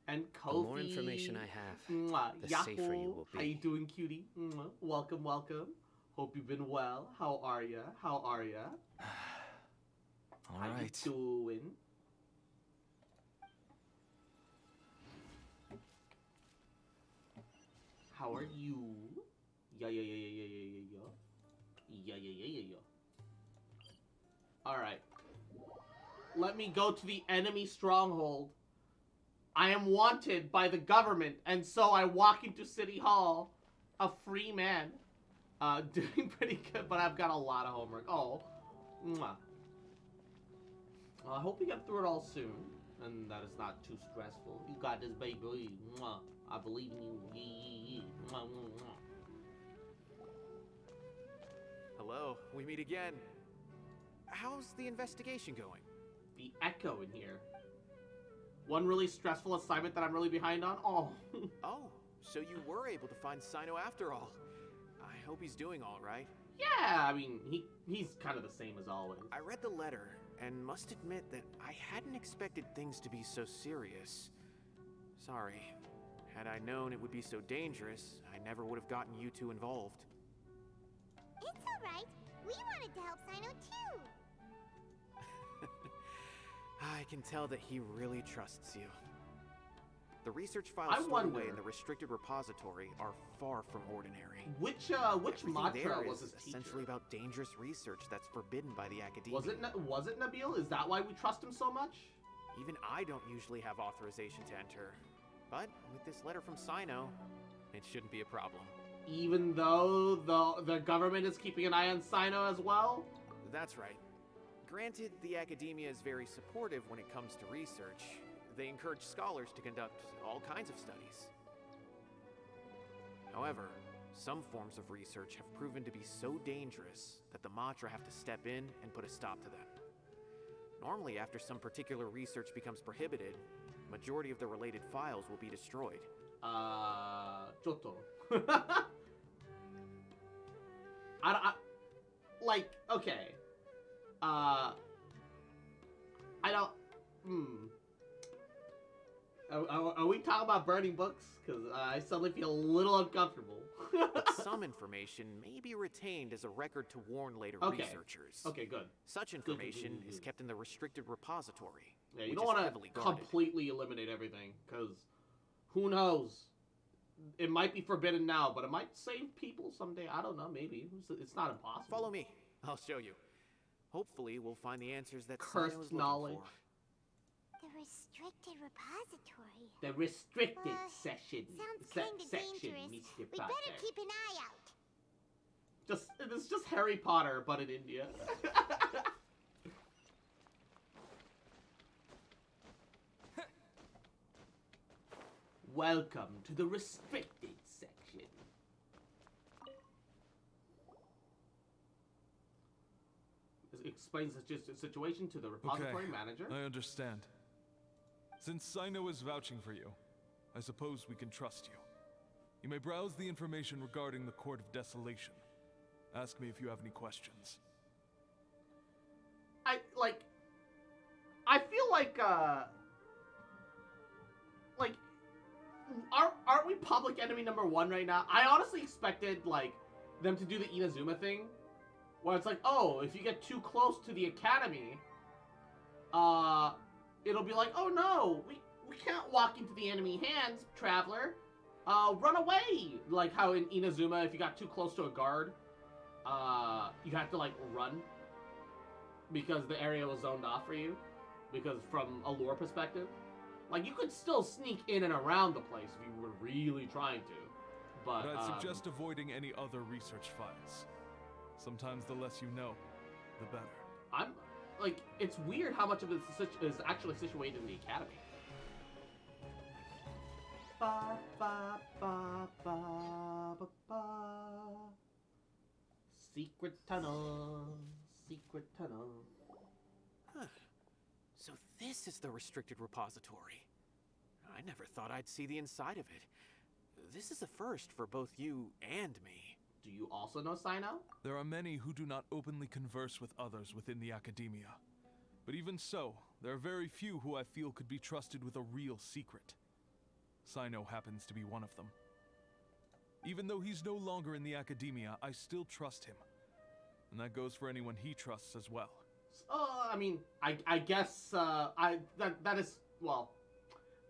And Kofi. The more information I have, Mwah. the Yahoo. safer you will be. How you doing, cutie? Mwah. Welcome, welcome. Hope you've been well. How are ya? How are ya? All How right. you doing? How are you? Yeah. Alright. Let me go to the enemy stronghold. I am wanted by the government, and so I walk into City Hall, a free man. Doing pretty good, but I've got a lot of homework. Oh. Mwah. Well, I hope we get through it all soon, and that it's not too stressful. You got this, baby. Mwah. I believe in you. Yeah. Mwah, mwah, mwah. Hello, we meet again. How's the investigation going? The echo in here. One really stressful assignment that I'm really behind on. Oh. Oh, So you were able to find Sino after all. I hope he's doing all right. Yeah, I mean, he's kind of the same as always. I read the letter and must admit that I hadn't expected things to be so serious. Sorry. Had I known it would be so dangerous, I never would have gotten you two involved. It's alright. We wanted to help Sino too. I can tell that he really trusts you. The research files stored away in the restricted repository are far from ordinary. Which Everything mantra there was is his teacher? essentially about dangerous research that's forbidden by the academia. Was it Nabil? Is that why we trust him so much? Even I don't usually have authorization to enter. But with this letter from Sino, it shouldn't be a problem. Even though the government is keeping an eye on Sino as well? That's right. Granted, the academia is very supportive when it comes to research. They encourage scholars to conduct all kinds of studies. However, some forms of research have proven to be so dangerous that the Matra have to step in and put a stop to them. Normally, after some particular research becomes prohibited, majority of the related files will be destroyed. Choto. Like, okay. I don't, Are we talking about burning books? Because I suddenly feel a little uncomfortable. But some information may be retained as a record to warn later researchers. Okay, good. Such information is kept in the restricted repository. Yeah, you don't want to completely eliminate everything, because who knows? It might be forbidden now, but it might save people someday. I don't know, maybe. It's not impossible. Follow me. I'll show you. Hopefully, we'll find the answers that Cursed knowledge. The restricted repository. The restricted session. Sounds kind of dangerous. We better keep an eye out. It's just Harry Potter, but in India. Welcome to the restricted section. This explains the situation to the repository manager. I understand. Since Sino is vouching for you, I suppose we can trust you. You may browse the information regarding the Court of Desolation. Ask me if you have any questions. I feel like aren't we public enemy number 1 right now? I honestly expected, like, them to do the Inazuma thing, where it's like, oh, if you get too close to the academy, it'll be like, oh no, we can't walk into the enemy hands, traveler. Run away! Like how in Inazuma, if you got too close to a guard, you have to, like, run, because the area was zoned off for you, because from a lore perspective. Like, you could still sneak in and around the place if you were really trying to, but I'd suggest avoiding any other research files. Sometimes the less you know, the better. It's weird how much of it is actually situated in the academy. Ba, ba, ba, ba, ba, ba. Secret tunnel, secret tunnel. Huh. So this is the restricted repository. I never thought I'd see the inside of it. This is a first for both you and me. Do you also know Sino? There are many who do not openly converse with others within the academia. But even so, there are very few who I feel could be trusted with a real secret. Sino happens to be one of them. Even though he's no longer in the academia, I still trust him. And that goes for anyone he trusts as well. I mean, I guess, that is, well,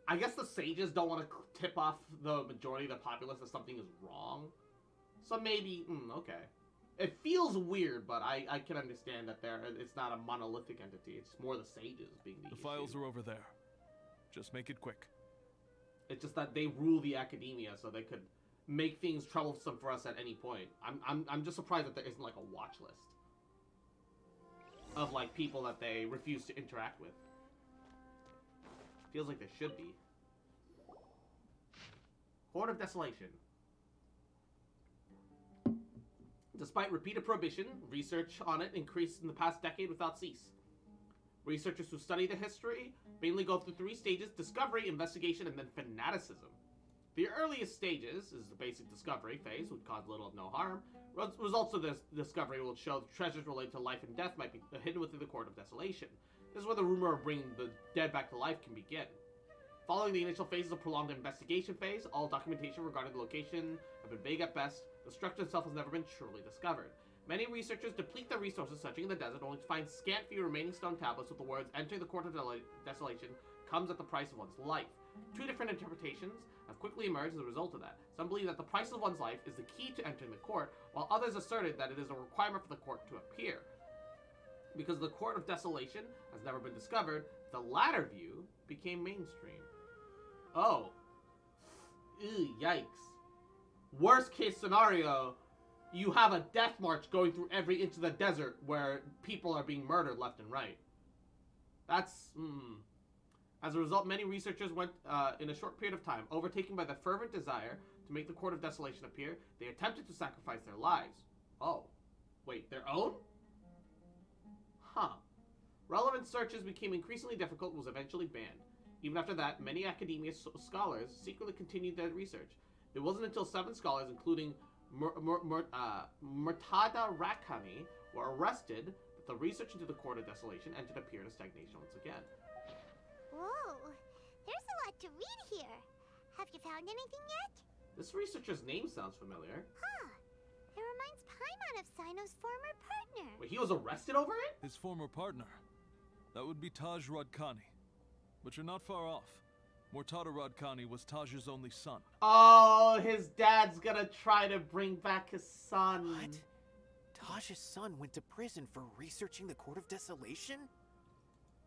I guess the sages don't want to tip off the majority of the populace that something is wrong. So maybe, okay. It feels weird, but I can understand that it's not a monolithic entity. It's more the sages being the issue. Files are over there. Just make it quick. It's just that they rule the academia, so they could make things troublesome for us at any point. I'm just surprised that there isn't, like, a watch list of, like, people that they refuse to interact with. Feels like there should be. Court of Desolation. Despite repeated prohibition, research on it increased in the past decade without cease. Researchers who study the history mainly go through 3 stages: discovery, investigation, and then fanaticism. The earliest stages is the basic discovery phase, would cause little or no harm. Results of this discovery will show the treasures related to life and death might be hidden within the Court of Desolation. This is where the rumor of bringing the dead back to life can begin. Following the initial phase is a prolonged investigation phase. All documentation regarding the location have been vague at best. The structure itself has never been truly discovered. Many researchers deplete their resources searching in the desert only to find scant few remaining stone tablets with the words, "Entering the Court of Desolation comes at the price of one's life." Two different interpretations have quickly emerged as a result of that. Some believe that the price of one's life is the key to entering the court, while others asserted that it is a requirement for the court to appear. Because the Court of Desolation has never been discovered, the latter view became mainstream. Oh. Ew, yikes. Worst case scenario, you have a death march going through every inch of the desert where people are being murdered left and right. That's, As a result, many researchers went, in a short period of time, overtaken by the fervent desire to make the Court of Desolation appear, they attempted to sacrifice their lives. Oh. Wait, their own? Huh. Relevant searches became increasingly difficult and was eventually banned. Even after that, many academia scholars secretly continued their research. It wasn't until 7 scholars, including Murtada Rakani, were arrested that the research into the Court of Desolation entered a period of stagnation once again. Whoa, there's a lot to read here. Have you found anything yet? This researcher's name sounds familiar. Huh. It reminds Paimon of Sino's former partner. Wait, he was arrested over it? His former partner. That would be Taj Radkani. But you're not far off. Murtada Radkani was Taj's only son. Oh, his dad's gonna try to bring back his son. What? Taj's son went to prison for researching the Court of Desolation?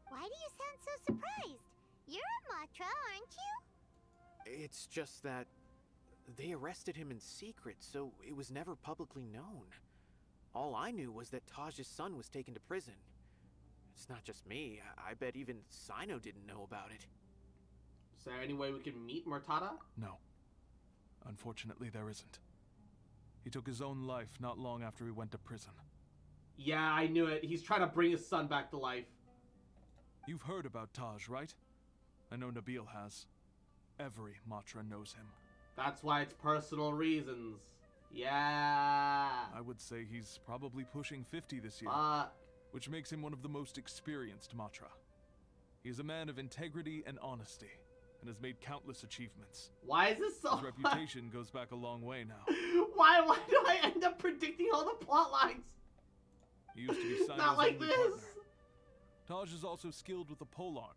Why do you sound so surprised? You're a Matra, aren't you? It's just that they arrested him in secret, so it was never publicly known. All I knew was that Taj's son was taken to prison. It's not just me. I bet even Sino didn't know about it. Is there any way we can meet Murtada? No. Unfortunately, there isn't. He took his own life not long after he went to prison. Yeah, I knew it. He's trying to bring his son back to life. You've heard about Taj, right? I know Nabil has. Every Matra knows him. That's why it's personal reasons. Yeah. I would say he's probably pushing 50 this year. Which makes him one of the most experienced Matra. He is a man of integrity and honesty, and has made countless achievements. Why is this so His reputation goes back a long way now. Why do I end up predicting all the plot lines? He used to be Sino's Not like only this. partner. Taj is also skilled with the polearm,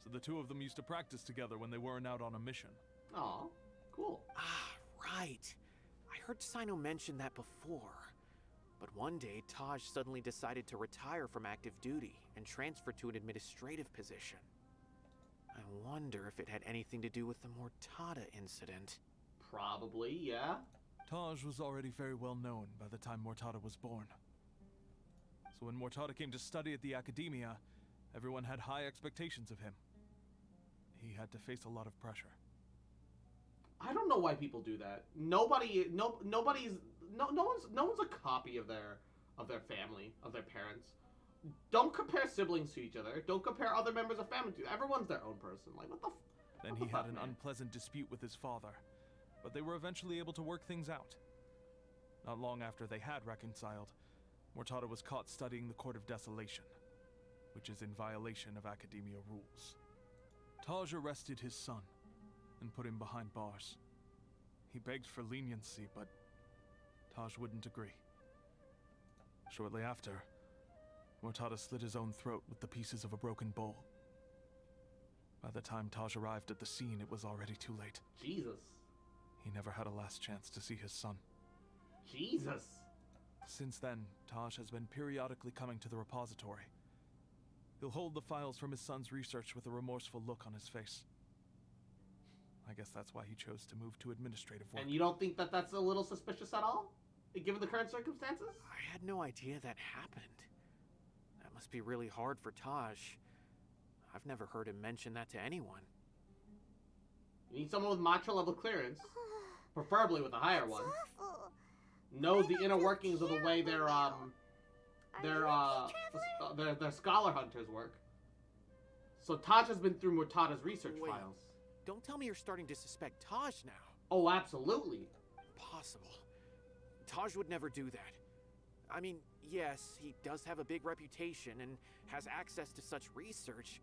so the two of them used to practice together when they weren't out on a mission. Aw, cool. Ah, right. I heard Sino mention that before. But one day, Taj suddenly decided to retire from active duty and transfer to an administrative position. I wonder if it had anything to do with the Murtada incident. Probably, yeah. Taj was already very well known by the time Murtada was born. So when Murtada came to study at the Academia, everyone had high expectations of him. He had to face a lot of pressure. I don't know why people do that. No one's a copy of their family, of their parents. Don't compare siblings to each other. Don't compare other members of family to. Everyone's their own person. Like, what the Then he had an unpleasant dispute with his father, but they were eventually able to work things out. Not long after they had reconciled, Murtada was caught studying the Court of Desolation, which is in violation of Academia rules. Taj arrested his son and put him behind bars. He begged for leniency, but Taj wouldn't agree. Shortly after, Murtada slit his own throat with the pieces of a broken bowl. By the time Taj arrived at the scene, it was already too late. Jesus. He never had a last chance to see his son. Jesus. Since then, Taj has been periodically coming to the repository. He'll hold the files from his son's research with a remorseful look on his face. I guess that's why he chose to move to administrative work. And you don't think that that's a little suspicious at all? Given the current circumstances? I had no idea that happened. That must be really hard for Taj. I've never heard him mention that to anyone. You need someone with Matra level clearance. Preferably with a higher one. Awful. Knows the inner workings of the way their scholar hunters work. So Taj has been through Murtada's research files. Don't tell me you're starting to suspect Taj now. Oh, absolutely. Impossible. Taj would never do that. I mean, yes, he does have a big reputation and has access to such research,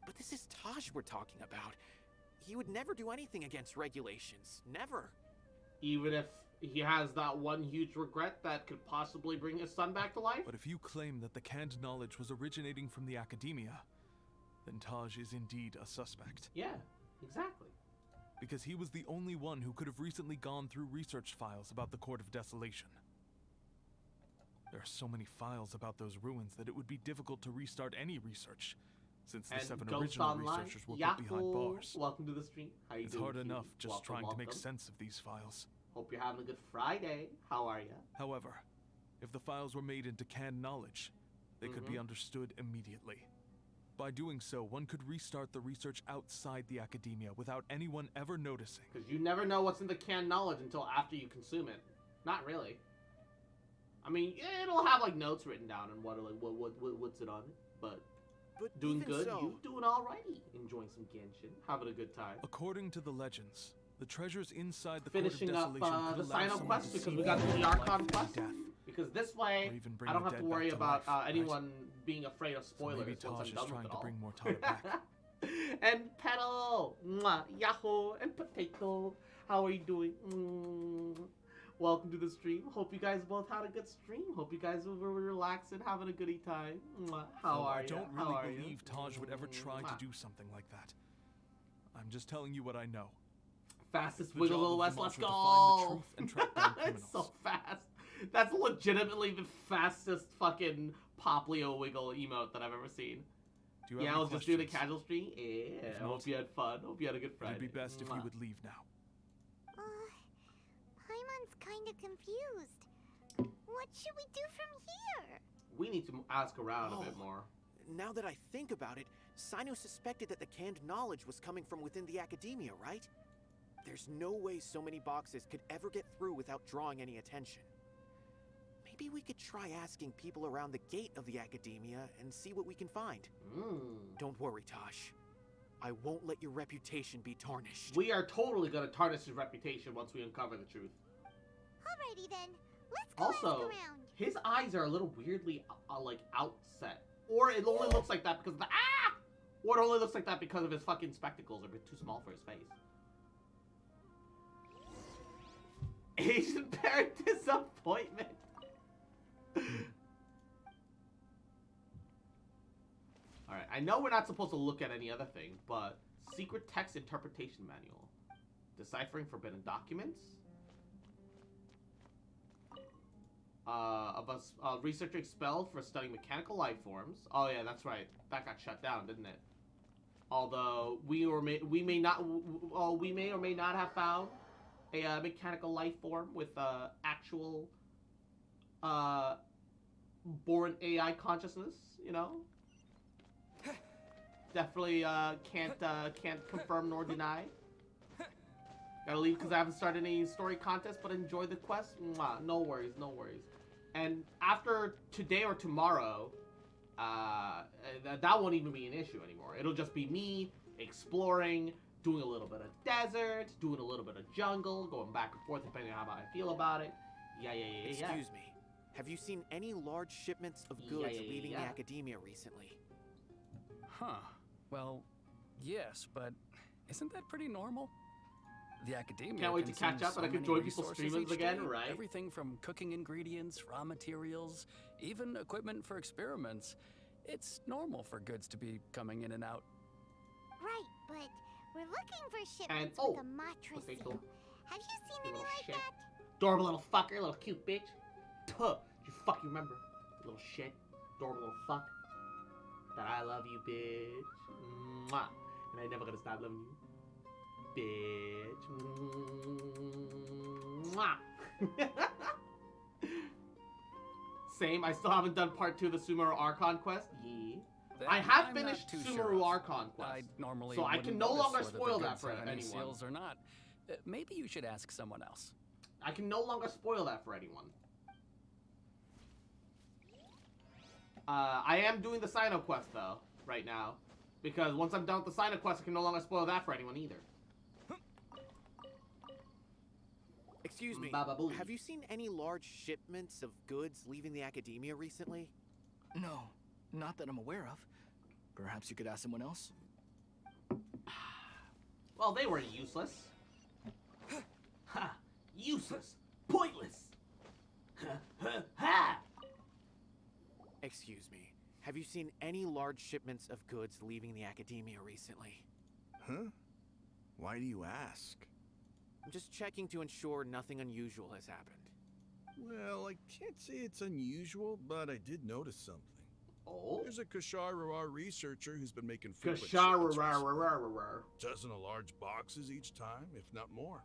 but this is Taj we're talking about. He would never do anything against regulations. Never. Even if he has that one huge regret that could possibly bring his son back to life? But if you claim that the canned knowledge was originating from the academia, then Taj is indeed a suspect. Yeah, exactly. Because he was the only one who could have recently gone through research files about the Court of Desolation. There are so many files about those ruins that it would be difficult to restart any research, since the 7 original researchers were put behind bars. Welcome to the stream. How you it's doing, hard enough just welcome, trying welcome. to make sense of these files. Hope you're having a good Friday. How are you? However, if the files were made into canned knowledge, they could be understood immediately. By doing so, one could restart the research outside the academia without anyone ever noticing. Because you never know what's in the canned knowledge until after you consume it. Not really. I mean, it'll have like notes written down and what's it on it, but doing good. So, you doing alrighty. Enjoying some Genshin, having a good time. According to the legends, the treasures inside the Finishing Court of up Desolation the could allow sign-up someone quest to because see we got their the life Archon and quest. death. Because this way, Or even bring I don't the have to dead worry back to about life, anyone being afraid of spoilers maybe once Taj I'm is done trying with it to all. bring Mortada back. And Petal, mwah, Yahoo, and Potato, how are you doing? Welcome to the stream. Hope you guys both had a good stream. Hope you guys were relaxing, having a goodie time. Mwah. How Though are I you? don't How are really you? believe Taj would ever try to do something like that. I'm just telling you what I know. Fastest It's the wiggle job of the of West, the let's Monster to go! find the truth and track down It's so fast. That's legitimately the fastest fucking Poplio wiggle emote that I've ever seen. Do you have Yeah, I any was just doing a questions? casual stream. Yeah, If hope not, you had fun. Hope you had a good Friday. It'd be best if you Mwah. would leave now. Paimon's kind of confused. What should we do from here? We need to ask around a bit more. Now that I think about it, Sino suspected that the canned knowledge was coming from within the academia, right? There's no way so many boxes could ever get through without drawing any attention. Maybe we could try asking people around the gate of the academia and see what we can find. Don't worry, Tosh. I won't let your reputation be tarnished. We are totally gonna tarnish his reputation once we uncover the truth. Alrighty then. Let's go ask Also, around. his eyes are a little weirdly like outset, or it only looks like that because of the or it only looks like that because of his fucking spectacles are a bit too small for his face. Asian parent disappointment. Alright, I know we're not supposed to look at any other thing, but secret text interpretation manual. Deciphering forbidden documents. A researcher expelled for studying mechanical life forms. Oh yeah, that's right. That got shut down, didn't it? Although we may or may not have found a mechanical life form with actual born AI consciousness, you know. Definitely can't confirm nor deny. Gotta leave because I haven't started any story contest, but enjoy the quest. Mwah, no worries, no worries. And after today or tomorrow, that won't even be an issue anymore. It'll just be me exploring, doing a little bit of desert, doing a little bit of jungle, going back and forth depending on how I feel about it. Yeah. Excuse me. Have you seen any large shipments of goods leaving the academia recently? Huh. Well, yes, but isn't that pretty normal? The academia Can't wait to catch consumes up and I so can many join people's resources streamers each again, day. right? Everything from cooking ingredients, raw materials, even equipment for experiments. It's normal for goods to be coming in and out. Right, but we're looking for shipments And- with a mattress okay, seal. Have you seen any Little like shit. that? Adorable little fucker, little cute bitch. Tuh. You fucking remember, little shit, adorable little fuck. That I love you, bitch. Mwah. And I never gonna stop loving you. Bitch. Mwah. Same, I still haven't done part 2 of the Sumeru Archon quest. Yeah. I have I'm not finished too Sumeru sure of. Archon quest. I normally so I can wouldn't no notice longer whether the spoil that goods for have any anyone. seals or not. Maybe you should ask someone else. I can no longer spoil that for anyone. I am doing the Sino quest though, right now. Because once I'm done with the Sino quest, I can no longer spoil that for anyone either. Excuse me, Baba Booey. have you seen any large shipments of goods leaving the academia recently? No, not that I'm aware of. Perhaps you could ask someone else? Well, they were useless. Ha! Useless! Pointless! Ha! Excuse me, have you seen any large shipments of goods leaving the academia recently? Huh? Why do you ask? I'm just checking to ensure nothing unusual has happened. Well, I can't say it's unusual, but I did notice something. Oh? There's a Kashar researcher who's been making frequent shipments recently. Dozen of large boxes each time, if not more.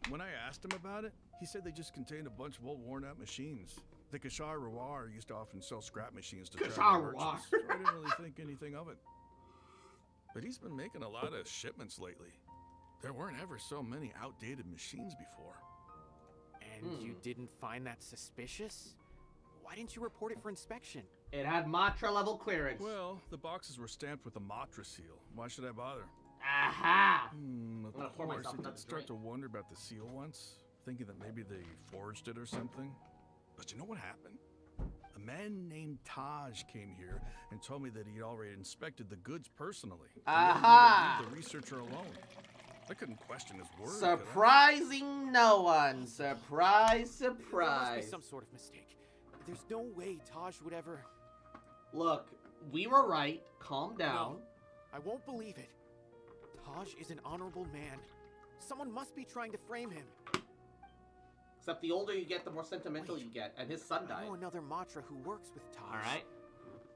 When I asked him about it, he said they just contained a bunch of old worn-out machines. The Kashar used to often sell scrap machines to traveling merchants, so I didn't really think anything of it. But he's been making a lot of shipments lately. There weren't ever so many outdated machines before. And you didn't find that suspicious? Why didn't you report it for inspection? It had Matra level clearance. Well, the boxes were stamped with a Matra seal. Why should I bother? Aha! Of course, I did start to wonder about the seal once, thinking that maybe they forged it or something. But you know what happened? A man named Taj came here and told me that he'd already inspected the goods personally. Aha! Leave the researcher alone. I couldn't question his word. Surprising no one. Surprise, surprise. There must be some sort of mistake. There's no way Taj would ever... Look, we were right. Calm down. No, I won't believe it. Taj is an honorable man. Someone must be trying to frame him. Except the older you get, the more sentimental you get. And his son died. I know another Matra who works with Taj. Alright.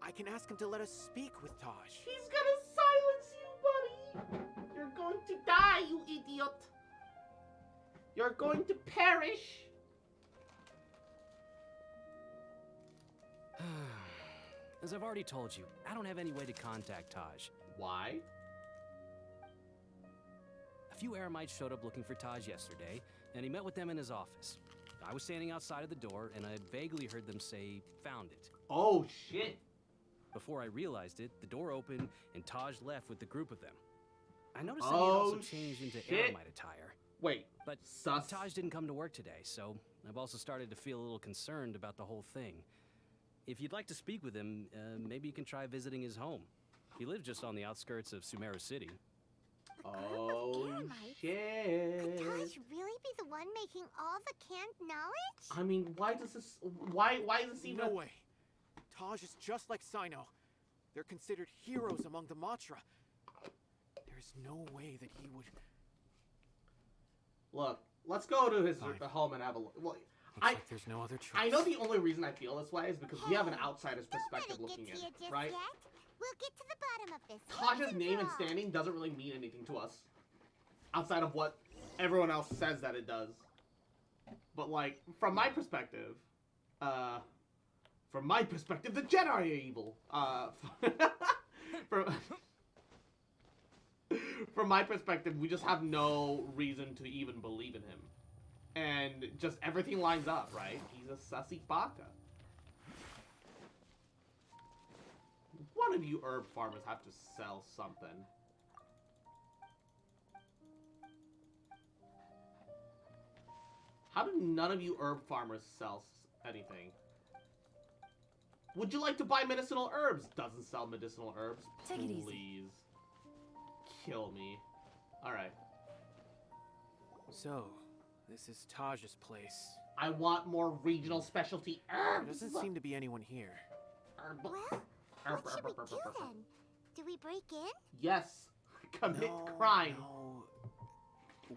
I can ask him to let us speak with Taj. He's gonna silence you, buddy. You're going to die, you idiot. You're going to perish. As I've already told you, I don't have any way to contact Taj. Why? A few Eremites showed up looking for Taj yesterday, and he met with them in his office. I was standing outside of the door, and I had vaguely heard them say, "Found it." Oh, shit. Before I realized it, the door opened, and Taj left with the group of them. I noticed that he had also changed into Eremite attire. Wait, but Taj didn't come to work today, so I've also started to feel a little concerned about the whole thing. If you'd like to speak with him, maybe you can try visiting his home. He lives just on the outskirts of Sumeru City. Oh, shit. Could Taj really be the one making all the canned knowledge? I mean, why does this... Why is this even... No way. Taj is just like Sino. They're considered heroes among the Matra. There's no way that he would... Look, let's go to his home and have a look. Well, like there's no other choice. I know the only reason I feel this way is because we have an outsider's perspective looking at it, right? We'll get to the bottom of this. Taj's name and standing doesn't really mean anything to us. Outside of what everyone else says that it does. But like, from my perspective, the Jedi are evil. From my perspective, we just have no reason to even believe in him. And just everything lines up, right? He's a Sussy Baka. One of you herb farmers have to sell something. How do none of you herb farmers sell anything? Would you like to buy medicinal herbs? Doesn't sell medicinal herbs. Take it easy. Please. Kill me. Alright. So, this is Taj's place. I want more regional specialty herbs. There doesn't seem to be anyone here. Well, what should we do then? Do we break in? Yes. Commit crime. No.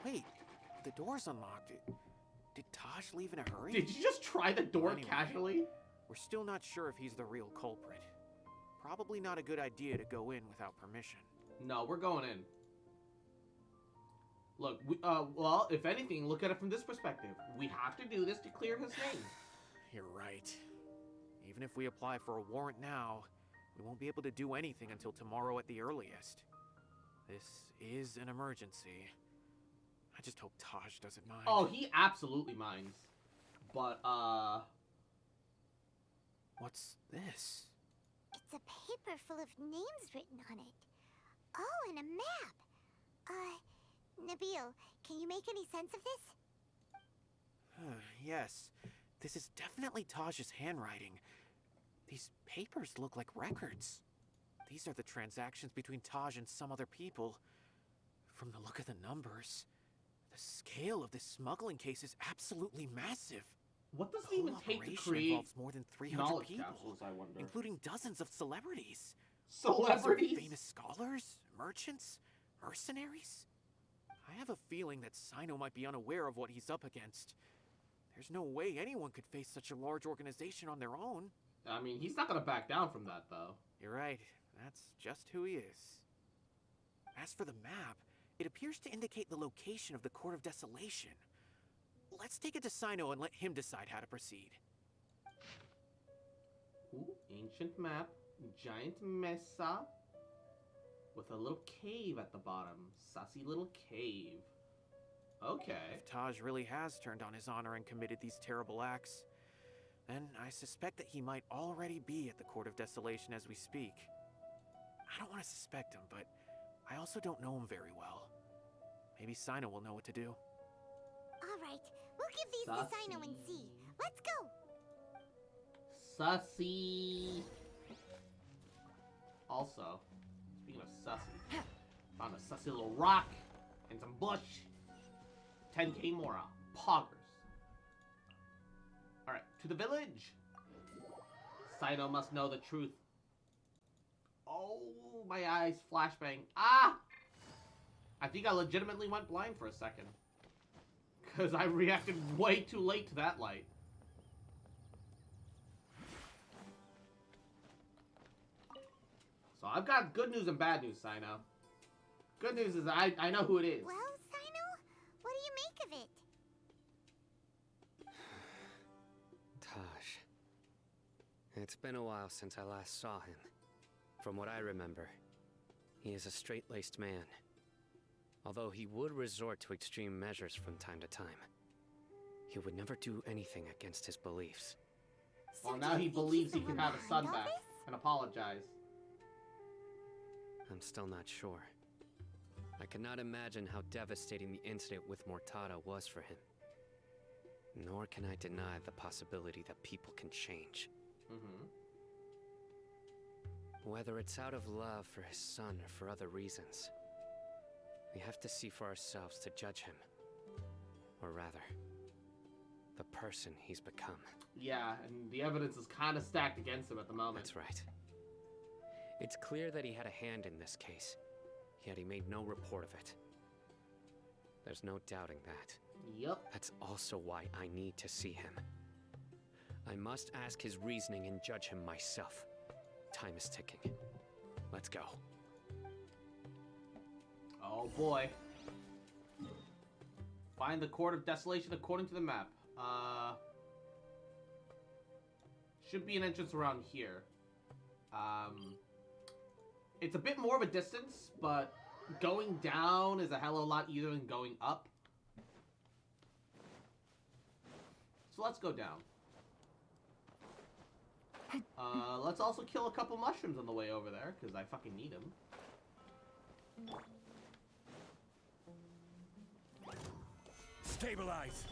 Wait, the door's unlocked. Did Taj leave in a hurry? Did you just try the door casually? We're still not sure if he's the real culprit. Probably not a good idea to go in without permission. No, we're going in. Look, well, if anything, look at it from this perspective. We have to do this to clear his name. You're right. Even if we apply for a warrant now, we won't be able to do anything until tomorrow at the earliest. This is an emergency. I just hope Taj doesn't mind. Oh, he absolutely minds. But, what's this? It's a paper full of names written on it. Oh, and a map. Nabil, can you make any sense of this? Yes, this is definitely Taj's handwriting. These papers look like records. These are the transactions between Taj and some other people. From the look of the numbers, the scale of this smuggling case is absolutely massive. What does The it even whole take to operation create involves more than 300 knowledge people, capsules, I wonder? including dozens of celebrities. Celebrities? These are famous scholars, merchants, mercenaries. I have a feeling that Sino might be unaware of what he's up against. There's no way anyone could face such a large organization on their own. I mean, he's not gonna back down from that, though. You're right. That's just who he is. As for the map, it appears to indicate the location of the Court of Desolation. Let's take it to Sino and let him decide how to proceed. Ooh, ancient map, giant mesa, with a little cave at the bottom. Sussy little cave. Okay. If Taj really has turned on his honor and committed these terrible acts, then I suspect that he might already be at the Court of Desolation as we speak. I don't want to suspect him, but I also don't know him very well. Maybe Sino will know what to do. Alright, we'll give these to Sino and see. Let's go! Sussy. Also, speaking of Sussy, found a sussy little rock and some bush. 10k more poggers. Alright, to the village. Sino must know the truth. Oh, my eyes flashbang. Ah! I think I legitimately went blind for a second. Because I reacted way too late to that light. So I've got good news and bad news, Sino. Good news is I know who it is. Well, Sino, what do you make of it? Taj. It's been a while since I last saw him. From what I remember, he is a straight-laced man. Although he would resort to extreme measures from time to time, he would never do anything against his beliefs. Well, now he believes he can have his son back and apologize. I'm still not sure. I cannot imagine how devastating the incident with Mortada was for him. Nor can I deny the possibility that people can change. Whether it's out of love for his son or for other reasons, we have to see for ourselves to judge him. Or rather, the person he's become. Yeah, and the evidence is kind of stacked against him at the moment. That's right. It's clear that he had a hand in this case, yet he made no report of it. There's no doubting that. Yep. That's also why I need to see him. I must ask his reasoning and judge him myself. Time is ticking. Let's go. Oh boy. Find the Court of Desolation according to the map. Should be an entrance around here. It's a bit more of a distance, but going down is a hell of a lot easier than going up. So let's go down. Let's also kill a couple mushrooms on the way over there, because I fucking need them. Stabilize!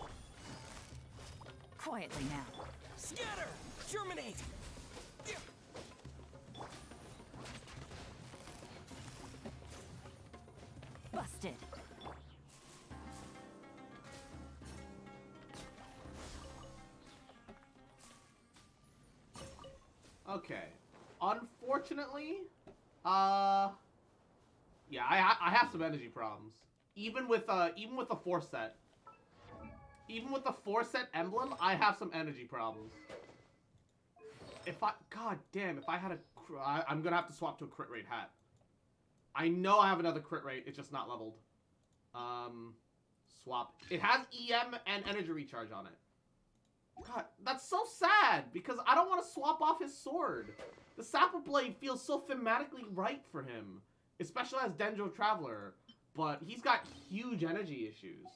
Quietly now. Scatter! Germinate! Busted. Okay. Unfortunately, yeah, I have some energy problems. Even with the 4-set. Even with the 4-set emblem, I have some energy problems. God damn, if I had I'm gonna have to swap to a crit rate hat. I know I have another crit rate, it's just not leveled. Swap. It has EM and energy recharge on it. God, that's so sad, because I don't want to swap off his sword. The Sapper Blade feels so thematically right for him, especially as Dendro Traveler, but he's got huge energy issues.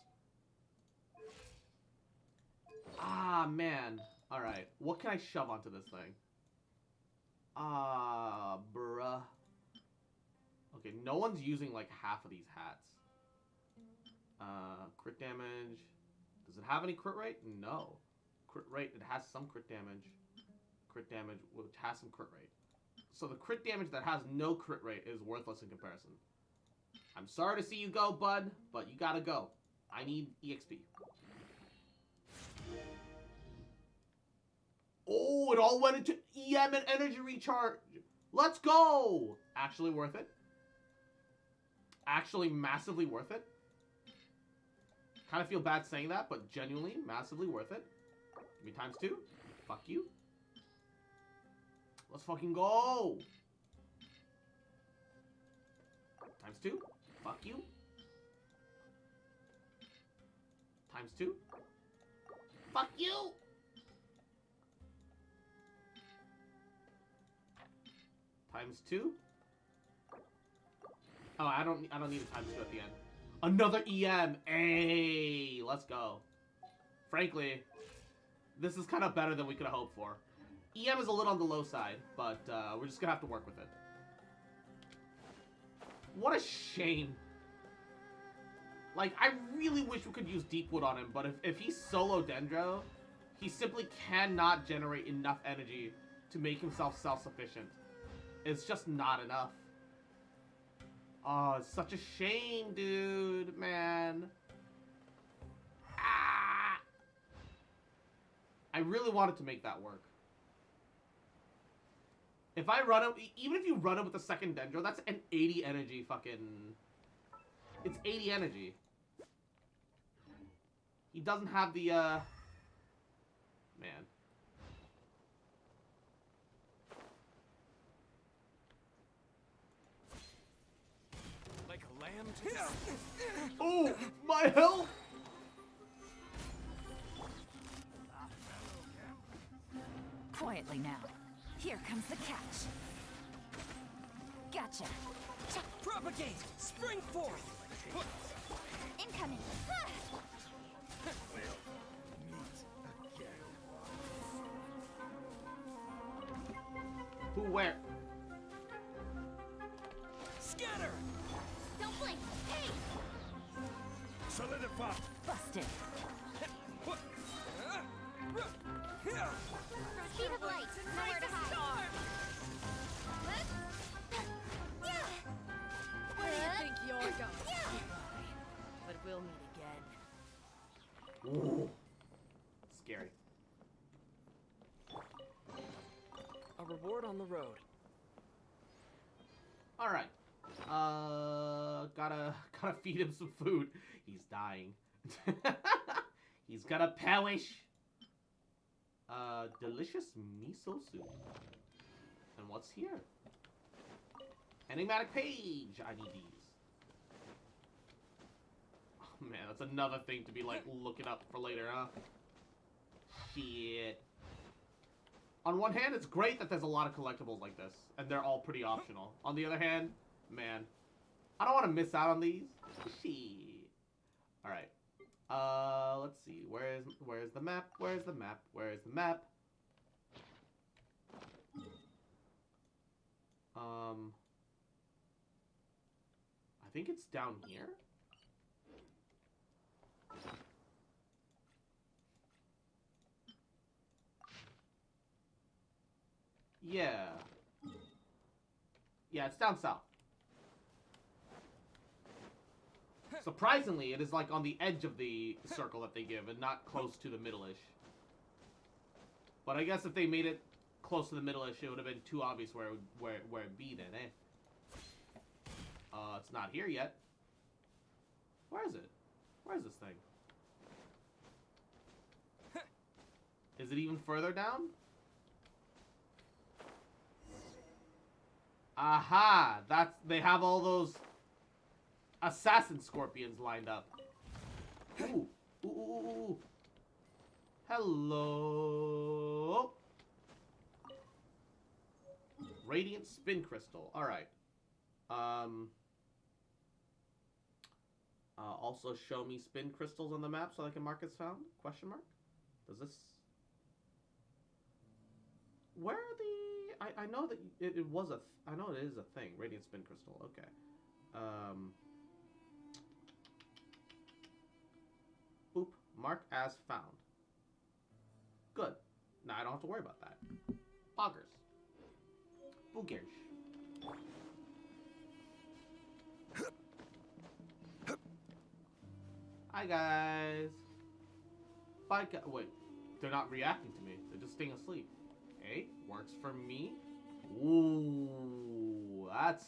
Ah, man. Alright, what can I shove onto this thing? Ah, bruh. Okay, no one's using like half of these hats. Crit damage. Does it have any crit rate? No. Crit rate, it has some crit damage. Crit damage, which has some crit rate. So the crit damage that has no crit rate is worthless in comparison. I'm sorry to see you go, bud, but you gotta go. I need EXP. Oh, it all went into EM and energy recharge. Let's go. Actually worth it. Actually massively worth it. Kind of feel bad saying that, but genuinely massively worth it. Give me times 2. Fuck you. Let's fucking go. Times 2. Fuck you. Times 2. Fuck you. Times 2. Oh, I don't need a times 2 at the end. Another EM. Hey, let's go. Frankly, this is kind of better than we could have hoped for. EM is a little on the low side, but we're just gonna have to work with it. What a shame. Like, I really wish we could use Deepwood on him, but if he's solo Dendro, he simply cannot generate enough energy to make himself self-sufficient. It's just not enough. Oh, it's such a shame, dude, man. Ah! I really wanted to make that work. If I run it, even if you run it with the second Dendro, that's an 80 energy fucking... It's 80 energy. He doesn't have the, Man. Like a lamb to... Oh, my health! Quietly now. Here comes the catch. Gotcha. Propagate! Spring forth! Incoming. Who, where? Scatter! Don't blink. Hey! Solidify! Busted. Speed of light. Nowhere to hide. Where do you think you're going? But we'll meet again. Ooh. Scary. A reward on the road. Alright. Gotta feed him some food. He's dying. He's gonna perish. Delicious miso soup. And what's here? Enigmatic page. I need these. Oh man, that's another thing to be like looking up for later, huh? Shit. On one hand, it's great that there's a lot of collectibles like this, and they're all pretty optional. On the other hand, man, I don't want to miss out on these. Shit. All right. Let's see. Where's the map? Where's the map? Where's the map? I think it's down here. Yeah. Yeah, it's down south. Surprisingly, it is like on the edge of the circle that they give and not close to the middle-ish. But I guess if they made it close to the middle-ish, it would have been too obvious where it'd be then, eh? It's not here yet. Where is it? Where is this thing? Is it even further down? Aha! They have all those assassin scorpions lined up. Ooh. Ooh, ooh, ooh. Hello. Radiant spin crystal. Alright. Also show me spin crystals on the map so I can mark as found? Question mark? Does this... Where are the... I know that it was a... I know it is a thing. Radiant spin crystal. Okay. Oop. Mark as found. Good. Now I don't have to worry about that. Poggers. Boogers. Hi guys. Bye guys. Wait, they're not reacting to me. They're just staying asleep. Hey, works for me. Ooh, that's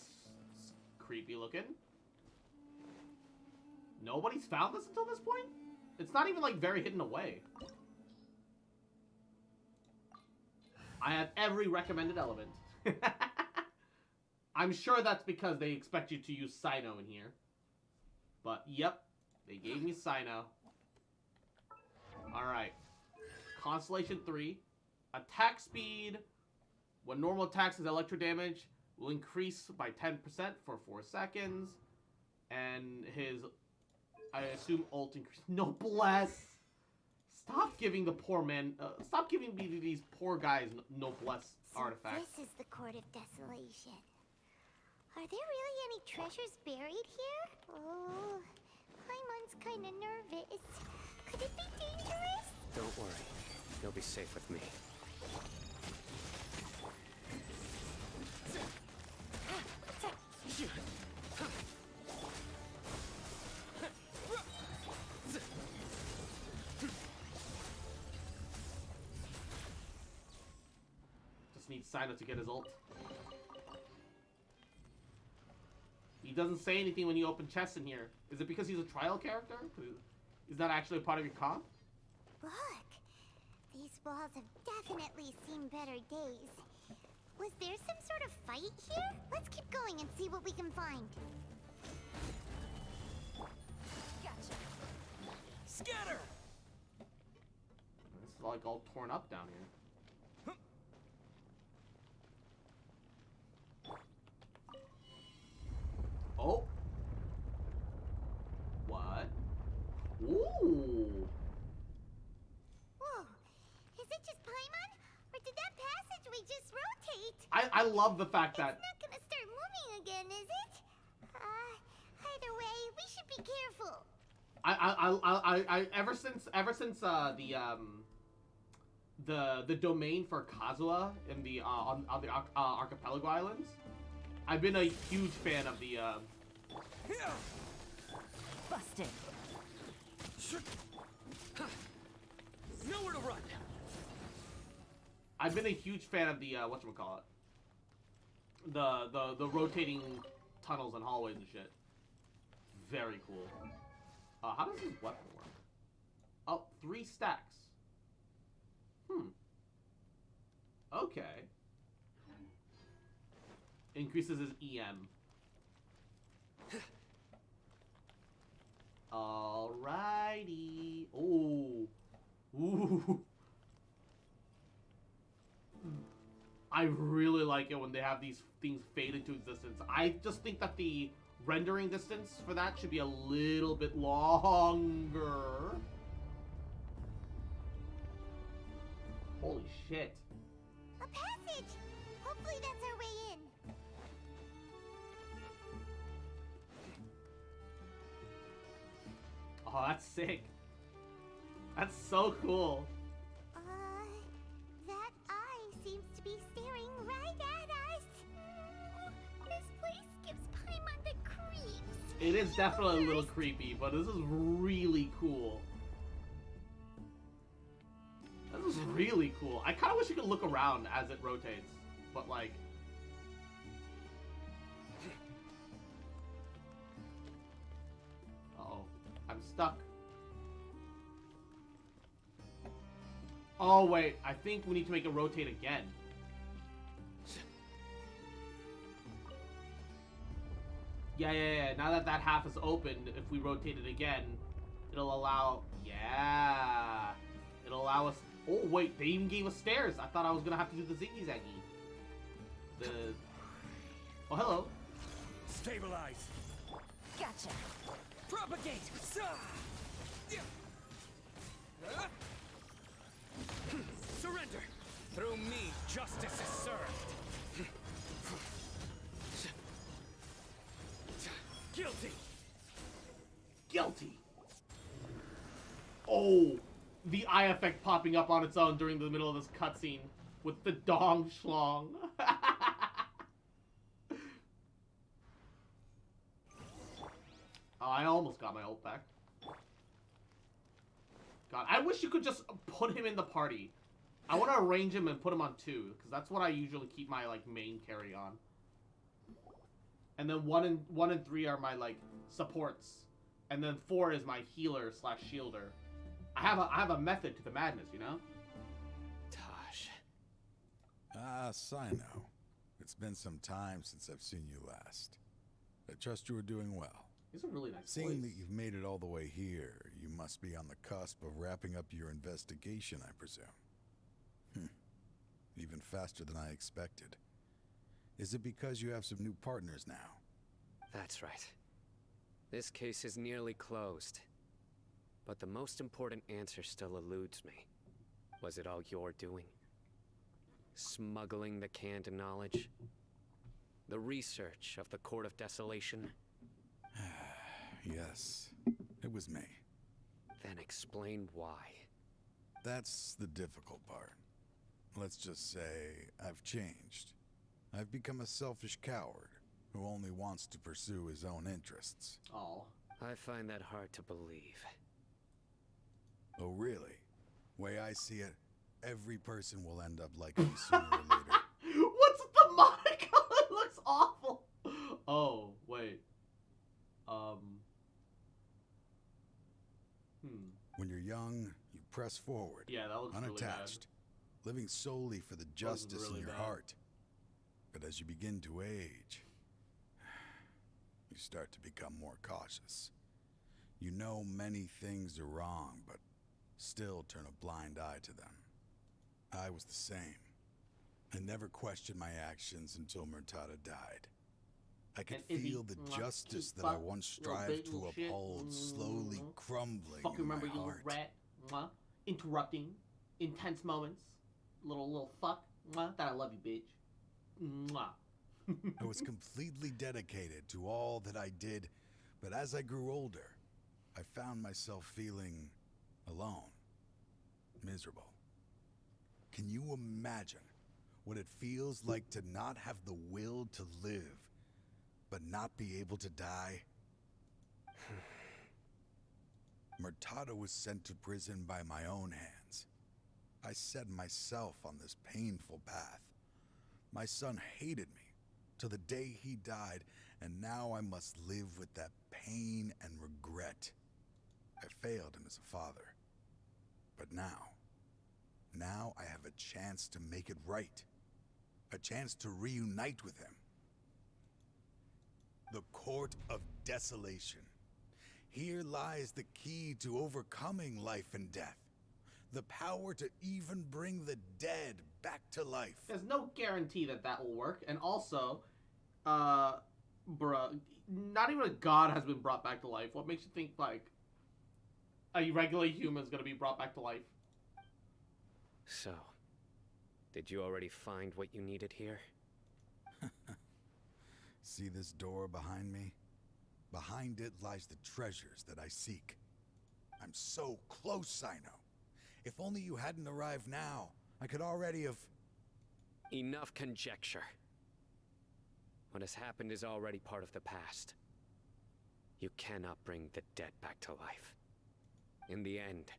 creepy looking. Nobody's found this until this point? It's not even like very hidden away. I have every recommended element. I'm sure that's because they expect you to use Cyno in here. But, yep. They gave me Cyno. Alright. Constellation 3. Attack speed. When normal attacks is electro damage, will increase by 10% for 4 seconds. And his, I assume, ult increase. Noblesse! Stop giving the poor man, stop giving me these poor guys noblesse artifacts. This is the Court of Desolation. Are there really any treasures buried here? Oh, Paimon's kinda nervous. Could it be dangerous? Don't worry. You'll be safe with me. Just need Cyno to get his ult. He doesn't say anything when you open chests in here. Is it because he's a trial character? Is that actually a part of your comp? Look, these walls have definitely seen better days. Was there some sort of fight here? Let's keep going and see what we can find. Gotcha. Scatter! This is like all torn up down here. Oh. What? Ooh. Whoa. Is it just Paimon? Or did that passageway just rotate? I love the fact that... It's not gonna start moving again, is it? Either way, we should be careful. The domain for Kazuha in the on the archipelago islands, I've been a huge fan of the Busted. Nowhere to run. I've been a huge fan of the whatchamacallit, the rotating tunnels and hallways and shit. Very cool. How does his weapon work? Oh, 3 stacks. Okay. Increases his EM. Alrighty. Ooh. Ooh. I really like it when they have these things fade into existence. I just think that the rendering distance for that should be a little bit longer. Holy shit. A passage! Hopefully that's our way in. Oh, that's sick. That's so cool. That eye seems to be staring right at us. This place gives Paimon the creeps. It is definitely a little creepy, but this is really cool. This is really cool. I kind of wish you could look around as it rotates, but like... Uh-oh. I'm stuck. Oh, wait. I think we need to make it rotate again. Yeah. Now that that half is opened, if we rotate it again, it'll allow... Yeah. It'll allow us... Oh, wait. They even gave us stairs. I thought I was going to have to do the ziggy-zaggy. The... Oh, hello. Stabilize. Gotcha. Propagate. Surrender. Through me, justice is served. Guilty. Guilty. Oh, the eye effect popping up on its own during the middle of this cutscene with the dong schlong. Oh, I almost got my ult back. God, I wish you could just put him in the party. I want to arrange him and put him on 2, because that's what I usually keep my like main carry on. And then 1 and 3 are my like supports, and then 4 is my healer / shielder. I have a method to the madness, you know. Tosh. Ah, Sino. It's been some time since I've seen you last. I trust you are doing well. He's a really nice Seeing voice. that you've made it all the way here, you must be on the cusp of wrapping up your investigation, I presume. Even faster than I expected. Is it because you have some new partners now? That's right. This case is nearly closed. But the most important answer still eludes me. Was it all your doing? Smuggling the canned knowledge? The research of the Court of Desolation? Yes, it was me. Then explain why. That's the difficult part. Let's just say I've changed. I've become a selfish coward who only wants to pursue his own interests. Oh. I find that hard to believe. Oh, really? Way I see it, every person will end up like me sooner or later. What's with the mic? It looks awful. Oh, wait. When you're young, you press forward. Yeah, that looks unattached, living solely for the justice really in your bad. heart. But as you begin to age, you start to become more cautious. You know many things are wrong, but still turn a blind eye to them. I was the same. I never questioned my actions until Murtada died. I could And Izzy, feel the justice that I once strived to uphold slowly crumbling Fucking in my remember you little heart. rat. Mwah. Interrupting. Intense moments. Little fuck. Mwah. That I love you, bitch. Mwah. I was completely dedicated to all that I did, but as I grew older, I found myself feeling alone, miserable. Can you imagine what it feels like to not have the will to live, but not be able to die? Murtada was sent to prison by my own hands. I set myself on this painful path. My son hated me till the day he died, and now I must live with that pain and regret. I failed him as a father. But now I have a chance to make it right. A chance to reunite with him. The Court of Desolation. Here lies the key to overcoming life and death. The power to even bring the dead back to life. There's no guarantee that that will work. And also, bruh, not even a god has been brought back to life. What makes you think, like, a regular human is going to be brought back to life? So, did you already find what you needed here? See this door behind me? Behind it lies the treasures that I seek. I'm so close, Sino. If only you hadn't arrived now, I could already have... Enough conjecture. What has happened is already part of the past. You cannot bring the dead back to life. In the end,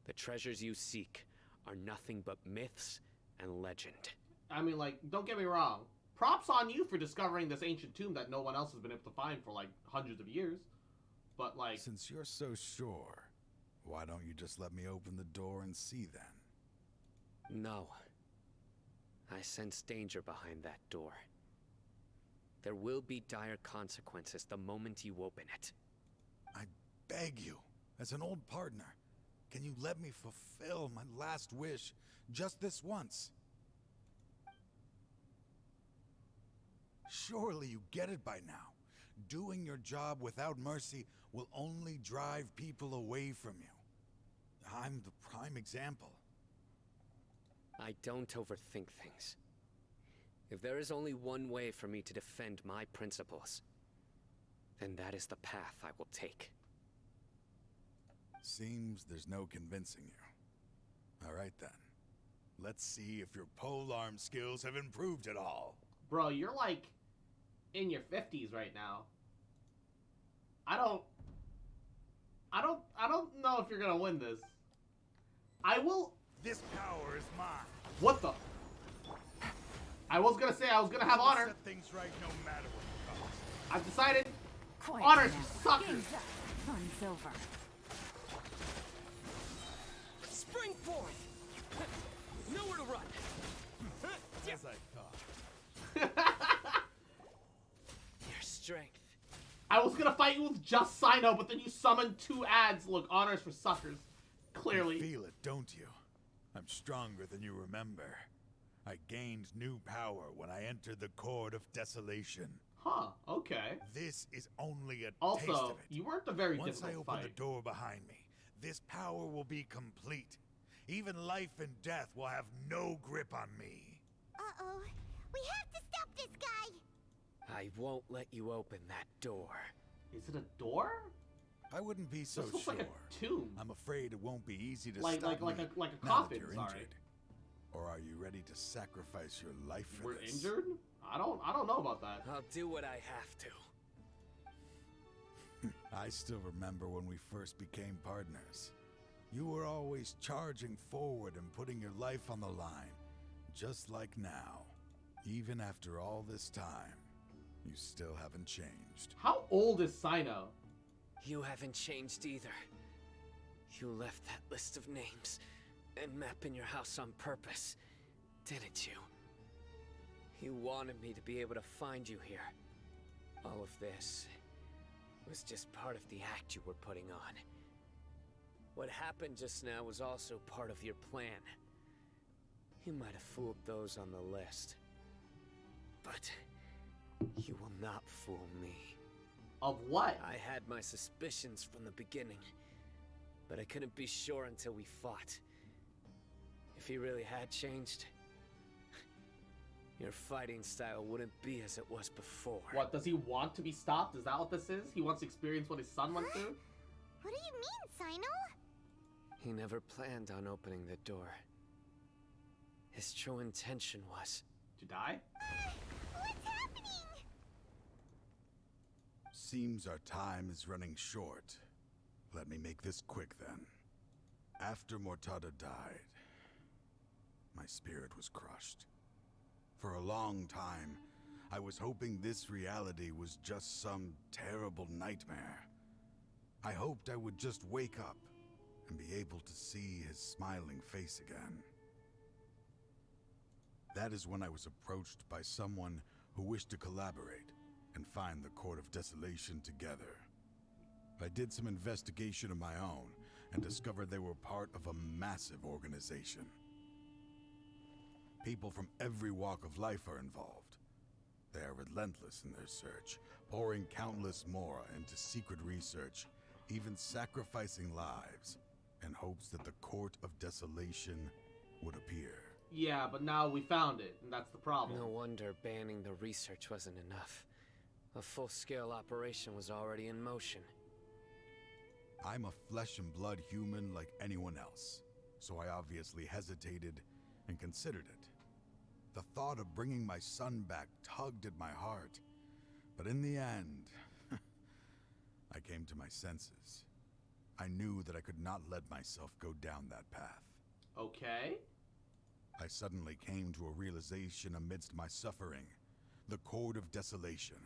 the treasures you seek are nothing but myths and legend. I mean, like, don't get me wrong. Props on you for discovering this ancient tomb that no one else has been able to find for, like, hundreds of years. But, like... Since you're so sure, why don't you just let me open the door and see then? No. I sense danger behind that door. There will be dire consequences the moment you open it. I beg you, as an old partner, can you let me fulfill my last wish just this once? Surely you get it by now. Doing your job without mercy will only drive people away from you. I'm the prime example. I don't overthink things. If there is only one way for me to defend my principles, then that is the path I will take. Seems there's no convincing you. All right then. Let's see if your polearm skills have improved at all. Bro, you're like in your 50s right now. I don't know if you're gonna win this. I will. This power is mine. What the? I was gonna say I was gonna have honor. Set things right no matter what it costs. I've decided. Quiet Honor's now. for suckers. Game's up. Fun's over. Spring forth! Nowhere to run! As I thought. Your strength. I was gonna fight you with just Sino, but then you summoned 2 ads. Look, honors for suckers. Clearly. You feel it, don't you? I'm stronger than you remember. I gained new power when I entered the Court of Desolation. Huh, okay. This is only a also, taste of it. You weren't a very Once difficult I open fight. the door behind me, this power will be complete. Even life and death will have no grip on me. Uh-oh. We have to stop this guy! I won't let you open that door. Is it a door? I wouldn't be so This looks sure. like a tomb. I'm afraid it won't be easy to Like stop a me coffin, now that you're sorry. injured. Or are you ready to sacrifice your life for We're this? injured? I don't know about that. I'll do what I have to. I still remember when we first became partners. You were always charging forward and putting your life on the line, just like now. Even after all this time, you still haven't changed. How old is Sino? You haven't changed either. You left that list of names and map in your house on purpose, didn't you? You wanted me to be able to find you here. All of this was just part of the act you were putting on. What happened just now was also part of your plan. You might have fooled those on the list, but you will not fool me. Of what? I had my suspicions from the beginning, but I couldn't be sure until we fought. If he really had changed, your fighting style wouldn't be as it was before. What, does he want to be stopped? Is that what this is? He wants to experience what his son went through? What do you mean, Sino? He never planned on opening the door. His true intention was... to die? What's happening? Seems our time is running short. Let me make this quick then. After Mortada died, my spirit was crushed. For a long time, I was hoping this reality was just some terrible nightmare. I hoped I would just wake up and be able to see his smiling face again. That is when I was approached by someone who wished to collaborate and find the Court of Desolation together. I did some investigation of my own and discovered they were part of a massive organization. People from every walk of life are involved. They are relentless in their search, pouring countless mora into secret research, even sacrificing lives, in hopes that the Court of Desolation would appear. Yeah, but now we found it, and that's the problem. No wonder banning the research wasn't enough. A full-scale operation was already in motion. I'm a flesh and blood human like anyone else, so I obviously hesitated and considered it. The thought of bringing my son back tugged at my heart, but in the end, I came to my senses. I knew that I could not let myself go down that path. Okay. I suddenly came to a realization amidst my suffering. The Court of Desolation,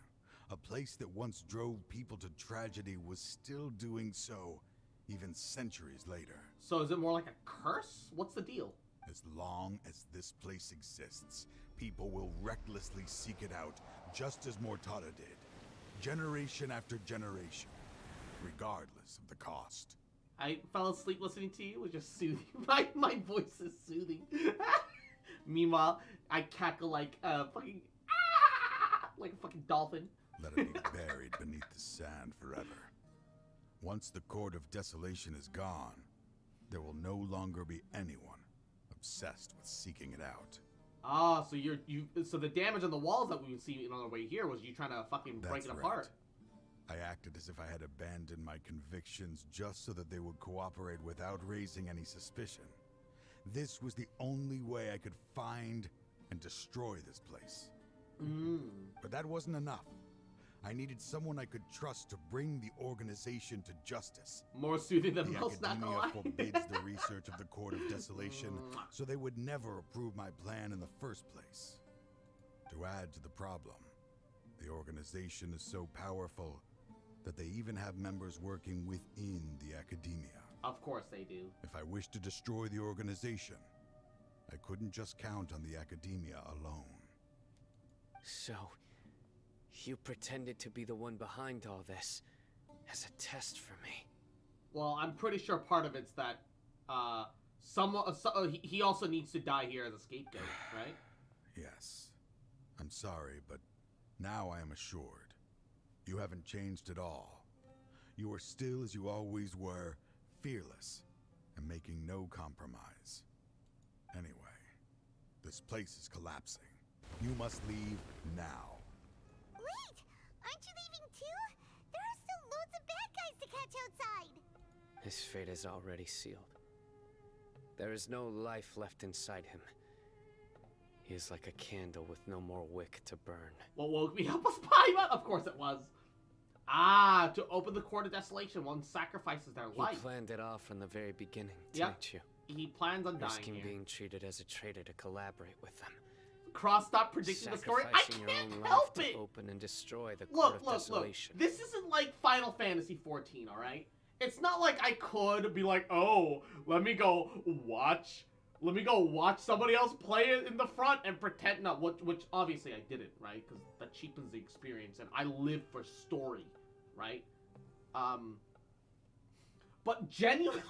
a place that once drove people to tragedy, was still doing so, even centuries later. So is it more like a curse? What's the deal? As long as this place exists, people will recklessly seek it out, just as Mortada did, generation after generation, regardless of the cost. I fell asleep listening to you. It was just soothing. My voice is soothing. Meanwhile, I cackle like a fucking like a fucking dolphin. Let it be buried beneath the sand forever. Once the Court of Desolation is gone, there will no longer be anyone obsessed with seeking it out. Ah, so so the damage on the walls that we would see on our way here was you trying to fucking break it apart. I acted as if I had abandoned my convictions just so that they would cooperate without raising any suspicion. This was the only way I could find and destroy this place. But that wasn't enough. I needed someone I could trust to bring the organization to justice. More soothing than the most, not gonna lie. Academia forbids the research of the Court of Desolation, so they would never approve my plan in the first place. To add to the problem, the organization is so powerful that they even have members working within the Academia. Of course they do. If I wished to destroy the organization, I couldn't just count on the Academia alone. So, you pretended to be the one behind all this as a test for me. Well, I'm pretty sure part of it's that he also needs to die here as a scapegoat, right? Yes. I'm sorry, but now I am assured. You haven't changed at all. You are still as you always were, fearless and making no compromise. Anyway, this place is collapsing. You must leave now. Wait! Aren't you leaving too? There are still loads of bad guys to catch outside! His fate is already sealed. There is no life left inside him. He is like a candle with no more wick to burn. What woke me up was Paimon? Of course it was. Ah, to open the Court of Desolation, one sacrifices their life. You planned it all from the very beginning, didn't you? He plans on dying Risking here. being treated as a traitor to collaborate with them. Cross, stop predicting the story. I can't help it. To open and destroy the Court of Desolation. This isn't like Final Fantasy 14, all right? It's not like I could be like, oh, let me go watch somebody else play it in the front and pretend not, which obviously I didn't, right? Because that cheapens the experience, and I live for story, right? But genuinely,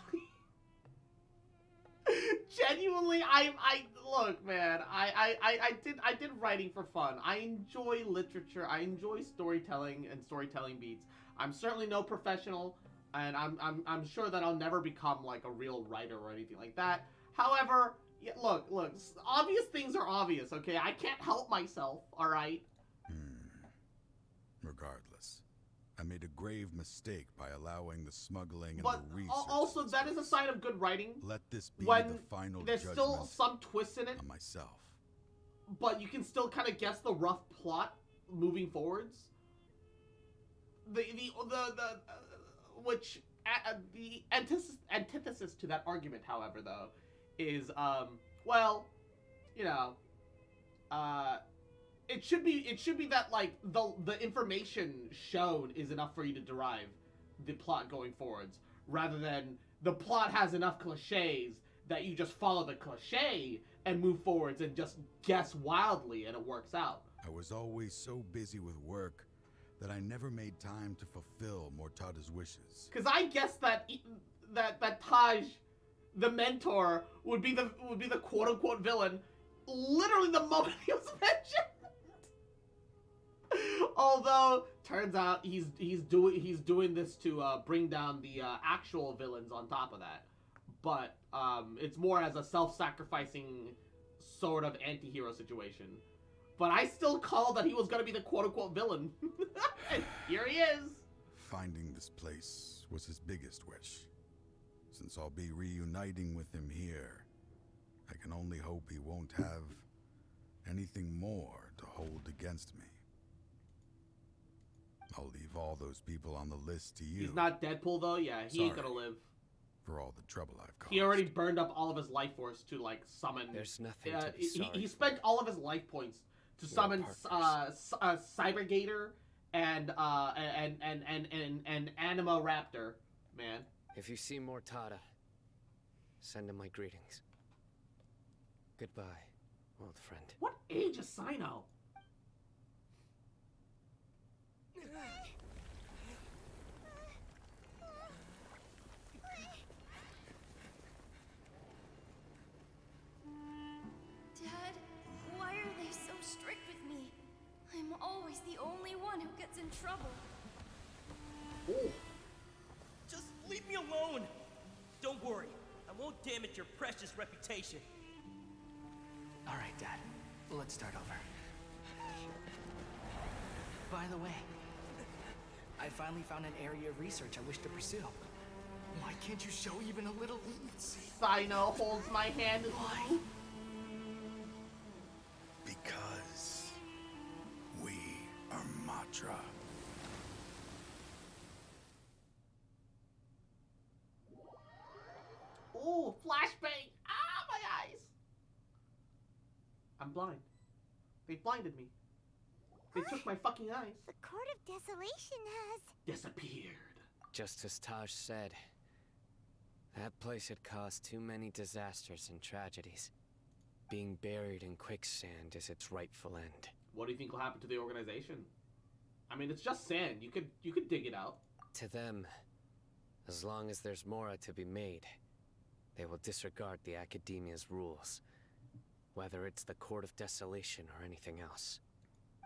I look, man, I did writing for fun. I enjoy literature. I enjoy storytelling and storytelling beats. I'm certainly no professional, and I'm sure that I'll never become like a real writer or anything like that. However, yeah, look, obvious things are obvious, okay? I can't help myself, all right? Regardless, I made a grave mistake by allowing the smuggling and but the research. Also, that is a sign of good writing. Let this be when the final there's judgment still some twists in it on myself. But you can still kind of guess the rough plot moving forwards. The antithesis to that argument, however, though, is well, you know, it should be that like the information shown is enough for you to derive the plot going forwards, rather than the plot has enough cliches that you just follow the cliche and move forwards and just guess wildly and it works out. I was always so busy with work that I never made time to fulfill Mortada's wishes. Because I guessed that Taj, the mentor, would be the quote unquote villain literally the moment he was mentioned. Although turns out he's doing this to bring down the actual villains on top of that. But it's more as a self-sacrificing sort of anti-hero situation. But I still call that he was gonna be the quote-unquote villain. And here he is. Finding this place was his biggest wish. Since I'll be reuniting with him here, I can only hope he won't have anything more to hold against me. I'll leave all those people on the list to you. He's not Deadpool though, yeah, he ain't gonna live. For all the trouble I've caused. He already burned up all of his life force to like summon. There's nothing to be sorry he spent all of his life points to summon Cybergator and Anima Raptor, man. If you see Mortada, send him my greetings. Goodbye, old friend. What age is Sino? Dad, why are they so strict with me? I'm always the only one who gets in trouble. Ooh. Just leave me alone! Don't worry, I won't damage your precious reputation. Alright, Dad. Let's start over. By the way, I finally found an area of research I wish to pursue. Why can't you show even a little leniency? Sino holds my hand. Why? Because we are Matra. Ooh, flashbang! Ah, my eyes! I'm blind. They blinded me. They took my fucking eyes. The Court of Desolation has disappeared. Just as Taj said, that place had caused too many disasters and tragedies. Being buried in quicksand is its rightful end. What do you think will happen to the organization? I mean, it's just sand. You could dig it out. To them, as long as there's Mora to be made, they will disregard the Academia's rules, whether it's the Court of Desolation or anything else.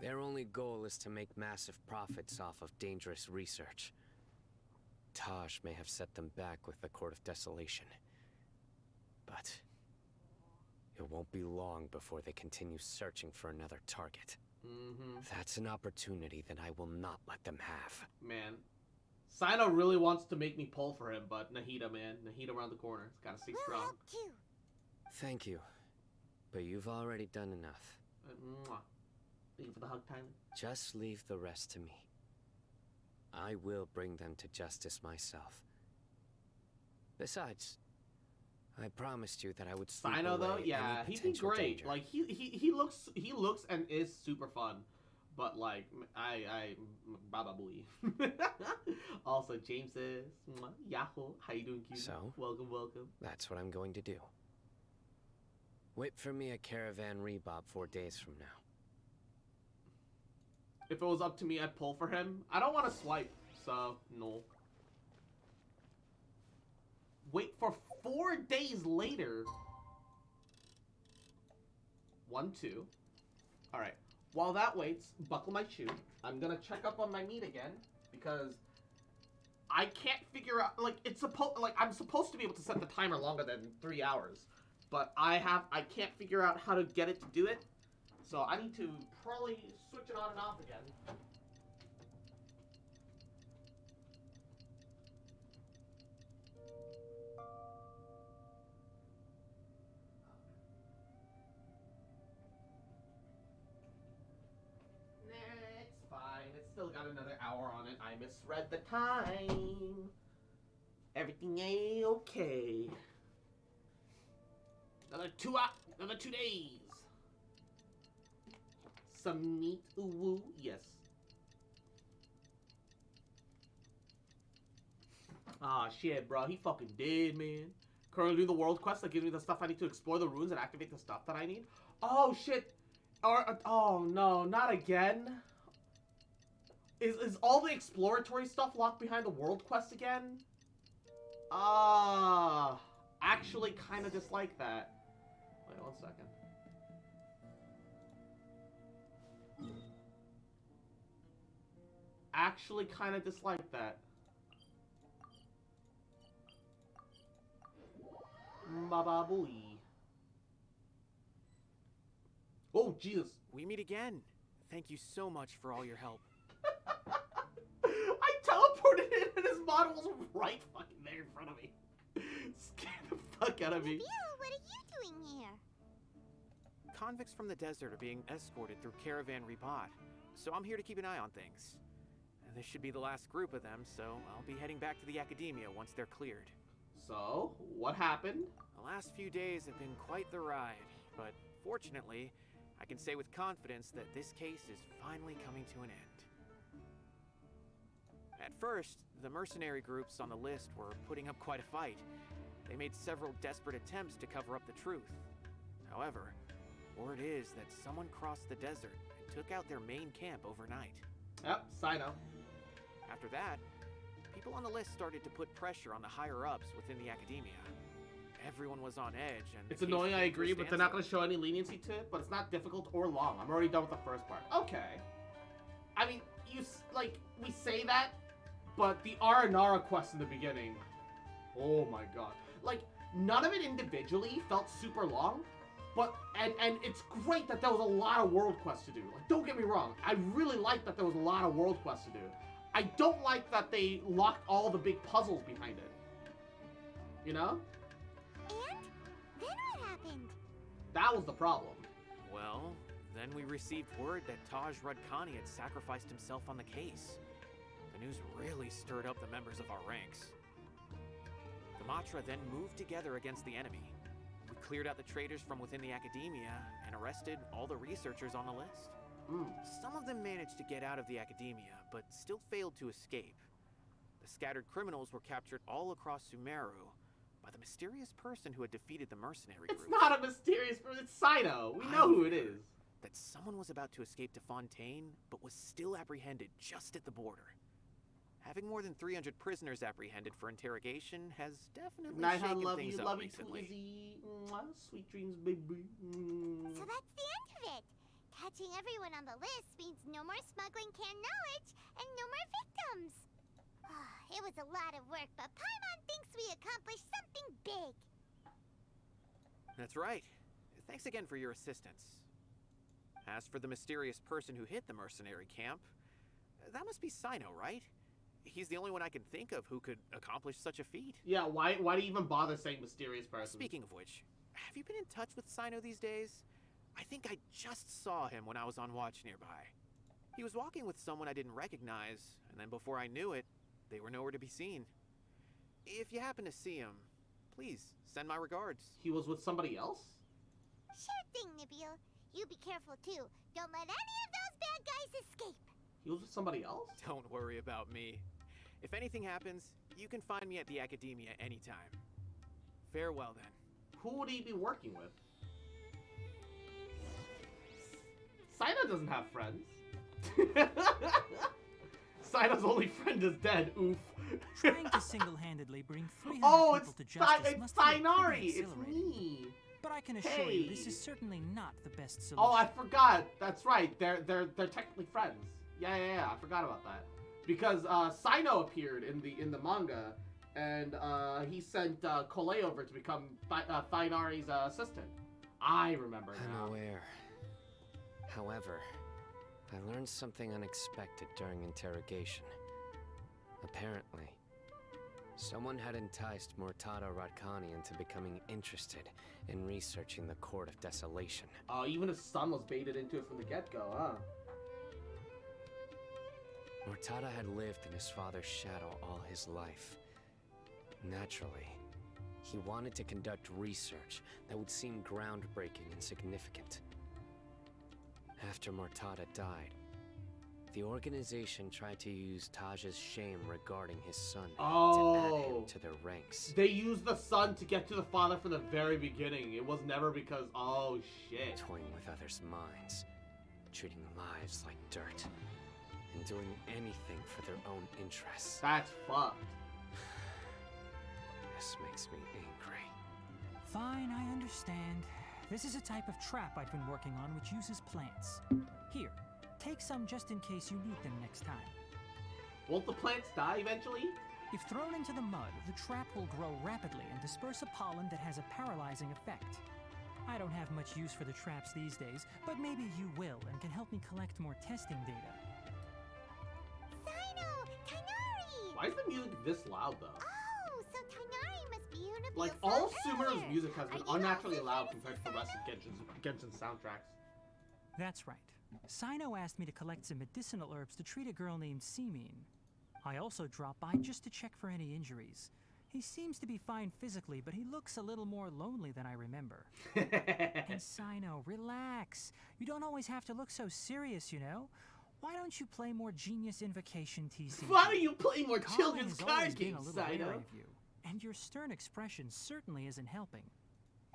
Their only goal is to make massive profits off of dangerous research. Taj may have set them back with the Court of Desolation, but it won't be long before they continue searching for another target. That's an opportunity that I will not let them have. Man, Sino really wants to make me pull for him, but Nahida, man. Nahida around the corner. It's gotta stay strong. Thank you, but you've already done enough. Thank you for the hug, Tyler. Just leave the rest to me. I will bring them to justice myself. Besides, I promised you that I would sweep Sino, away though, yeah, any he'd be potential great. danger. Like he looks and is super fun. But like I Baba Booey. Also, James says, Yahoo, how you doing, Q? So, welcome. That's what I'm going to do. Wait for me at Caravan Rebob 4 days from now. If it was up to me, I'd pull for him. I don't want to swipe, so no. Wait for 4 days later. 1, 2. All right. While that waits, buckle my shoe. I'm gonna check up on my meat again because I can't figure out. Like I'm supposed to be able to set the timer longer than 3 hours, but I can't figure out how to get it to do it. So I need to probably switch it on and off again. It's fine. It's still got another hour on it. I misread the time. Everything A-okay. Another 2 days. Some meat, ooh, yes. Ah, shit, bro. He fucking dead, man. Currently doing the world quest that gives me the stuff I need to explore the ruins and activate the stuff that I need. Oh, shit. Oh, no, not again. Is all the exploratory stuff locked behind the world quest again? Actually kind of dislike that. Wait, 1 second. Actually kind of dislike that. Baba Booey. Oh, Jesus. We meet again. Thank you so much for all your help. I teleported in and his model was right fucking there in front of me. Scared the fuck out of me. What are you doing here? Convicts from the desert are being escorted through Caravan Rebob, so I'm here to keep an eye on things. This should be the last group of them, so I'll be heading back to the Academia once they're cleared. So, what happened? The last few days have been quite the ride, but fortunately, I can say with confidence that this case is finally coming to an end. At first, the mercenary groups on the list were putting up quite a fight. They made several desperate attempts to cover up the truth. However, word is that someone crossed the desert and took out their main camp overnight. Yep, Sino. After that, people on the list started to put pressure on the higher-ups within the Academia. Everyone was on edge, and It's annoying, I agree, but they're not going to show any leniency to it, but it's not difficult or long. I'm already done with the first part. Okay. I mean, we say that, but the Aranara quest in the beginning, oh my god. Like, none of it individually felt super long, but, and it's great that there was a lot of world quests to do. Like, don't get me wrong, I really like that there was a lot of world quests to do. I don't like that they locked all the big puzzles behind it. You know? And then what happened? That was the problem. Well, then we received word that Taj Radkani had sacrificed himself on the case. The news really stirred up the members of our ranks. The Matra then moved together against the enemy. We cleared out the traitors from within the academia and arrested all the researchers on the list. Some of them managed to get out of the academia, but still failed to escape. The scattered criminals were captured all across Sumeru by the mysterious person who had defeated the mercenary group. It's not a mysterious person, it's Sino. We know who it is. That someone was about to escape to Fontaine, but was still apprehended just at the border. Having more than 300 prisoners apprehended for interrogation has definitely shaken things up recently. Mwah, sweet dreams, baby. So that's the end of it. Catching everyone on the list means no more smuggling canned knowledge and no more victims. It was a lot of work, but Paimon thinks we accomplished something big. That's right. Thanks again for your assistance. As for the mysterious person who hit the mercenary camp, that must be Sino, right? He's the only one I can think of who could accomplish such a feat. Yeah, why do you even bother saying mysterious person? Speaking of which, have you been in touch with Sino these days? I think I just saw him when I was on watch nearby. He was walking with someone I didn't recognize, and then before I knew it, they were nowhere to be seen. If you happen to see him, please send my regards. He was with somebody else? Sure thing, Nabil. You be careful too. Don't let any of those bad guys escape. He was with somebody else? Don't worry about me. If anything happens, you can find me at the academia anytime. Farewell then. Who would he be working with? Sino doesn't have friends. Sino's only friend is dead. Oof. Trying to single-handedly bring 300 people to justice it's Thainari. It's me. But I can assure you, this is certainly not the best solution. Oh, I forgot. That's right. They're technically friends. Yeah. I forgot about that. Because Sino appeared in the manga, and he sent Kole over to become Thainari's assistant. I remember now. I'm aware. However, I learned something unexpected during interrogation. Apparently, someone had enticed Murtada Radkani into becoming interested in researching the Court of Desolation. Oh, even his son was baited into it from the get-go, huh? Murtada had lived in his father's shadow all his life. Naturally, he wanted to conduct research that would seem groundbreaking and significant. After Murtada died, the organization tried to use Taj's shame regarding his son to add him to their ranks. They used the son to get to the father from the very beginning. It was never because, oh shit. Toying with others' minds, treating lives like dirt, and doing anything for their own interests. That's fucked. This makes me angry. Fine, I understand. This is a type of trap I've been working on which uses plants. Here, take some just in case you need them next time. Won't the plants die eventually? If thrown into the mud, the trap will grow rapidly and disperse a pollen that has a paralyzing effect. I don't have much use for the traps these days, but maybe you will and can help me collect more testing data. Sino! Tainari! Why is the music this loud though? Oh, so Tainari must be Unabil's Like, all son Sumeru's earlier. music has been unnaturally loud compared to the rest of Genshin's soundtracks. That's right. Sino asked me to collect some medicinal herbs to treat a girl named Simin. I also dropped by just to check for any injuries. He seems to be fine physically, but he looks a little more lonely than I remember. And Sino, relax. You don't always have to look so serious, you know? Why don't you play more Genius Invocation TCG? Why don't you play more Colin children's has always card been games, a little wary Sino? of you, and your stern expression certainly isn't helping.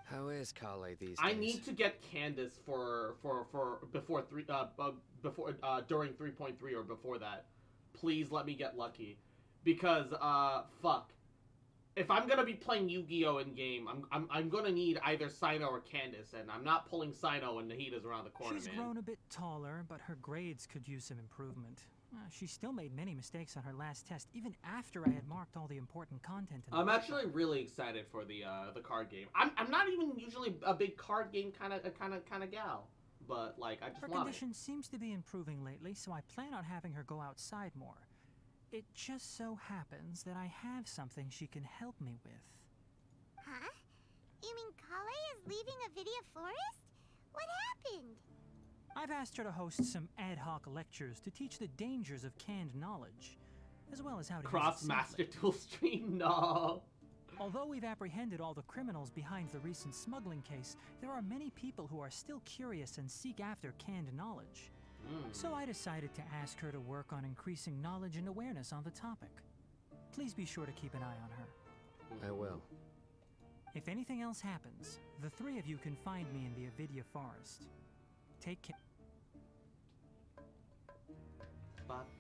How is Kale these days? I need to get Candace for during 3.3 or before that. Please let me get lucky, because fuck. If I'm gonna be playing Yu-Gi-Oh in game, I'm gonna need either Sino or Candace, and I'm not pulling Sino when Nahida's around the corner, She's man. grown a bit taller, but her grades could use some improvement. She still made many mistakes on her last test, even after I had marked all the important content. In the I'm workshop. actually really excited for the card game. I'm not even usually a big card game kind of gal, but like I just Her love condition seems to be improving lately, so I plan on having her go outside more. It just so happens that I have something she can help me with. Huh? You mean Kale is leaving Avidia Forest? What happened? I've asked her to host some ad hoc lectures to teach the dangers of canned knowledge, as well as how to Cross use it Master safely. Duel stream? No. Although we've apprehended all the criminals behind the recent smuggling case, there are many people who are still curious and seek after canned knowledge. So I decided to ask her to work on increasing knowledge and awareness on the topic. Please be sure to keep an eye on her. I will. If anything else happens, the three of you can find me in the Avidia Forest. Take care.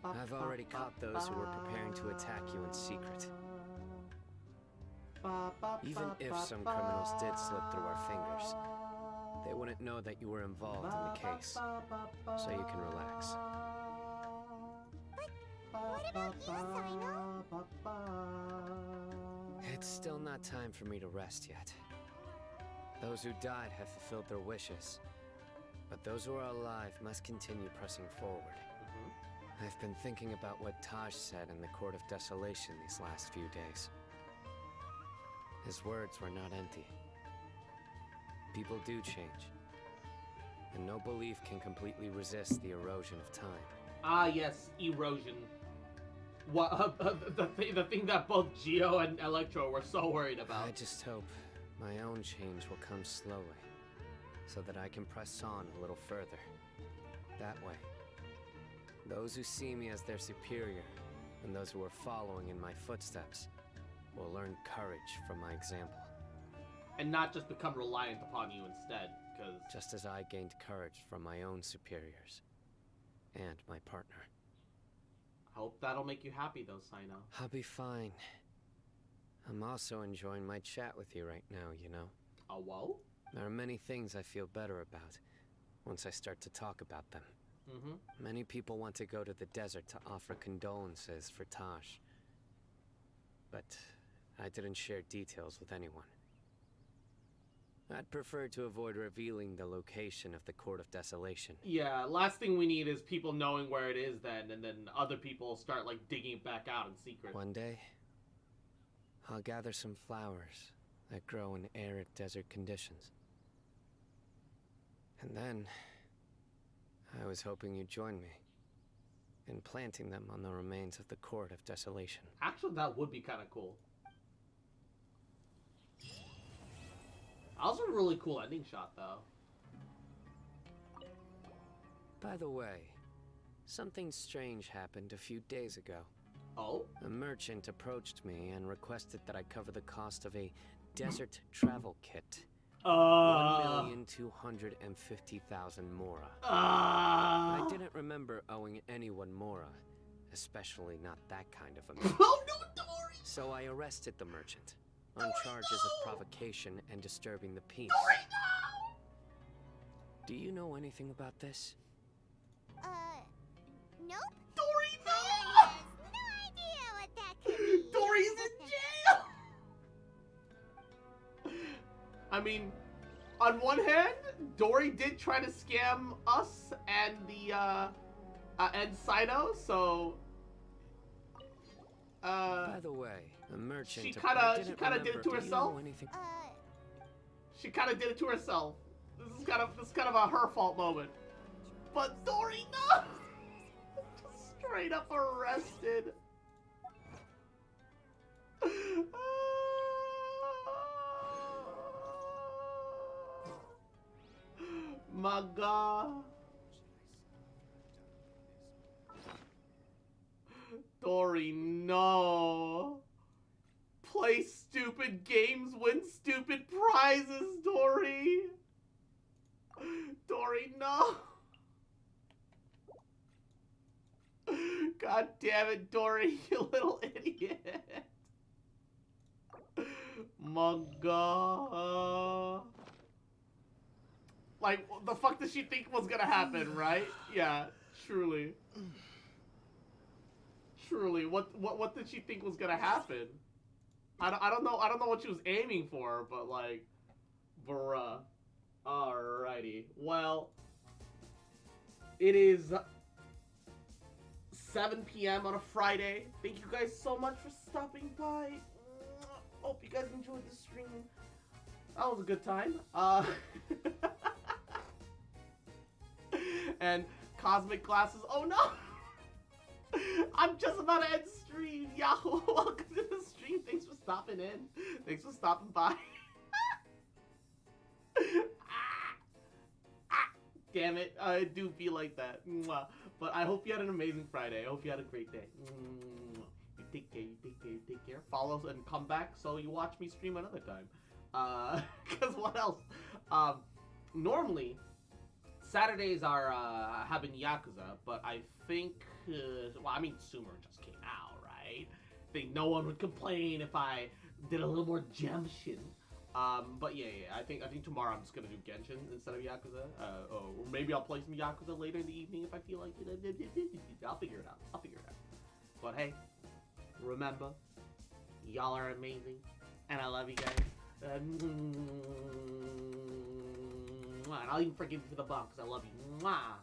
I've already caught those who were preparing to attack you in secret. Even if some criminals did slip through our fingers, they wouldn't know that you were involved in the case, so you can relax. But what about you, Sino? It's still not time for me to rest yet. Those who died have fulfilled their wishes, but those who are alive must continue pressing forward. I've been thinking about what Taj said in the Court of Desolation these last few days. His words were not empty. People do change, and no belief can completely resist the erosion of time. Ah, yes, erosion. What the thing that both YuGiOh and Electro were so worried about. I just hope my own change will come slowly, so that I can press on a little further. That way, those who see me as their superior, and those who are following in my footsteps, will learn courage from my example. And not just become reliant upon you instead, because... Just as I gained courage from my own superiors. And my partner. I hope that'll make you happy though, Sino. I'll be fine. I'm also enjoying my chat with you right now, you know? Oh, whoa? There are many things I feel better about once I start to talk about them. Many people want to go to the desert to offer condolences for Taj. But I didn't share details with anyone. I'd prefer to avoid revealing the location of the Court of Desolation. Yeah, last thing we need is people knowing where it is then, and then other people start, like, digging it back out in secret. One day, I'll gather some flowers that grow in arid desert conditions. And then, I was hoping you'd join me in planting them on the remains of the Court of Desolation. Actually, that would be kind of cool. That was a really cool ending shot, though. By the way, something strange happened a few days ago. Oh? A merchant approached me and requested that I cover the cost of a desert travel kit. 1,250,000 mora. I didn't remember owing anyone mora, especially not that kind of amount. Oh no, Dory! So I arrested the merchant on charges of provocation and disturbing the peace. Dory, no! Do you know anything about this? Nope. Dory, no! Has no idea what that could be. Dory's in jail! I mean, on one hand, Dory did try to scam us and the, and Sino, so... By the way, a merchant... She kinda did it to herself? She kinda did it to herself. This is kind of a her fault moment. But Dory, no! Just straight up arrested. My God. Dory, no. Play stupid games, win stupid prizes, Dory. Dory, no. God damn it, Dory, you little idiot. My God. Like, what the fuck did she think was gonna happen, right? Yeah, truly. Truly, what did she think was gonna happen? I don't know what she was aiming for, but like, bruh. Alrighty. Well, it is 7 p.m. on a Friday. Thank you guys so much for stopping by. Hope you guys enjoyed the stream. That was a good time. And cosmic glasses. Oh no! I'm just about to end stream. Yahoo! Welcome to the stream. Thanks for stopping in. Thanks for stopping by. Damn it. I do feel like that. Mwah. But I hope you had an amazing Friday. I hope you had a great day. You take care, you take care, you take care. Follow us and come back so you watch me stream another time. Because what else? Normally, Saturdays are having Yakuza, but I think, well, I mean, Sumer just came out, right? I think no one would complain if I did a little more Genshin. But yeah, I think tomorrow I'm just gonna do Genshin instead of Yakuza. Or maybe I'll play some Yakuza later in the evening if I feel like it. I'll figure it out. But hey, remember, y'all are amazing, and I love you guys. And I'll even forgive you for the bump because I love you. Mwah.